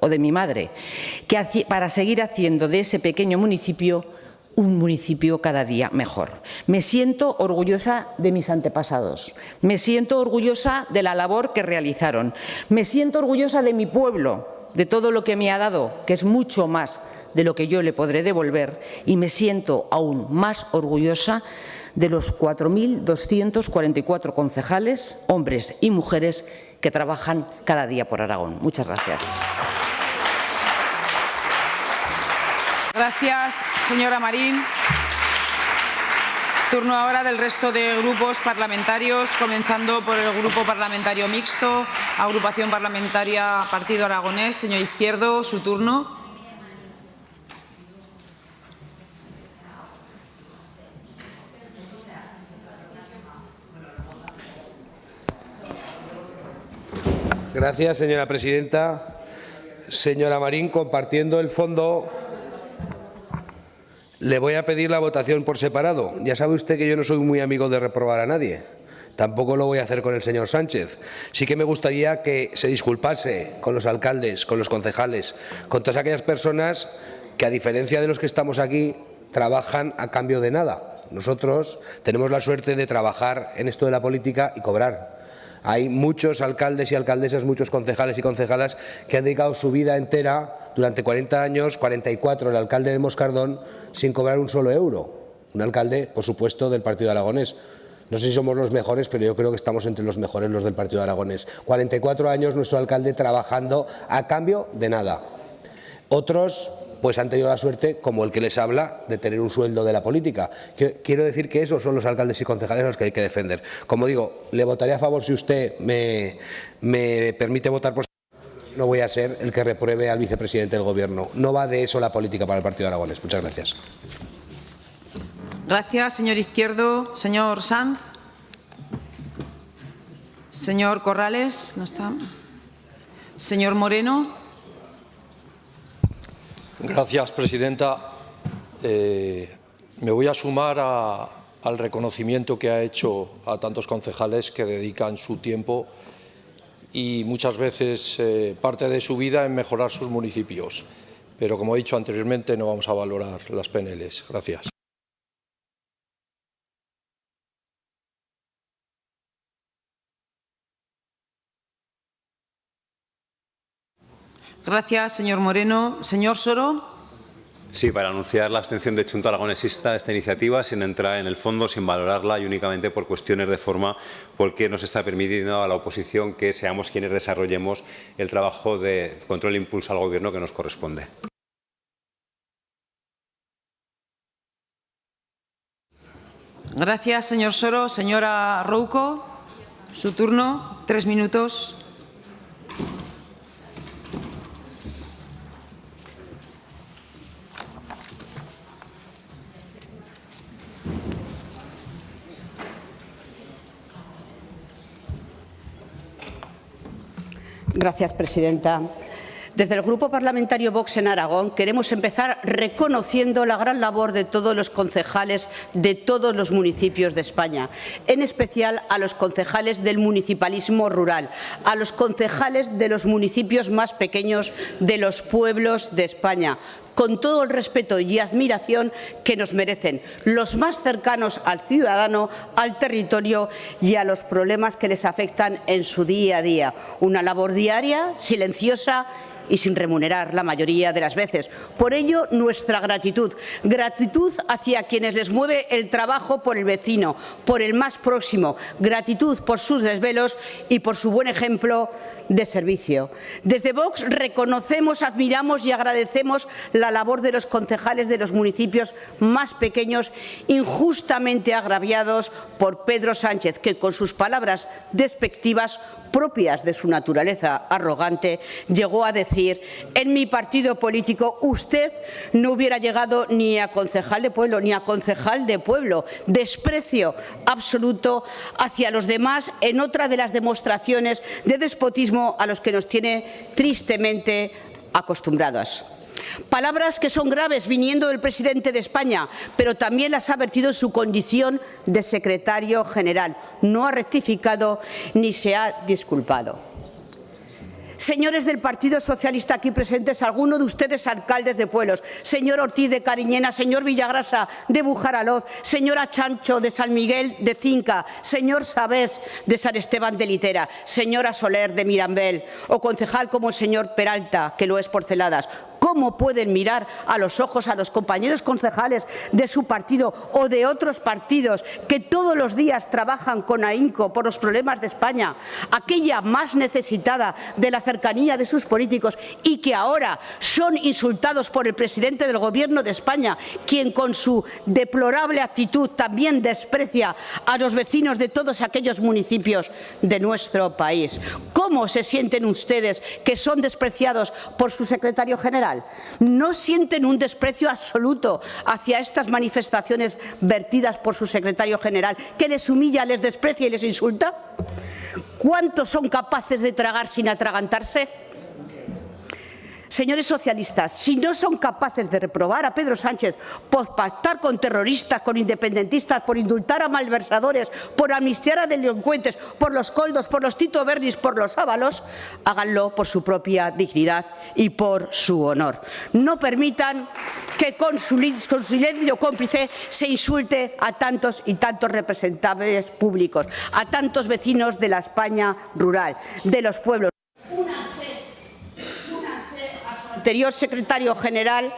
o de mi madre, que para seguir haciendo de ese pequeño municipio un municipio cada día mejor. Me siento orgullosa de mis antepasados, me siento orgullosa de la labor que realizaron, me siento orgullosa de mi pueblo, de todo lo que me ha dado, que es mucho más de lo que yo le podré devolver, y me siento aún más orgullosa de los 4.244 concejales, hombres y mujeres, que trabajan cada día por Aragón. Muchas gracias. Gracias, señora Marín. Turno ahora del resto de grupos parlamentarios, comenzando por el Grupo Parlamentario Mixto, Agrupación Parlamentaria Partido Aragonés. Señor Izquierdo, su turno. Gracias, señora presidenta. Señora Marín, compartiendo el fondo, le voy a pedir la votación por separado. Ya sabe usted que yo no soy muy amigo de reprobar a nadie. Tampoco lo voy a hacer con el señor Sánchez. Sí que me gustaría que se disculpase con los alcaldes, con los concejales, con todas aquellas personas que, a diferencia de los que estamos aquí, trabajan a cambio de nada. Nosotros tenemos la suerte de trabajar en esto de la política y cobrar. Hay muchos alcaldes y alcaldesas, muchos concejales y concejalas que han dedicado su vida entera, durante 40 años, 44, el alcalde de Moscardón, sin cobrar un solo euro. Un alcalde, por supuesto, del Partido Aragonés. No sé si somos los mejores, pero yo creo que estamos entre los mejores los del Partido Aragonés. 44 años nuestro alcalde trabajando a cambio de nada. Otros pues han tenido la suerte, como el que les habla, de tener un sueldo de la política. Quiero decir que esos son los alcaldes y concejales a los que hay que defender. Como digo, le votaré a favor si usted me permite votar por... No voy a ser el que repruebe al vicepresidente del Gobierno. No va de eso la política para el Partido Aragonés. Muchas gracias. Gracias, señor Izquierdo. Señor Sanz. Señor Corrales, ¿no está? Señor Moreno. Gracias, presidenta. Me voy a sumar al reconocimiento que ha hecho a tantos concejales que dedican su tiempo y muchas veces parte de su vida en mejorar sus municipios. Pero, como he dicho anteriormente, no vamos a valorar las PNLs. Gracias. Gracias, señor Moreno. Señor Soro. Sí, para anunciar la abstención de Chunta Aragonesista a esta iniciativa, sin entrar en el fondo, sin valorarla y únicamente por cuestiones de forma, porque nos está permitiendo a la oposición que seamos quienes desarrollemos el trabajo de control e impulso al Gobierno que nos corresponde. Gracias, señor Soro. Señora Rouco, su turno. 3 minutos. Gracias, presidenta. Desde el Grupo Parlamentario Vox en Aragón queremos empezar reconociendo la gran labor de todos los concejales de todos los municipios de España, en especial a los concejales del municipalismo rural, a los concejales de los municipios más pequeños de los pueblos de España, con todo el respeto y admiración que nos merecen, los más cercanos al ciudadano, al territorio y a los problemas que les afectan en su día a día. Una labor diaria, silenciosa y sin remunerar la mayoría de las veces. Por ello, nuestra gratitud. Gratitud hacia quienes les mueve el trabajo por el vecino, por el más próximo. Gratitud por sus desvelos y por su buen ejemplo de servicio. Desde Vox reconocemos, admiramos y agradecemos la labor de los concejales de los municipios más pequeños, injustamente agraviados por Pedro Sánchez, que con sus palabras despectivas propias de su naturaleza arrogante, llegó a decir: en mi partido político usted no hubiera llegado ni a concejal de pueblo, ni a concejal de pueblo. Desprecio absoluto hacia los demás en otra de las demostraciones de despotismo a los que nos tiene tristemente acostumbrados. Palabras que son graves viniendo del presidente de España, pero también las ha vertido en su condición de secretario general. No ha rectificado ni se ha disculpado. Señores del Partido Socialista aquí presentes, alguno de ustedes alcaldes de pueblos, señor Ortiz de Cariñena, señor Villagrasa de Bujaraloz, señora Chancho de San Miguel de Cinca, señor Sabés de San Esteban de Litera, señora Soler de Mirambel o concejal como el señor Peralta, que lo es por Celadas. ¿Cómo pueden mirar a los ojos a los compañeros concejales de su partido o de otros partidos que todos los días trabajan con ahínco por los problemas de España, aquella más necesitada de la cercanía de sus políticos, y que ahora son insultados por el presidente del Gobierno de España, quien con su deplorable actitud también desprecia a los vecinos de todos aquellos municipios de nuestro país? ¿Cómo se sienten ustedes que son despreciados por su secretario general? ¿No sienten un desprecio absoluto hacia estas manifestaciones vertidas por su secretario general, que les humilla, les desprecia y les insulta? ¿Cuántos son capaces de tragar sin atragantarse? Señores socialistas, si no son capaces de reprobar a Pedro Sánchez por pactar con terroristas, con independentistas, por indultar a malversadores, por amnistiar a delincuentes, por los coldos, por los Tito Bernis, por los Ábalos, háganlo por su propia dignidad y por su honor. No permitan que con su silencio cómplice se insulte a tantos y tantos representantes públicos, a tantos vecinos de la España rural, de los pueblos. Anterior secretario general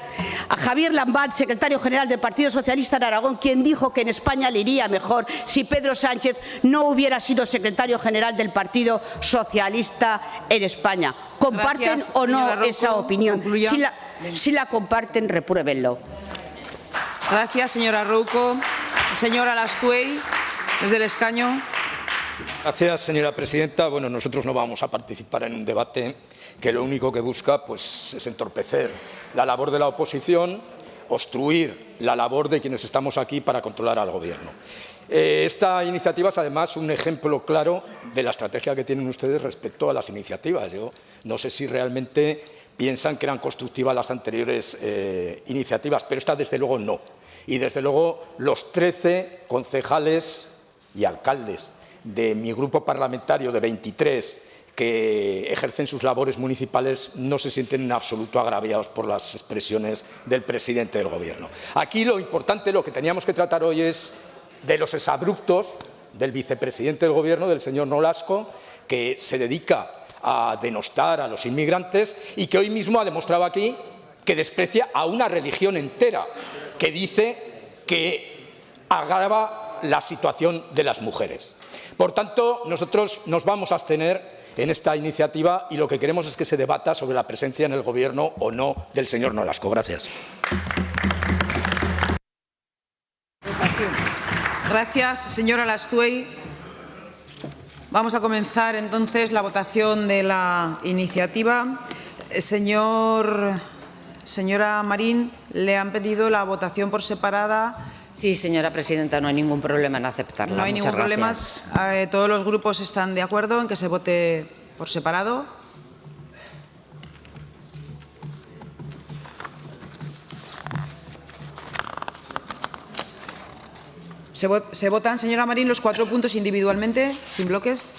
a Javier Lambán, secretario general del Partido Socialista en Aragón, quien dijo que en España le iría mejor si Pedro Sánchez no hubiera sido secretario general del Partido Socialista en España. ¿Comparten o no esa opinión? Si la comparten, repruébenlo. Gracias, señora Rouco. Señora Lastwey, desde el escaño. Gracias, señora presidenta. Bueno, nosotros no vamos a participar en un debate que lo único que busca pues, es entorpecer la labor de la oposición, obstruir la labor de quienes estamos aquí para controlar al Gobierno. Esta iniciativa es además un ejemplo claro de la estrategia que tienen ustedes respecto a las iniciativas. Yo no sé si realmente piensan que eran constructivas las anteriores iniciativas, pero esta desde luego no. Y desde luego los 13 concejales y alcaldes de mi grupo parlamentario de 23 que ejercen sus labores municipales no se sienten en absoluto agraviados por las expresiones del presidente del Gobierno. Aquí lo importante, lo que teníamos que tratar hoy es de los exabruptos del vicepresidente del Gobierno, del señor Nolasco, que se dedica a denostar a los inmigrantes y que hoy mismo ha demostrado aquí que desprecia a una religión entera, que dice que agrava la situación de las mujeres. Por tanto, nosotros nos vamos a abstener en esta iniciativa y lo que queremos es que se debata sobre la presencia en el Gobierno o no del señor Nolasco. Gracias. Gracias, señora Lastwey. Vamos a comenzar entonces la votación de la iniciativa. Señora Marín, le han pedido la votación por separada. Sí, señora presidenta, no hay ningún problema en aceptarla. No hay ningún problema. Todos los grupos están de acuerdo en que se vote por separado. ¿Se votan, señora Marín, los 4 puntos individualmente, sin bloques?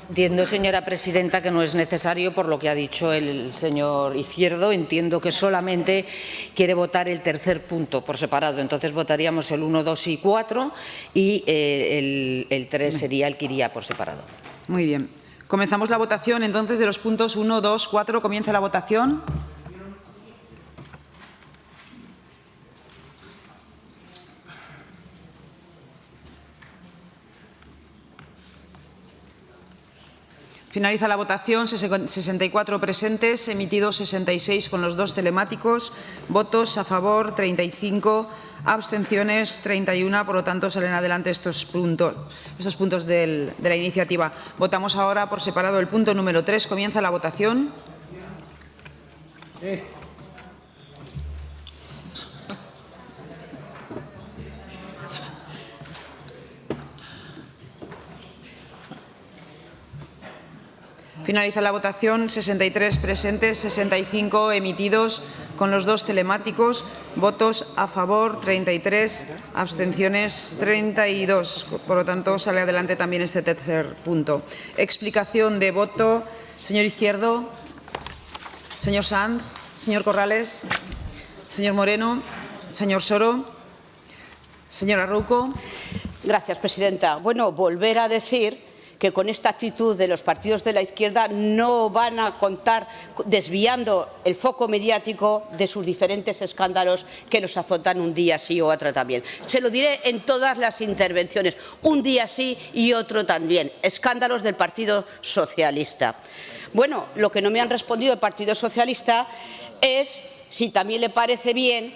Entiendo, señora presidenta, que no es necesario por lo que ha dicho el señor Izquierdo. Entiendo que solamente quiere votar el tercer punto por separado. Entonces votaríamos el 1, 2 y 4 y el 3 sería el que iría por separado. Muy bien. Comenzamos la votación entonces de los puntos 1, 2, 4. Comienza la votación. Finaliza la votación. 64 presentes, emitidos 66 con los 2 telemáticos, votos a favor 35, abstenciones 31. Por lo tanto, salen adelante estos puntos de la iniciativa. Votamos ahora por separado el punto número 3. Comienza la votación. Finaliza la votación. 63 presentes, 65 emitidos con los 2 telemáticos, votos a favor 33, abstenciones 32. Por lo tanto, sale adelante también este tercer punto. Explicación de voto. Señor Izquierdo, señor Sanz, señor Corrales, señor Moreno, señor Soro, señora Rouco. Gracias, presidenta. Bueno, volver a decir que con esta actitud de los partidos de la izquierda no van a contar desviando el foco mediático de sus diferentes escándalos que nos azotan un día sí o otro también. Se lo diré en todas las intervenciones, un día sí y otro también. Escándalos del Partido Socialista. Bueno, lo que no me han respondido el Partido Socialista es si también le parece bien,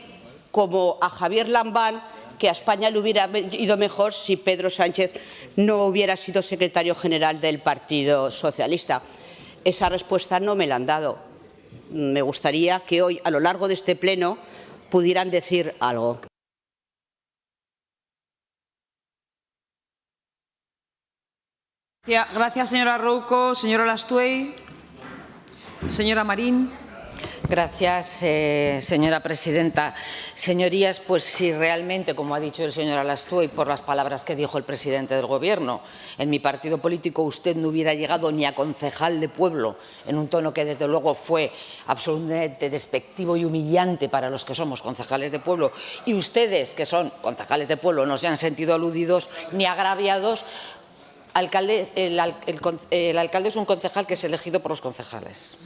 como a Javier Lambán, que a España le hubiera ido mejor si Pedro Sánchez no hubiera sido secretario general del Partido Socialista. Esa respuesta no me la han dado. Me gustaría que hoy, a lo largo de este pleno, pudieran decir algo. Gracias, señora Rouco. Señora Lastwey. Señora Marín. Gracias, señora presidenta. Señorías, pues si realmente, como ha dicho el señor Lastwey, por las palabras que dijo el presidente del Gobierno, en mi partido político usted no hubiera llegado ni a concejal de pueblo, en un tono que desde luego fue absolutamente despectivo y humillante para los que somos concejales de pueblo, y ustedes, que son concejales de pueblo, no se han sentido aludidos ni agraviados, el alcalde es un concejal que es elegido por los concejales.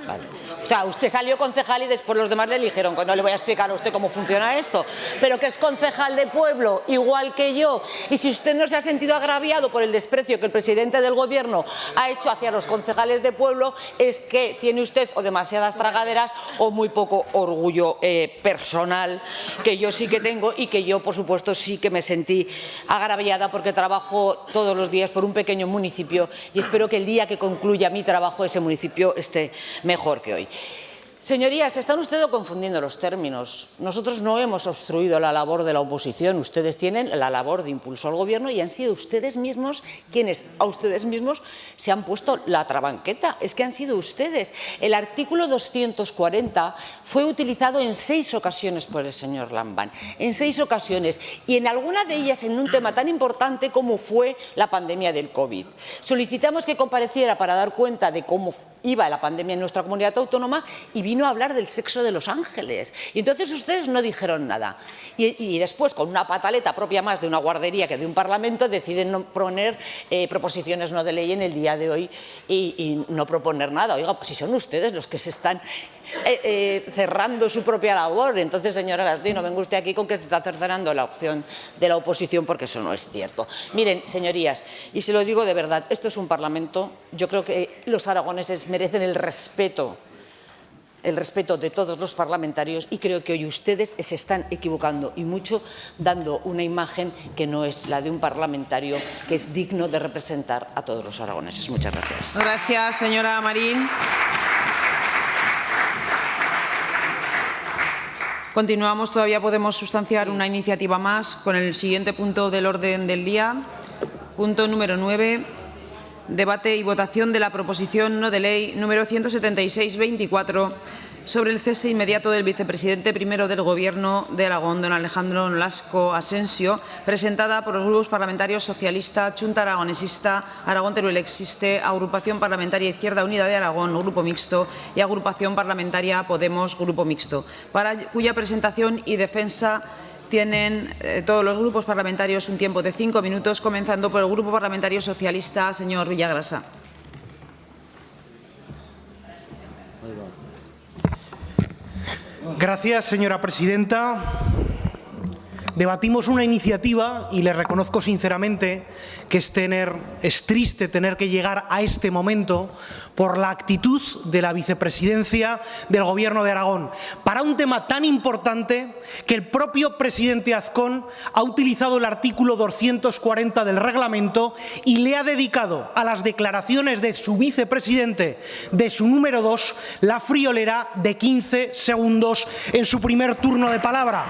Vale. O sea, usted salió concejal y después los demás le eligieron. No le voy a explicar a usted cómo funciona esto, pero que es concejal de pueblo, igual que yo. Y si usted no se ha sentido agraviado por el desprecio que el presidente del Gobierno ha hecho hacia los concejales de pueblo, es que tiene usted o demasiadas tragaderas o muy poco orgullo personal, que yo sí que tengo y que yo, por supuesto, sí que me sentí agraviada porque trabajo todos los días por un pequeño municipio y espero que el día que concluya mi trabajo ese municipio esté mejor que hoy. Señorías, están ustedes confundiendo los términos. Nosotros no hemos obstruido la labor de la oposición. Ustedes tienen la labor de impulso al Gobierno y han sido ustedes mismos quienes a ustedes mismos se han puesto la trabanqueta. Es que han sido ustedes. El artículo 240 fue utilizado en 6 ocasiones por el señor Lambán. En 6 ocasiones. Y en alguna de ellas en un tema tan importante como fue la pandemia del COVID. Solicitamos que compareciera para dar cuenta de cómo iba la pandemia en nuestra comunidad autónoma y vino a hablar del sexo de los ángeles. Y entonces ustedes no dijeron nada. Y después, con una pataleta propia más de una guardería que de un parlamento, deciden no poner proposiciones no de ley en el día de hoy y no proponer nada. Oiga, pues si son ustedes los que se están cerrando su propia labor. Entonces, señora Lasdí, no venga usted aquí con que se está cercenando la opción de la oposición, porque eso no es cierto. Miren, señorías, y se lo digo de verdad, esto es un parlamento. Yo creo que los aragoneses merecen el respeto de todos los parlamentarios y creo que hoy ustedes se están equivocando y mucho, dando una imagen que no es la de un parlamentario que es digno de representar a todos los aragoneses. Muchas gracias. Gracias, señora Marín. Continuamos, todavía podemos sustanciar una iniciativa más con el siguiente punto del orden del día. Punto número 9. Debate y votación de la proposición no de ley número 176-24 sobre el cese inmediato del vicepresidente primero del Gobierno de Aragón, don Alejandro Nolasco Asensio, presentada por los grupos parlamentarios Socialista, Chunta Aragonesista, Aragón Teruel Existe, Agrupación Parlamentaria Izquierda Unida de Aragón, Grupo Mixto y Agrupación Parlamentaria Podemos, Grupo Mixto, para cuya presentación y defensa tienen todos los grupos parlamentarios un tiempo de 5 minutos, comenzando por el Grupo Parlamentario Socialista, señor Villagrasa. Gracias, señora presidenta. Debatimos una iniciativa y le reconozco sinceramente que es triste tener que llegar a este momento por la actitud de la vicepresidencia del Gobierno de Aragón para un tema tan importante que el propio presidente Azcón ha utilizado el artículo 240 del reglamento y le ha dedicado a las declaraciones de su vicepresidente, de su número 2, la friolera de 15 segundos en su primer turno de palabra.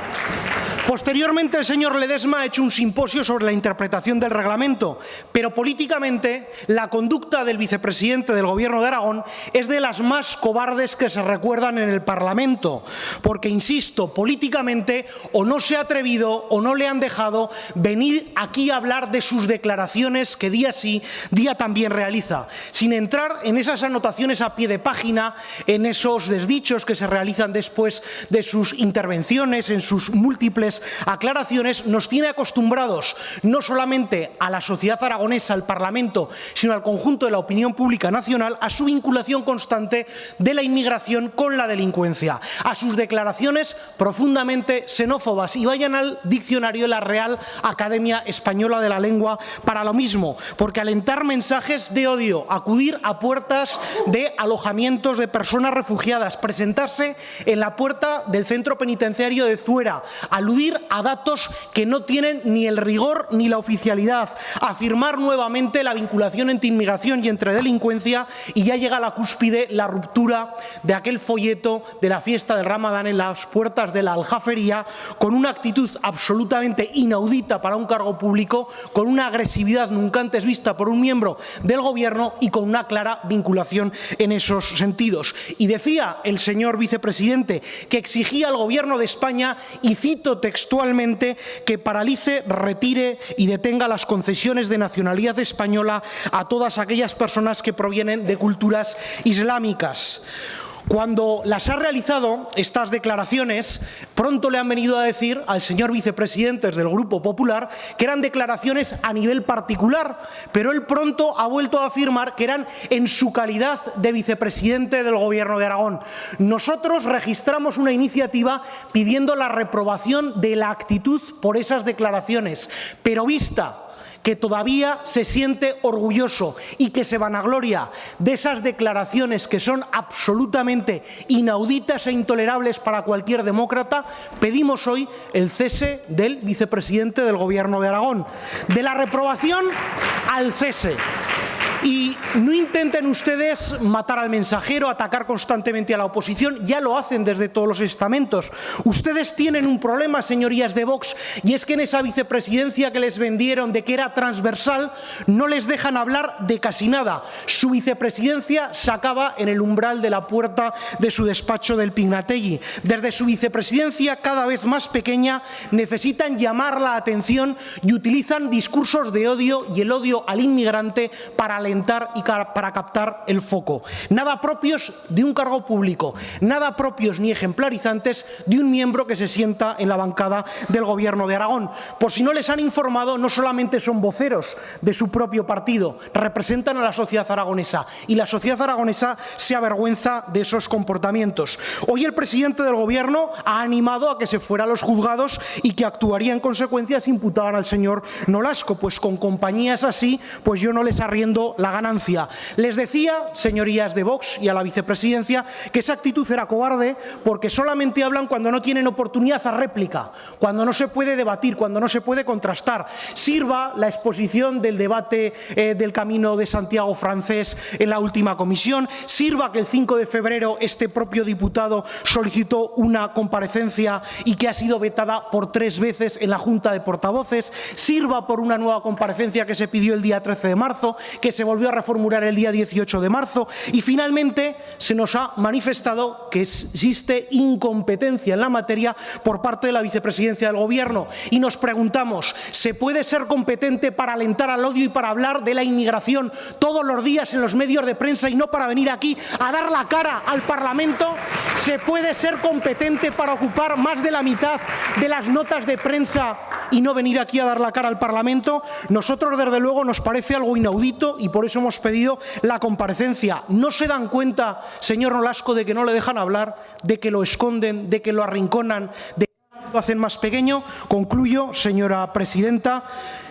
Posteriormente, el señor Ledesma ha hecho un simposio sobre la interpretación del reglamento, pero políticamente la conducta del vicepresidente del Gobierno de Aragón es de las más cobardes que se recuerdan en el Parlamento, porque, insisto, políticamente o no se ha atrevido o no le han dejado venir aquí a hablar de sus declaraciones que día sí, día también realiza, sin entrar en esas anotaciones a pie de página, en esos desdichos que se realizan después de sus intervenciones, en sus múltiples aclaraciones. Nos tiene acostumbrados no solamente a la sociedad aragonesa, al Parlamento, sino al conjunto de la opinión pública nacional a su vinculación constante de la inmigración con la delincuencia, a sus declaraciones profundamente xenófobas. Y vayan al diccionario de la Real Academia Española de la Lengua para lo mismo, porque alentar mensajes de odio, acudir a puertas de alojamientos de personas refugiadas, presentarse en la puerta del centro penitenciario de Zuera, aludir a datos que no tienen ni el rigor ni la oficialidad, afirmar nuevamente la vinculación entre inmigración y entre delincuencia, y ya llega a la cúspide la ruptura de aquel folleto de la fiesta del Ramadán en las puertas de la Aljafería, con una actitud absolutamente inaudita para un cargo público, con una agresividad nunca antes vista por un miembro del Gobierno y con una clara vinculación en esos sentidos. Y decía el señor vicepresidente que exigía al Gobierno de España, y cito textualmente, que paralice, retire y detenga las concesiones de nacionalidad española a todas aquellas personas que provienen de culturas islámicas. Cuando las ha realizado, estas declaraciones, pronto le han venido a decir al señor vicepresidente del Grupo Popular que eran declaraciones a nivel particular, pero él pronto ha vuelto a afirmar que eran en su calidad de vicepresidente del Gobierno de Aragón. Nosotros registramos una iniciativa pidiendo la reprobación de la actitud por esas declaraciones, pero vista que todavía se siente orgulloso y que se vanagloria de esas declaraciones que son absolutamente inauditas e intolerables para cualquier demócrata, pedimos hoy el cese del vicepresidente del Gobierno de Aragón. De la reprobación al cese. Y no intenten ustedes matar al mensajero, atacar constantemente a la oposición, ya lo hacen desde todos los estamentos. Ustedes tienen un problema, señorías de Vox, y es que en esa vicepresidencia que les vendieron de que era transversal, no les dejan hablar de casi nada. Su vicepresidencia se acaba en el umbral de la puerta de su despacho del Pingategui. Desde su vicepresidencia, cada vez más pequeña, necesitan llamar la atención y utilizan discursos de odio y el odio al inmigrante para alentar y para captar el foco. Nada propios de un cargo público, nada propios ni ejemplarizantes de un miembro que se sienta en la bancada del Gobierno de Aragón. Por si no les han informado, no solamente son voceros de su propio partido, representan a la sociedad aragonesa y la sociedad aragonesa se avergüenza de esos comportamientos. Hoy el presidente del Gobierno ha animado a que se fuera a los juzgados y que actuaría en consecuencia si imputaban al señor Nolasco. Pues con compañías así, pues yo no les arriendo la ganancia. Les decía, señorías de Vox y a la vicepresidencia, que esa actitud era cobarde porque solamente hablan cuando no tienen oportunidad a réplica, cuando no se puede debatir, cuando no se puede contrastar. Sirva la exposición del debate del Camino de Santiago francés en la última comisión, sirva que el 5 de febrero este propio diputado solicitó una comparecencia y que ha sido vetada por 3 veces en la Junta de Portavoces, sirva por una nueva comparecencia que se pidió el día 13 de marzo, que se volvió a reformular el día 18 de marzo y finalmente se nos ha manifestado que existe incompetencia en la materia por parte de la vicepresidencia del Gobierno y nos preguntamos, ¿se puede ser competente para alentar al odio y para hablar de la inmigración todos los días en los medios de prensa y no para venir aquí a dar la cara al Parlamento? ¿Se puede ser competente para ocupar más de la mitad de las notas de prensa y no venir aquí a dar la cara al Parlamento? Nosotros, desde luego, nos parece algo inaudito y por eso hemos pedido la comparecencia. ¿No se dan cuenta, señor Nolasco, de que no le dejan hablar, de que lo esconden, de que lo arrinconan, de que lo hacen más pequeño? Concluyo, señora presidenta.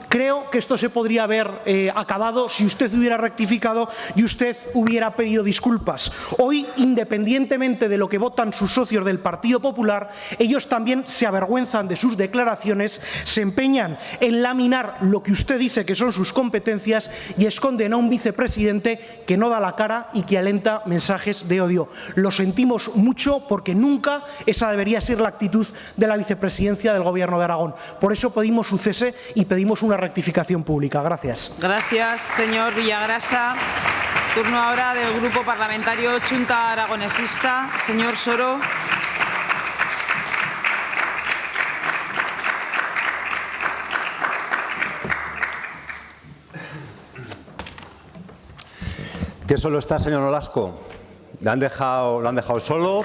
Creo que esto se podría haber acabado si usted hubiera rectificado y usted hubiera pedido disculpas. Hoy, independientemente de lo que votan sus socios del Partido Popular, ellos también se avergüenzan de sus declaraciones, se empeñan en laminar lo que usted dice que son sus competencias y esconden a un vicepresidente que no da la cara y que alenta mensajes de odio. Lo sentimos mucho porque nunca esa debería ser la actitud de la vicepresidencia del Gobierno de Aragón. Por eso pedimos su cese y pedimos una rectificación pública. Gracias. Gracias, señor Villagrasa. Turno ahora del Grupo Parlamentario Chunta Aragonesista. Señor Soro. ¿Qué solo está, señor Nolasco? ¿Lo han dejado solo?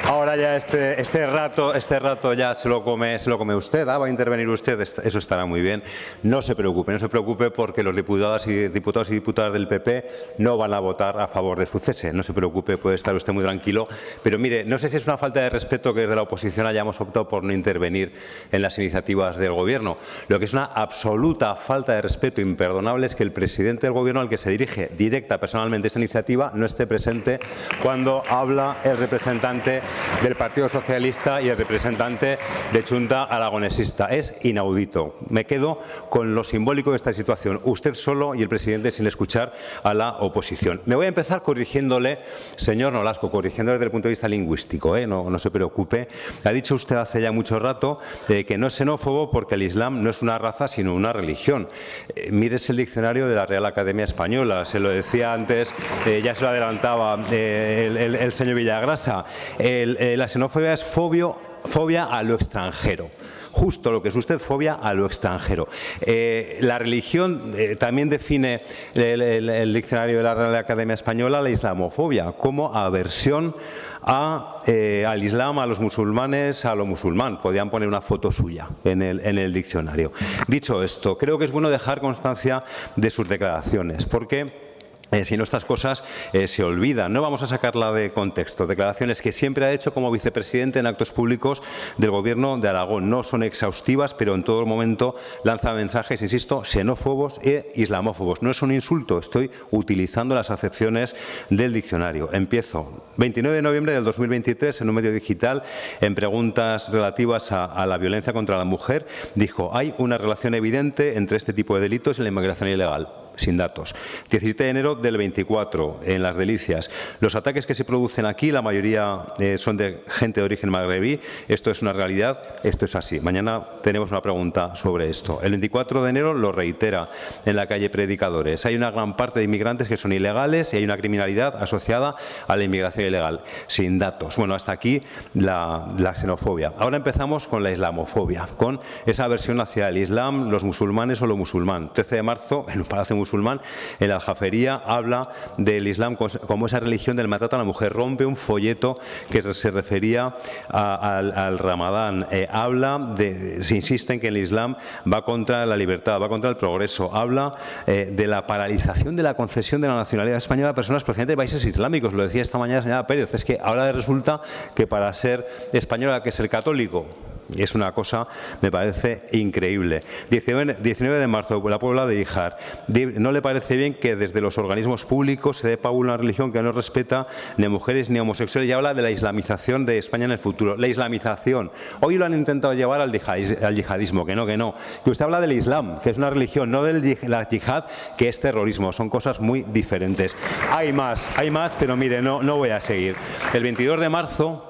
Ahora ya este rato ya se lo come usted, va a intervenir usted, eso estará muy bien. No se preocupe porque los diputados y diputadas del PP no van a votar a favor de su cese. No se preocupe, puede estar usted muy tranquilo. Pero mire, no sé si es una falta de respeto que desde la oposición hayamos optado por no intervenir en las iniciativas del Gobierno. Lo que es una absoluta falta de respeto imperdonable es que el presidente del Gobierno, al que se dirige directa personalmente esta iniciativa, no esté presente cuando habla el representante del Partido Socialista y el representante de Chunta Aragonesista. Es inaudito. Me quedo con lo simbólico de esta situación. Usted solo y el presidente sin escuchar a la oposición. Me voy a empezar corrigiéndole, señor Nolasco, corrigiéndole desde el punto de vista lingüístico. No se preocupe. Ha dicho usted hace ya mucho rato que no es xenófobo porque el Islam no es una raza sino una religión. Mírese el diccionario de la Real Academia Española. Se lo decía antes, ya se lo adelantaba el señor Villagrasa. La xenofobia es fobio fobia a lo extranjero. Justo lo que es usted, fobia a lo extranjero. La religión también define el diccionario de la Real Academia Española la islamofobia como aversión al Islam, a los musulmanes, a lo musulmán. Podían poner una foto suya en el diccionario. Dicho esto, creo que es bueno dejar constancia de sus declaraciones, porque si no, estas cosas se olvidan. No vamos a sacarla de contexto. Declaraciones que siempre ha hecho como vicepresidente en actos públicos del Gobierno de Aragón. No son exhaustivas, pero en todo momento lanza mensajes, insisto, xenófobos e islamófobos. No es un insulto, estoy utilizando las acepciones del diccionario. Empiezo. 29 de noviembre del 2023, en un medio digital, en preguntas relativas a la violencia contra la mujer, dijo: hay una relación evidente entre este tipo de delitos y la inmigración ilegal. Sin datos. 17 de enero del 24, en Las Delicias. Los ataques que se producen aquí, la mayoría son de gente de origen magrebí. Esto es una realidad, esto es así. Mañana tenemos una pregunta sobre esto. El 24 de enero lo reitera en la calle Predicadores. Hay una gran parte de inmigrantes que son ilegales y hay una criminalidad asociada a la inmigración ilegal. Sin datos. Bueno, hasta aquí la xenofobia. Ahora empezamos con la islamofobia, con esa aversión hacia el Islam, los musulmanes o lo musulmán. 13 de marzo, en un palacio musulmán, en la Aljafería, habla del Islam como esa religión del maltrato a la mujer. Rompe un folleto que se refería al Ramadán. Se insiste en que el Islam va contra la libertad, va contra el progreso. Habla de la paralización de la concesión de la nacionalidad española a personas procedentes de países islámicos. Lo decía esta mañana la señora Pérez. Es que ahora resulta que para ser española hay que ser católico. Y es una cosa, me parece increíble. 19 de marzo, la Puebla de Híjar. No le parece bien que desde los organismos públicos se dé pago a una religión que no respeta ni a mujeres ni a homosexuales, y habla de la islamización de España en el futuro. La islamización. Hoy lo han intentado llevar al yihadismo, que no. Que usted habla del Islam, que es una religión, no del yihad, que es terrorismo. Son cosas muy diferentes. Hay más, pero mire, no voy a seguir. El 22 de marzo...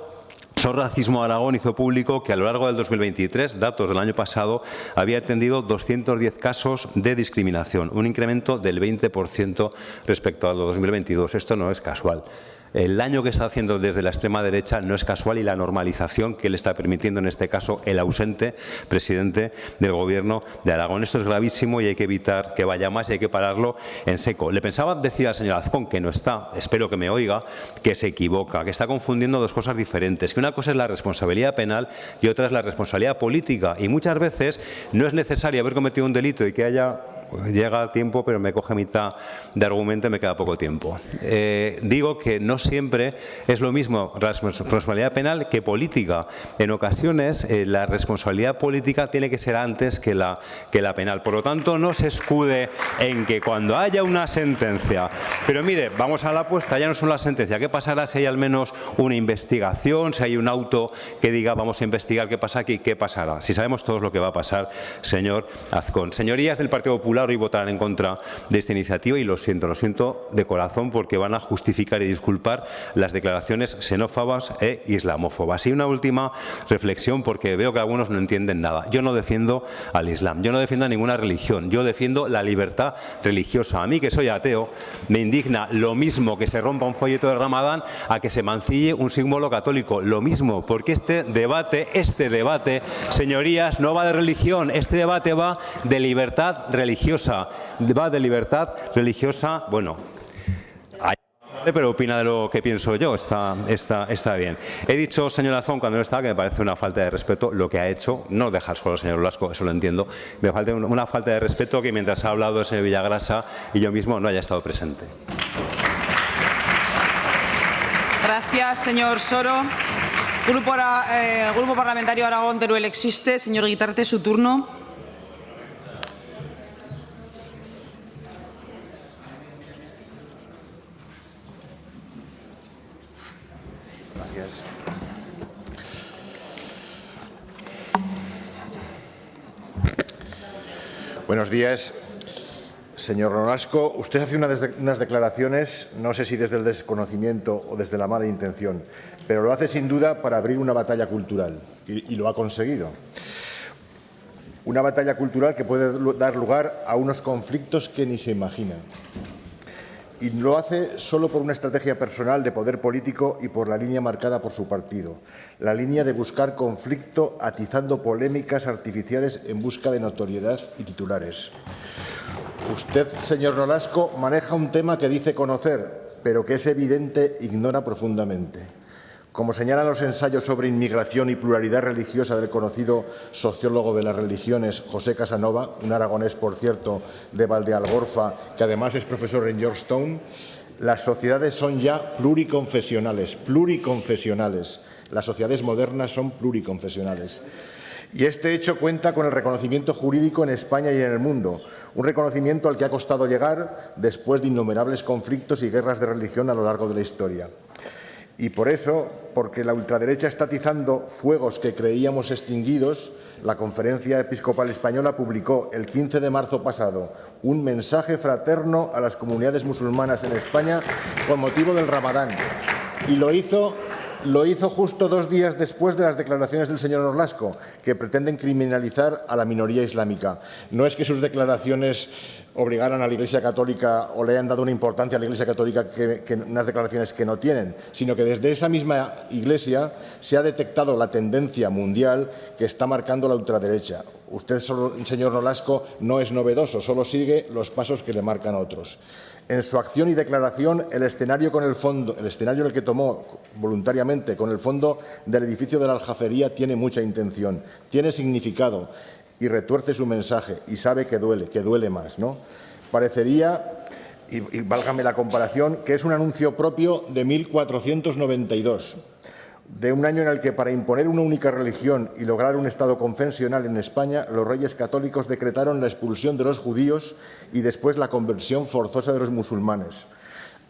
SOS Racismo Aragón hizo público que a lo largo del 2023, datos del año pasado, había atendido 210 casos de discriminación, un incremento del 20% respecto al 2022. Esto no es casual. El daño que está haciendo desde la extrema derecha no es casual, y la normalización que le está permitiendo en este caso el ausente presidente del Gobierno de Aragón. Esto es gravísimo y hay que evitar que vaya más y hay que pararlo en seco. Le pensaba decir al señor Azcón, que no está, espero que me oiga, que se equivoca, que está confundiendo dos cosas diferentes, que una cosa es la responsabilidad penal y otra es la responsabilidad política, y muchas veces no es necesario haber cometido un delito y que llega el tiempo, pero me coge mitad de argumento y me queda poco tiempo. Digo que no siempre es lo mismo responsabilidad penal que política. En ocasiones la responsabilidad política tiene que ser antes que la penal. Por lo tanto, no se escude en que cuando haya una sentencia... Pero mire, vamos a la apuesta, ya no solo la sentencia. ¿Qué pasará si hay al menos una investigación, si hay un auto que diga vamos a investigar qué pasa aquí? ¿Qué pasará? Si sabemos todos lo que va a pasar, señor Azcón. Señorías del Partido Popular, hoy votarán en contra de esta iniciativa y lo siento de corazón, porque van a justificar y disculpar las declaraciones xenófobas e islamófobas. Y una última reflexión, porque veo que algunos no entienden nada. Yo no defiendo al Islam, yo no defiendo a ninguna religión, yo defiendo la libertad religiosa. A mí, que soy ateo, me indigna lo mismo que se rompa un folleto de Ramadán a que se mancille un símbolo católico. Lo mismo, porque este debate, señorías, no va de religión, este debate va de libertad religiosa. Bueno, pero opina de lo que pienso yo, está bien. He dicho, señor Azcón, cuando no estaba, que me parece una falta de respeto lo que ha hecho, no dejar solo al señor Blasco, eso lo entiendo, me parece una falta de respeto que mientras ha hablado el señor Villagrasa y yo mismo no haya estado presente. Gracias, señor Soro. Grupo Parlamentario Aragón Teruel existe. Señor Guitarte, su turno. Buenos días, señor Nolasco. Usted hace unas declaraciones, no sé si desde el desconocimiento o desde la mala intención, pero lo hace sin duda para abrir una batalla cultural, y lo ha conseguido. Una batalla cultural que puede dar lugar a unos conflictos que ni se imaginan. Y lo hace solo por una estrategia personal de poder político y por la línea marcada por su partido, la línea de buscar conflicto atizando polémicas artificiales en busca de notoriedad y titulares. Usted, señor Nolasco, maneja un tema que dice conocer, pero que es evidente ignora profundamente. Como señalan los ensayos sobre inmigración y pluralidad religiosa del conocido sociólogo de las religiones José Casanova, un aragonés, por cierto, de Valdealgorfa, que además es profesor en Georgetown, las sociedades son ya pluriconfesionales. Las sociedades modernas son pluriconfesionales. Y este hecho cuenta con el reconocimiento jurídico en España y en el mundo, un reconocimiento al que ha costado llegar después de innumerables conflictos y guerras de religión a lo largo de la historia. Y por eso, porque la ultraderecha está atizando fuegos que creíamos extinguidos, la Conferencia Episcopal Española publicó el 15 de marzo pasado un mensaje fraterno a las comunidades musulmanas en España con motivo del Ramadán. Y lo hizo justo 2 días después de las declaraciones del señor Nolasco, que pretenden criminalizar a la minoría islámica. No es que sus declaraciones obligaran a la Iglesia Católica o le hayan dado una importancia a la Iglesia Católica que unas declaraciones que no tienen, sino que desde esa misma Iglesia se ha detectado la tendencia mundial que está marcando la ultraderecha. Usted, señor Nolasco, no es novedoso, solo sigue los pasos que le marcan otros. En su acción y declaración, el escenario en el que tomó voluntariamente con el fondo del edificio de la Aljafería tiene mucha intención, tiene significado y retuerce su mensaje y sabe que duele más, ¿no? Parecería, y válgame la comparación, que es un anuncio propio de 1492, de un año en el que para imponer una única religión y lograr un Estado confesional en España, los reyes católicos decretaron la expulsión de los judíos y después la conversión forzosa de los musulmanes.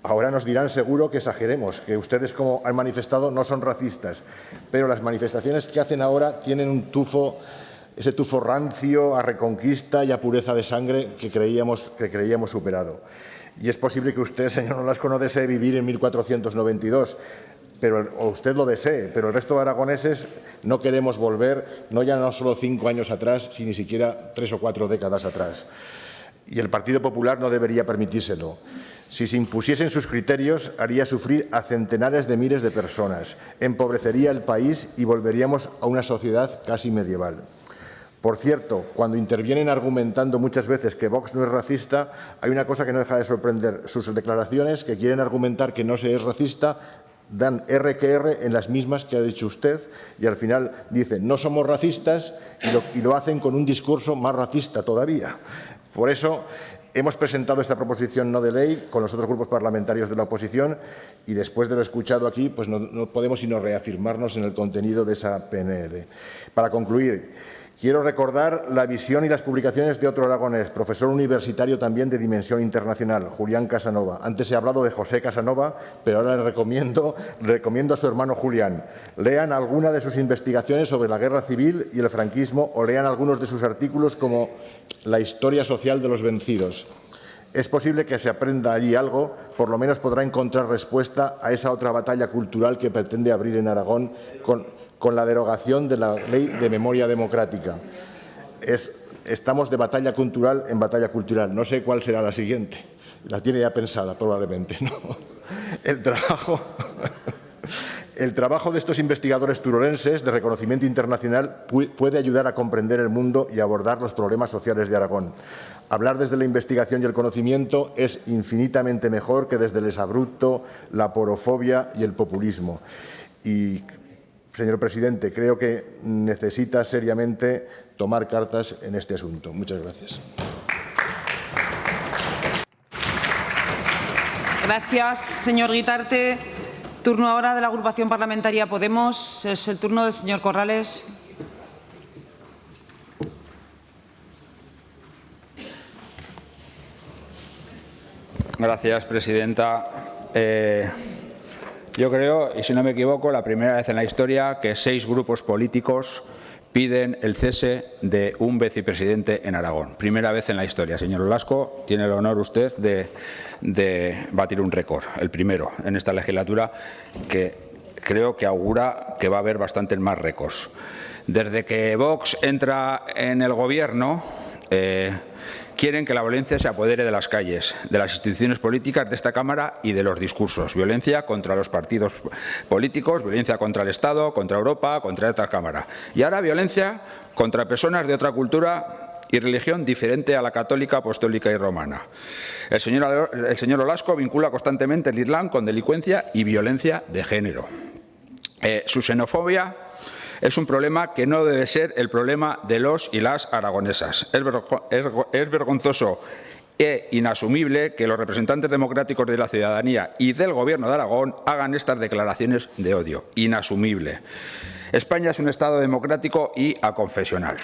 Ahora nos dirán seguro que exageremos, que ustedes, como han manifestado, no son racistas, pero las manifestaciones que hacen ahora tienen un tufo, ese tufo rancio a reconquista y a pureza de sangre que creíamos superado. Y es posible que usted, señor Nolasco, no desee vivir en 1492, o usted lo desee, pero el resto de aragoneses no queremos volver, no solo 5 años atrás, sino ni siquiera 3 o 4 décadas atrás. Y el Partido Popular no debería permitírselo. Si se impusiesen sus criterios, haría sufrir a centenares de miles de personas, empobrecería el país y volveríamos a una sociedad casi medieval. Por cierto, cuando intervienen argumentando muchas veces que Vox no es racista, hay una cosa que no deja de sorprender. Sus declaraciones, que quieren argumentar que no se es racista, dan R que R en las mismas que ha dicho usted y al final dicen no somos racistas y lo hacen con un discurso más racista todavía. Por eso hemos presentado esta proposición no de ley con los otros grupos parlamentarios de la oposición y después de lo escuchado aquí pues no podemos sino reafirmarnos en el contenido de esa PNL. Para concluir, quiero recordar la visión y las publicaciones de otro aragonés, profesor universitario también de dimensión internacional, Julián Casanova. Antes he hablado de José Casanova, pero ahora le recomiendo a su hermano Julián. Lean alguna de sus investigaciones sobre la guerra civil y el franquismo o lean algunos de sus artículos como La historia social de los vencidos. Es posible que se aprenda allí algo, por lo menos podrá encontrar respuesta a esa otra batalla cultural que pretende abrir en Aragón con la derogación de la Ley de Memoria Democrática. Estamos de batalla cultural en batalla cultural. No sé cuál será la siguiente. La tiene ya pensada, probablemente, ¿no? El trabajo de estos investigadores turolenses de reconocimiento internacional puede ayudar a comprender el mundo y abordar los problemas sociales de Aragón. Hablar desde la investigación y el conocimiento es infinitamente mejor que desde el exabrupto, la porofobia y el populismo. Y, señor presidente, creo que necesita seriamente tomar cartas en este asunto. Muchas gracias. Gracias, señor Guitarte. Turno ahora de la agrupación parlamentaria Podemos. Es el turno del señor Corrales. Gracias, presidenta. Yo creo, y si no me equivoco, la primera vez en la historia que 6 grupos políticos piden el cese de un vicepresidente en Aragón. Primera vez en la historia. Señor Nolasco, tiene el honor usted de batir un récord, el primero en esta legislatura, que creo que augura que va a haber bastantes más récords. Desde que Vox entra en el Gobierno, quieren que la violencia se apodere de las calles, de las instituciones políticas de esta Cámara y de los discursos. Violencia contra los partidos políticos, violencia contra el Estado, contra Europa, contra esta Cámara. Y ahora violencia contra personas de otra cultura y religión diferente a la católica, apostólica y romana. El señor Olasco vincula constantemente el Islam con delincuencia y violencia de género. Su xenofobia es un problema que no debe ser el problema de los y las aragonesas. Es vergonzoso e inasumible que los representantes democráticos de la ciudadanía y del Gobierno de Aragón hagan estas declaraciones de odio. Inasumible. España es un Estado democrático y aconfesional.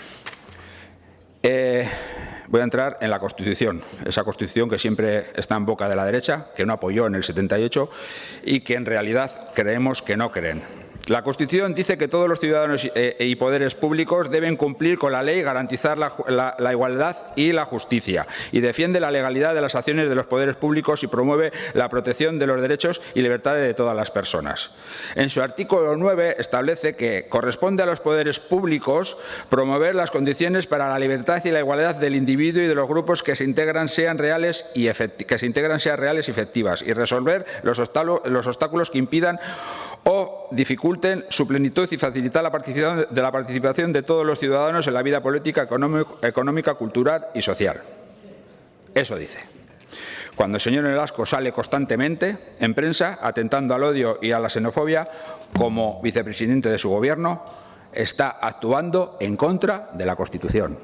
Voy a entrar en la Constitución, esa Constitución que siempre está en boca de la derecha, que no apoyó en el 78 y que en realidad creemos que no creen. La Constitución dice que todos los ciudadanos y poderes públicos deben cumplir con la ley, garantizar la igualdad y la justicia, y defiende la legalidad de las acciones de los poderes públicos y promueve la protección de los derechos y libertades de todas las personas. En su artículo 9 establece que corresponde a los poderes públicos promover las condiciones para la libertad y la igualdad del individuo y de los grupos que se integran sean reales y efectivas, y resolver los obstáculos que impidan o dificulten su plenitud y facilitar la participación de todos los ciudadanos en la vida política, económica, cultural y social. Eso dice. Cuando el señor Olasco sale constantemente en prensa atentando al odio y a la xenofobia, como vicepresidente de su Gobierno, está actuando en contra de la Constitución.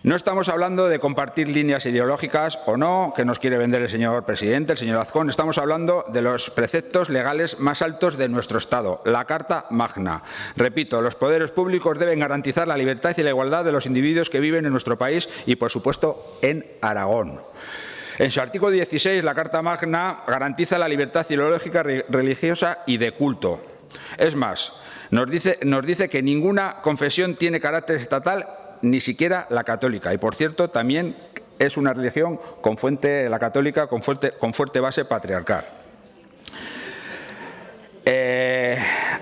No estamos hablando de compartir líneas ideológicas o no, que nos quiere vender el señor presidente, el señor Azcón. Estamos hablando de los preceptos legales más altos de nuestro Estado, la Carta Magna. Repito, los poderes públicos deben garantizar la libertad y la igualdad de los individuos que viven en nuestro país y, por supuesto, en Aragón. En su artículo 16, la Carta Magna garantiza la libertad ideológica, religiosa y de culto. Es más, nos dice que ninguna confesión tiene carácter estatal, ni siquiera la católica. Y, por cierto, también es una religión con fuente, la católica, con fuerte base patriarcal.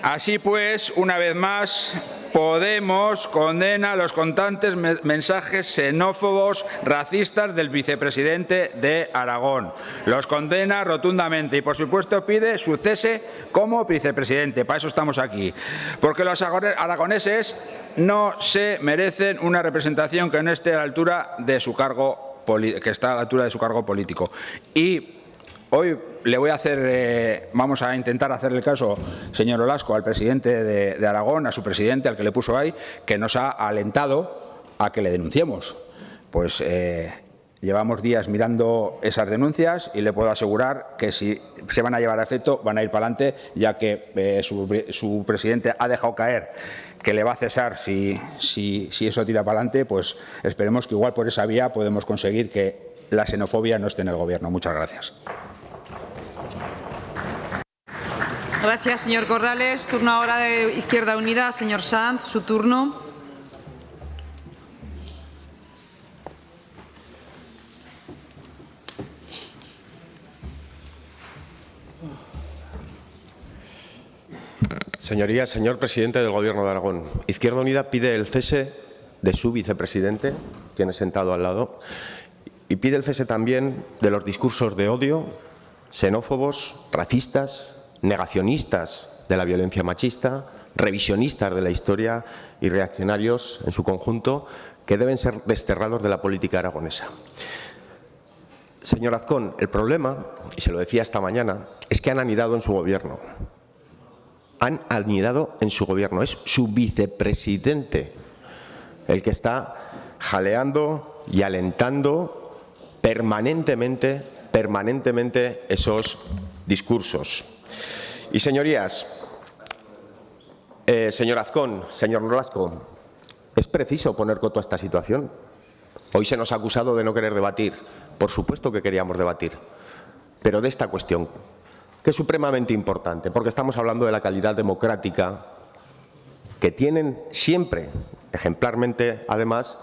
Así pues, una vez más, Podemos condena los constantes mensajes xenófobos, racistas del vicepresidente de Aragón. Los condena rotundamente y, por supuesto, pide su cese como vicepresidente. Para eso estamos aquí. Porque los aragoneses no se merecen una representación que no esté a la altura de su cargo, político. Y hoy le voy a hacer, vamos a intentar hacerle caso, señor Olasco, al presidente de Aragón, a su presidente, al que le puso ahí, que nos ha alentado a que le denunciemos. Pues llevamos días mirando esas denuncias y le puedo asegurar que si se van a llevar a efecto, van a ir para adelante, ya que su presidente ha dejado caer que le va a cesar si eso tira para adelante. Pues esperemos que igual por esa vía podemos conseguir que la xenofobia no esté en el Gobierno. Muchas gracias. Gracias, señor Corrales. Turno ahora de Izquierda Unida. Señor Sanz, su turno. Señorías, señor presidente del Gobierno de Aragón, Izquierda Unida pide el cese de su vicepresidente, quien es sentado al lado, y pide el cese también de los discursos de odio, xenófobos, racistas, negacionistas de la violencia machista, revisionistas de la historia y reaccionarios en su conjunto, que deben ser desterrados de la política aragonesa. Señor Azcón, el problema, y se lo decía esta mañana, es que han anidado en su Gobierno. Han anidado en su Gobierno. Es su vicepresidente el que está jaleando y alentando permanentemente esos discursos. Y, señorías, señor Azcón, señor Olasco, es preciso poner coto a esta situación. Hoy se nos ha acusado de no querer debatir. Por supuesto que queríamos debatir, pero de esta cuestión, que es supremamente importante, porque estamos hablando de la calidad democrática que tienen siempre, ejemplarmente, además,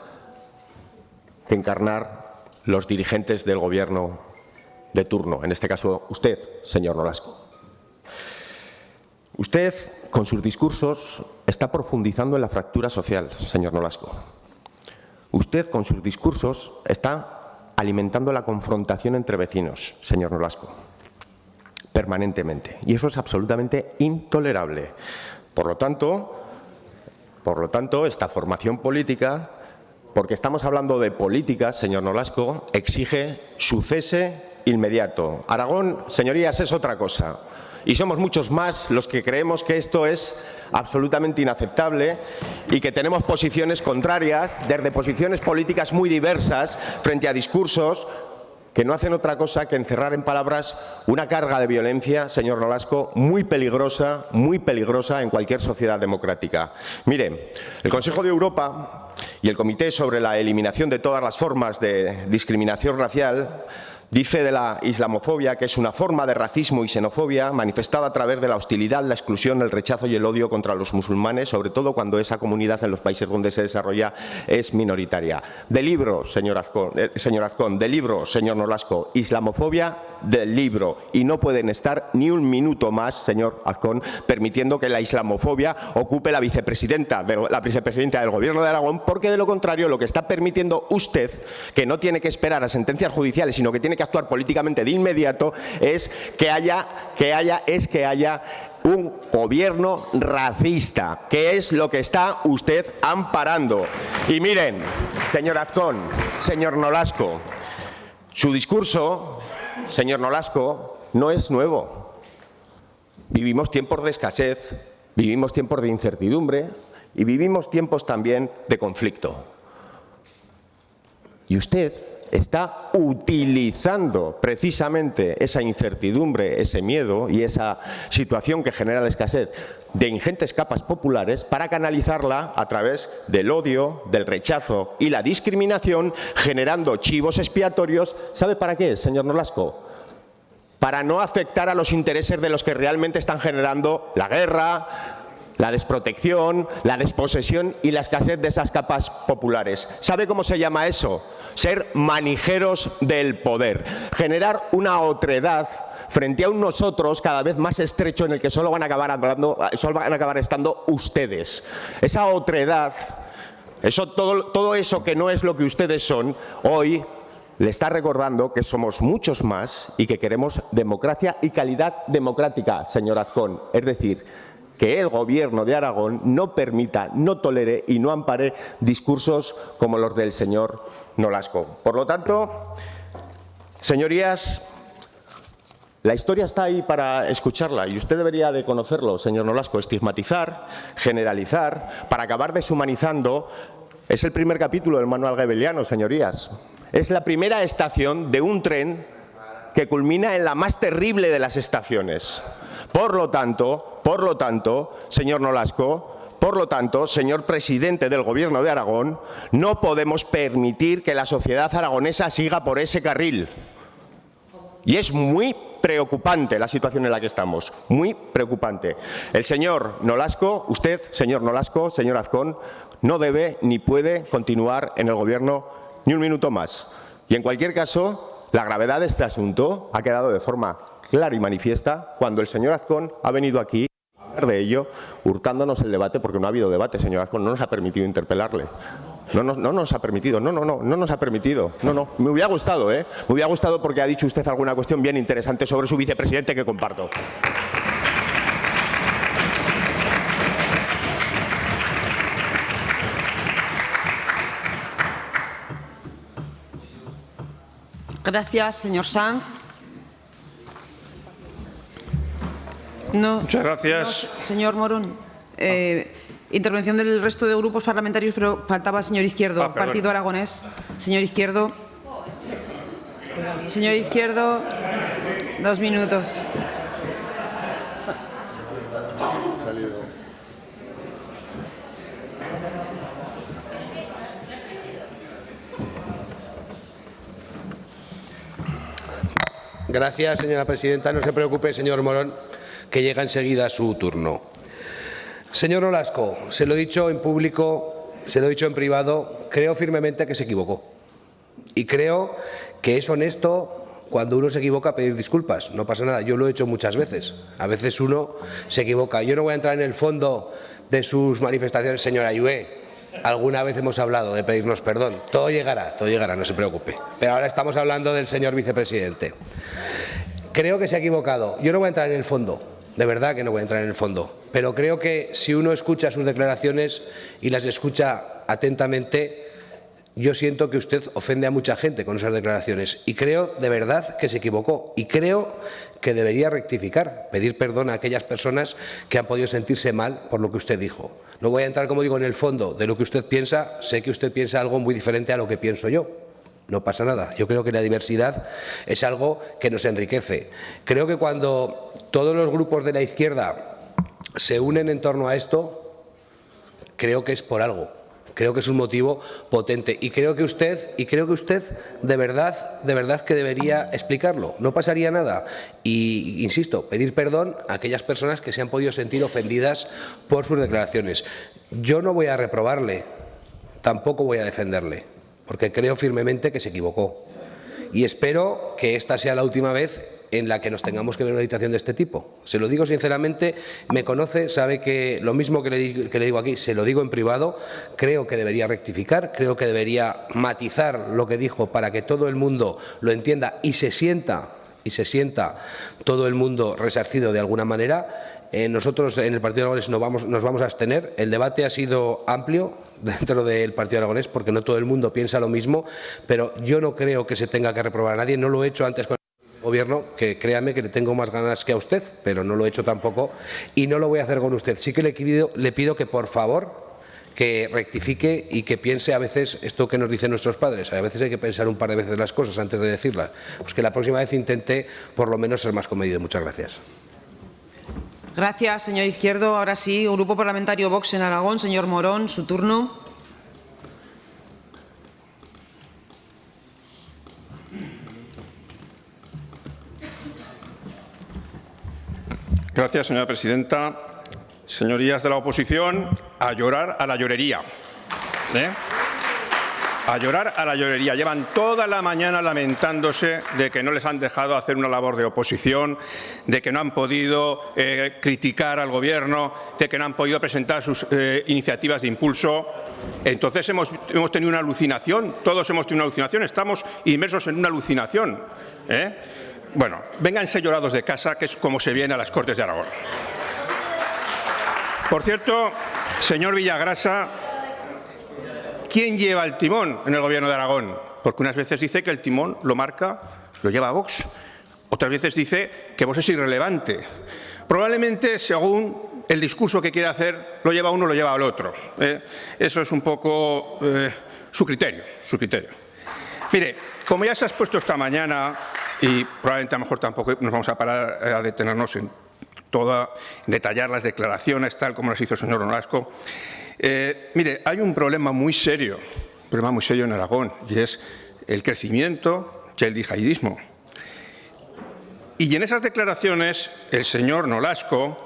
que encarnar los dirigentes del Gobierno de turno, en este caso usted, señor Olasco. Usted, con sus discursos, está profundizando en la fractura social, señor Olasco. Usted, con sus discursos, está alimentando la confrontación entre vecinos, señor Nolasco, permanentemente. Y eso es absolutamente intolerable. Por lo tanto, esta formación política, porque estamos hablando de política, señor Nolasco, exige su cese inmediato. Aragón, señorías, es otra cosa. Y somos muchos más los que creemos que esto es absolutamente inaceptable y que tenemos posiciones contrarias, desde posiciones políticas muy diversas, frente a discursos que no hacen otra cosa que encerrar en palabras una carga de violencia, señor Nolasco, muy peligrosa en cualquier sociedad democrática. Mire, el Consejo de Europa y el Comité sobre la Eliminación de todas las formas de discriminación racial dice de la islamofobia que es una forma de racismo y xenofobia manifestada a través de la hostilidad, la exclusión, el rechazo y el odio contra los musulmanes, sobre todo cuando esa comunidad en los países donde se desarrolla es minoritaria. Del libro, señor Azcón, del libro, señor Nolasco, islamofobia del libro. Y no pueden estar ni un minuto más, señor Azcón, permitiendo que la islamofobia ocupe la vicepresidenta del Gobierno de Aragón, porque de lo contrario lo que está permitiendo usted, que no tiene que esperar a sentencias judiciales, sino que tiene que actuar políticamente de inmediato, es que haya un gobierno racista, que es lo que está usted amparando. Y miren, señor Azcón, señor Nolasco, su discurso, señor Nolasco, no es nuevo. Vivimos tiempos de escasez, vivimos tiempos de incertidumbre y vivimos tiempos también de conflicto. Y usted está utilizando precisamente esa incertidumbre, ese miedo y esa situación que genera la escasez de ingentes capas populares para canalizarla a través del odio, del rechazo y la discriminación, generando chivos expiatorios. ¿Sabe para qué, señor Nolasco? Para no afectar a los intereses de los que realmente están generando la guerra, la desprotección, la desposesión y la escasez de esas capas populares. ¿Sabe cómo se llama eso? Ser manijeros del poder. Generar una otredad frente a un nosotros cada vez más estrecho en el que solo van a acabar estando ustedes. Esa otredad, todo eso que no es lo que ustedes son, hoy le está recordando que somos muchos más y que queremos democracia y calidad democrática, señor Azcón. Es decir, que el Gobierno de Aragón no permita, no tolere y no ampare discursos como los del señor Nolasco. Por lo tanto, señorías, la historia está ahí para escucharla y usted debería de conocerlo, señor Nolasco. Estigmatizar, generalizar, para acabar deshumanizando, es el primer capítulo del manual goebbeliano, señorías. Es la primera estación de un tren que culmina en la más terrible de las estaciones. Por lo tanto, señor Nolasco, señor presidente del Gobierno de Aragón, no podemos permitir que la sociedad aragonesa siga por ese carril. Y es muy preocupante la situación en la que estamos, muy preocupante. El señor Nolasco, usted, señor Nolasco, señor Azcón, no debe ni puede continuar en el Gobierno ni un minuto más. Y en cualquier caso, la gravedad de este asunto ha quedado de forma clara y manifiesta cuando el señor Azcón ha venido aquí a hablar de ello, hurtándonos el debate, porque no ha habido debate, señor Azcón, no nos ha permitido interpelarle. No nos ha permitido, no nos ha permitido. No, me hubiera gustado, Me hubiera gustado porque ha dicho usted alguna cuestión bien interesante sobre su vicepresidente que comparto. Gracias, señor Sanz. No, muchas gracias. No, señor Morón. Intervención del resto de grupos parlamentarios, pero faltaba señor Izquierdo, Partido Aragonés. Señor Izquierdo. Señor Izquierdo, 2 minutos. Gracias, señora presidenta. No se preocupe, señor Morón, que llega enseguida su turno. Señor Nolasco, se lo he dicho en público, se lo he dicho en privado, creo firmemente que se equivocó. Y creo que es honesto cuando uno se equivoca pedir disculpas. No pasa nada, yo lo he hecho muchas veces. A veces uno se equivoca. Yo no voy a entrar en el fondo de sus manifestaciones, señora Ayué. Alguna vez hemos hablado de pedirnos perdón. Todo llegará, no se preocupe. Pero ahora estamos hablando del señor vicepresidente. Creo que se ha equivocado. Yo no voy a entrar en el fondo, de verdad que no voy a entrar en el fondo. Pero creo que si uno escucha sus declaraciones y las escucha atentamente, yo siento que usted ofende a mucha gente con esas declaraciones y creo de verdad que se equivocó y creo que debería rectificar, pedir perdón a aquellas personas que han podido sentirse mal por lo que usted dijo. No voy a entrar, como digo, en el fondo de lo que usted piensa, sé que usted piensa algo muy diferente a lo que pienso yo. No pasa nada. Yo creo que la diversidad es algo que nos enriquece. Creo que cuando todos los grupos de la izquierda se unen en torno a esto, creo que es por algo. Creo que es un motivo potente y creo que usted de verdad que debería explicarlo. No pasaría nada. Y, insisto, pedir perdón a aquellas personas que se han podido sentir ofendidas por sus declaraciones. Yo no voy a reprobarle, tampoco voy a defenderle, porque creo firmemente que se equivocó. Y espero que esta sea la última vez en la que nos tengamos que ver una situación de este tipo. Se lo digo sinceramente, me conoce, sabe que lo mismo que le digo aquí, se lo digo en privado, creo que debería rectificar, creo que debería matizar lo que dijo para que todo el mundo lo entienda y se sienta todo el mundo resarcido de alguna manera. Nosotros en el Partido Aragonés nos vamos a abstener. El debate ha sido amplio dentro del Partido Aragonés porque no todo el mundo piensa lo mismo, pero yo no creo que se tenga que reprobar a nadie, no lo he hecho antes con Gobierno, que créame que le tengo más ganas que a usted, pero no lo he hecho tampoco y no lo voy a hacer con usted. Sí que le pido que, por favor, que rectifique y que piense a veces esto que nos dicen nuestros padres. A veces hay que pensar un par de veces las cosas antes de decirlas. Pues que la próxima vez intente, por lo menos, ser más comedido. Muchas gracias. Gracias, señor Izquierdo. Ahora sí, Grupo Parlamentario Vox en Aragón. Señor Morón, su turno. Gracias, señora presidenta. Señorías de la oposición, a llorar a la llorería. A llorar a la llorería. Llevan toda la mañana lamentándose de que no les han dejado hacer una labor de oposición, de que no han podido criticar al Gobierno, de que no han podido presentar sus iniciativas de impulso. Entonces hemos tenido una alucinación, todos hemos tenido una alucinación, estamos inmersos en una alucinación. Bueno, vénganse llorados de casa, que es como se viene a las Cortes de Aragón. Por cierto, señor Villagrasa, ¿quién lleva el timón en el Gobierno de Aragón? Porque unas veces dice que el timón lo lleva Vox. Otras veces dice que Vox es irrelevante. Probablemente, según el discurso que quiere hacer, lo lleva uno o lo lleva al otro. Eso es un poco su criterio. Mire, como ya se ha expuesto esta mañana, y probablemente a lo mejor tampoco nos vamos a parar a detenernos en detallar las declaraciones tal como las hizo el señor Nolasco. Mire, hay un problema muy serio en Aragón, y es el crecimiento del yihadismo. Y en esas declaraciones el señor Nolasco,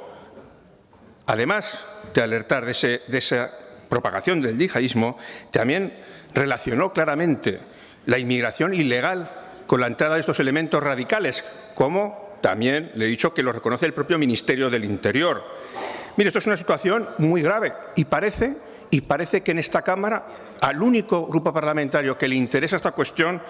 además de alertar de esa propagación del yihadismo, también relacionó claramente la inmigración ilegal con la entrada de estos elementos radicales, como también le he dicho que lo reconoce el propio Ministerio del Interior. Mire, esto es una situación muy grave y parece que en esta Cámara al único grupo parlamentario que le interesa esta cuestión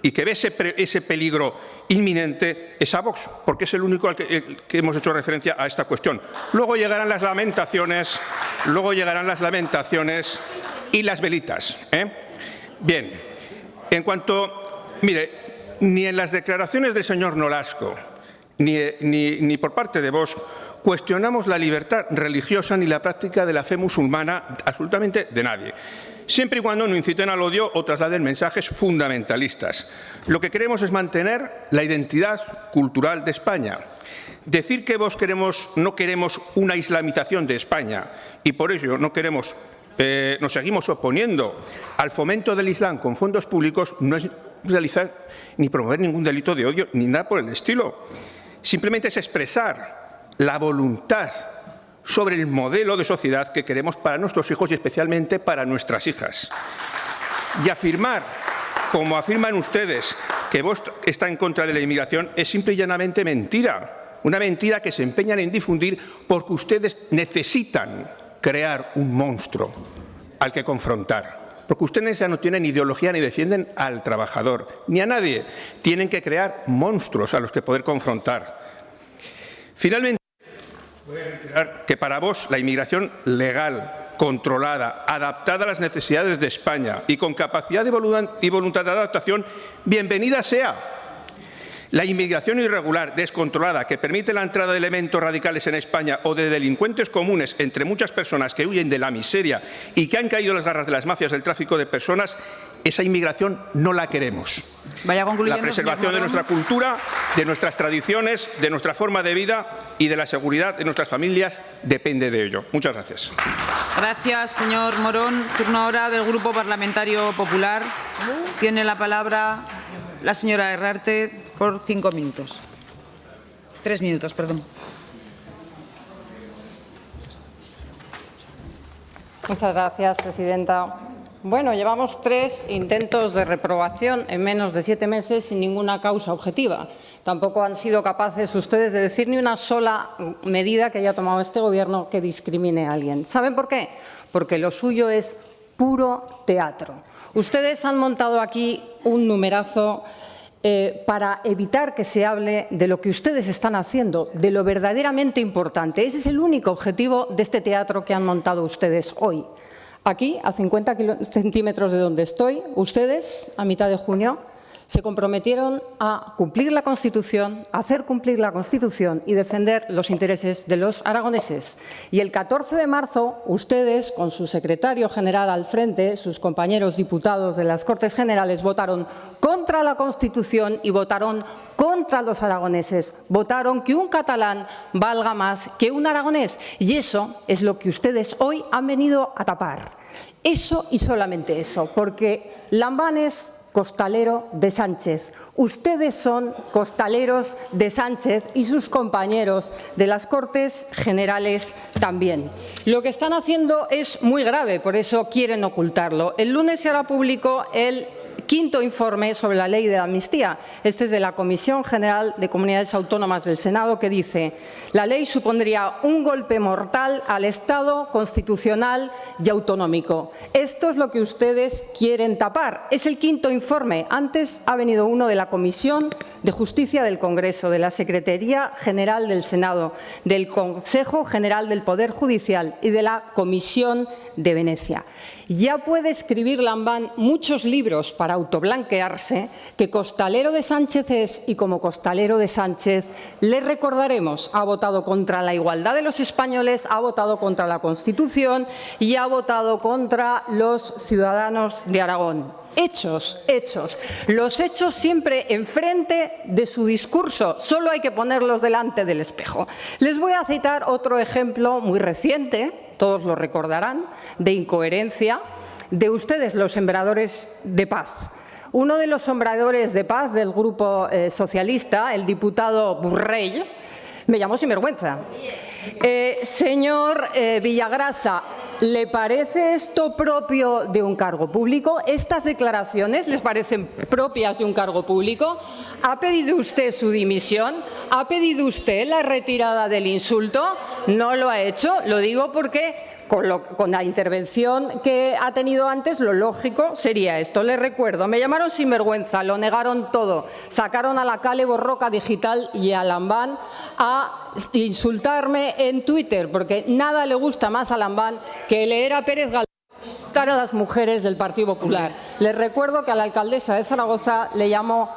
y que ve ese peligro inminente es a Vox, porque es el único al que hemos hecho referencia a esta cuestión. Luego llegarán las lamentaciones y las velitas. Bien, en cuanto, mire, ni en las declaraciones del señor Nolasco ni por parte de Vox cuestionamos la libertad religiosa ni la práctica de la fe musulmana absolutamente de nadie, siempre y cuando no inciten al odio o trasladen mensajes fundamentalistas. Lo que queremos es mantener la identidad cultural de España. Decir que Vox no queremos una islamización de España y por ello nos seguimos oponiendo al fomento del Islam con fondos públicos no es realizar ni promover ningún delito de odio ni nada por el estilo. Simplemente es expresar la voluntad sobre el modelo de sociedad que queremos para nuestros hijos y especialmente para nuestras hijas. Y afirmar, como afirman ustedes, que Vox está en contra de la inmigración es simple y llanamente mentira. Una mentira que se empeñan en difundir porque ustedes necesitan crear un monstruo al que confrontar. Porque ustedes ya no tienen ideología ni defienden al trabajador, ni a nadie. Tienen que crear monstruos a los que poder confrontar. Finalmente, voy a reiterar que para vos la inmigración legal, controlada, adaptada a las necesidades de España y con capacidad y voluntad de adaptación, bienvenida sea. La inmigración irregular, descontrolada, que permite la entrada de elementos radicales en España o de delincuentes comunes entre muchas personas que huyen de la miseria y que han caído en las garras de las mafias del tráfico de personas, esa inmigración no la queremos. Vaya concluyendo, la preservación de nuestra cultura, de nuestras tradiciones, de nuestra forma de vida y de la seguridad de nuestras familias depende de ello. Muchas gracias. Gracias, señor Morón. Turno ahora del Grupo Parlamentario Popular. Tiene la palabra la señora Herrarte por 5 minutos. 3 minutos, perdón. Muchas gracias, presidenta. Bueno, llevamos 3 intentos de reprobación en menos de 7 meses sin ninguna causa objetiva. Tampoco han sido capaces ustedes de decir ni una sola medida que haya tomado este Gobierno que discrimine a alguien. ¿Saben por qué? Porque lo suyo es puro teatro. Ustedes han montado aquí un numerazo para evitar que se hable de lo que ustedes están haciendo, de lo verdaderamente importante. Ese es el único objetivo de este teatro que han montado ustedes hoy. Aquí, a 50 centímetros de donde estoy, ustedes, a mitad de junio, se comprometieron a cumplir la Constitución, a hacer cumplir la Constitución y defender los intereses de los aragoneses. Y el 14 de marzo, ustedes, con su secretario general al frente, sus compañeros diputados de las Cortes Generales, votaron contra la Constitución y votaron contra los aragoneses. Votaron que un catalán valga más que un aragonés. Y eso es lo que ustedes hoy han venido a tapar. Eso y solamente eso, porque Lambán es costalero de Sánchez. Ustedes son costaleros de Sánchez y sus compañeros de las Cortes Generales también. Lo que están haciendo es muy grave, por eso quieren ocultarlo. El lunes se hará público el 5º informe sobre la ley de la amnistía. Este es de la Comisión General de Comunidades Autónomas del Senado, que dice: la ley supondría un golpe mortal al Estado constitucional y autonómico. Esto es lo que ustedes quieren tapar. Es el 5º informe. Antes ha venido uno de la Comisión de Justicia del Congreso, de la Secretaría General del Senado, del Consejo General del Poder Judicial y de la Comisión de Venecia. Ya puede escribir Lambán muchos libros para autoblanquearse, que costalero de Sánchez es, y como costalero de Sánchez le recordaremos: ha votado contra la igualdad de los españoles, ha votado contra la Constitución y ha votado contra los ciudadanos de Aragón. Hechos, hechos. Los hechos siempre enfrente de su discurso. Solo hay que ponerlos delante del espejo. Les voy a citar otro ejemplo muy reciente, todos lo recordarán, de incoherencia de ustedes, los sembradores de paz. Uno de los sembradores de paz del Grupo Socialista, el diputado Burrell, me llamó sinvergüenza. Señor Villagrasa, ¿le parece esto propio de un cargo público? ¿Estas declaraciones les parecen propias de un cargo público? ¿Ha pedido usted su dimisión? ¿Ha pedido usted la retirada del insulto? No lo ha hecho. Lo digo porque con la intervención que ha tenido antes, lo lógico sería esto. Les recuerdo, me llamaron sinvergüenza, lo negaron todo, sacaron a la Kale Borroka Digital y a Lambán a insultarme en Twitter, porque nada le gusta más a Lambán que leer a Pérez Galdós insultar a las mujeres del Partido Popular. Les recuerdo que a la alcaldesa de Zaragoza le llamó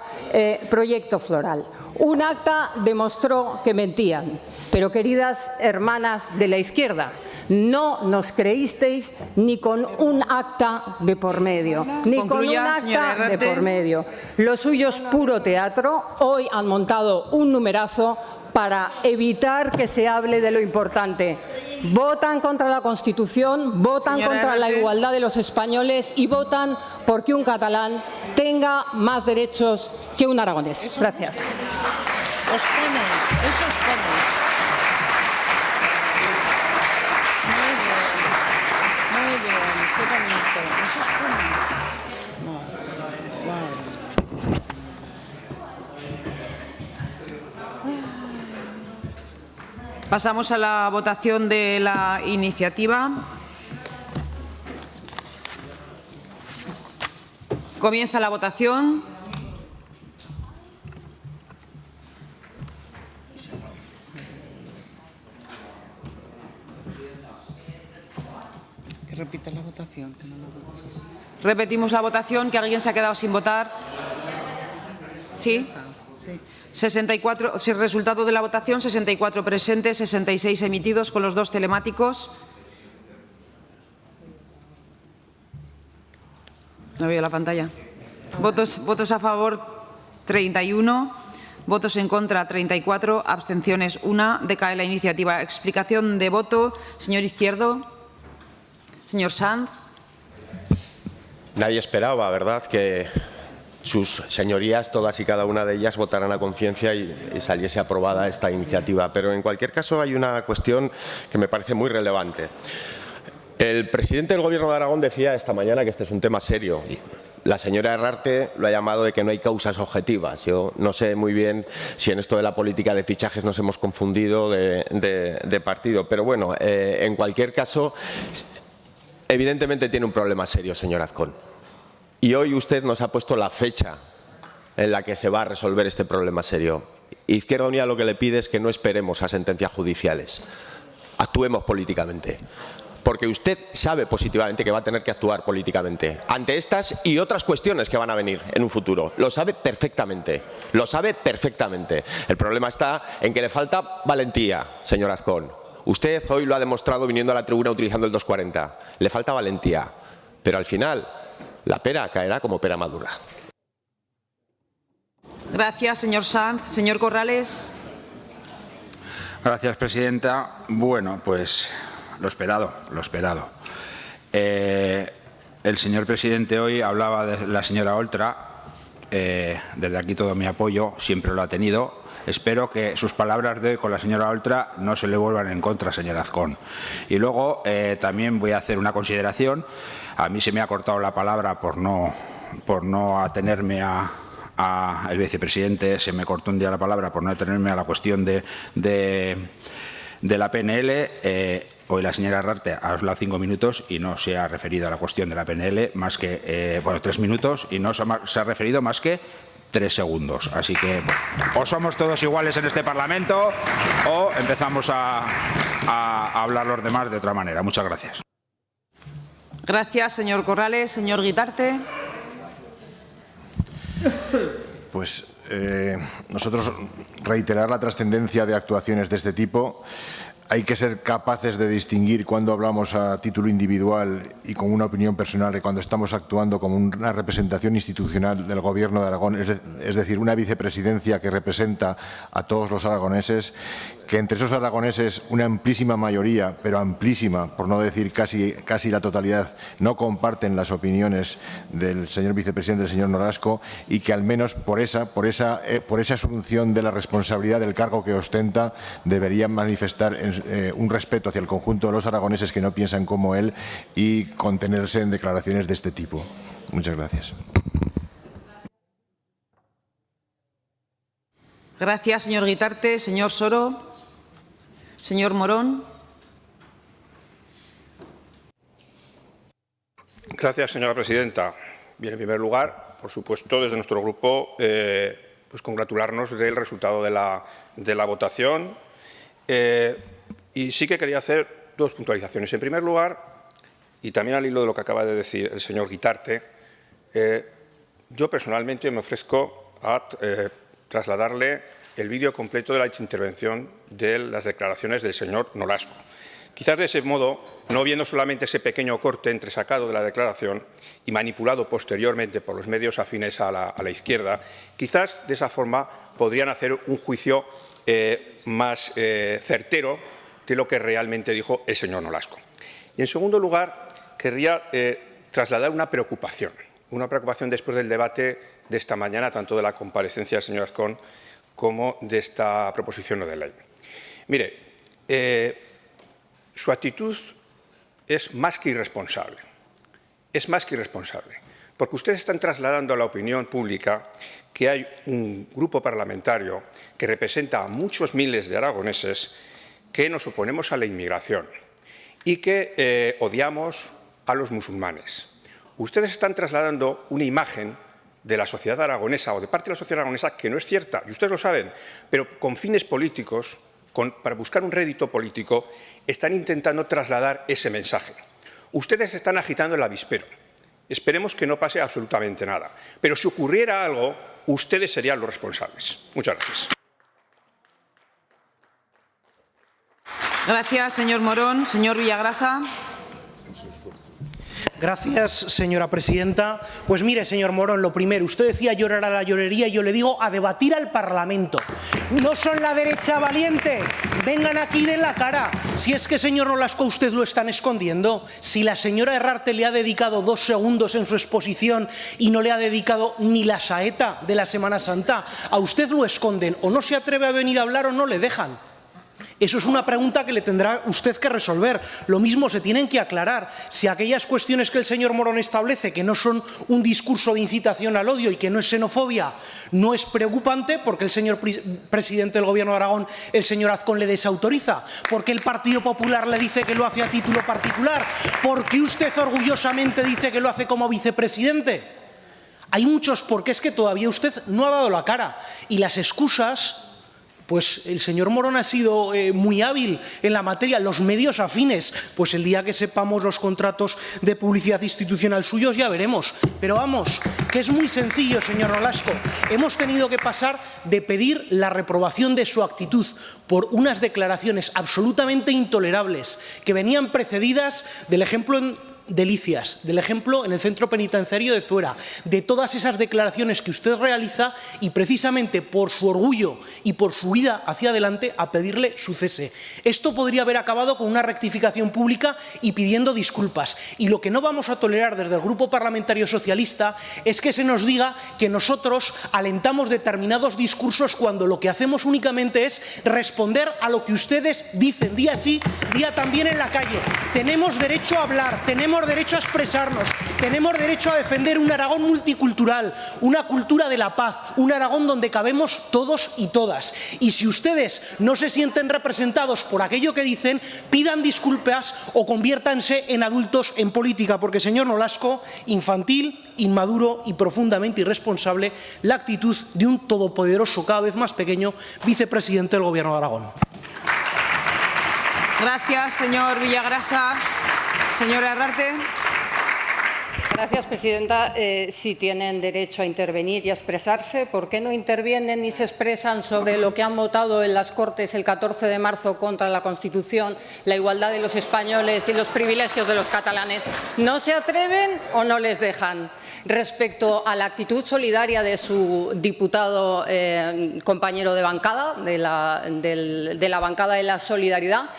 Proyecto Floral. Un acta demostró que mentían, pero queridas hermanas de la izquierda, no nos creísteis ni con un acta de por medio, ni con un acta de por medio. Lo suyo es puro teatro. Hoy han montado un numerazo para evitar que se hable de lo importante. Votan contra la Constitución, votan contra la igualdad de los españoles y votan porque un catalán tenga más derechos que un aragonés. Gracias. Os ponen, eso os ponen. Muy bien, qué bonito. Eso os ponen. Pasamos a la votación de la iniciativa. Comienza la votación. Que repita la votación. Repetimos la votación, que alguien se ha quedado sin votar. ¿Sí? 64, el resultado de la votación, 64 presentes, 66 emitidos con los 2 telemáticos. No veo la pantalla. Votos a favor, 31. Votos en contra, 34. Abstenciones, 1. Decae la iniciativa. Explicación de voto. Señor Izquierdo. Señor Sanz. Nadie esperaba, ¿verdad?, que sus señorías, todas y cada una de ellas, votaran a conciencia y saliese aprobada esta iniciativa. Pero, en cualquier caso, hay una cuestión que me parece muy relevante. El presidente del Gobierno de Aragón decía esta mañana que este es un tema serio. La señora Herrarte lo ha llamado de que no hay causas objetivas. Yo no sé muy bien si en esto de la política de fichajes nos hemos confundido de partido. Pero bueno, en cualquier caso, evidentemente tiene un problema serio, señor Azcón. Y hoy usted nos ha puesto la fecha en la que se va a resolver este problema serio. Izquierda Unida lo que le pide es que no esperemos a sentencias judiciales. Actuemos políticamente. Porque usted sabe positivamente que va a tener que actuar políticamente ante estas y otras cuestiones que van a venir en un futuro. Lo sabe perfectamente. Lo sabe perfectamente. El problema está en que le falta valentía, señor Azcón. Usted hoy lo ha demostrado viniendo a la tribuna utilizando el 240. Le falta valentía. Pero al final, la pera caerá como pera madura. Gracias, señor Sanz. Señor Corrales. Gracias, presidenta. Bueno, pues lo esperado, lo esperado. El señor presidente hoy hablaba de la señora Oltra. Desde aquí todo mi apoyo, siempre lo ha tenido. Espero que sus palabras de hoy con la señora Oltra no se le vuelvan en contra, señor Azcón. Y luego también voy a hacer una consideración. A mí se me ha cortado la palabra por no atenerme el vicepresidente, se me cortó un día la palabra por no atenerme a la cuestión de la PNL. Hoy la señora Herrarte ha hablado 5 minutos y no se ha referido a la cuestión de la PNL más que, 3 minutos y no se ha referido más que 3 segundos. Así que o somos todos iguales en este Parlamento o empezamos a hablar los demás de otra manera. Muchas gracias. Gracias, señor Corrales. Señor Guitarte. Pues nosotros reiterar la trascendencia de actuaciones de este tipo. Hay que ser capaces de distinguir cuando hablamos a título individual y con una opinión personal y cuando estamos actuando como una representación institucional del Gobierno de Aragón, es decir, una vicepresidencia que representa a todos los aragoneses, que entre esos aragoneses una amplísima mayoría, pero amplísima, por no decir casi la totalidad, no comparten las opiniones del señor vicepresidente, del señor Nolasco, y que al menos por esa asunción de la responsabilidad del cargo que ostenta deberían manifestar un respeto hacia el conjunto de los aragoneses que no piensan como él y contenerse en declaraciones de este tipo. Muchas gracias. Gracias, señor Guitarte. Señor Soro. Señor Morón. Gracias, señora presidenta. Bien, en primer lugar, por supuesto, desde nuestro grupo, pues congratularnos del resultado de la votación. Y sí que quería hacer 2 puntualizaciones. En primer lugar, y también al hilo de lo que acaba de decir el señor Guitarte, yo personalmente me ofrezco a trasladarle el vídeo completo de la intervención de las declaraciones del señor Nolasco. Quizás de ese modo, no viendo solamente ese pequeño corte entresacado de la declaración y manipulado posteriormente por los medios afines a la izquierda, quizás de esa forma podrían hacer un juicio más certero de lo que realmente dijo el señor Nolasco. Y, en segundo lugar, querría trasladar una preocupación después del debate de esta mañana, tanto de la comparecencia del señor Azcón como de esta proposición no de ley. Mire, su actitud es más que irresponsable. Es más que irresponsable. Porque ustedes están trasladando a la opinión pública que hay un grupo parlamentario que representa a muchos miles de aragoneses que nos oponemos a la inmigración y que odiamos a los musulmanes. Ustedes están trasladando una imagen de la sociedad aragonesa o de parte de la sociedad aragonesa que no es cierta, y ustedes lo saben, pero con fines políticos, para buscar un rédito político, están intentando trasladar ese mensaje. Ustedes están agitando el avispero. Esperemos que no pase absolutamente nada. Pero si ocurriera algo, ustedes serían los responsables. Muchas gracias. Gracias, señor Morón. Señor Villagrasa. Gracias, señora presidenta. Pues mire, señor Morón, lo primero, usted decía llorar a la llorería y yo le digo a debatir al Parlamento. No son la derecha valiente. Vengan aquí y den la cara. Si es que, señor Nolasco, usted lo están escondiendo. Si la señora Herrarte le ha dedicado 2 segundos en su exposición y no le ha dedicado ni la saeta de la Semana Santa, a usted lo esconden. O no se atreve a venir a hablar o no le dejan. Eso es una pregunta que le tendrá usted que resolver. Lo mismo se tienen que aclarar. Si aquellas cuestiones que el señor Morón establece, que no son un discurso de incitación al odio y que no es xenofobia, no es preocupante, porque el señor presidente del Gobierno de Aragón, el señor Azcón, le desautoriza, porque el Partido Popular le dice que lo hace a título particular, porque usted orgullosamente dice que lo hace como vicepresidente. Hay muchos porqués que todavía usted no ha dado la cara. Y las excusas... Pues el señor Morón ha sido muy hábil en la materia, los medios afines. Pues el día que sepamos los contratos de publicidad institucional suyos ya veremos. Pero vamos, que es muy sencillo, señor Nolasco. Hemos tenido que pasar de pedir la reprobación de su actitud por unas declaraciones absolutamente intolerables que venían precedidas del ejemplo en Delicias, del ejemplo en el centro penitenciario de Zuera, de todas esas declaraciones que usted realiza y precisamente por su orgullo y por su huida hacia adelante a pedirle su cese. Esto podría haber acabado con una rectificación pública y pidiendo disculpas. Y lo que no vamos a tolerar desde el Grupo Parlamentario Socialista es que se nos diga que nosotros alentamos determinados discursos cuando lo que hacemos únicamente es responder a lo que ustedes dicen día sí, día también en la calle. Tenemos derecho a hablar, tenemos derecho a expresarnos, tenemos derecho a defender un Aragón multicultural, una cultura de la paz, un Aragón donde cabemos todos y todas. Y si ustedes no se sienten representados por aquello que dicen, pidan disculpas o conviértanse en adultos en política, porque, señor Nolasco, infantil, inmaduro y profundamente irresponsable la actitud de un todopoderoso, cada vez más pequeño, vicepresidente del Gobierno de Aragón. Gracias, señor Villagrasa. Señora Herrarte. Gracias, presidenta. Si tienen derecho a intervenir y a expresarse, ¿por qué no intervienen ni se expresan sobre lo que han votado en las Cortes el 14 de marzo contra la Constitución, la igualdad de los españoles y los privilegios de los catalanes? ¿No se atreven o no les dejan? Respecto a la actitud solidaria de su diputado compañero de bancada, de la bancada de la solidaridad,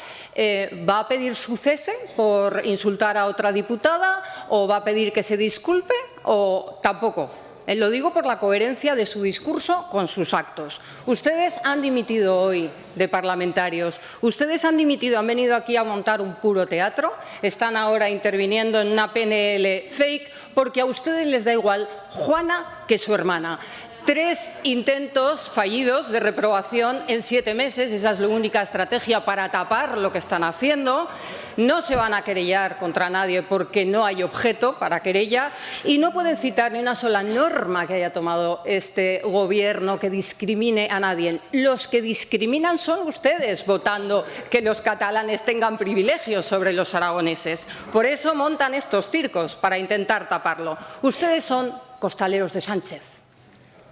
¿va a pedir su cese por insultar a otra diputada o va a pedir que se disculpe o tampoco? Lo digo por la coherencia de su discurso con sus actos. Ustedes han dimitido hoy de parlamentarios. Ustedes han dimitido, han venido aquí a montar un puro teatro. Están ahora interviniendo en una PNL fake porque a ustedes les da igual Juana que su hermana. 3 intentos fallidos de reprobación en 7 meses, esa es la única estrategia para tapar lo que están haciendo. No se van a querellar contra nadie porque no hay objeto para querella y no pueden citar ni una sola norma que haya tomado este Gobierno que discrimine a nadie. Los que discriminan son ustedes, votando que los catalanes tengan privilegios sobre los aragoneses. Por eso montan estos circos, para intentar taparlo. Ustedes son costaleros de Sánchez.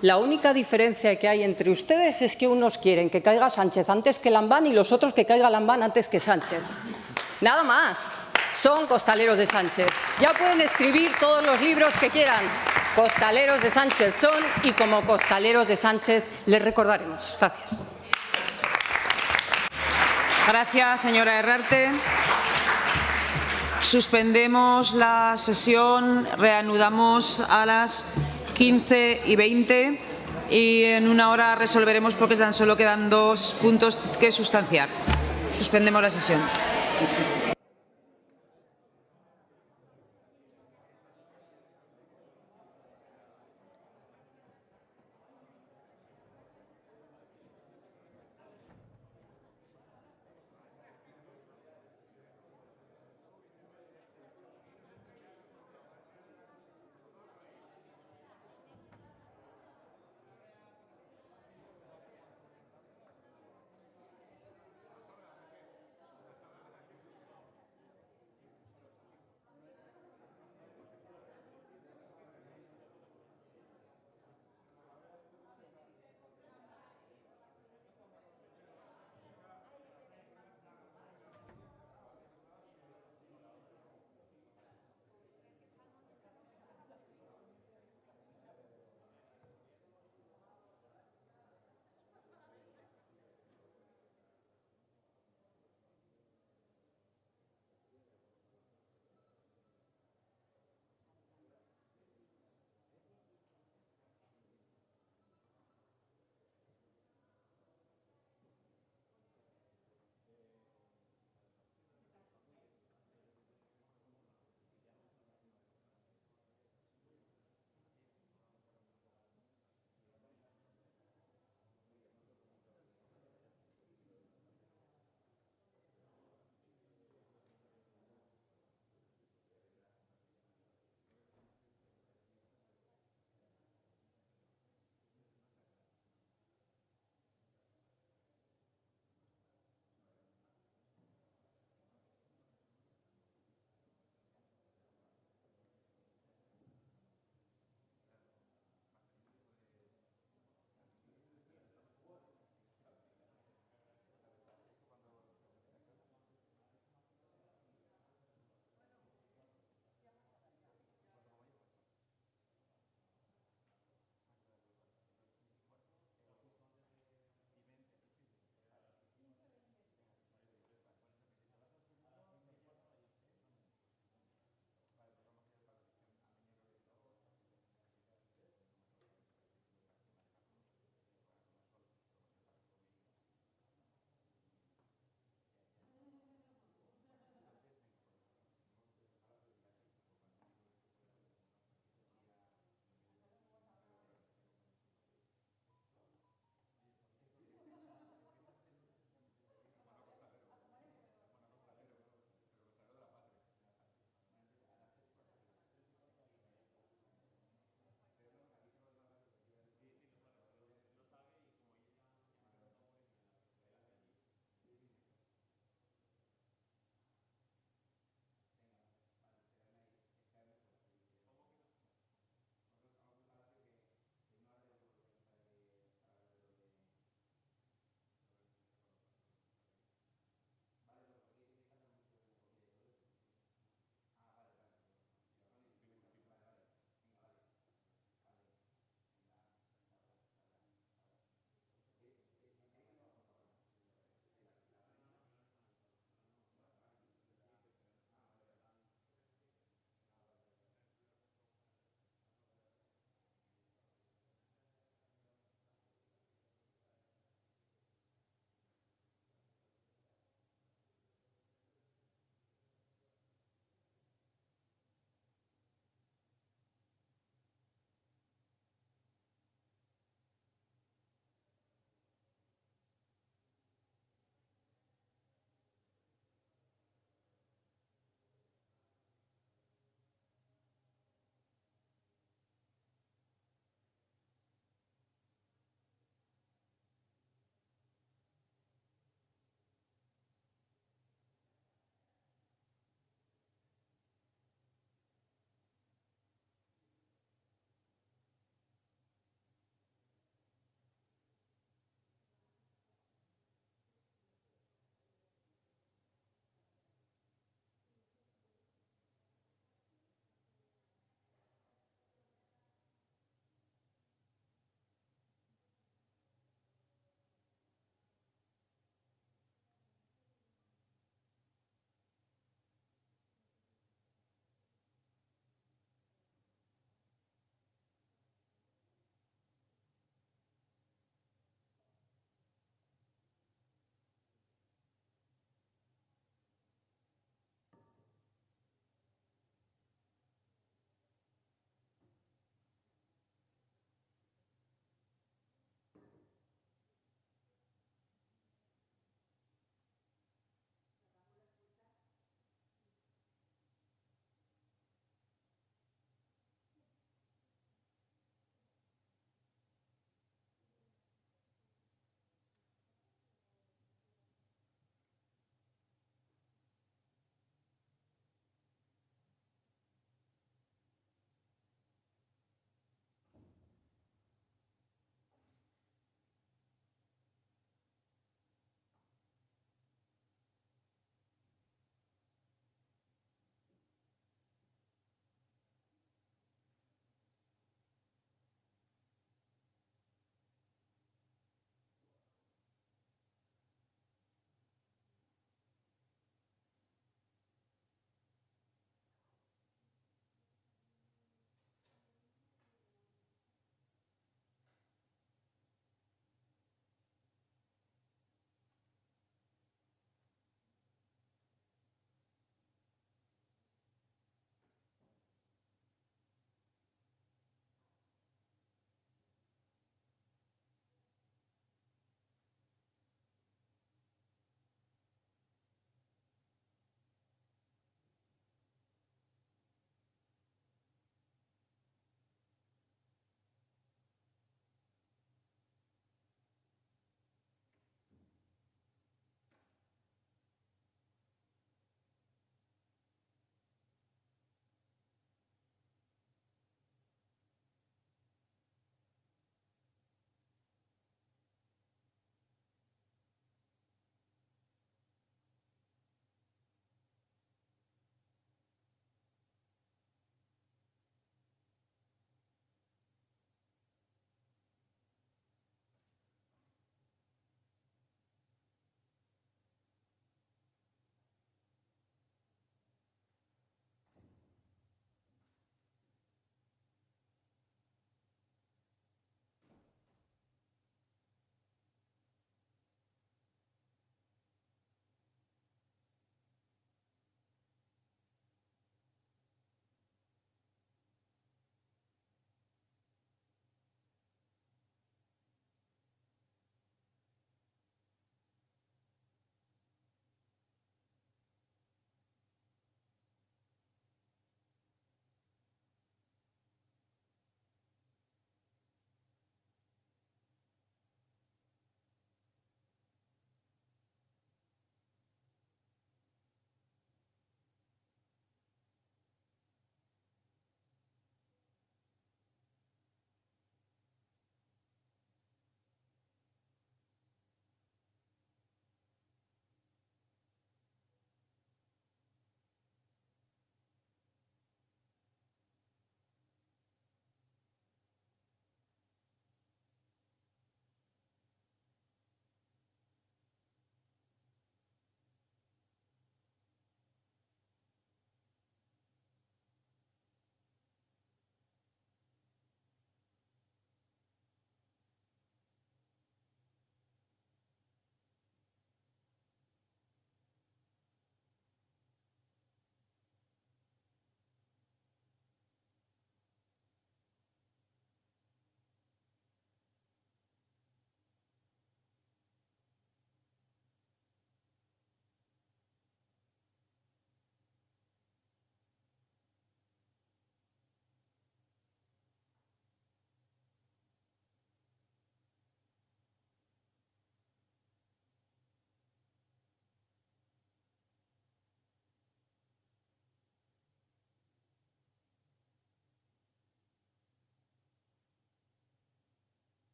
La única diferencia que hay entre ustedes es que unos quieren que caiga Sánchez antes que Lambán y los otros que caiga Lambán antes que Sánchez. Nada más. Son costaleros de Sánchez. Ya pueden escribir todos los libros que quieran. Costaleros de Sánchez son y como costaleros de Sánchez les recordaremos. Gracias. Gracias, señora Herrarte. Suspendemos la sesión, reanudamos a las 15:20 y en una hora resolveremos porque tan solo quedan 2 puntos que sustanciar. Suspendemos la sesión.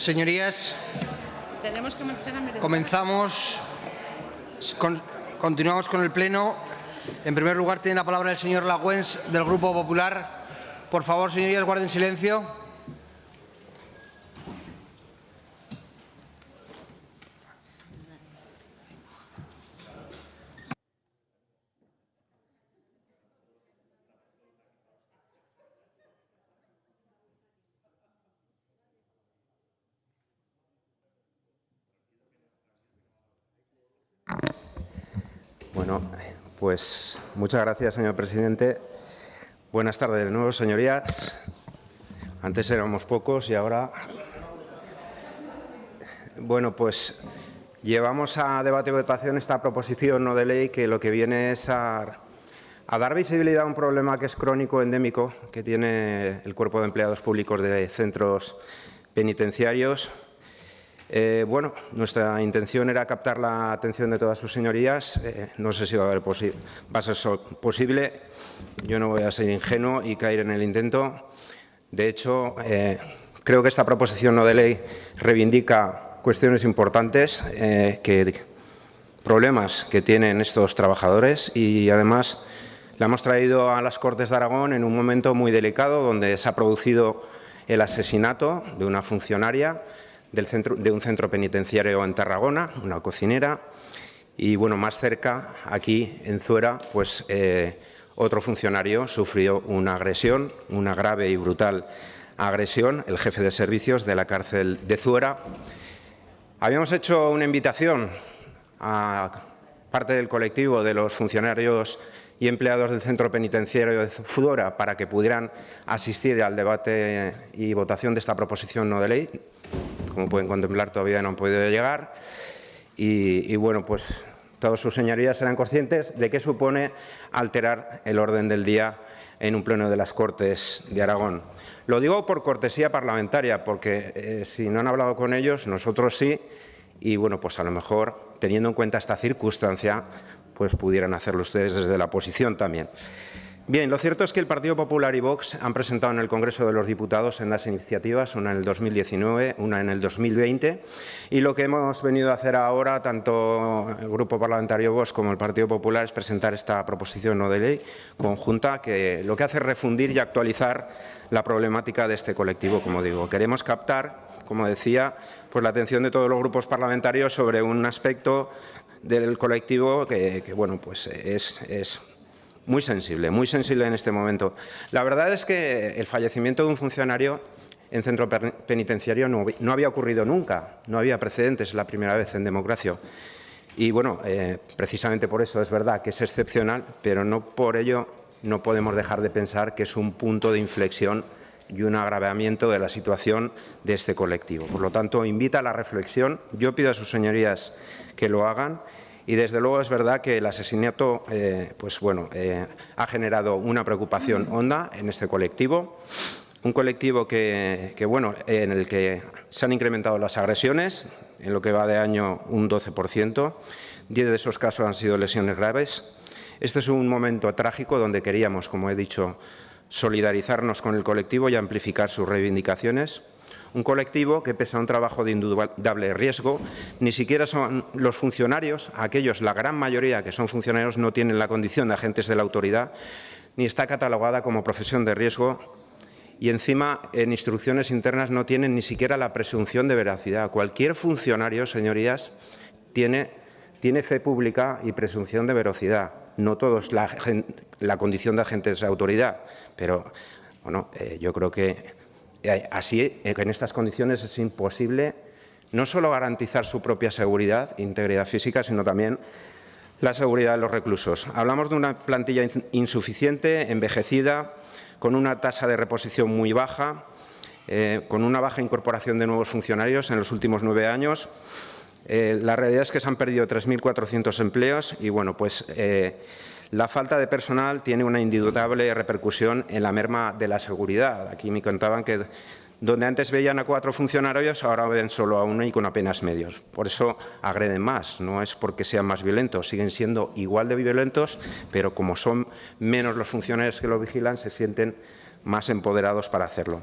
Señorías, Tenemos que marchar a merendar. Continuamos con el pleno. En primer lugar, tiene la palabra el señor Lagüens, del Grupo Popular. Por favor, señorías, guarden silencio. Bueno, pues muchas gracias, señor presidente. Buenas tardes de nuevo, señorías. Antes éramos pocos y ahora... Bueno, pues llevamos a debate y votación esta proposición no de ley que lo que viene es a dar visibilidad a un problema que es crónico, endémico, que tiene el cuerpo de empleados públicos de centros penitenciarios. Bueno, nuestra intención era captar la atención de todas sus señorías. No sé si va a ser posible. Yo no voy a ser ingenuo y caer en el intento. De hecho, creo que esta proposición no de ley reivindica cuestiones importantes, problemas que tienen estos trabajadores y, además, la hemos traído a las Cortes de Aragón en un momento muy delicado donde se ha producido el asesinato de una funcionaria de un centro penitenciario en Tarragona, una cocinera, y bueno, más cerca, aquí en Zuera, pues otro funcionario sufrió una agresión, una grave y brutal agresión, el jefe de servicios de la cárcel de Zuera. Habíamos hecho una invitación a parte del colectivo de los funcionarios y empleados del centro penitenciario de Zuera para que pudieran asistir al debate y votación de esta proposición no de ley. Como pueden contemplar, todavía no han podido llegar. Y bueno, pues todas sus señorías serán conscientes de qué supone alterar el orden del día en un pleno de las Cortes de Aragón. Lo digo por cortesía parlamentaria, porque si no han hablado con ellos, nosotros sí, y bueno, pues a lo mejor, teniendo en cuenta esta circunstancia, pues pudieran hacerlo ustedes desde la oposición también. Bien, lo cierto es que el Partido Popular y Vox han presentado en el Congreso de los Diputados sendas iniciativas, una en el 2019, una en el 2020, y lo que hemos venido a hacer ahora, tanto el Grupo Parlamentario Vox como el Partido Popular, es presentar esta proposición no de ley conjunta que lo que hace es refundir y actualizar la problemática de este colectivo, como digo. Queremos captar, como decía, pues la atención de todos los grupos parlamentarios sobre un aspecto del colectivo que bueno, pues es muy sensible en este momento. La verdad es que el fallecimiento de un funcionario en centro penitenciario no había ocurrido nunca, no había precedentes, es la primera vez en democracia. Y bueno, precisamente por eso es verdad que es excepcional, pero no por ello no podemos dejar de pensar que es un punto de inflexión y un agravamiento de la situación de este colectivo. Por lo tanto, invita a la reflexión. Yo pido a sus señorías que lo hagan. Y, desde luego, es verdad que el asesinato ha generado una preocupación honda en este colectivo, un colectivo en el que se han incrementado las agresiones, en lo que va de año un 12%, 10 de esos casos han sido lesiones graves. Este es un momento trágico donde queríamos, como he dicho, solidarizarnos con el colectivo y amplificar sus reivindicaciones. Un colectivo que, pese a un trabajo de indudable riesgo, ni siquiera son los funcionarios, aquellos, la gran mayoría que son funcionarios, no tienen la condición de agentes de la autoridad, ni está catalogada como profesión de riesgo y, encima, en instrucciones internas no tienen ni siquiera la presunción de veracidad. Cualquier funcionario, señorías, tiene fe pública y presunción de veracidad. No todos la condición de agentes de autoridad, pero bueno, yo creo que así, en estas condiciones, es imposible no solo garantizar su propia seguridad, integridad física, sino también la seguridad de los reclusos. Hablamos de una plantilla insuficiente, envejecida, con una tasa de reposición muy baja, con una baja incorporación de nuevos funcionarios en los últimos 9 años. La realidad es que se han perdido 3.400 empleos y, bueno, pues la falta de personal tiene una indudable repercusión en la merma de la seguridad. Aquí me contaban que donde antes veían a 4 funcionarios, ahora ven solo a 1 y con apenas medios. Por eso agreden más, no es porque sean más violentos, siguen siendo igual de violentos, pero como son menos los funcionarios que lo vigilan, se sienten más empoderados para hacerlo.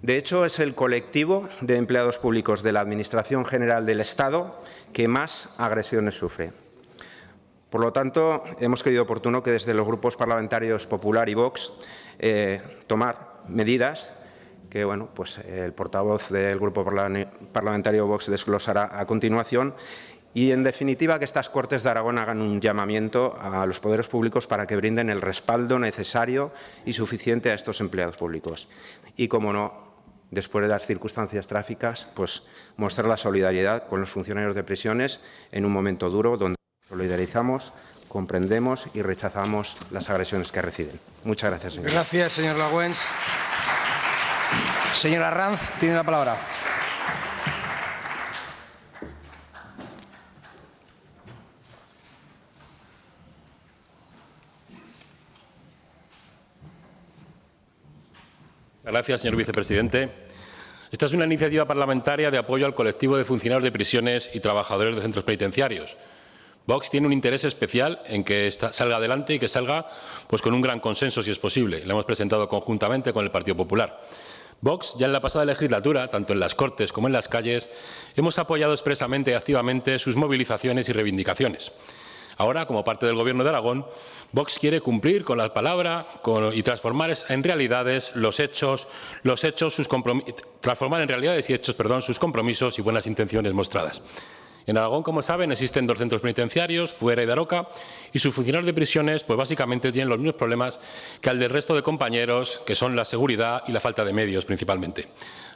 De hecho, es el colectivo de empleados públicos de la Administración General del Estado que más agresiones sufre. Por lo tanto, hemos creído oportuno que desde los grupos parlamentarios Popular y Vox tomar medidas que pues, el portavoz del Grupo Parlamentario Vox desglosará a continuación y, en definitiva, que estas Cortes de Aragón hagan un llamamiento a los poderes públicos para que brinden el respaldo necesario y suficiente a estos empleados públicos. Y, como no, después de las circunstancias trágicas, pues mostrar la solidaridad con los funcionarios de prisiones en un momento duro donde solidarizamos, comprendemos y rechazamos las agresiones que reciben. Muchas gracias, señor. Gracias, señor Laguens. Señora Ranz, tiene la palabra. Gracias, señor vicepresidente. Esta es una iniciativa parlamentaria de apoyo al colectivo de funcionarios de prisiones y trabajadores de centros penitenciarios. Vox tiene un interés especial en que salga adelante y que salga pues, con un gran consenso, si es posible. La hemos presentado conjuntamente con el Partido Popular. Vox, ya en la pasada legislatura, tanto en las Cortes como en las calles, hemos apoyado expresamente y activamente sus movilizaciones y reivindicaciones. Ahora, como parte del Gobierno de Aragón, Vox quiere cumplir con la palabra y transformar en realidades transformar en realidades y hechos, sus compromisos y buenas intenciones mostradas. En Aragón, como saben, existen 2 centros penitenciarios, Zuera y Daroca, y sus funcionarios de prisiones, pues básicamente tienen los mismos problemas que el del resto de compañeros, que son la seguridad y la falta de medios principalmente.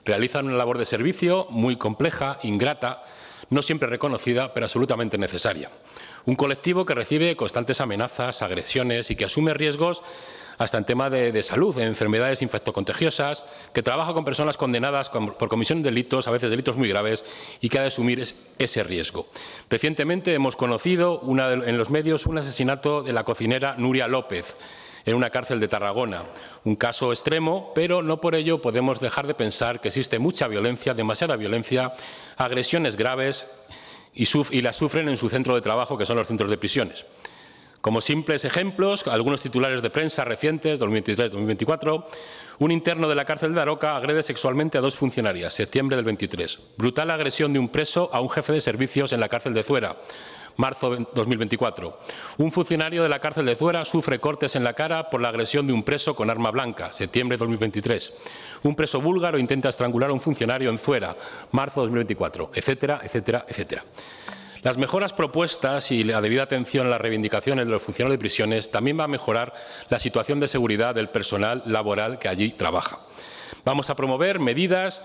Realizan una labor de servicio muy compleja, ingrata, no siempre reconocida, pero absolutamente necesaria. Un colectivo que recibe constantes amenazas, agresiones y que asume riesgos hasta en tema de salud, de enfermedades infectocontagiosas, que trabaja con personas condenadas por comisión de delitos, a veces delitos muy graves, y que ha de asumir ese riesgo. Recientemente hemos conocido en los medios un asesinato de la cocinera Nuria López en una cárcel de Tarragona. Un caso extremo, pero no por ello podemos dejar de pensar que existe mucha violencia, demasiada violencia, agresiones graves y las sufren en su centro de trabajo, que son los centros de prisiones. Como simples ejemplos, algunos titulares de prensa recientes, 2023-2024, un interno de la cárcel de Daroca agrede sexualmente a 2 funcionarias, septiembre del 23. Brutal agresión de un preso a un jefe de servicios en la cárcel de Zuera, marzo de 2024. Un funcionario de la cárcel de Zuera sufre cortes en la cara por la agresión de un preso con arma blanca, septiembre de 2023. Un preso búlgaro intenta estrangular a un funcionario en Zuera, marzo de 2024, etcétera, etcétera, etcétera. Las mejoras propuestas y la debida atención a las reivindicaciones de los funcionarios de prisiones también va a mejorar la situación de seguridad del personal laboral que allí trabaja. Vamos a promover medidas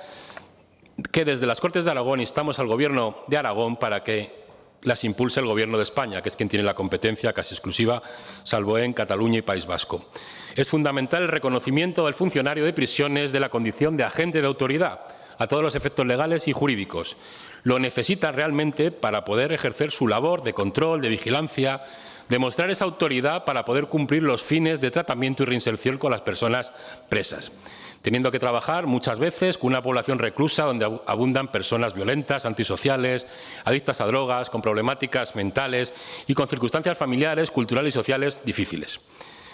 que desde las Cortes de Aragón instamos al Gobierno de Aragón para que las impulse el Gobierno de España, que es quien tiene la competencia casi exclusiva, salvo en Cataluña y País Vasco. Es fundamental el reconocimiento del funcionario de prisiones de la condición de agente de autoridad, a todos los efectos legales y jurídicos. Lo necesita realmente para poder ejercer su labor de control, de vigilancia, demostrar esa autoridad para poder cumplir los fines de tratamiento y reinserción con las personas presas, teniendo que trabajar muchas veces con una población reclusa donde abundan personas violentas, antisociales, adictas a drogas, con problemáticas mentales y con circunstancias familiares, culturales y sociales difíciles.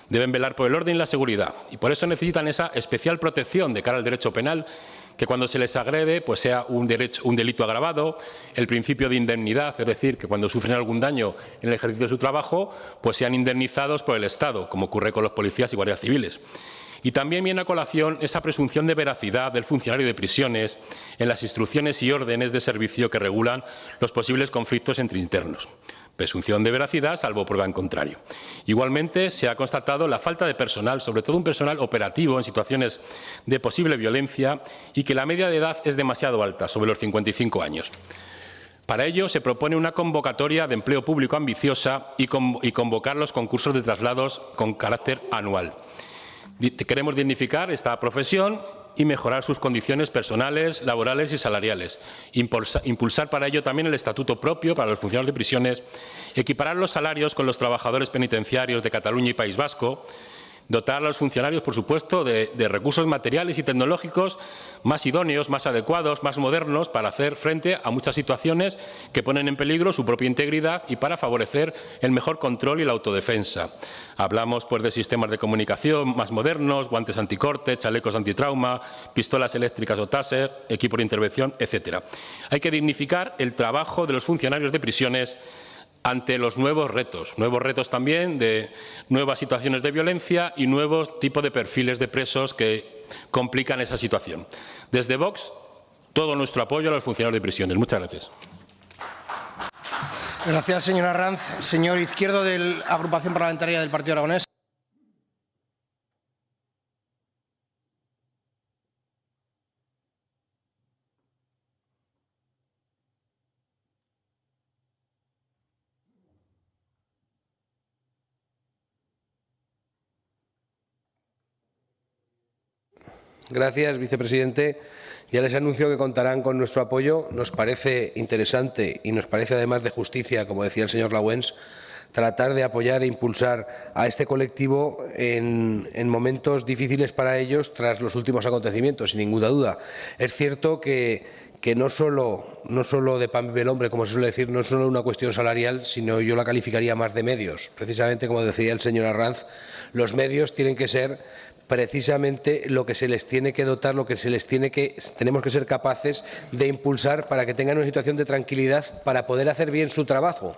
Deben velar por el orden y la seguridad y por eso necesitan esa especial protección de cara al derecho penal, que cuando se les agrede pues sea un delito agravado, el principio de indemnidad, es decir, que cuando sufren algún daño en el ejercicio de su trabajo pues sean indemnizados por el Estado, como ocurre con los policías y guardias civiles. Y también viene a colación esa presunción de veracidad del funcionario de prisiones en las instrucciones y órdenes de servicio que regulan los posibles conflictos entre internos. Presunción de veracidad, salvo prueba en contrario. Igualmente, se ha constatado la falta de personal, sobre todo un personal operativo en situaciones de posible violencia, y que la media de edad es demasiado alta, sobre los 55 años. Para ello, se propone una convocatoria de empleo público ambiciosa y convocar los concursos de traslados con carácter anual. Queremos dignificar esta profesión y mejorar sus condiciones personales, laborales y salariales. Impulsar para ello también el estatuto propio para los funcionarios de prisiones, equiparar los salarios con los trabajadores penitenciarios de Cataluña y País Vasco, Dotar a los funcionarios, por supuesto, de recursos materiales y tecnológicos más idóneos, más adecuados, más modernos para hacer frente a muchas situaciones que ponen en peligro su propia integridad y para favorecer el mejor control y la autodefensa. Hablamos pues, de sistemas de comunicación más modernos, guantes anticorte, chalecos antitrauma, pistolas eléctricas o taser, equipos de intervención, etc. Hay que dignificar el trabajo de los funcionarios de prisiones ante los nuevos retos también de nuevas situaciones de violencia y nuevos tipos de perfiles de presos que complican esa situación. Desde Vox, todo nuestro apoyo a los funcionarios de prisiones. Muchas gracias. Gracias, señora Arranz. Señor Izquierdo, de la Agrupación Parlamentaria del Partido Aragonés. Gracias, vicepresidente. Ya les anuncio que contarán con nuestro apoyo. Nos parece interesante y nos parece además de justicia, como decía el señor Laüens, tratar de apoyar e impulsar a este colectivo en momentos difíciles para ellos tras los últimos acontecimientos, sin ninguna duda. Es cierto que no solo de pan vive el hombre, como se suele decir, no es solo una cuestión salarial, sino yo la calificaría más de medios. Precisamente, como decía el señor Arranz, los medios tienen que ser precisamente lo que se les tiene que dotar, lo que tenemos que ser capaces de impulsar para que tengan una situación de tranquilidad para poder hacer bien su trabajo,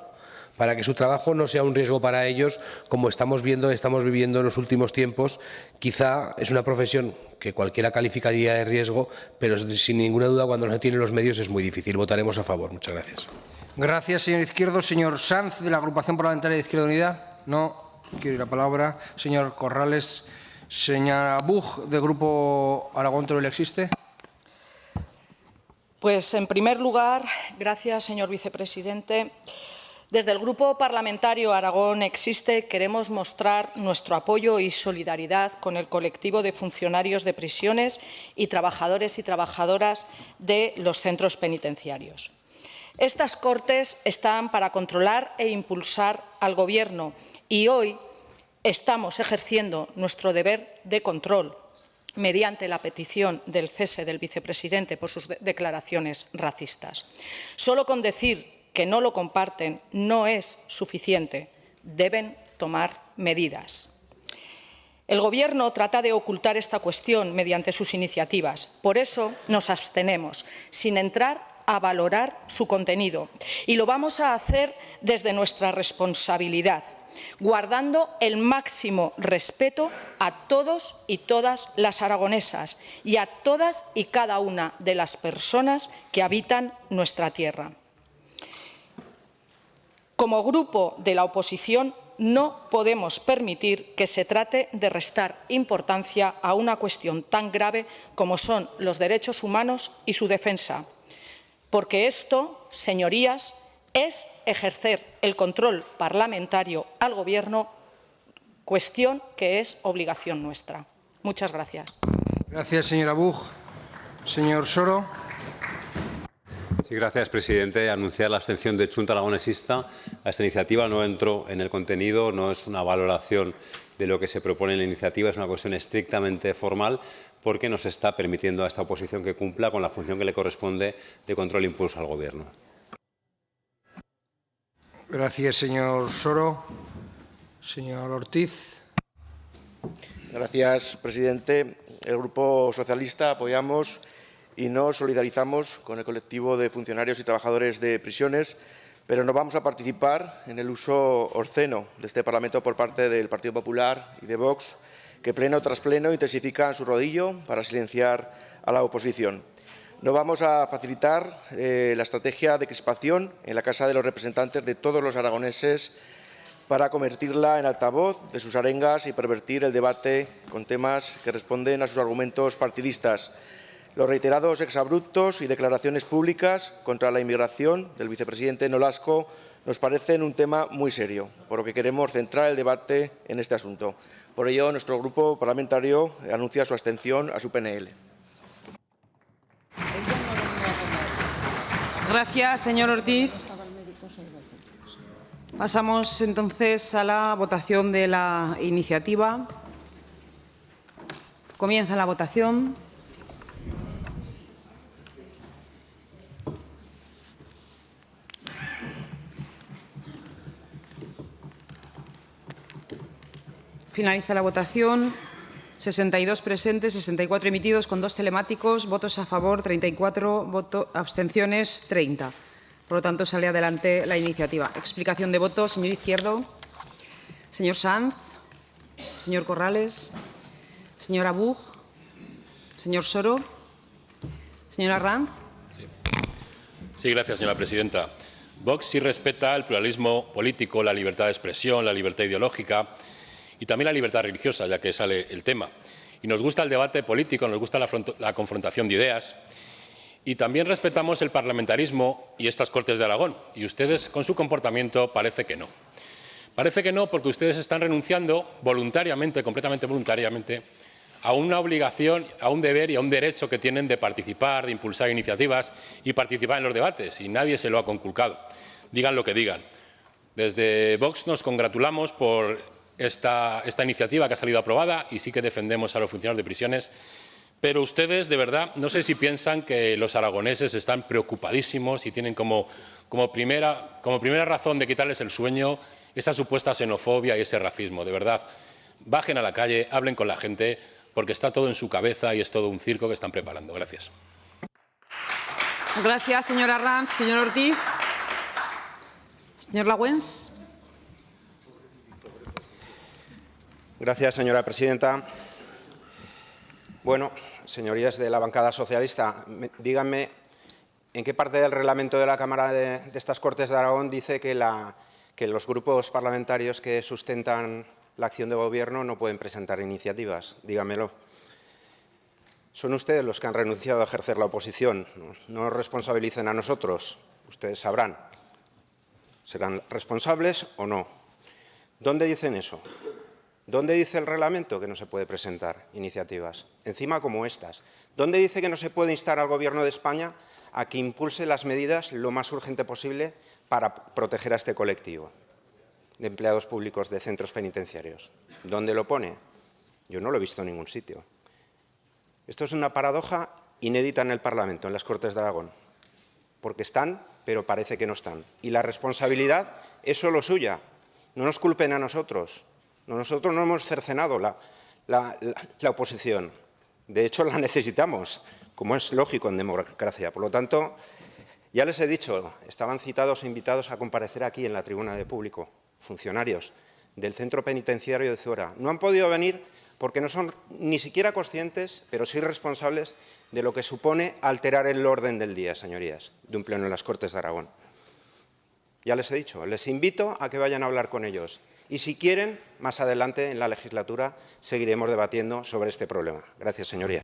para que su trabajo no sea un riesgo para ellos, como estamos viviendo en los últimos tiempos. Quizá es una profesión que cualquiera calificaría de riesgo, pero sin ninguna duda cuando no se tienen los medios es muy difícil. Votaremos a favor. Muchas gracias. Gracias, señor Izquierdo. Señor Sanz, de la Agrupación Parlamentaria de Izquierda Unida. No quiere la palabra. Señor Corrales. Señora Buch, del Grupo Aragón Teruel, ¿existe? Pues, en primer lugar, gracias, señor vicepresidente. Desde el Grupo Parlamentario Aragón Existe queremos mostrar nuestro apoyo y solidaridad con el colectivo de funcionarios de prisiones y trabajadores y trabajadoras de los centros penitenciarios. Estas Cortes están para controlar e impulsar al Gobierno y hoy estamos ejerciendo nuestro deber de control mediante la petición del cese del vicepresidente por sus declaraciones racistas. Solo con decir que no lo comparten no es suficiente. Deben tomar medidas. El Gobierno trata de ocultar esta cuestión mediante sus iniciativas. Por eso nos abstenemos, sin entrar a valorar su contenido. Y lo vamos a hacer desde nuestra responsabilidad, guardando el máximo respeto a todos y todas las aragonesas y a todas y cada una de las personas que habitan nuestra tierra. Como grupo de la oposición, no podemos permitir que se trate de restar importancia a una cuestión tan grave como son los derechos humanos y su defensa, porque esto, señorías, es ejercer el control parlamentario al Gobierno, cuestión que es obligación nuestra. Muchas gracias. Gracias, señora Buch. Señor Soro. Sí, gracias, presidente. Anunciar la abstención de Chunta Aragonesista a esta iniciativa. No entro en el contenido, no es una valoración de lo que se propone en la iniciativa, es una cuestión estrictamente formal porque nos está permitiendo a esta oposición que cumpla con la función que le corresponde de control e impulso al Gobierno. Gracias, señor Soro. Señor Ortiz. Gracias, presidente. El Grupo Socialista apoyamos y nos solidarizamos con el colectivo de funcionarios y trabajadores de prisiones, pero no vamos a participar en el uso obsceno de este Parlamento por parte del Partido Popular y de Vox, que pleno tras pleno intensifican su rodillo para silenciar a la oposición. No vamos a facilitar la estrategia de crispación en la Casa de los Representantes de todos los aragoneses para convertirla en altavoz de sus arengas y pervertir el debate con temas que responden a sus argumentos partidistas. Los reiterados exabruptos y declaraciones públicas contra la inmigración del vicepresidente Nolasco nos parecen un tema muy serio, por lo que queremos centrar el debate en este asunto. Por ello, nuestro grupo parlamentario anuncia su abstención a su PNL. Gracias, señor Ortiz. Pasamos entonces a la votación de la iniciativa. Comienza la votación. Finaliza la votación. 62 presentes, 64 emitidos con 2 telemáticos, votos a favor 34, abstenciones 30. Por lo tanto, sale adelante la iniciativa. Explicación de voto, señor Izquierdo, señor Sanz, señor Corrales, señora Buch, señor Soro, señora Ranz. Sí, gracias, señora presidenta. Vox sí respeta el pluralismo político, la libertad de expresión, la libertad ideológica y también la libertad religiosa, ya que sale el tema. Y nos gusta el debate político, nos gusta la confrontación de ideas. Y también respetamos el parlamentarismo y estas Cortes de Aragón. Y ustedes, con su comportamiento, parece que no. Parece que no, porque ustedes están renunciando voluntariamente, completamente voluntariamente, a una obligación, a un deber y a un derecho que tienen de participar, de impulsar iniciativas y participar en los debates. Y nadie se lo ha conculcado. Digan lo que digan. Desde Vox nos congratulamos por esta iniciativa que ha salido aprobada y sí que defendemos a los funcionarios de prisiones, pero ustedes, de verdad, no sé si piensan que los aragoneses están preocupadísimos y tienen como primera razón de quitarles el sueño esa supuesta xenofobia y ese racismo. De verdad, bajen a la calle, hablen con la gente, porque está todo en su cabeza y es todo un circo que están preparando. Gracias. Gracias, señora Ranz. Señor Ortiz. Señor Lawens. Gracias, señora presidenta. Bueno, señorías de la bancada socialista, díganme en qué parte del reglamento de la Cámara de estas Cortes de Aragón dice que los grupos parlamentarios que sustentan la acción de Gobierno no pueden presentar iniciativas. Díganmelo. Son ustedes los que han renunciado a ejercer la oposición. No nos responsabilicen a nosotros. Ustedes sabrán. ¿Serán responsables o no? ¿Dónde dicen eso? ¿Dónde dice el reglamento que no se puede presentar iniciativas? Encima como estas. ¿Dónde dice que no se puede instar al Gobierno de España a que impulse las medidas lo más urgente posible para proteger a este colectivo de empleados públicos de centros penitenciarios? ¿Dónde lo pone? Yo no lo he visto en ningún sitio. Esto es una paradoja inédita en el Parlamento, en las Cortes de Aragón, porque están, pero parece que no están. Y la responsabilidad es solo suya. No nos culpen a nosotros. Nosotros no hemos cercenado la oposición. De hecho, la necesitamos, como es lógico en democracia. Por lo tanto, ya les he dicho, estaban citados e invitados a comparecer aquí en la tribuna de público, funcionarios del centro penitenciario de Zuora. No han podido venir porque no son ni siquiera conscientes, pero sí responsables de lo que supone alterar el orden del día, señorías, de un pleno en las Cortes de Aragón. Ya les he dicho, les invito a que vayan a hablar con ellos. Y si quieren, más adelante en la legislatura seguiremos debatiendo sobre este problema. Gracias, señoría.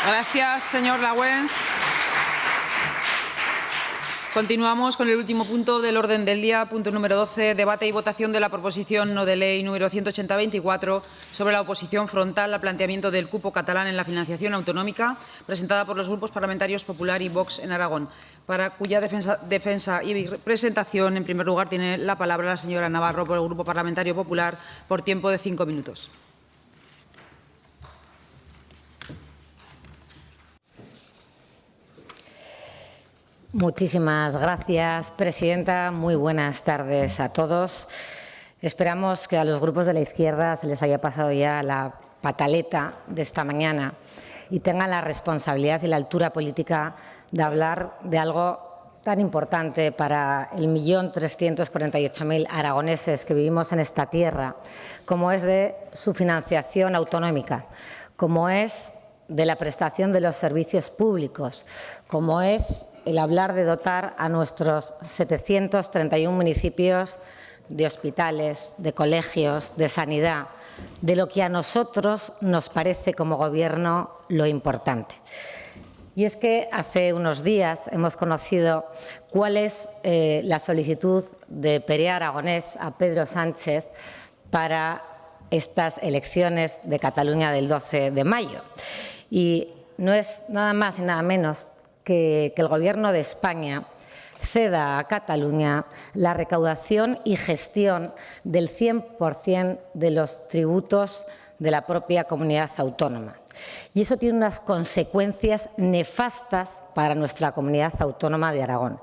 Gracias, señor Lawens. Continuamos con el último punto del orden del día, punto número 12, debate y votación de la proposición no de ley número 180-24 sobre la oposición frontal al planteamiento del cupo catalán en la financiación autonómica, presentada por los grupos parlamentarios Popular y Vox en Aragón, para cuya defensa y presentación, en primer lugar, tiene la palabra la señora Navarro por el Grupo Parlamentario Popular por tiempo de 5 minutos. Muchísimas gracias, presidenta. Muy buenas tardes a todos. Esperamos que a los grupos de la izquierda se les haya pasado ya la pataleta de esta mañana y tengan la responsabilidad y la altura política de hablar de algo tan importante para el 1.348.000 aragoneses que vivimos en esta tierra, como es de su financiación autonómica, como es de la prestación de los servicios públicos, como es el hablar de dotar a nuestros 731 municipios de hospitales, de colegios, de sanidad, de lo que a nosotros nos parece como Gobierno lo importante. Y es que hace unos días hemos conocido cuál es la solicitud de Perea Aragonés a Pedro Sánchez para estas elecciones de Cataluña del 12 de mayo. Y no es nada más y nada menos que el Gobierno de España ceda a Cataluña la recaudación y gestión del 100% de los tributos de la propia comunidad autónoma. Y eso tiene unas consecuencias nefastas para nuestra comunidad autónoma de Aragón.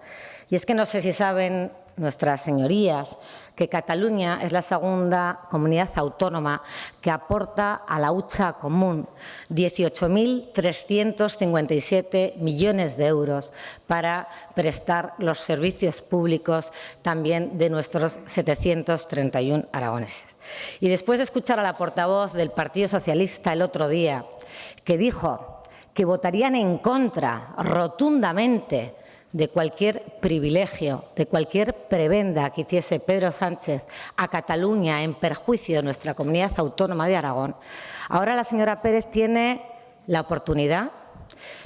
Y es que no sé si saben nuestras señorías que Cataluña es la segunda comunidad autónoma que aporta a la hucha común 18.357 millones de euros para prestar los servicios públicos también de nuestros 731 aragoneses. Y después de escuchar a la portavoz del Partido Socialista el otro día, que dijo que votarían en contra rotundamente de cualquier privilegio, de cualquier prebenda que hiciese Pedro Sánchez a Cataluña en perjuicio de nuestra comunidad autónoma de Aragón, ahora la señora Pérez tiene la oportunidad.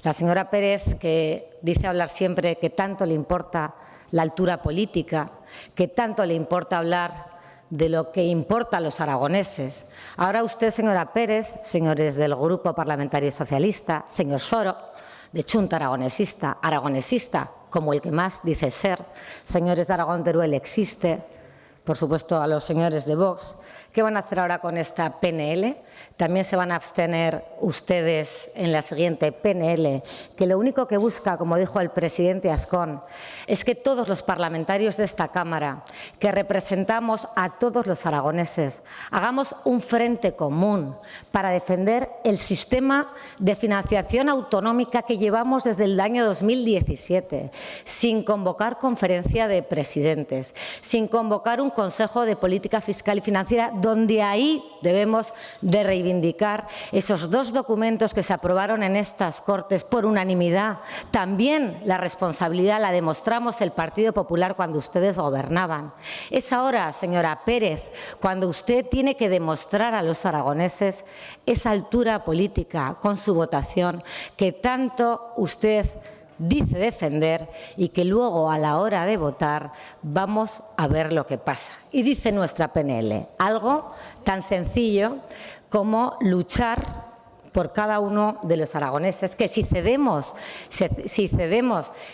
La señora Pérez, que dice hablar siempre que tanto le importa la altura política, que tanto le importa hablar de lo que importa a los aragoneses. Ahora usted, señora Pérez, señores del Grupo Parlamentario Socialista, señor Soro, de Chunta aragonesista, como el que más dice ser, señores de Aragón Teruel existe, por supuesto a los señores de Vox. ¿Qué van a hacer ahora con esta PNL? También se van a abstener ustedes en la siguiente PNL, que lo único que busca, como dijo el presidente Azcón, es que todos los parlamentarios de esta Cámara, que representamos a todos los aragoneses, hagamos un frente común para defender el sistema de financiación autonómica que llevamos desde el año 2017, sin convocar conferencia de presidentes, sin convocar un Consejo de Política Fiscal y Financiera, donde ahí debemos de reivindicar esos dos documentos que se aprobaron en estas Cortes por unanimidad. También la responsabilidad la demostramos el Partido Popular cuando ustedes gobernaban. Es ahora, señora Pérez, cuando usted tiene que demostrar a los aragoneses esa altura política con su votación que tanto usted dice defender y que luego a la hora de votar vamos a ver lo que pasa. Y dice nuestra PNL algo tan sencillo como luchar por cada uno de los aragoneses, que si cedemos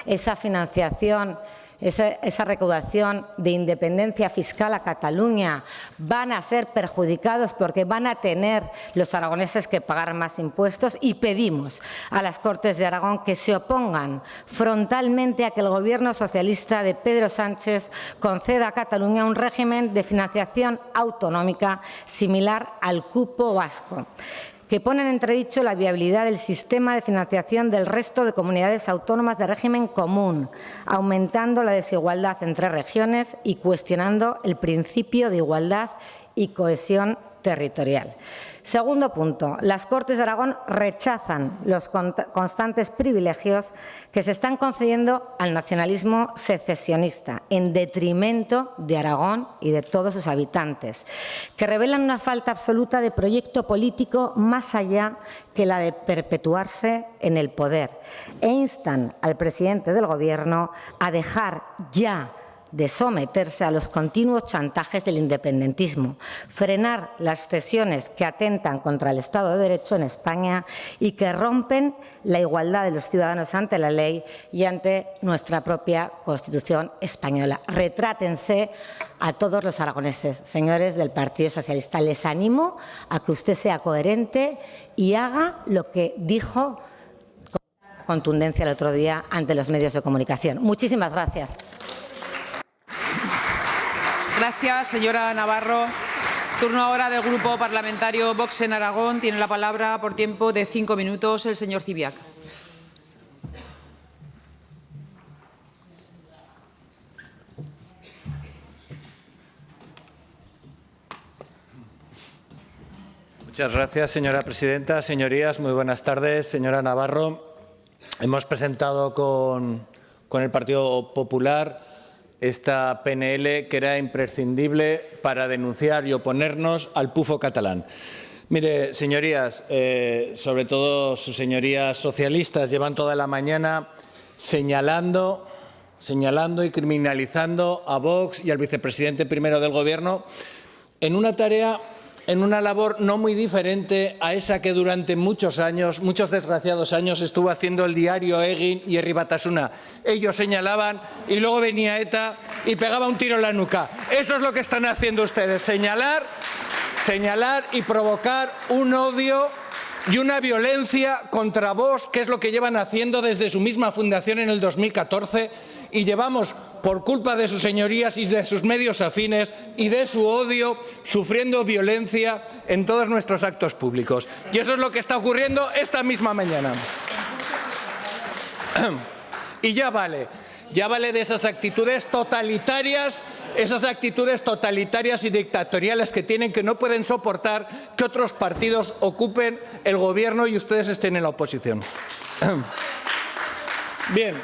esa financiación, esa recaudación de independencia fiscal a Cataluña, van a ser perjudicados porque van a tener los aragoneses que pagar más impuestos, y pedimos a las Cortes de Aragón que se opongan frontalmente a que el Gobierno socialista de Pedro Sánchez conceda a Cataluña un régimen de financiación autonómica similar al cupo vasco, que pone en entredicho la viabilidad del sistema de financiación del resto de comunidades autónomas de régimen común, aumentando la desigualdad entre regiones y cuestionando el principio de igualdad y cohesión territorial. Segundo punto, las Cortes de Aragón rechazan los constantes privilegios que se están concediendo al nacionalismo secesionista en detrimento de Aragón y de todos sus habitantes, que revelan una falta absoluta de proyecto político más allá que la de perpetuarse en el poder, e instan al presidente del Gobierno a dejar ya de someterse a los continuos chantajes del independentismo, frenar las cesiones que atentan contra el Estado de Derecho en España y que rompen la igualdad de los ciudadanos ante la ley y ante nuestra propia Constitución española. Retrátense a todos los aragoneses, señores del Partido Socialista. Les animo a que usted sea coherente y haga lo que dijo con contundencia el otro día ante los medios de comunicación. Muchísimas gracias. Gracias, señora Navarro. Turno ahora del Grupo Parlamentario Vox en Aragón. Tiene la palabra por tiempo de 5 minutos el señor Zibiac. Muchas gracias, señora presidenta. Señorías, muy buenas tardes. Señora Navarro, hemos presentado con el Partido Popular esta PNL que era imprescindible para denunciar y oponernos al pufo catalán. Mire, señorías, sobre todo sus señorías socialistas, llevan toda la mañana señalando y criminalizando a Vox y al vicepresidente primero del Gobierno en una tarea en una labor no muy diferente a esa que durante muchos años, muchos desgraciados años, estuvo haciendo el diario Egin y Herri Batasuna. Ellos señalaban y luego venía ETA y pegaba un tiro en la nuca. Eso es lo que están haciendo ustedes, señalar y provocar un odio y una violencia contra Vox, que es lo que llevan haciendo desde su misma fundación en el 2014, y llevamos, por culpa de sus señorías y de sus medios afines y de su odio, sufriendo violencia en todos nuestros actos públicos. Y eso es lo que está ocurriendo esta misma mañana. Y ya vale de esas actitudes totalitarias y dictatoriales que tienen, que no pueden soportar que otros partidos ocupen el gobierno y ustedes estén en la oposición. Bien,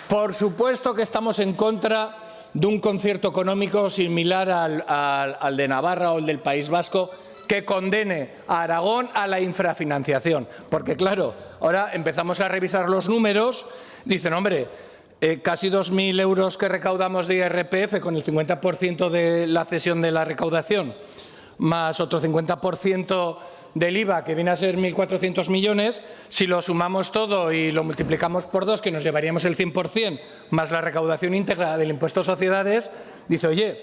por supuesto que estamos en contra de un concierto económico similar al de Navarra o el del País Vasco, que condene a Aragón a la infrafinanciación. Porque, claro, ahora empezamos a revisar los números, dicen, hombre, casi 2.000 euros que recaudamos de IRPF con el 50% de la cesión de la recaudación, más otro 50% del IVA, que viene a ser 1.400 millones, si lo sumamos todo y lo multiplicamos por 2, que nos llevaríamos el 100%, más la recaudación íntegra del impuesto a sociedades, dice, oye,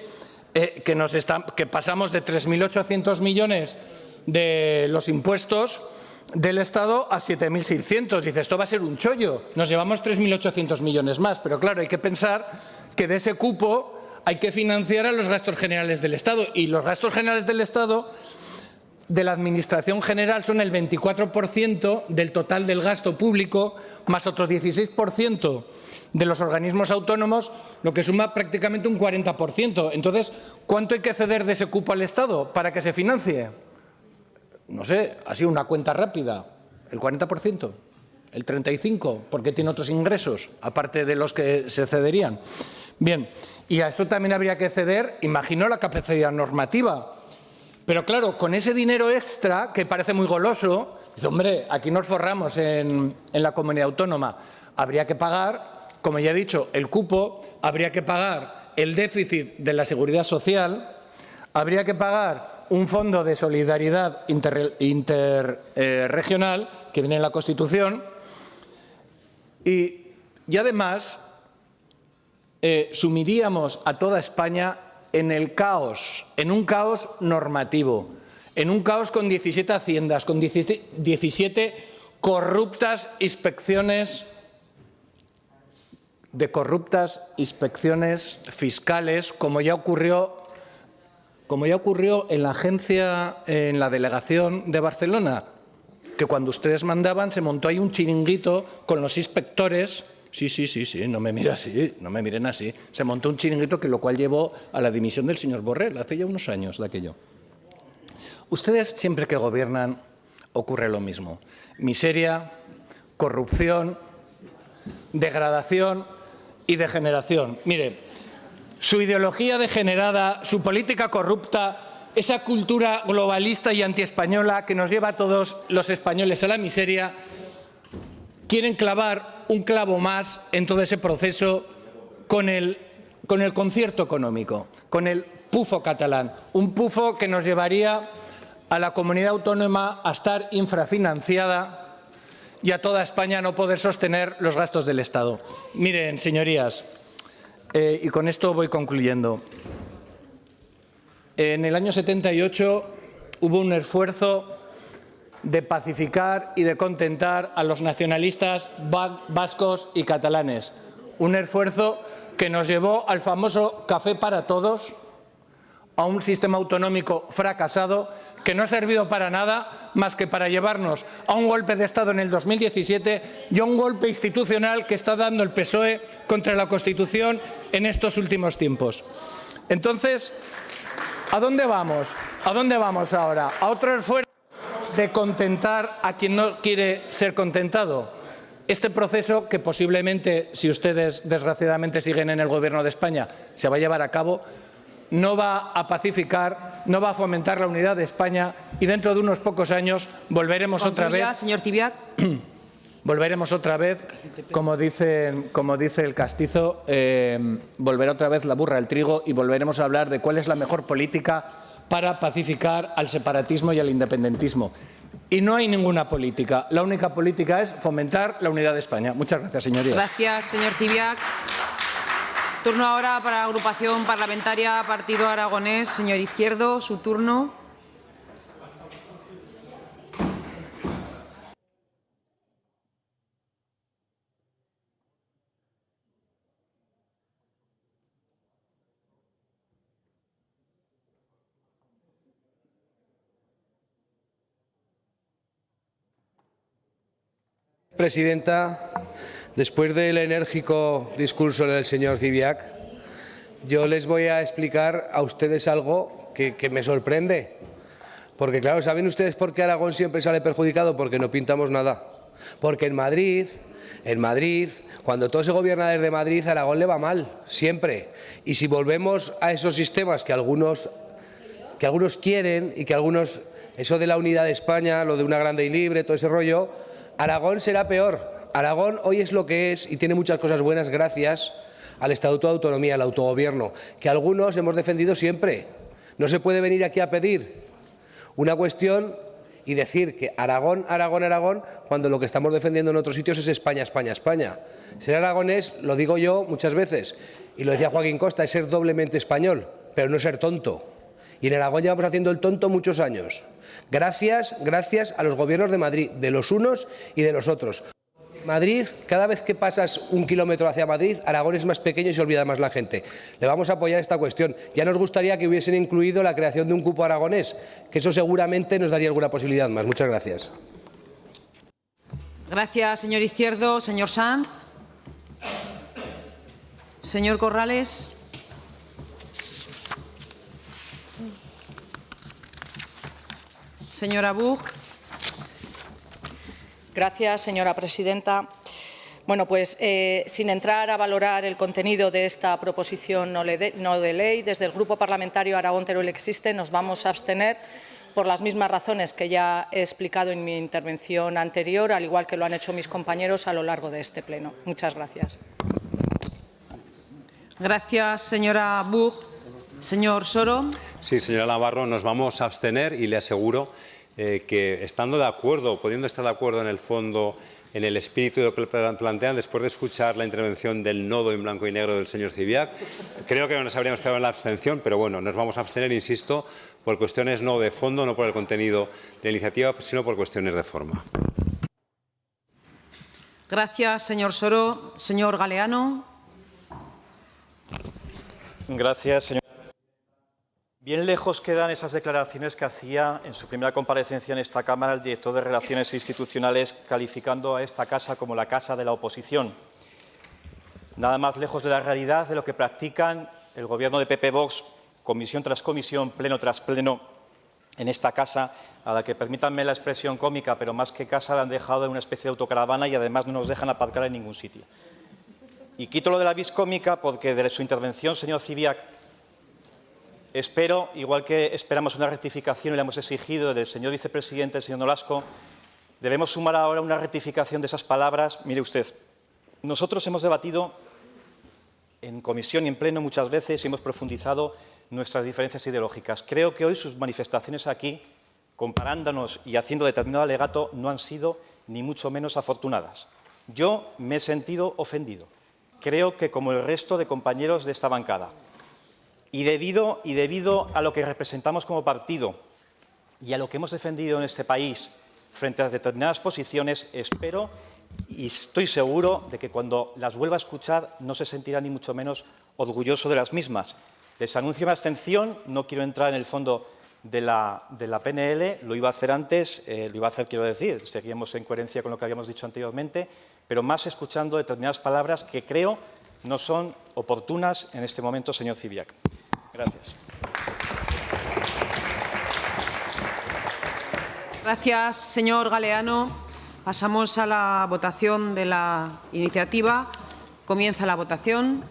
que pasamos de 3.800 millones de los impuestos del Estado a 7.600. Dice, esto va a ser un chollo, nos llevamos 3.800 millones más. Pero claro, hay que pensar que de ese cupo hay que financiar a los gastos generales del Estado. Y los gastos generales del Estado de la Administración General son el 24% del total del gasto público, más otro 16% de los organismos autónomos, lo que suma prácticamente un 40%. Entonces, ¿cuánto hay que ceder de ese cupo al Estado para que se financie? No sé, ha sido una cuenta rápida, el 40%, el 35%, porque tiene otros ingresos, aparte de los que se cederían. Bien, y a eso también habría que ceder, imagino, la capacidad normativa. Pero claro, con ese dinero extra, que parece muy goloso, dice, hombre, aquí nos forramos en la comunidad autónoma. Habría que pagar, como ya he dicho, el cupo, habría que pagar el déficit de la seguridad social, habría que pagar un fondo de solidaridad interregional que viene en la Constitución y además sumiríamos a toda España en el caos, en un caos normativo, en un caos con 17 haciendas, con 17 corruptas inspecciones fiscales, como ya ocurrió en la agencia, en la delegación de Barcelona, que cuando ustedes mandaban se montó ahí un chiringuito con los inspectores. Sí, no me miren así. Se montó un chiringuito, que lo cual llevó a la dimisión del señor Borrell hace ya unos años de aquello. Ustedes siempre que gobiernan ocurre lo mismo. Miseria, corrupción, degradación y degeneración. Mire, su ideología degenerada, su política corrupta, esa cultura globalista y antiespañola que nos lleva a todos los españoles a la miseria, quieren clavar un clavo más en todo ese proceso con el concierto económico, con el pufo catalán, un pufo que nos llevaría a la comunidad autónoma a estar infrafinanciada y a toda España a no poder sostener los gastos del Estado. Miren, señorías, y con esto voy concluyendo. En el año 78 hubo un esfuerzo de pacificar y de contentar a los nacionalistas vascos y catalanes. Un esfuerzo que nos llevó al famoso café para todos, a un sistema autonómico fracasado que no ha servido para nada más que para llevarnos a un golpe de Estado en el 2017 y a un golpe institucional que está dando el PSOE contra la Constitución en estos últimos tiempos. Entonces, ¿a dónde vamos? ¿A dónde vamos ahora? ¿A otro esfuerzo de contentar a quien no quiere ser contentado? Este proceso, que posiblemente, si ustedes desgraciadamente siguen en el Gobierno de España, se va a llevar a cabo, no va a pacificar, no va a fomentar la unidad de España y dentro de unos pocos años volveremos otra vez. Señor Tibiac. Volveremos otra vez, como dice el castizo, volverá otra vez la burra al trigo y volveremos a hablar de cuál es la mejor política para pacificar al separatismo y al independentismo. Y no hay ninguna política. La única política es fomentar la unidad de España. Muchas gracias, señorías. Gracias, señor Zibiac. Turno ahora para la agrupación parlamentaria Partido Aragonés. Señor Izquierdo, su turno. Presidenta, después del enérgico discurso del señor Zibiac, yo les voy a explicar a ustedes algo que me sorprende. Porque, claro, ¿saben ustedes por qué Aragón siempre sale perjudicado? Porque no pintamos nada. Porque en Madrid, cuando todo se gobierna desde Madrid, a Aragón le va mal, siempre. Y si volvemos a esos sistemas que algunos quieren y que algunos, eso de la unidad de España, lo de una grande y libre, todo ese rollo, Aragón será peor. Aragón hoy es lo que es y tiene muchas cosas buenas gracias al Estatuto de Autonomía, al autogobierno, que algunos hemos defendido siempre. No se puede venir aquí a pedir una cuestión y decir que Aragón, Aragón, Aragón, cuando lo que estamos defendiendo en otros sitios es España, España, España. Ser aragonés, lo digo yo muchas veces, y lo decía Joaquín Costa, es ser doblemente español, pero no ser tonto. Y en Aragón llevamos haciendo el tonto muchos años. Gracias a los gobiernos de Madrid, de los unos y de los otros. Madrid, cada vez que pasas un kilómetro hacia Madrid, Aragón es más pequeño y se olvida más la gente. Le vamos a apoyar esta cuestión. Ya nos gustaría que hubiesen incluido la creación de un cupo aragonés, que eso seguramente nos daría alguna posibilidad más. Muchas gracias. Gracias, señor Izquierdo. Señor Sanz. Señor Corrales. Señora Buch. Gracias, señora presidenta. Bueno, pues sin entrar a valorar el contenido de esta proposición no de ley, desde el Grupo Parlamentario Aragón Teruel Existe nos vamos a abstener por las mismas razones que ya he explicado en mi intervención anterior, al igual que lo han hecho mis compañeros a lo largo de este pleno. Muchas gracias. Gracias, señora Buch. Señor Soro. Sí, señora Navarro, nos vamos a abstener y le aseguro que estando de acuerdo, pudiendo estar de acuerdo en el fondo, en el espíritu de lo que plantean, después de escuchar la intervención del nodo en blanco y negro del señor Zibiac, creo que nos habríamos quedado en la abstención, pero bueno, nos vamos a abstener, insisto, por cuestiones no de fondo, no por el contenido de la iniciativa, sino por cuestiones de forma. Gracias, señor Soro. Señor Galeano. Gracias, señor. Bien lejos quedan esas declaraciones que hacía en su primera comparecencia en esta Cámara el director de Relaciones Institucionales, calificando a esta casa como la casa de la oposición. Nada más lejos de la realidad de lo que practican el Gobierno de PP-Vox, comisión tras comisión, pleno tras pleno, en esta casa, a la que, permítanme la expresión cómica, pero más que casa la han dejado en una especie de autocaravana y además no nos dejan aparcar en ningún sitio. Y quito lo de la vis cómica porque de su intervención, señor Zibiac, espero, igual que esperamos una rectificación y le hemos exigido del señor vicepresidente, el señor Nolasco, debemos sumar ahora una rectificación de esas palabras. Mire usted, nosotros hemos debatido en comisión y en pleno muchas veces y hemos profundizado nuestras diferencias ideológicas. Creo que hoy sus manifestaciones aquí, comparándonos y haciendo determinado alegato, no han sido ni mucho menos afortunadas. Yo me he sentido ofendido. Creo que como el resto de compañeros de esta bancada. Y debido a lo que representamos como partido y a lo que hemos defendido en este país frente a determinadas posiciones, espero y estoy seguro de que cuando las vuelva a escuchar no se sentirá ni mucho menos orgulloso de las mismas. Les anuncio mi abstención, no quiero entrar en el fondo de la PNL, lo iba a hacer antes, quiero decir, seguíamos en coherencia con lo que habíamos dicho anteriormente, pero más escuchando determinadas palabras que creo no son oportunas en este momento, señor Zibiac. Gracias. Gracias, señor Galeano. Pasamos a la votación de la iniciativa. Comienza la votación.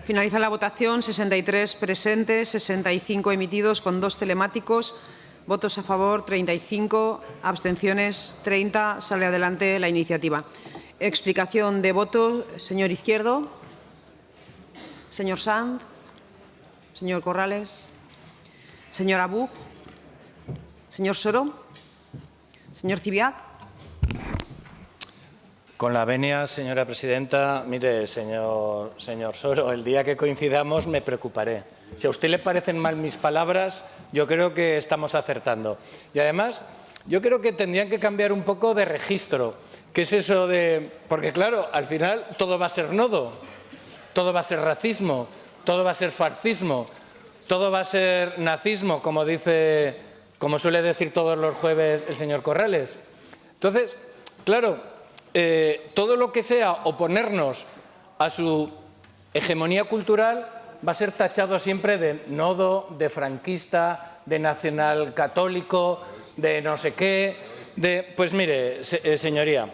Finaliza la votación. 63 presentes, 65 emitidos con 2 telemáticos, Votos a favor, 35. Abstenciones, 30. Sale adelante la iniciativa. Explicación de voto. Señor Izquierdo. Señor Sanz. Señor Corrales. Señora Buch. Señor Soro. Señor Cibiac. Con la venia, señora presidenta, mire, señor Soro, el día que coincidamos me preocuparé. Si a usted le parecen mal mis palabras, yo creo que estamos acertando. Y además, yo creo que tendrían que cambiar un poco de registro. ¿Qué es eso de...? Porque claro, al final todo va a ser nodo, todo va a ser racismo, todo va a ser fascismo, todo va a ser nazismo, como suele decir todos los jueves el señor Corrales. Entonces, claro, todo lo que sea oponernos a su hegemonía cultural va a ser tachado siempre de nodo, de franquista, de nacional católico, de no sé qué, pues mire, señoría,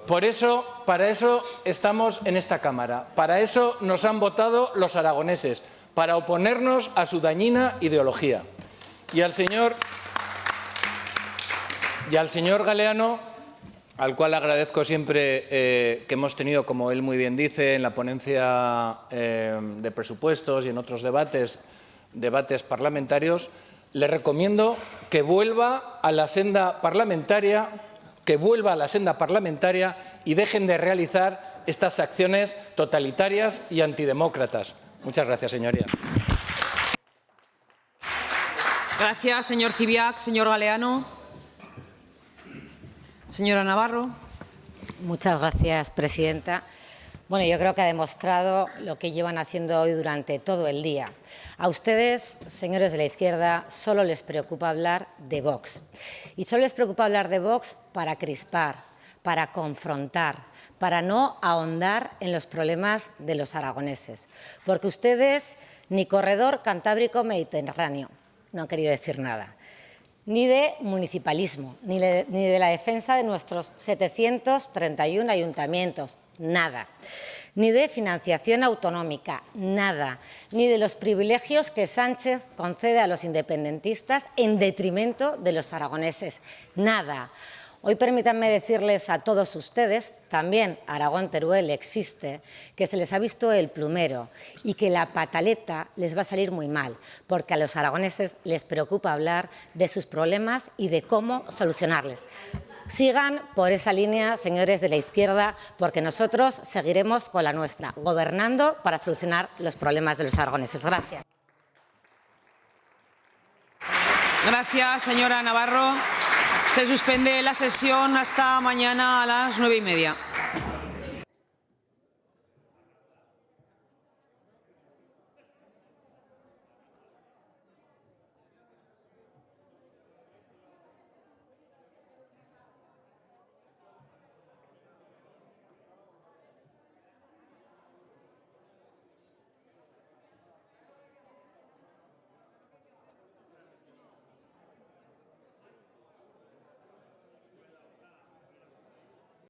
para eso estamos en esta Cámara, para eso nos han votado los aragoneses, para oponernos a su dañina ideología. Y al señor Galeano, al cual agradezco siempre que hemos tenido, como él muy bien dice, en la ponencia de presupuestos y en otros debates parlamentarios, le recomiendo que vuelva a la senda parlamentaria, y dejen de realizar estas acciones totalitarias y antidemócratas. Muchas gracias, señorías. Gracias, señor Cibiac. Señor Galeano. Señora Navarro. Muchas gracias, presidenta. Bueno, yo creo que ha demostrado lo que llevan haciendo hoy durante todo el día. A ustedes, señores de la izquierda, solo les preocupa hablar de Vox. Y solo les preocupa hablar de Vox para crispar, para confrontar, para no ahondar en los problemas de los aragoneses. Porque ustedes, ni corredor cantábrico mediterráneo, no han querido decir nada. Ni de municipalismo, ni de la defensa de nuestros 731 ayuntamientos, nada. Ni de financiación autonómica, nada. Ni de los privilegios que Sánchez concede a los independentistas en detrimento de los aragoneses, nada. Hoy permítanme decirles a todos ustedes, también Aragón-Teruel existe, que se les ha visto el plumero y que la pataleta les va a salir muy mal, porque a los aragoneses les preocupa hablar de sus problemas y de cómo solucionarles. Sigan por esa línea, señores de la izquierda, porque nosotros seguiremos con la nuestra, gobernando para solucionar los problemas de los aragoneses. Gracias. Gracias, señora Navarro. Se suspende la sesión hasta mañana a las 9:30.